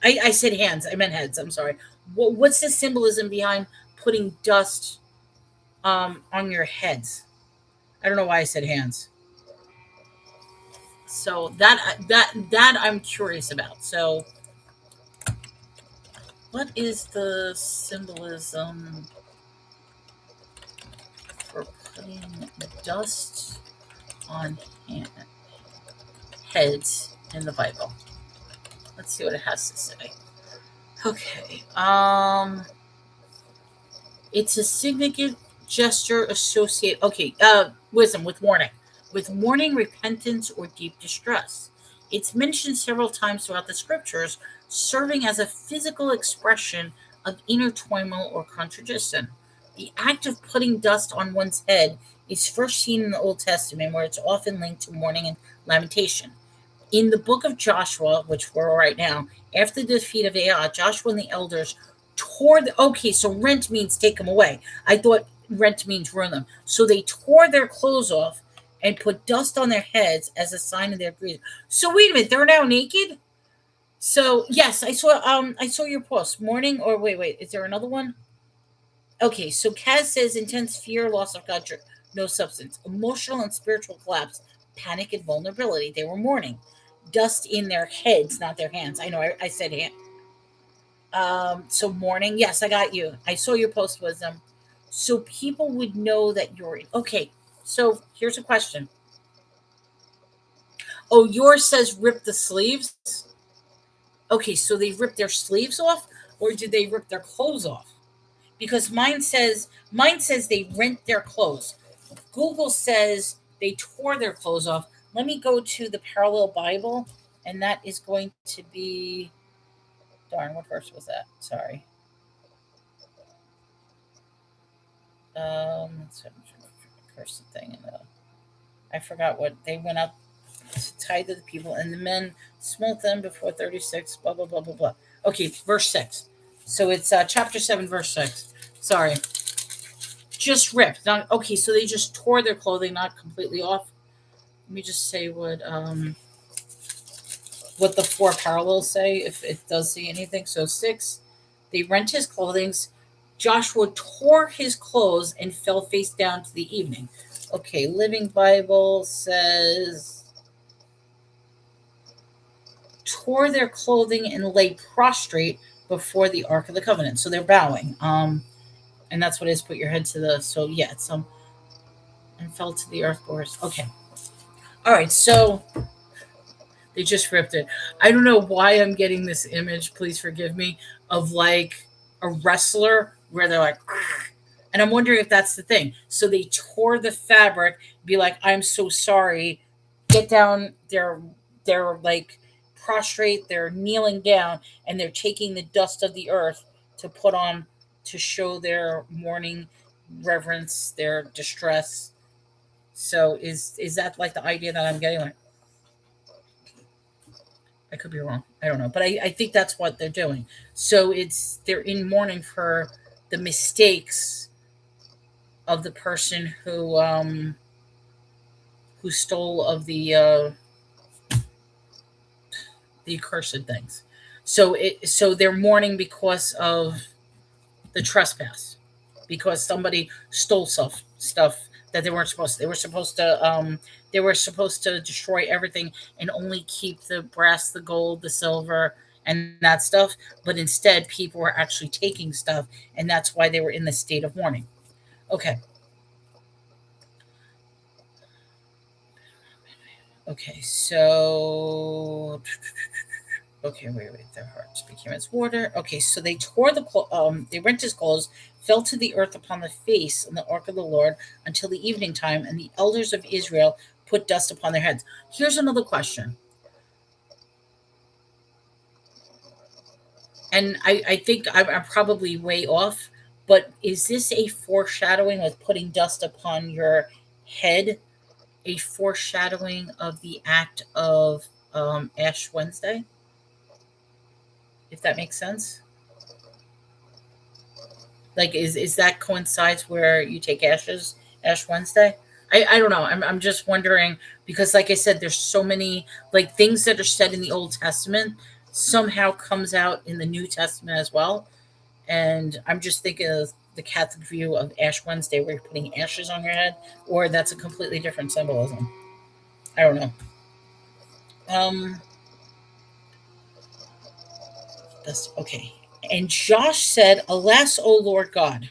I said hands. I meant heads. I'm sorry. What's the symbolism behind putting dust on your heads? I don't know why I said hands. So that I'm curious about. So what is the symbolism for putting dust on heads in the Bible? Let's see what it has to say. Okay. It's a significant gesture associated. Okay. Wisdom with warning. With mourning, repentance, or deep distress. It's mentioned several times throughout the scriptures, serving as a physical expression of inner turmoil or contradiction. The act of putting dust on one's head is first seen in the Old Testament, where it's often linked to mourning and lamentation. In the book of Joshua, which we're right now, after the defeat of Ai, Joshua and the elders tore okay, so rent means take them away. I thought rent means ruin them. So they tore their clothes off and put dust on their heads as a sign of their grief. So wait a minute, they're now naked? So yes, I saw your post. Mourning, or wait, is there another one? Okay, so Kaz says intense fear, loss of God, no substance, emotional and spiritual collapse, panic and vulnerability. They were mourning. Dust in their heads, not their hands. I know I said hand. So mourning. Yes, I got you. I saw your post, Wisdom. So people would know that you're okay. So here's a question. Oh, yours says rip the sleeves. Okay, so they ripped their sleeves off, or did they rip their clothes off? Because mine says they rent their clothes. Google says they tore their clothes off. Let me go to the parallel Bible, and that is going to be... Darn, what verse was that? Sorry. Let's curse the thing. I forgot what they went up to tie to the people, and the men smote them before 36. Blah blah blah blah blah. Okay, verse 6. So it's chapter 7, verse 6. Sorry, just ripped. Not okay. So they just tore their clothing, not completely off. Let me just say what the four parallels say, if it does say anything. So 6, they rent his clothing. Joshua tore his clothes and fell face down to the evening. Okay, Living Bible says tore their clothing and lay prostrate before the Ark of the Covenant. So they're bowing. And that's what it is. Put your head to the. So yeah, it's and fell to the earth. Okay. All right. So they just ripped it. I don't know why I'm getting this image. Please forgive me, of like a wrestler where they're like, and I'm wondering if that's the thing. So they tore the fabric, be like, I'm so sorry. Get down. They're like prostrate. They're kneeling down, and they're taking the dust of the earth to put on to show their mourning, reverence, their distress. So is that like the idea that I'm getting? Like, I could be wrong. I don't know. But I think that's what they're doing. So they're in mourning for the mistakes of the person who stole of the accursed things. So they're mourning because of the trespass, because somebody stole stuff that they weren't supposed to. They were supposed to destroy everything and only keep the brass, the gold, the silver, and that stuff. But instead, people were actually taking stuff, and that's why they were in the state of mourning. Okay. Okay, so wait. Their hearts became as water. Okay, so they tore they rent his clothes, fell to the earth upon the face in the ark of the Lord until the evening time, and the elders of Israel put dust upon their heads. Here's another question. And I think I'm probably way off, but is this a foreshadowing with putting dust upon your head, a foreshadowing of the act of Ash Wednesday? If that makes sense. Like, is that coincides where you take Ash Wednesday? I don't know. I'm just wondering, because like I said, there's so many like things that are said in the Old Testament somehow comes out in the New Testament as well. And I'm just thinking of the Catholic view of Ash Wednesday where you're putting ashes on your head, or that's a completely different symbolism. I don't know. That's okay. And Josh said, Alas, O Lord God,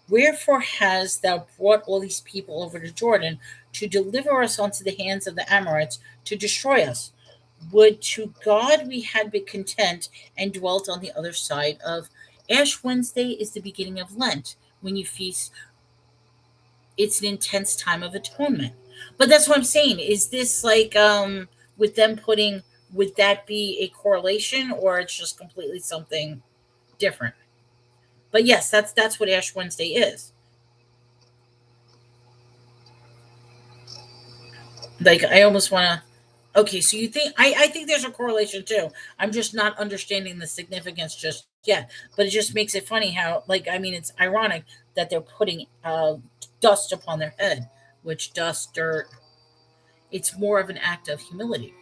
wherefore hast thou brought all these people over to Jordan to deliver us unto the hands of the Amorites to destroy us? Would to God we had been content and dwelt on the other side of Ash Wednesday is the beginning of Lent. When you feast, it's an intense time of atonement. But that's what I'm saying. Is this like with them putting, would that be a correlation, or it's just completely something different? But yes, that's what Ash Wednesday is. Like, I almost want to. Okay, so you think I think there's a correlation too. I'm just not understanding the significance just yet. But it just makes it funny how, like, I mean, it's ironic that they're putting dust upon their head, which dust, dirt. It's more of an act of humility.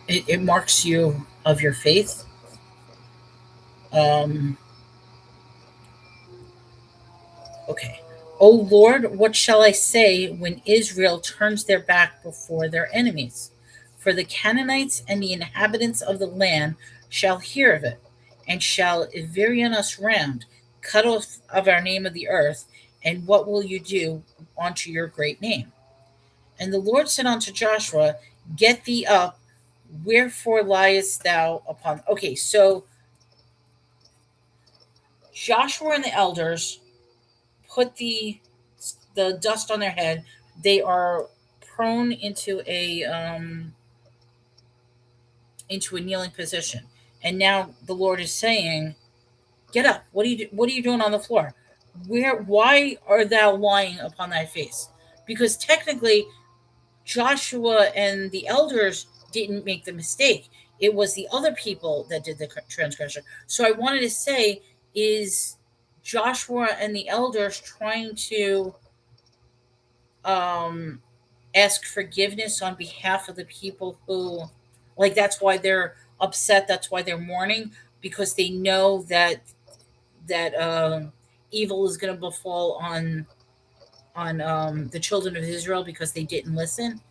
It marks you of your faith. Um, okay. O Lord, what shall I say when Israel turns their back before their enemies? For the Canaanites and the inhabitants of the land shall hear of it, and shall virion us round, cut off of our name of the earth. And what will you do unto your great name? And the Lord said unto Joshua, Get thee up, wherefore liest thou upon. Okay, so Joshua and the elders put the dust on their head. They are prone into a kneeling position, and now the Lord is saying, Get up. What are you doing on the floor? Why are thou lying upon thy face? Because technically Joshua and the elders didn't make the mistake. It was the other people that did the transgression. So I wanted to say, is Joshua and the elders trying to um, ask forgiveness on behalf of the people who, like, that's why they're upset. That's why they're mourning, because they know that evil is going to befall on the children of Israel because they didn't listen.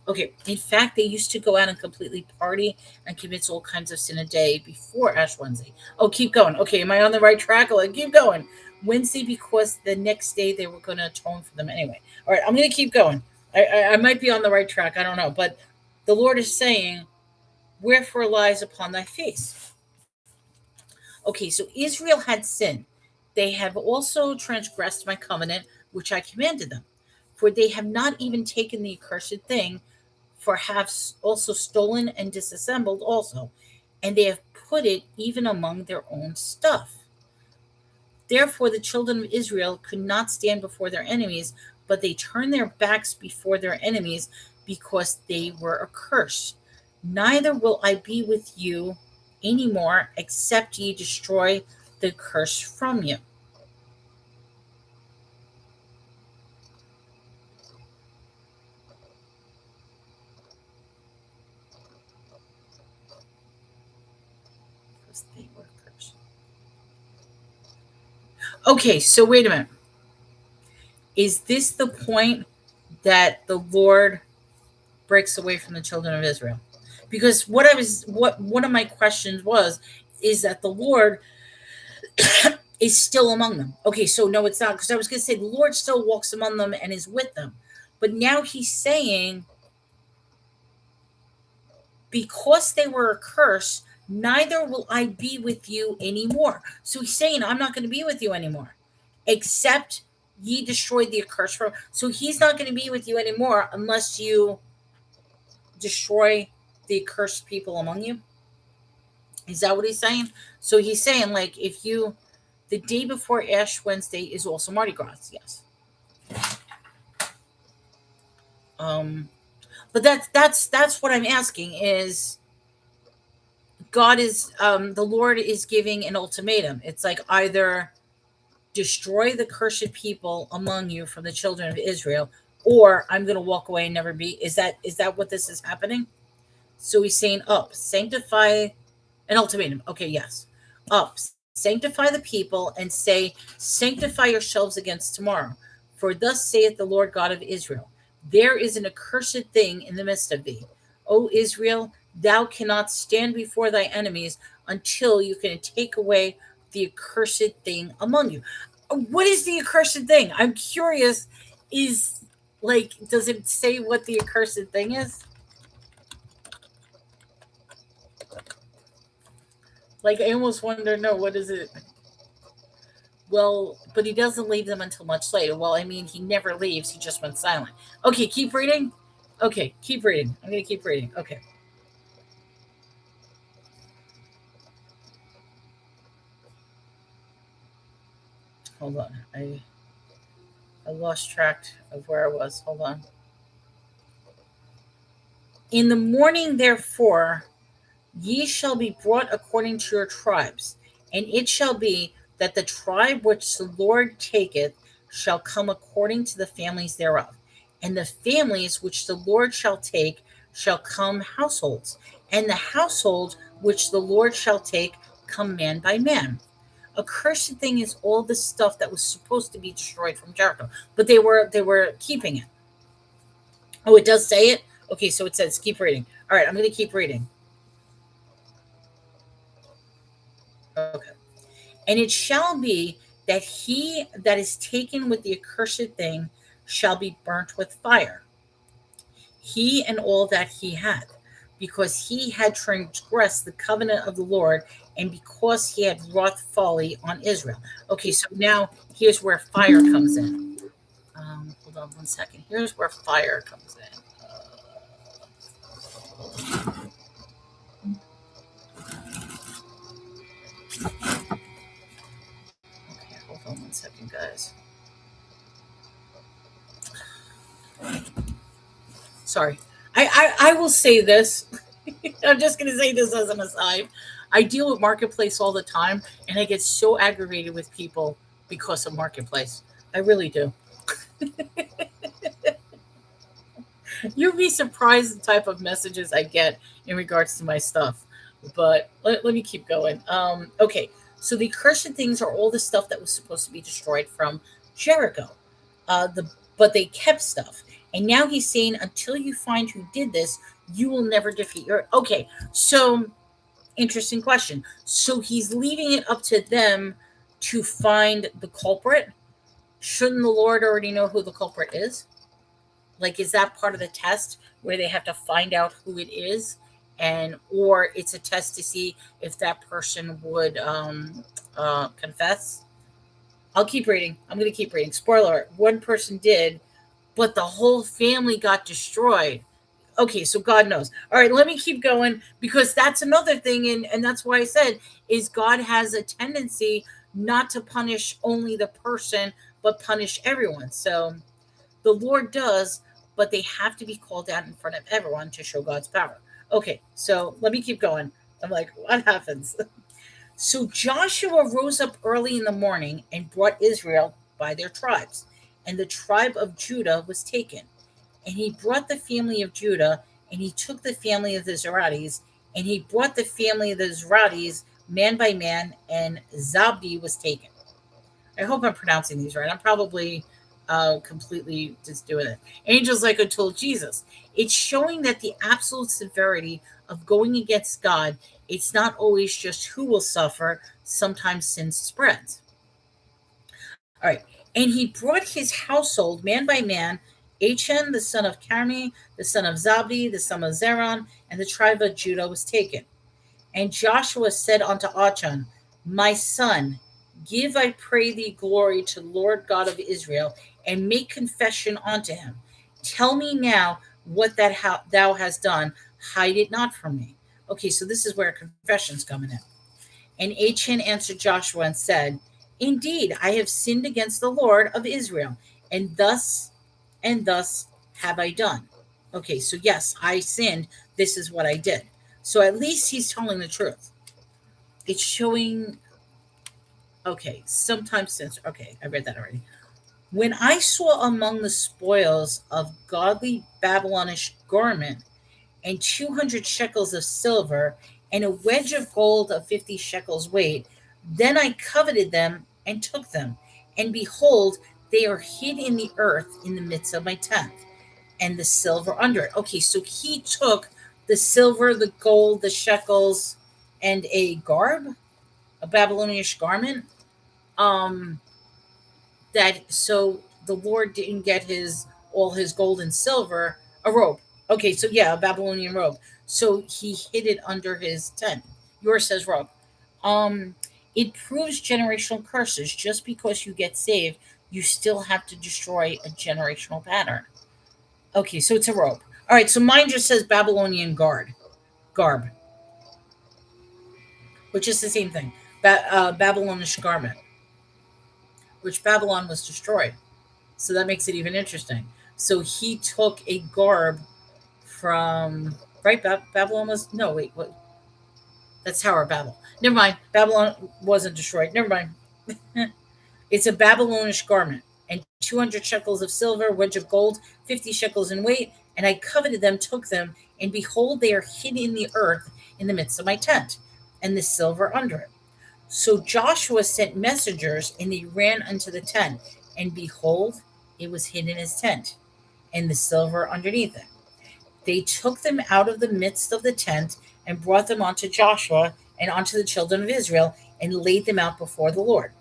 Okay, in fact, they used to go out and completely party and commit all kinds of sin a day before Ash Wednesday. Oh, keep going. Okay, am I on the right track? I'll keep going. Wednesday, because the next day they were going to atone for them anyway. All right, I'm going to keep going. I might be on the right track. I don't know. But the Lord is saying, wherefore lies upon thy face? Okay, so Israel had sinned. They have also transgressed my covenant, which I commanded them. For they have not even taken the accursed thing, for have also stolen and disassembled also, and they have put it even among their own stuff. Therefore, the children of Israel could not stand before their enemies, but they turned their backs before their enemies because they were accursed. Neither will I be with you any more, except ye destroy the curse from you. Because they were cursed. Okay, so wait a minute. Is this the point that the Lord breaks away from the children of Israel? Because what one of my questions was is that the Lord is still among them. Okay, so no, it's not, because I was going to say the Lord still walks among them and is with them. But now he's saying, because they were a curse, neither will I be with you anymore. So he's saying, I'm not going to be with you anymore, except ye destroyed the accursed from. So he's not going to be with you anymore unless you destroy the accursed people among you. Is that what he's saying? So he's saying, like, if you, the day before Ash Wednesday is also Mardi Gras, yes. But that's what I'm asking is, God is the Lord is giving an ultimatum. It's like, either destroy the cursed people among you from the children of Israel, or I'm going to walk away and never be. Is that what this is happening? So he's saying, up, sanctify, an ultimatum. Okay, yes. Up, sanctify the people, and say, sanctify yourselves against tomorrow. For thus saith the Lord God of Israel, there is an accursed thing in the midst of thee. O Israel, thou cannot stand before thy enemies until you can take away the accursed thing among you. What is the accursed thing? I'm curious. Is, like, does it say what the accursed thing is? Like, I almost wonder, no, what is it? Well, but he doesn't leave them until much later. Well, I mean, he never leaves. He just went silent. Okay, keep reading. Okay, keep reading. I'm going to keep reading. Okay. Hold on. I lost track of where I was. Hold on. In the morning, therefore, ye shall be brought according to your tribes, and it shall be that the tribe which the Lord taketh shall come according to the families thereof, and the families which the Lord shall take shall come households, and the household which the Lord shall take come man by man. A cursed thing is all the stuff that was supposed to be destroyed from Jericho, but they were keeping it. Oh, it does say it. Okay, so it says keep reading. All right, I'm going to keep reading. Okay. And it shall be that he that is taken with the accursed thing shall be burnt with fire, he and all that he had, because he had transgressed the covenant of the Lord, and because he had wrought folly on Israel. Okay, so now here's where fire comes in. Hold on one second. Here's where fire comes in. sorry. I will say this. I'm just going to say this as an aside. I deal with Marketplace all the time, and I get so aggravated with people because of Marketplace. I really do. You'd be surprised the type of messages I get in regards to my stuff. But let me keep going. Okay, so the cursed things are all the stuff that was supposed to be destroyed from Jericho. But they kept stuff. And now he's saying, until you find who did this, you will never defeat your. Okay, so interesting question. So he's leaving it up to them to find the culprit. Shouldn't the Lord already know who the culprit is? Like, is that part of the test where they have to find out who it is? And or it's a test to see if that person would confess? I'll keep reading. I'm going to keep reading. Spoiler alert. One person did, but the whole family got destroyed. Okay, so God knows. All right, let me keep going, because that's another thing, and that's why I said is God has a tendency not to punish only the person, but punish everyone. So the Lord does, but they have to be called out in front of everyone to show God's power. Okay, so let me keep going. I'm like, what happens? So Joshua rose up early in the morning and brought Israel by their tribes, and the tribe of Judah was taken. And he brought the family of Judah, and he took the family of the Zeratis, and he brought the family of the Zeratis man by man, and Zabdi was taken. I hope I'm pronouncing these right. I'm probably completely just doing it. Angels like until Jesus. It's showing that the absolute severity of going against God, it's not always just who will suffer. Sometimes sin spreads. All right. And he brought his household man by man, Achan, the son of Carmi, the son of Zabdi, the son of Zeron, and the tribe of Judah was taken. And Joshua said unto Achan, my son, give, I pray thee, glory to Lord God of Israel, and make confession unto him. Tell me now what that thou hast done. Hide it not from me. Okay, so this is where confession's coming in. And Achan answered Joshua and said, indeed, I have sinned against the Lord of Israel, and thus have I done. Okay, so yes, I sinned. This is what I did. So at least he's telling the truth. It's showing, okay, sometimes since, okay, I read that already. When I saw among the spoils of godly Babylonish garment and 200 shekels of silver and a wedge of gold of 50 shekels weight, then I coveted them and took them. And behold, they are hid in the earth in the midst of my tent, and the silver under it. Okay, so he took the silver, the gold, the shekels, and a garb, a Babylonian garment. That so the Lord didn't get all his gold and silver, a robe. Okay, so yeah, a Babylonian robe. So he hid it under his tent. Yours says robe. It proves generational curses. Just because you get saved, you still have to destroy a generational pattern. Okay, so it's a robe. All right, so mine just says Babylonian garb, which is the same thing. Babylonish garment, which Babylon was destroyed. So that makes it even interesting. So he took a garb from, right? Babylon was, no, wait, what? That's Tower of Babel. Never mind. Babylon wasn't destroyed. Never mind. It's a Babylonish garment, and 200 shekels of silver, wedge of gold, 50 shekels in weight. And I coveted them, took them, and behold, they are hid in the earth in the midst of my tent, and the silver under it. So Joshua sent messengers, and they ran unto the tent, and behold, it was hid in his tent, and the silver underneath it. They took them out of the midst of the tent, and brought them unto Joshua and unto the children of Israel, and laid them out before the Lord.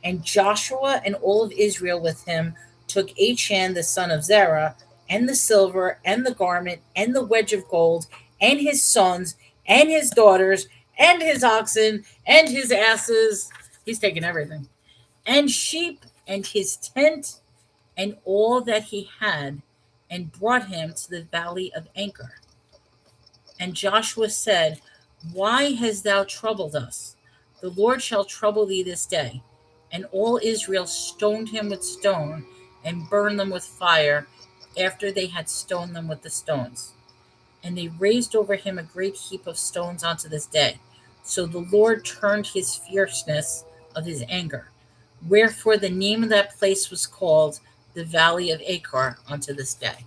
And Joshua and all of Israel with him took Achan the son of Zerah, and the silver, and the garment, and the wedge of gold, and his sons, and his daughters, and his oxen, and his asses. He's taken everything. And sheep, and his tent, and all that he had, and brought him to the valley of Achor. And Joshua said, why hast thou troubled us? The Lord shall trouble thee this day. And all Israel stoned him with stone, and burned them with fire, after they had stoned them with the stones. And they raised over him a great heap of stones unto this day. So the Lord turned his fierceness of his anger. Wherefore the name of that place was called the Valley of Achor unto this day.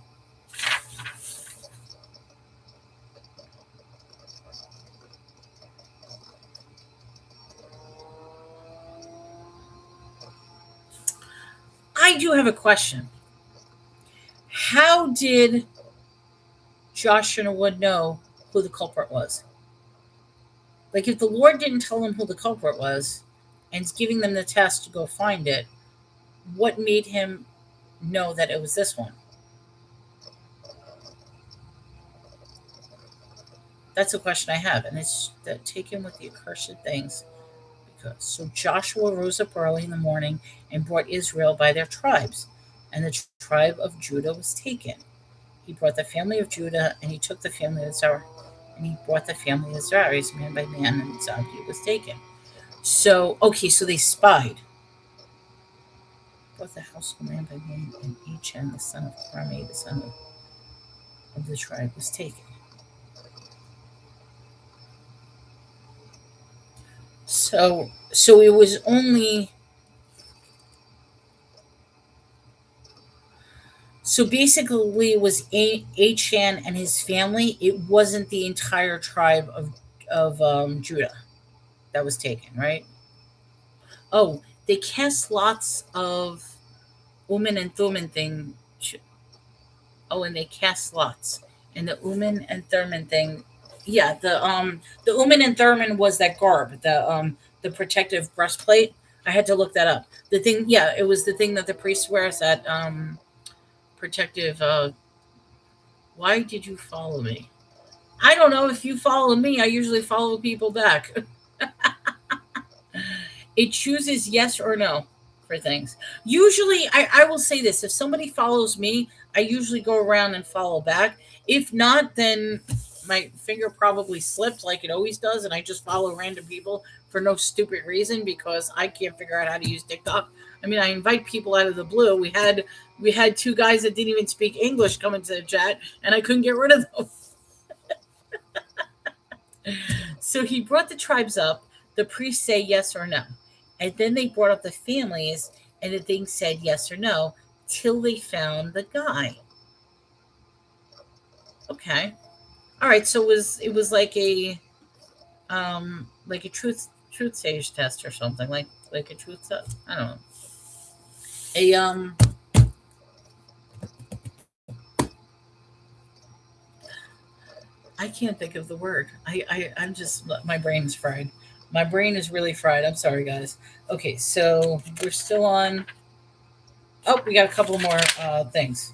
I do have a question. How did Joshua know who the culprit was? Like, if the Lord didn't tell him who the culprit was and is giving them the task to go find it, what made him know that it was this one? That's a question I have, and it's that taken with the accursed things. Because so Joshua rose up early in the morning and brought Israel by their tribes, and the tribe of Judah was taken. He brought the family of Judah, and he took the family of Zerah, and he brought the family of Zerahs man by man, and Zabdi was taken. So, okay, so they spied. Brought the household man by man, and Achan, the son of Carmi, the son of the tribe, was taken. So it was only. So basically, it was Achan and his family. It wasn't the entire tribe of Judah that was taken, right? Oh, they cast lots of Uman and Thummim thing. Oh, and they cast lots, and the Uman and Thummim thing. Yeah, the Uman and Thummim was that garb, the protective breastplate. I had to look that up. The thing, yeah, it was the thing that the priest wears, that protective. Why did you follow me? I don't know. If you follow me, I usually follow people back. It chooses yes or no for things. Usually, I will say this: if somebody follows me, I usually go around and follow back. If not, then my finger probably slipped like it always does, and I just follow random people for no stupid reason because I can't figure out how to use TikTok. I mean, I invite people out of the blue. We had two guys that didn't even speak English come into the chat, and I couldn't get rid of them. So he brought the tribes up. The priests say yes or no. And then they brought up the families, and the thing said yes or no till they found the guy. Okay. All right. So it was like a truth sage test or something, like a truth test. I don't know. I can't think of the word. I'm just, my brain's fried. My brain is really fried. I'm sorry, guys. Okay, so we're still on. Oh, we got a couple more things.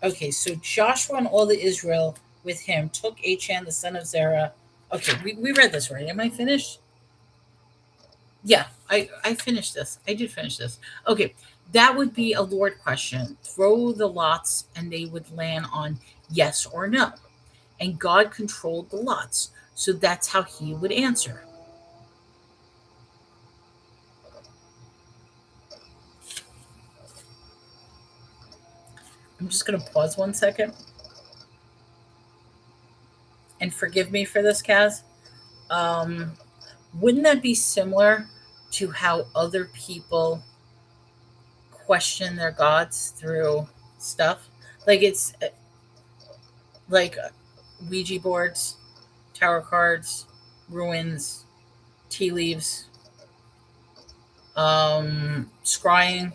Okay, so Joshua and all the Israel with him took Achan, the son of Zerah. Okay, we read this right. Am I finished? Yeah, I finished this. I did finish this. Okay, that would be a Lord question. Throw the lots, and they would land on yes or no. And God controlled the lots. So that's how he would answer. I'm just going to pause 1 second. And forgive me for this, Kaz. Wouldn't that be similar to how other people question their gods through stuff? Like, it's like Ouija boards, tarot cards, ruins, tea leaves, scrying.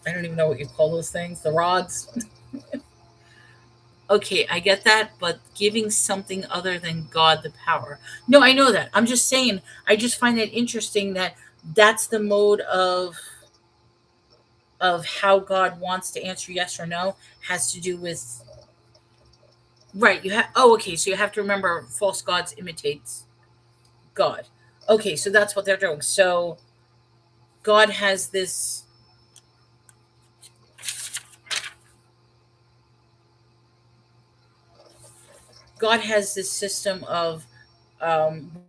I don't even know what you call those things. The rods. Okay, I get that, but giving something other than God the power. No, I know that. I'm just saying, I just find it interesting that that's the mode of how God wants to answer yes or no, has to do with, right. You have, oh, okay, so you have to remember false gods imitates God. Okay, so that's what they're doing. So God has this. God has this system of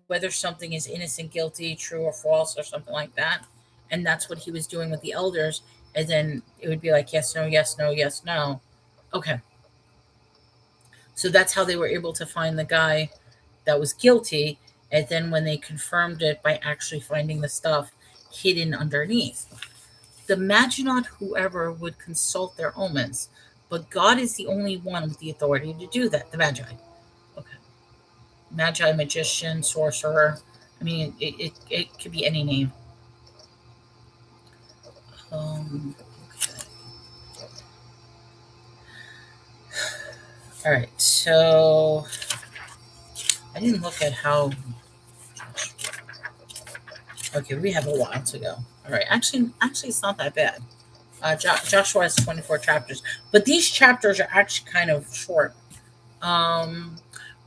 whether something is innocent, guilty, true or false, or something like that. And that's what he was doing with the elders. And then it would be like, yes, no, yes, no, yes, no. Okay. So that's how they were able to find the guy that was guilty. And then when they confirmed it by actually finding the stuff hidden underneath, the Magi not whoever would consult their omens, but God is the only one with the authority to do that. The Magi. Okay. Magi, magician, sorcerer. I mean, it could be any name. Okay. All right. So I didn't look at how. Okay, we have a while to go. All right. Actually, it's not that bad. Joshua has 24 chapters, but these chapters are actually kind of short. Um,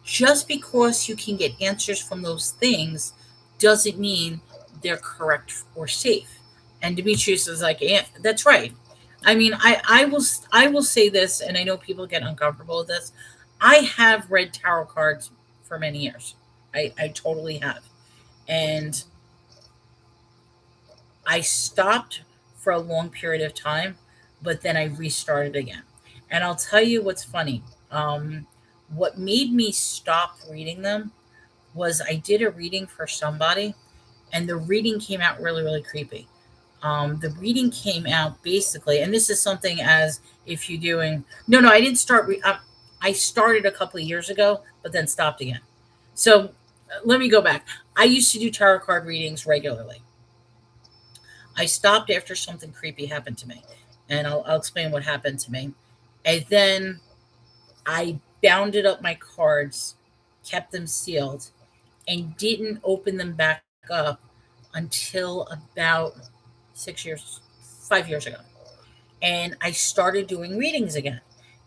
just because you can get answers from those things doesn't mean they're correct or safe. And Demetrius is like, yeah, that's right. I mean, I will say this, and I know people get uncomfortable with this. I have read tarot cards for many years. I totally have. And I stopped for a long period of time, but then I restarted again. And I'll tell you what's funny. What made me stop reading them was I did a reading for somebody, and the reading came out really, really creepy. The reading came out basically, and this is something as if you're doing. No, no, I didn't start. I started a couple of years ago, but then stopped again. So let me go back. I used to do tarot card readings regularly. I stopped after something creepy happened to me, and I'll explain what happened to me. And then I bounded up my cards, kept them sealed, and didn't open them back up until about 6 years, 5 years ago. And I started doing readings again.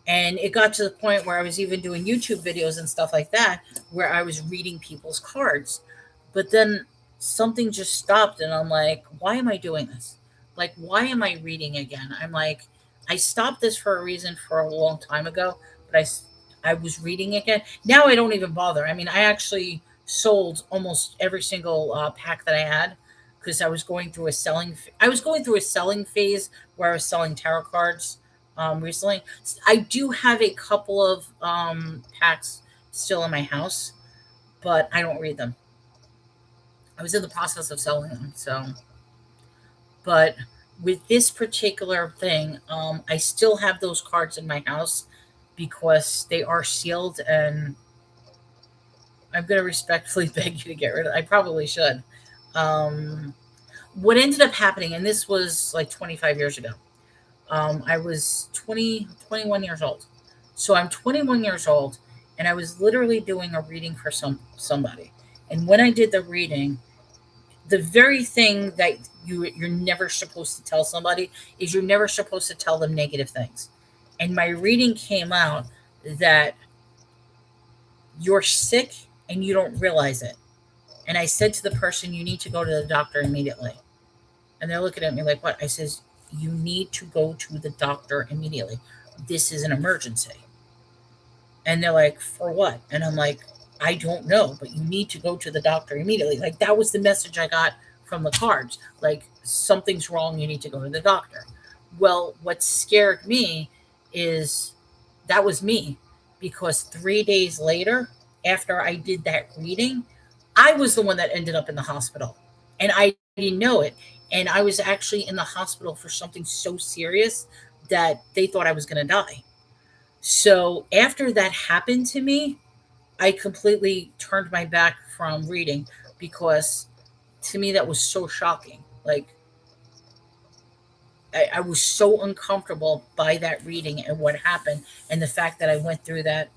And it got to the point where I was even doing YouTube videos and stuff like that, where I was reading people's cards. But then something just stopped, and I'm like, why am I doing this? Like, why am I reading again? I'm like, I stopped this for a reason for a long time ago, but I was reading again. Now I don't even bother. I mean, I actually sold almost every single pack that I had because I was going through a selling phase where I was selling tarot cards recently. I do have a couple of packs still in my house, but I don't read them. I was in the process of selling them. So, but with this particular thing, I still have those cards in my house because they are sealed, and I'm going to respectfully beg you to get rid of. I probably should. Um, what ended up happening, and this was like 25 years ago. I was 21 years old. So I'm 21 years old, and I was literally doing a reading for somebody. And when I did the reading, the very thing that you're never supposed to tell somebody is you're never supposed to tell them negative things. And my reading came out that you're sick and you don't realize it. And I said to the person, you need to go to the doctor immediately. And they're looking at me like, what? I says, you need to go to the doctor immediately. This is an emergency. And they're like, for what? And I'm like, I don't know, but you need to go to the doctor immediately. Like, that was the message I got from the cards. Like, something's wrong. You need to go to the doctor. Well, what scared me is that was me, because 3 days later, after I did that reading, I was the one that ended up in the hospital, and I didn't know it. And I was actually in the hospital for something so serious that they thought I was going to die. So after that happened to me, I completely turned my back from reading, because to me that was so shocking. Like, I was so uncomfortable by that reading and what happened, and the fact that I went through that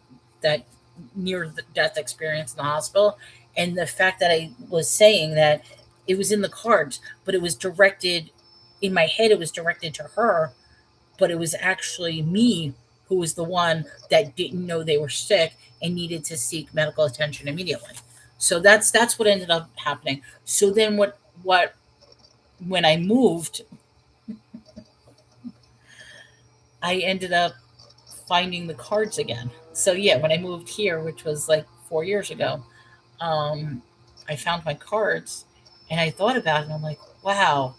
near death experience in the hospital, and the fact that I was saying that it was in the cards, but it was directed in my head. It was directed to her, but it was actually me who was the one that didn't know they were sick and needed to seek medical attention immediately. So that's what ended up happening. So then what when I moved, I ended up finding the cards again. So yeah, when I moved here, which was like 4 years ago, I found my cards and I thought about it and I'm like, wow,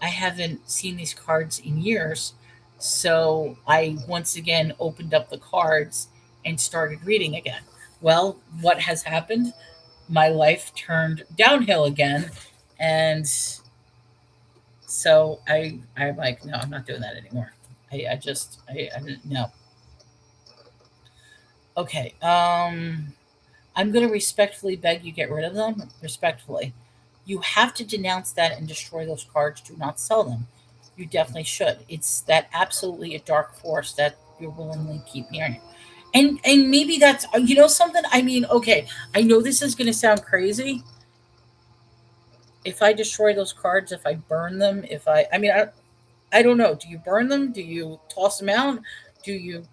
I haven't seen these cards in years. So I once again opened up the cards and started reading again. Well, what has happened? My life turned downhill again. And so I'm like, no, I'm not doing that anymore. I didn't know. Okay. I'm going to respectfully beg you get rid of them. Respectfully. You have to denounce that and destroy those cards. Do not sell them. You definitely should. It's that absolutely a dark force that you willingly keep hearing. And maybe that's something. I mean, okay, I know this is going to sound crazy. If I destroy those cards, if I burn them, if I mean, I don't know. Do you burn them? Do you toss them out? Do you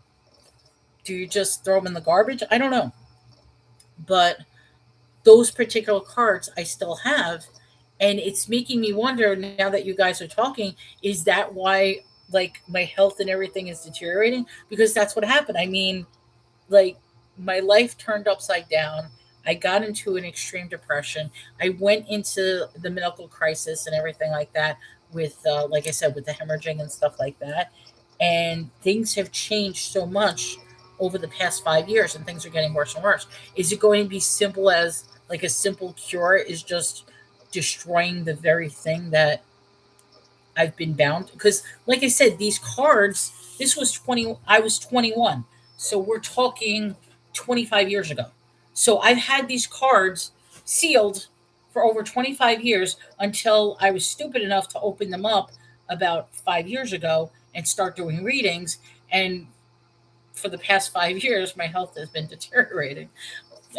do you just throw them in the garbage? I don't know. But those particular cards I still have, and it's making me wonder now that you guys are talking, is that why like my health and everything is deteriorating? Because that's what happened. I mean, like my life turned upside down. I got into an extreme depression. I went into the medical crisis and everything like that with, like I said, with the hemorrhaging and stuff like that. And things have changed so much over the past 5 years, and things are getting worse and worse. Is it going to be simple as like a simple cure is just destroying the very thing that I've been bound? Because, like I said, these cards. This was 20. I was 21, so we're talking 25 years ago. So I've had these cards sealed for over 25 years until I was stupid enough to open them up about 5 years ago and start doing readings. And for the past 5 years, my health has been deteriorating.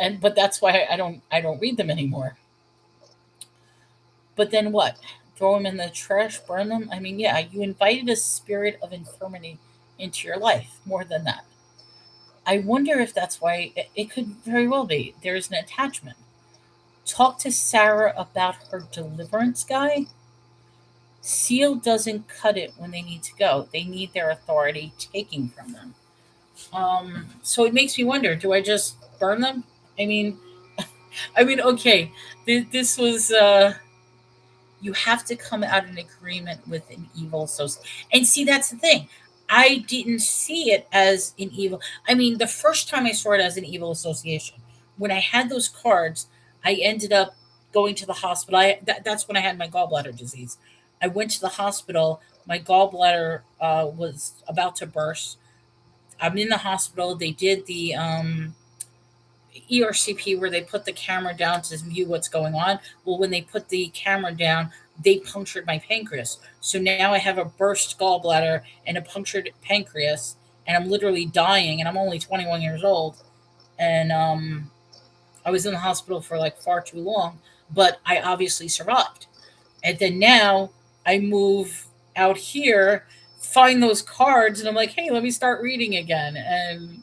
And but that's why I don't read them anymore. But then what? Throw them in the trash, burn them? I mean, yeah, you invited a spirit of infirmity into your life. More than that. I wonder if that's why it could very well be. There's an attachment. Talk to Sarah about her deliverance guy. Seal doesn't cut it when they need to go. They need their authority taking from them. So it makes me wonder: do I just burn them? I mean, okay. This was you have to come out in agreement with an evil associate. And see, that's the thing. I didn't see it as an evil. I mean, the first time I saw it as an evil association, when I had those cards, I ended up going to the hospital. That's when I had my gallbladder disease. I went to the hospital. My gallbladder was about to burst. I'm in the hospital. They did the ERCP where they put the camera down to view what's going on. Well, when they put the camera down, they punctured my pancreas. So now I have a burst gallbladder and a punctured pancreas, and I'm literally dying. And I'm only 21 years old, and I was in the hospital for like far too long, but I obviously survived. And then now I move out here, find those cards, and I'm like, hey, let me start reading again. And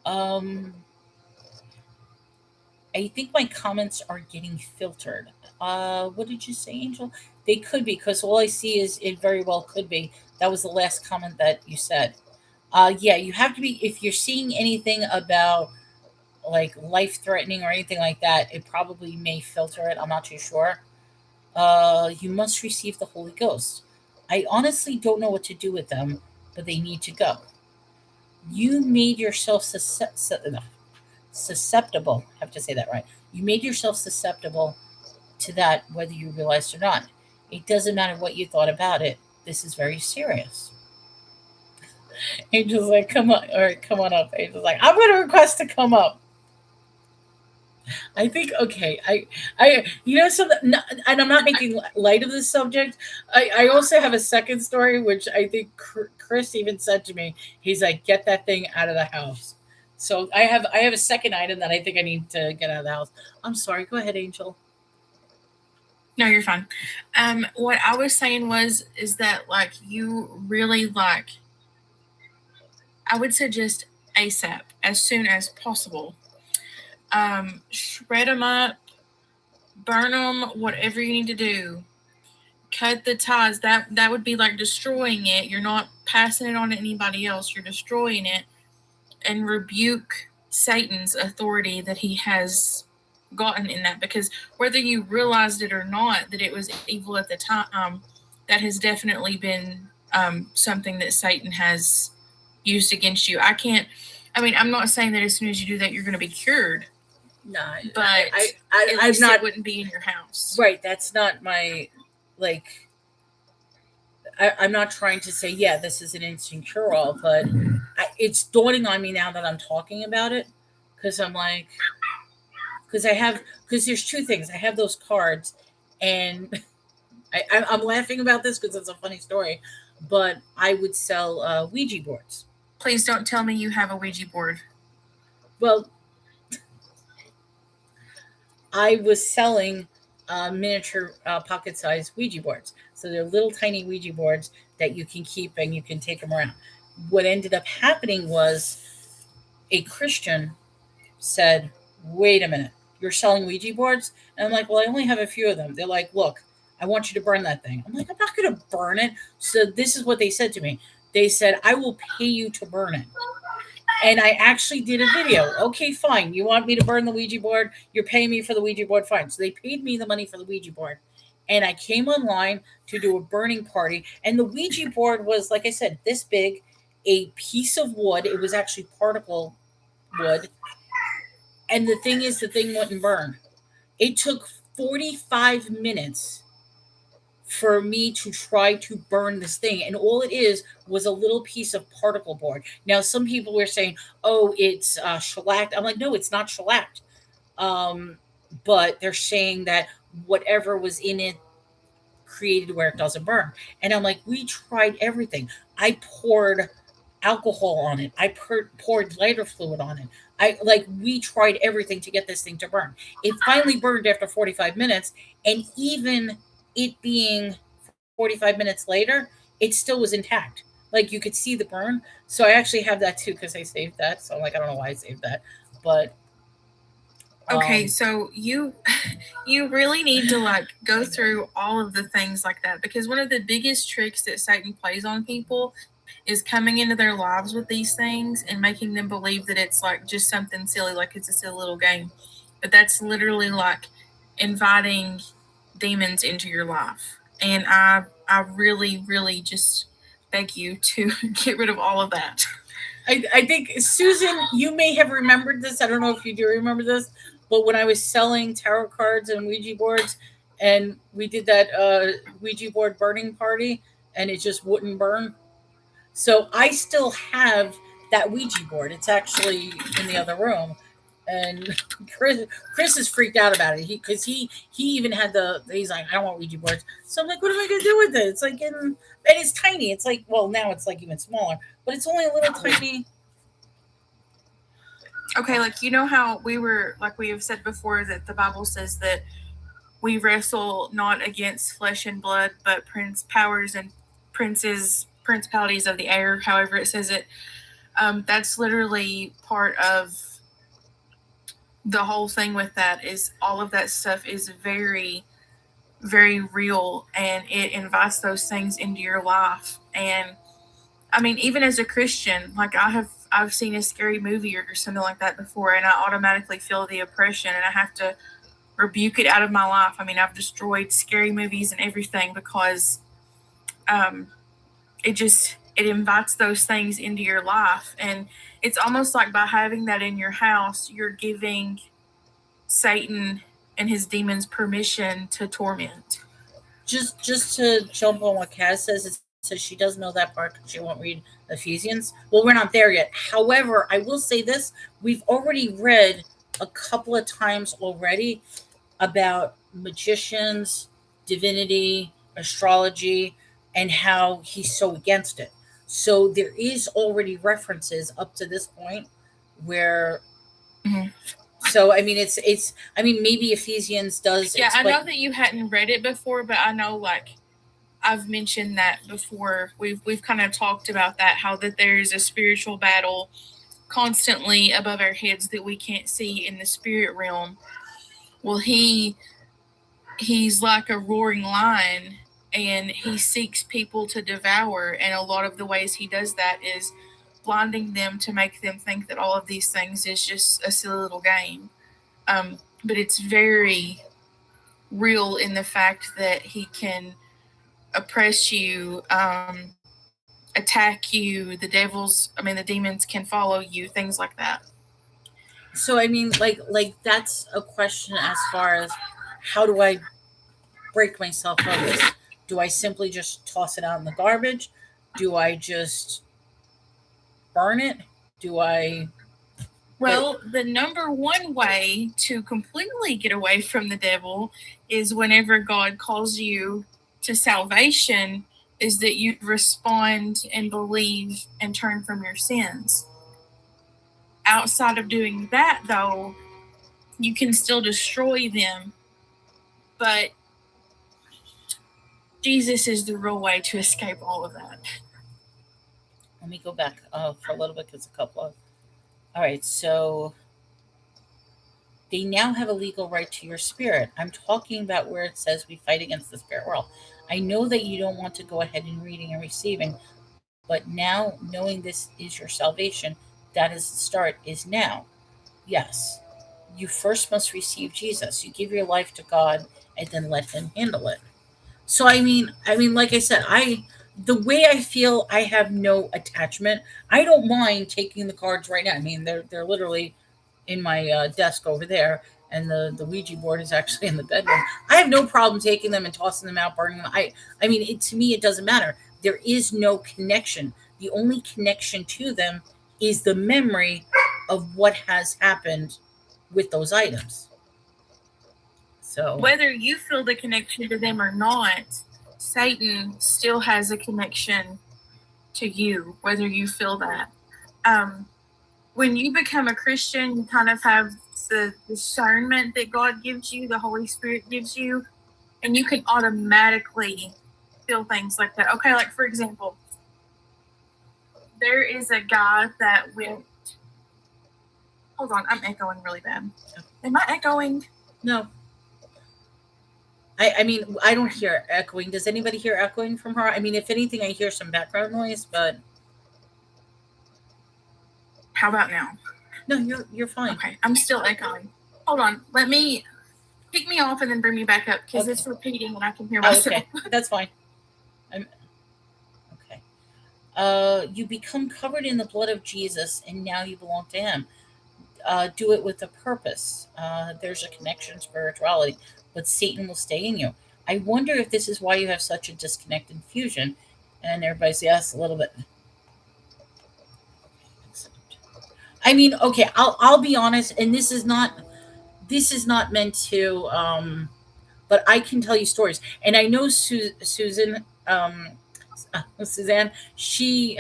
um, I think my comments are getting filtered. What did you say, Angel? They could be because all I see is it very well could be. That was the last comment that you said. Yeah, you have to be if you're seeing anything about like life threatening or anything like that. It probably may filter it. I'm not too sure. You must receive the Holy Ghost. I honestly don't know what to do with them, but they need to go. You made yourself susceptible. I have to say that right. You made yourself susceptible to that, whether you realized or not. It doesn't matter what you thought about it. This is very serious. Angel's like, come on, all right, come on up. Angel's like, I'm going to request to come up. I think okay. And I'm not making light of this subject. I also have a second story, which I think Chris even said to me. He's like, get that thing out of the house. So I have a second item that I think I need to get out of the house. I'm sorry. Go ahead, Angel. No, you're fine. What I was saying is that like you really like, I would suggest ASAP, as soon as possible. Shred them up, burn them, whatever you need to do. Cut the ties. That would be like destroying it. You're not passing it on to anybody else. You're destroying it. and rebuke Satan's authority that he has gotten in that, because whether you realized it or not that it was evil at the time, that has definitely been something that Satan has used against you. I'm not saying that as soon as you do that you're going to be cured, No, but I at I'm least not it wouldn't be in your house. right. That's not my like. I'm not trying to say, yeah, this is an instant cure all, but it's dawning on me now that I'm talking about it, because I'm like, because there's two things. I have those cards, and I'm laughing about this because it's a funny story, but I would sell Ouija boards. Please don't tell me you have a Ouija board. Well, I was selling miniature pocket-sized Ouija boards. So they're little tiny Ouija boards that you can keep and you can take them around. What ended up happening was a Christian said, "Wait a minute, you're selling Ouija boards?" And I'm like, "Well, I only have a few of them." They're like, "Look, I want you to burn that thing." I'm like, "I'm not going to burn it." So this is what they said to me. They said, "I will pay you to burn it." And I actually did a video. Okay, fine. You want me to burn the Ouija board? You're paying me for the Ouija board? Fine. So they paid me the money for the Ouija board. And I came online to do a burning party. And the Ouija board was, like I said, this big, a piece of wood. It was actually particle wood. And the thing is, the thing wouldn't burn. It took 45 minutes for me to try to burn this thing. And all it is was a little piece of particle board. Now, some people were saying, oh, it's shellacked. I'm like, no, it's not shellacked. But they're saying that whatever was in it created where it doesn't burn. And I'm like, we tried everything. I poured alcohol on it. I poured lighter fluid on it. We tried everything to get this thing to burn. It finally burned after 45 minutes. And even it being 45 minutes later, it still was intact. Like you could see the burn. So I actually have that too because I saved that. So I'm like, I don't know why I saved that, but okay, so you really need to go through all of the things like that, because one of the biggest tricks that Satan plays on people is coming into their lives with these things and making them believe that it's just something silly, like it's a silly little game. But that's literally inviting demons into your life. And I really, really just beg you to get rid of all of that. I think, Susan, you may have remembered this. I don't know if you do remember this, but when I was selling tarot cards and Ouija boards, and we did that Ouija board burning party, and it just wouldn't burn. So I still have that Ouija board. It's actually in the other room. And Chris is freaked out about it because he even had he's like, I don't want Ouija boards. So I'm like, what am I gonna do with it? It's and it's tiny. It's now it's even smaller, but it's only a little tiny. Okay, how we have said before that the Bible says that we wrestle not against flesh and blood, but powers and principalities of the air, however it says it. That's literally part of the whole thing with that. Is all of that stuff is very, very real, and it invites those things into your life. And I mean, even as a Christian, I've seen a scary movie or something like that before, and I automatically feel the oppression, and I have to rebuke it out of my life. I mean, I've destroyed scary movies and everything because it invites those things into your life. And it's almost like by having that in your house, you're giving Satan and his demons permission to torment. Just to jump on what Kaz says, it says she doesn't know that part because she won't read Ephesians. Well, we're not there yet. However, I will say this. We've already read a couple of times already about magicians, divinity, astrology, and how he's so against it. So there is already references up to this point where. Mm-hmm. So I mean, it's. I mean, maybe Ephesians does. Yeah, I know that you hadn't read it before, but I know I've mentioned that before. We've kind of talked about that, how that there's a spiritual battle constantly above our heads that we can't see in the spirit realm. Well, he's like a roaring lion, and he seeks people to devour. And a lot of the ways he does that is blinding them to make them think that all of these things is just a silly little game. But it's very real in the fact that he can oppress you, attack you. The demons can follow you, things like that. So I mean, like that's a question as far as how do I break myself of this? Do I simply just toss it out in the garbage? Do I just burn it? Do I? Well, the number one way to completely get away from the devil is whenever God calls you to salvation, is that you respond and believe and turn from your sins. Outside of doing that, though, you can still destroy them, but Jesus is the real way to escape all of that. Let me go back for a little bit because a couple of. All right, so they now have a legal right to your spirit. I'm talking about where it says we fight against the spirit world. I know that you don't want to go ahead and reading and receiving, but now knowing this is your salvation, that is the start, is now. Yes, you first must receive Jesus. You give your life to God and then let him handle it. So I mean, like I said, the way I feel, I have no attachment. I don't mind taking the cards right now. I mean, they're literally in my desk over there, and the Ouija board is actually in the bedroom. I have no problem taking them and tossing them out, burning them. I mean, to me, it doesn't matter. There is no connection. The only connection to them is the memory of what has happened with those items. So Whether you feel the connection to them or not, Satan still has a connection to you, whether you feel that. When you become a Christian, you kind of have the discernment that God gives you, the Holy Spirit gives you, and you can automatically feel things like that. Okay, like for example, there is a guy that went. Hold on, I'm echoing really bad. Am I echoing? no. I mean, I don't hear echoing. Does anybody hear echoing from her? I mean, if anything, I hear some background noise, but How about now? no, you're fine. Okay, I'm still echoing. Hold on, let me kick me off and then bring me back up because Okay. it's repeating and I can hear Oh, myself. okay, that's fine. Okay. You become covered in the blood of Jesus, and now you belong to Him. Do it with a purpose. There's a connection, spirituality, but Satan will stay in you. I wonder if this is why you have such a disconnect and fusion. And everybody's yes, a little bit. I mean, okay, I'll be honest, and this is not meant to but I can tell you stories. And I know Suzanne, she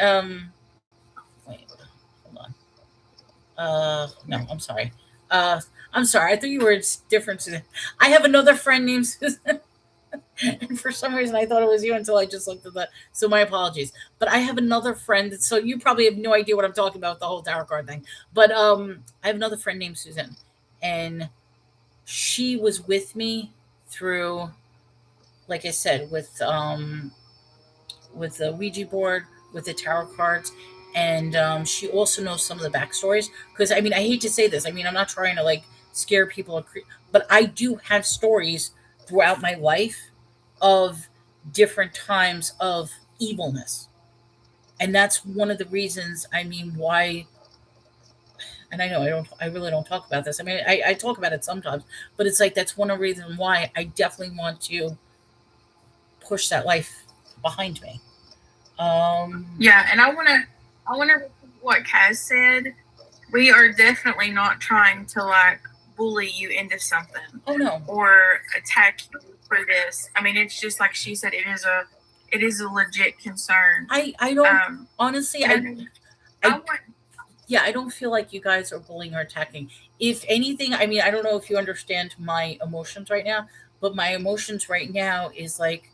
wait, hold on. No, I'm sorry. I'm sorry. I thought you were different, Susan. I have another friend named Susan. And for some reason I thought it was you until I just looked at that. So my apologies. But I have another friend. So you probably have no idea what I'm talking about with the whole tarot card thing. But I have another friend named Susan. And she was with me through, like I said, with the Ouija board, with the tarot cards. And she also knows some of the backstories. Because, I mean, I hate to say this. I mean, I'm not trying to, like, scare people. But I do have stories throughout my life of different times of evilness. And that's one of the reasons, I mean, why, and I know I really don't talk about this. I mean, I talk about it sometimes, but it's like, that's one of the reasons why I definitely want to push that life behind me. Yeah, and I want to repeat what Kaz said. We are definitely not trying to like bully you into something. Oh no. Or attack you for this. I mean, it's just like she said. It is a legit concern. I don't honestly. I don't feel like you guys are bullying or attacking. If anything, I mean, I don't know if you understand my emotions right now, but my emotions right now is like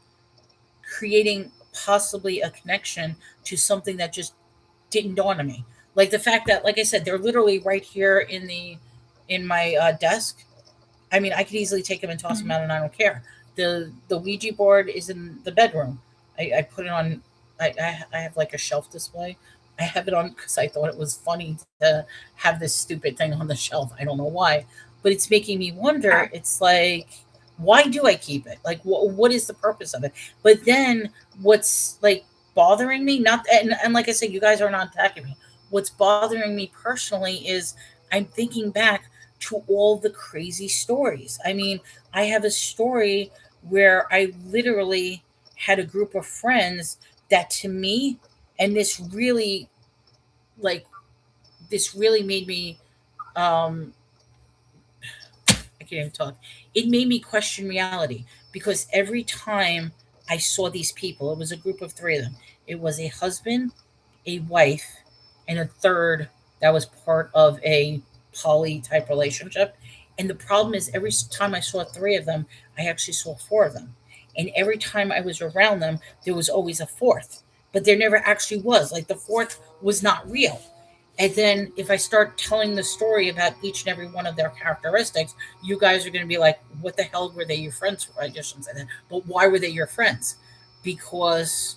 creating possibly a connection to something that just didn't dawn on me. Like the fact that, like I said, they're literally right here in my desk. I mean, I could easily take them and toss them out, and I don't care. The Ouija board is in the bedroom. I put it on. I have like a shelf display, I have it on because I thought it was funny to have this stupid thing on the shelf. I don't know why, but it's making me wonder. It's like, why do I keep it? Like, what is the purpose of it? But then, what's like bothering me? Not and like I said, you guys are not attacking me. What's bothering me personally is I'm thinking back to all the crazy stories. I mean, I have a story where I literally had a group of friends that to me, and like this really made me um I can't even talk. It made me question reality because every time I saw these people, it was a group of three of them. It was a husband, a wife, and a third that was part of a poly type relationship. And the problem is, every time I saw three of them, I actually saw four of them. And every time I was around them, there was always a fourth, but there never actually was. Like the fourth was not real. And then if I start telling the story about each and every one of their characteristics, you guys are going to be like, what the hell were they your friends for? I just shouldn't say that. But why were they your friends? Because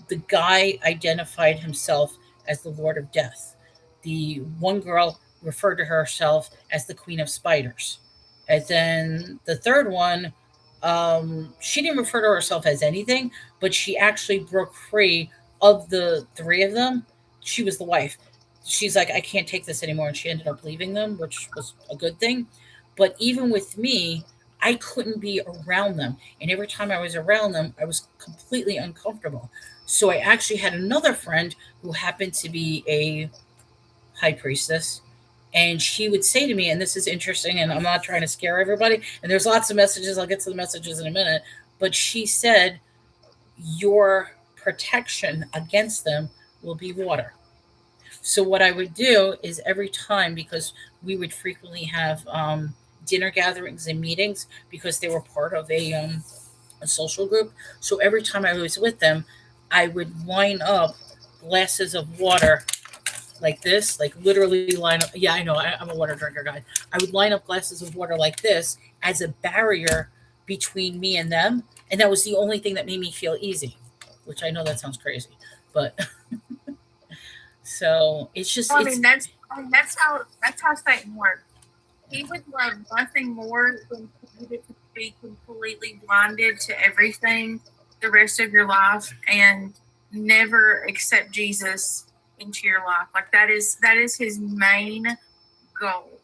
the guy identified himself as the Lord of Death. The one girl referred to herself as the Queen of Spiders. And then the third one, she didn't refer to herself as anything, but she actually broke free of the three of them. She was the wife. She's like, I can't take this anymore. And she ended up leaving them, which was a good thing. But even with me, I couldn't be around them. And every time I was around them, I was completely uncomfortable. So I actually had another friend who happened to be a high priestess. And she would say to me, and this is interesting, and I'm not trying to scare everybody, and there's lots of messages, I'll get to the messages in a minute, but she said, your protection against them will be water. So what I would do is every time, because we would frequently have dinner gatherings and meetings because they were part of a social group. So every time I was with them, I would line up glasses of water like this, like literally line up. Yeah, I know, I'm a water drinker, guy. I would line up glasses of water like this as a barrier between me and them. And that was the only thing that made me feel easy, which I know that sounds crazy, but so it's just, Well, it's, that's how Satan works. He would love nothing more than for you to be completely blinded to everything the rest of your life and never accept Jesus into your life. Like that is his main goal.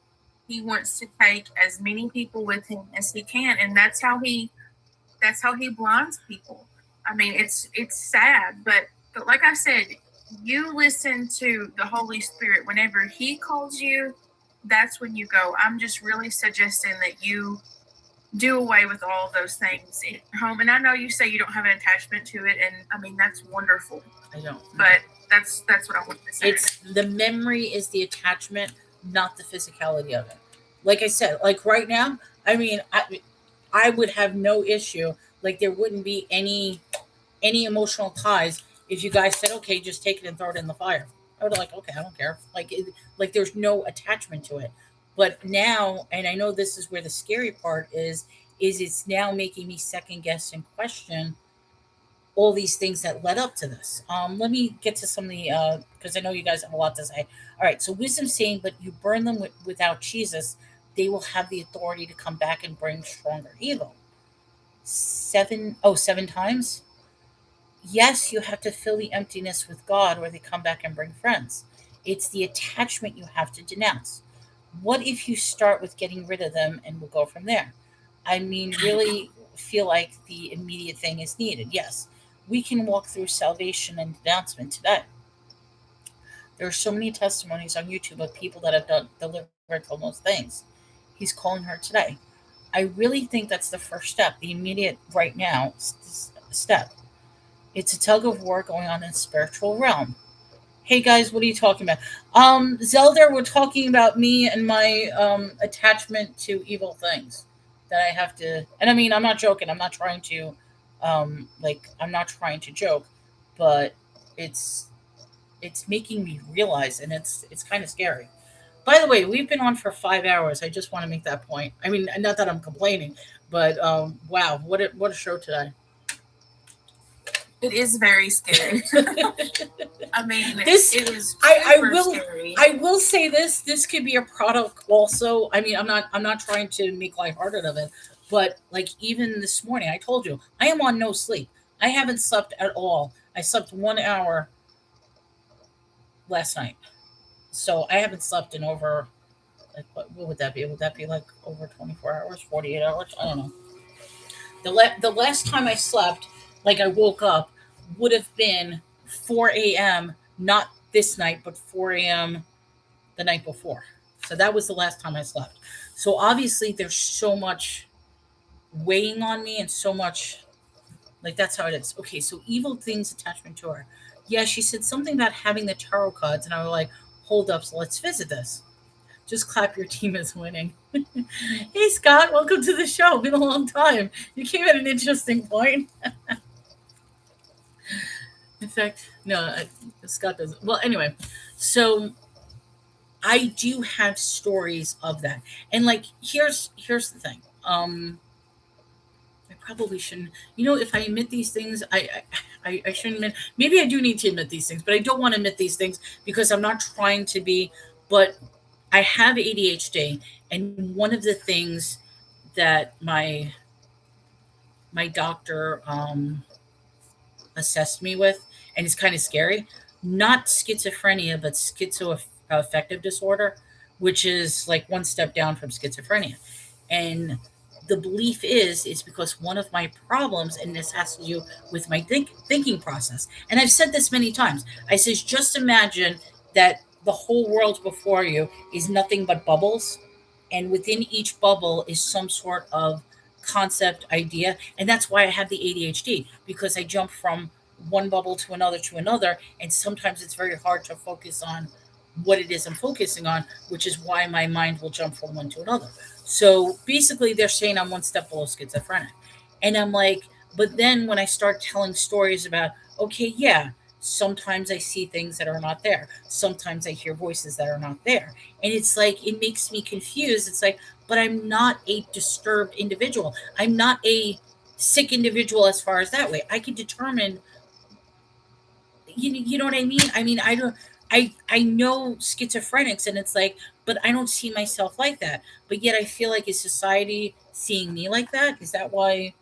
He wants to take as many people with him as he can, and that's how he blinds people. I mean, it's sad, but like I said, you listen to the Holy Spirit whenever he calls you. That's when you go. I'm just really suggesting that you do away with all those things in your home. And I know you say you don't have an attachment to it, and I mean that's wonderful. I don't. But that's what I want to say. It's the memory is the attachment, not the physicality of it. Like I said, like right now, I mean, I would have no issue. Like there wouldn't be any emotional ties if you guys said, okay, just take it and throw it in the fire. I would have like, okay, I don't care. Like there's no attachment to it. But now, and I know this is where the scary part is it's now making me second guess and question all these things that led up to this. Let me get to some of the because I know you guys have a lot to say. All right, so wisdom saying, but you burn them without Jesus, they will have the authority to come back and bring stronger evil. 7 times. Yes, you have to fill the emptiness with God, or they come back and bring friends. It's the attachment you have to denounce. What if you start with getting rid of them, and we'll go from there? I mean, really feel like the immediate thing is needed. Yes, we can walk through salvation and denouncement today. There are so many testimonies on YouTube of people that have delivered from those things. He's calling her today. I really think that's the first step, the immediate right now step. It's a tug of war going on in the spiritual realm. Hey guys, what are you talking about? Zelda, we're talking about me and my attachment to evil things that I have to. And I mean, I'm not joking. I'm not trying to, I'm not trying to joke, but it's making me realize, and it's kind of scary. By the way, we've been on for 5 hours. I just want to make that point. I mean, not that I'm complaining, but wow, what a show today. It is very scary. I mean, This- it is I super will- scary. I will say this could be a product also. I mean, I'm not trying to make lighthearted of it, but like even this morning, I told you I am on no sleep. I haven't slept at all. I slept 1 hour last night, so I haven't slept in over like what would that be? Would that be like over 24 hours, 48 hours? I don't know. The last time I slept, like I woke up, would have been 4 a.m. Not this night, but 4 a.m. the night before. So that was the last time I slept. So obviously there's so much weighing on me and so much like that's how it is. Okay, so evil things attachment to her. Yeah, she said something about having the tarot cards, and I was like, hold up, so let's visit this. Just clap, your team is winning. Hey Scott, welcome to the show. Been a long time. You came at an interesting point. In fact, no, Scott doesn't. Well, anyway, so I do have stories of that, and like here's the thing. I probably shouldn't. You know, if I admit these things, I shouldn't admit. Maybe I do need to admit these things, but I don't want to admit these things because I'm not trying to be. But I have ADHD, and one of the things that my doctor assessed me with, and it's kind of scary, not schizophrenia, but schizoaffective disorder, which is like one step down from schizophrenia. And the belief is because one of my problems, and this has to do with my thinking process. And I've said this many times. I says, just imagine that the whole world before you is nothing but bubbles, and within each bubble is some sort of concept idea, and that's why I have the ADHD, because I jump from one bubble to another, and sometimes it's very hard to focus on what it is I'm focusing on, which is why my mind will jump from one to another. So basically they're saying I'm one step below schizophrenic. And I'm like, but then when I start telling stories about, okay, yeah, sometimes I see things that are not there. Sometimes I hear voices that are not there. And it's like, it makes me confused. It's like, but I'm not a disturbed individual. I'm not a sick individual as far as that way. I can determine, you know what I mean? I mean, I know schizophrenics, and it's like, but I don't see myself like that. But yet I feel like, is society seeing me like that? Is that why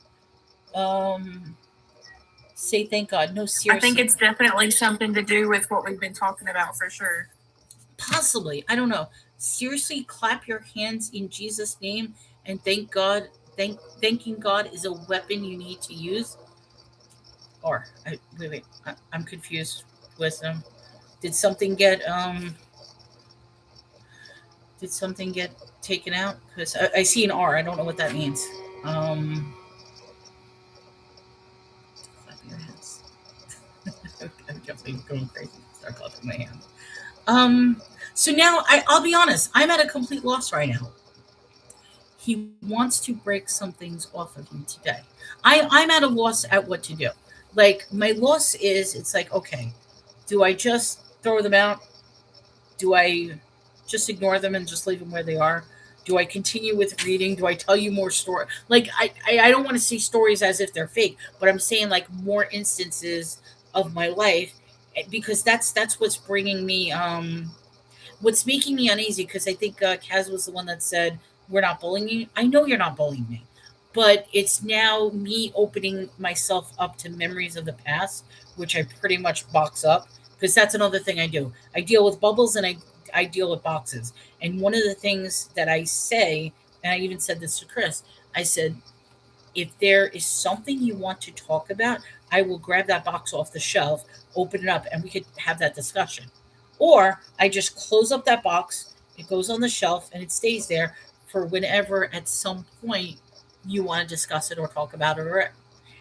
say thank God? No, I seriously. think it's definitely something to do with what we've been talking about for sure. Possibly. I don't know. Seriously, clap your hands in Jesus' name and thank God. Thanking God is a weapon you need to use. Or wait, I'm confused. Wisdom. Did something get taken out? Because I see an R. I don't know what that means. Clap your hands. I'm definitely going crazy. Start clapping my hands. So now I'll be honest. I'm at a complete loss right now. He wants to break some things off of me today. I'm at a loss at what to do. Like my loss is, it's like, okay, do I just throw them out? Do I just ignore them and just leave them where they are? Do I continue with reading? Do I tell you more story? Like I don't want to see stories as if they're fake, but I'm saying like more instances of my life, because that's what's bringing me what's making me uneasy, because I think Kaz was the one that said we're not bullying you. I know you're not bullying me, but it's now me opening myself up to memories of the past, which I pretty much box up, because that's another thing I do. I deal with bubbles, and I deal with boxes. And one of the things that I say, and I even said this to Chris, I said, if there is something you want to talk about, I will grab that box off the shelf, open it up, and we could have that discussion. Or I just close up that box, it goes on the shelf, and it stays there for whenever at some point you want to discuss it or talk about it.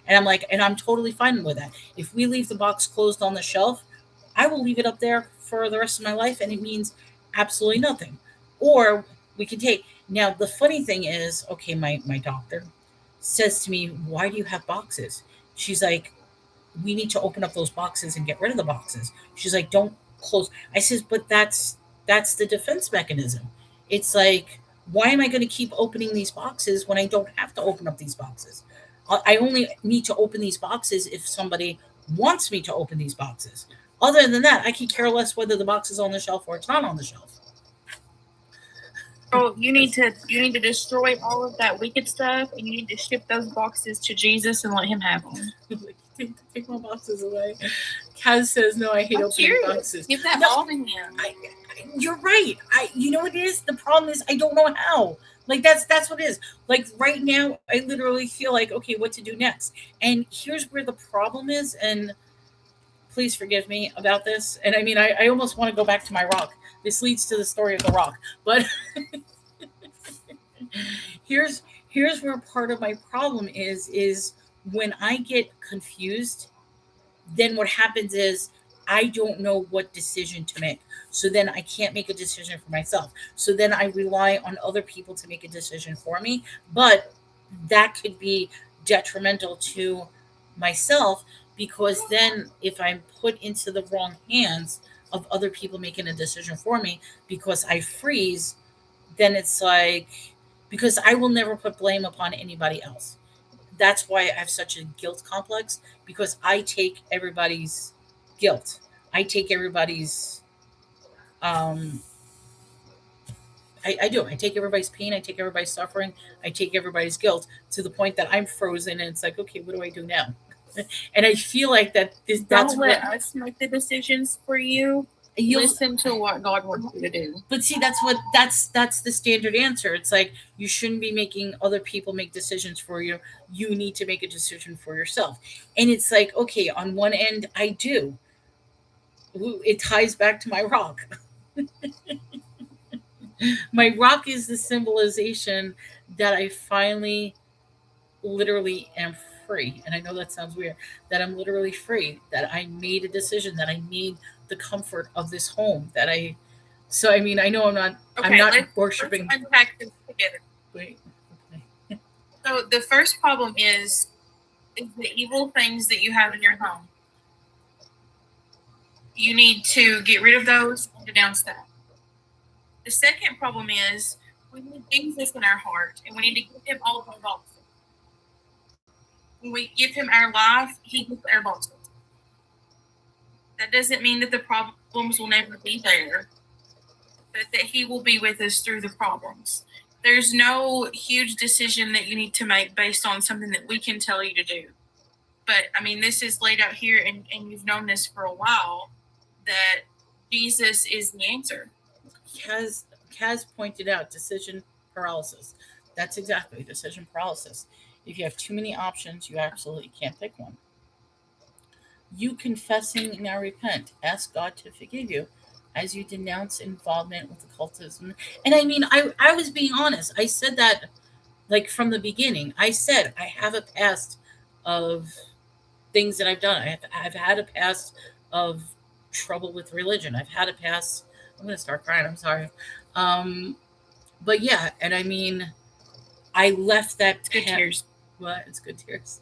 And I'm like, and I'm totally fine with that. If we leave the box closed on the shelf, I will leave it up there for the rest of my life, and it means absolutely nothing. Or we can take. Now, the funny thing is, okay, my doctor says to me, why do you have boxes? She's like, we need to open up those boxes and get rid of the boxes. She's like, don't close. I says, but that's the defense mechanism. It's like, why am I going to keep opening these boxes when I don't have to open up these boxes? I only need to open these boxes if somebody wants me to open these boxes. Other than that, I could care less whether the box is on the shelf or it's not on the shelf. So you need to destroy all of that wicked stuff, and you need to ship those boxes to Jesus and let Him have them. Take my boxes away. Kaz says, "No, I hate I'm opening serious. boxes." Give that No, all to Him. You're right. You know what it is? The problem is I don't know how. Like that's what it is. Like right now, I literally feel like, okay, what to do next? And here's where the problem is. And please forgive me about this. And I mean, I almost want to go back to my rock. This leads to the story of the rock. But here's where part of my problem is when I get confused, then what happens is I don't know what decision to make. So then I can't make a decision for myself. So then I rely on other people to make a decision for me. But that could be detrimental to myself because then if I'm put into the wrong hands of other people making a decision for me because I freeze, then it's like, because I will never put blame upon anybody else. That's why I have such a guilt complex because I take everybody's guilt. I take everybody's um I do. I take everybody's pain, I take everybody's suffering, I take everybody's guilt to the point that I'm frozen and it's like, okay, what do I do now? And I feel like that's Don't let what us make the decisions for you. you'll Listen to what God wants you to do. but see that's the standard answer. It's like you shouldn't be making other people make decisions for you. You need to make a decision for yourself. And it's like, okay, on one end I do. It ties back to my rock. My rock is the symbolization that I finally literally am free. And I know that sounds weird, that I'm literally free, that I made a decision, that I need the comfort of this home, that I so I mean I know I'm not worshiping. Let's unpack this together. Wait. Okay. So the first problem is the evil things that you have in your home. You need to get rid of those and denounce that. The second problem is we need Jesus in our heart, and we need to give Him all of our boxes. When we give Him our life, He gets our boxes. That doesn't mean that the problems will never be there, but that He will be with us through the problems. There's no huge decision that you need to make based on something that we can tell you to do. But I mean, this is laid out here, and you've known this for a while, that Jesus is the answer. Kaz pointed out decision paralysis. That's exactly decision paralysis. If you have too many options, you absolutely can't pick one. You confessing now repent. Ask God to forgive you as you denounce involvement with occultism. And I mean, I was being honest. I said that like from the beginning. I said I have a past of things that I've done. I've had a past of trouble with religion. I've had a past. I'm gonna start crying. I'm sorry. But yeah, and I mean, I left that It's good tears. What? It's good tears.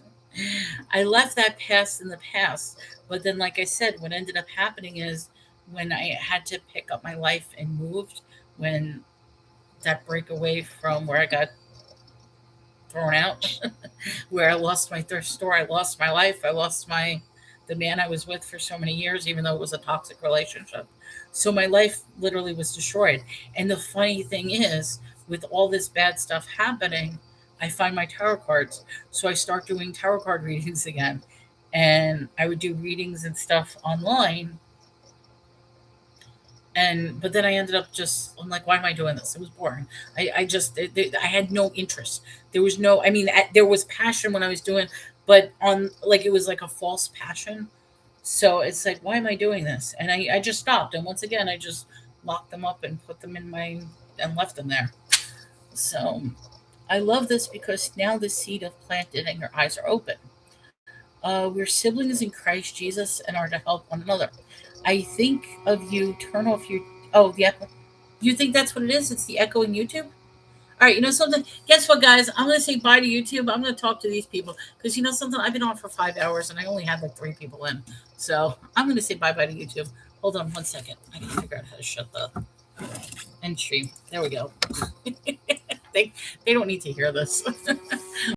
I left that past in the past. But then, like I said, what ended up happening is when I had to pick up my life and moved, when that breakaway from where I got thrown out, where I lost my thrift store, I lost my life, I lost the man I was with for so many years, even though it was a toxic relationship. So my life literally was destroyed. And the funny thing is, with all this bad stuff happening, I find my tarot cards. So I start doing tarot card readings again. And I would do readings and stuff online. But then I ended up I'm like, why am I doing this? It was boring. I had no interest. There was no, I mean, there was passion when I was doing, but it was like a false passion. So it's like, why am I doing this? And I just stopped. And once again, I just locked them up and put them and left them there. So I love this because now the seed of planted and your eyes are open. We're siblings in Christ Jesus and are to help one another. I think of you, turn off your, oh, the echo. You think that's what it is? It's the echo in YouTube? All right, you know something? Guess what, guys? I'm going to say bye to YouTube. I'm going to talk to these people because you know something? I've been on for 5 hours and I only had like 3 people in. So I'm going to say bye-bye to YouTube. Hold on 1 second. I can figure out how to shut the end stream. There we go. They don't need to hear this.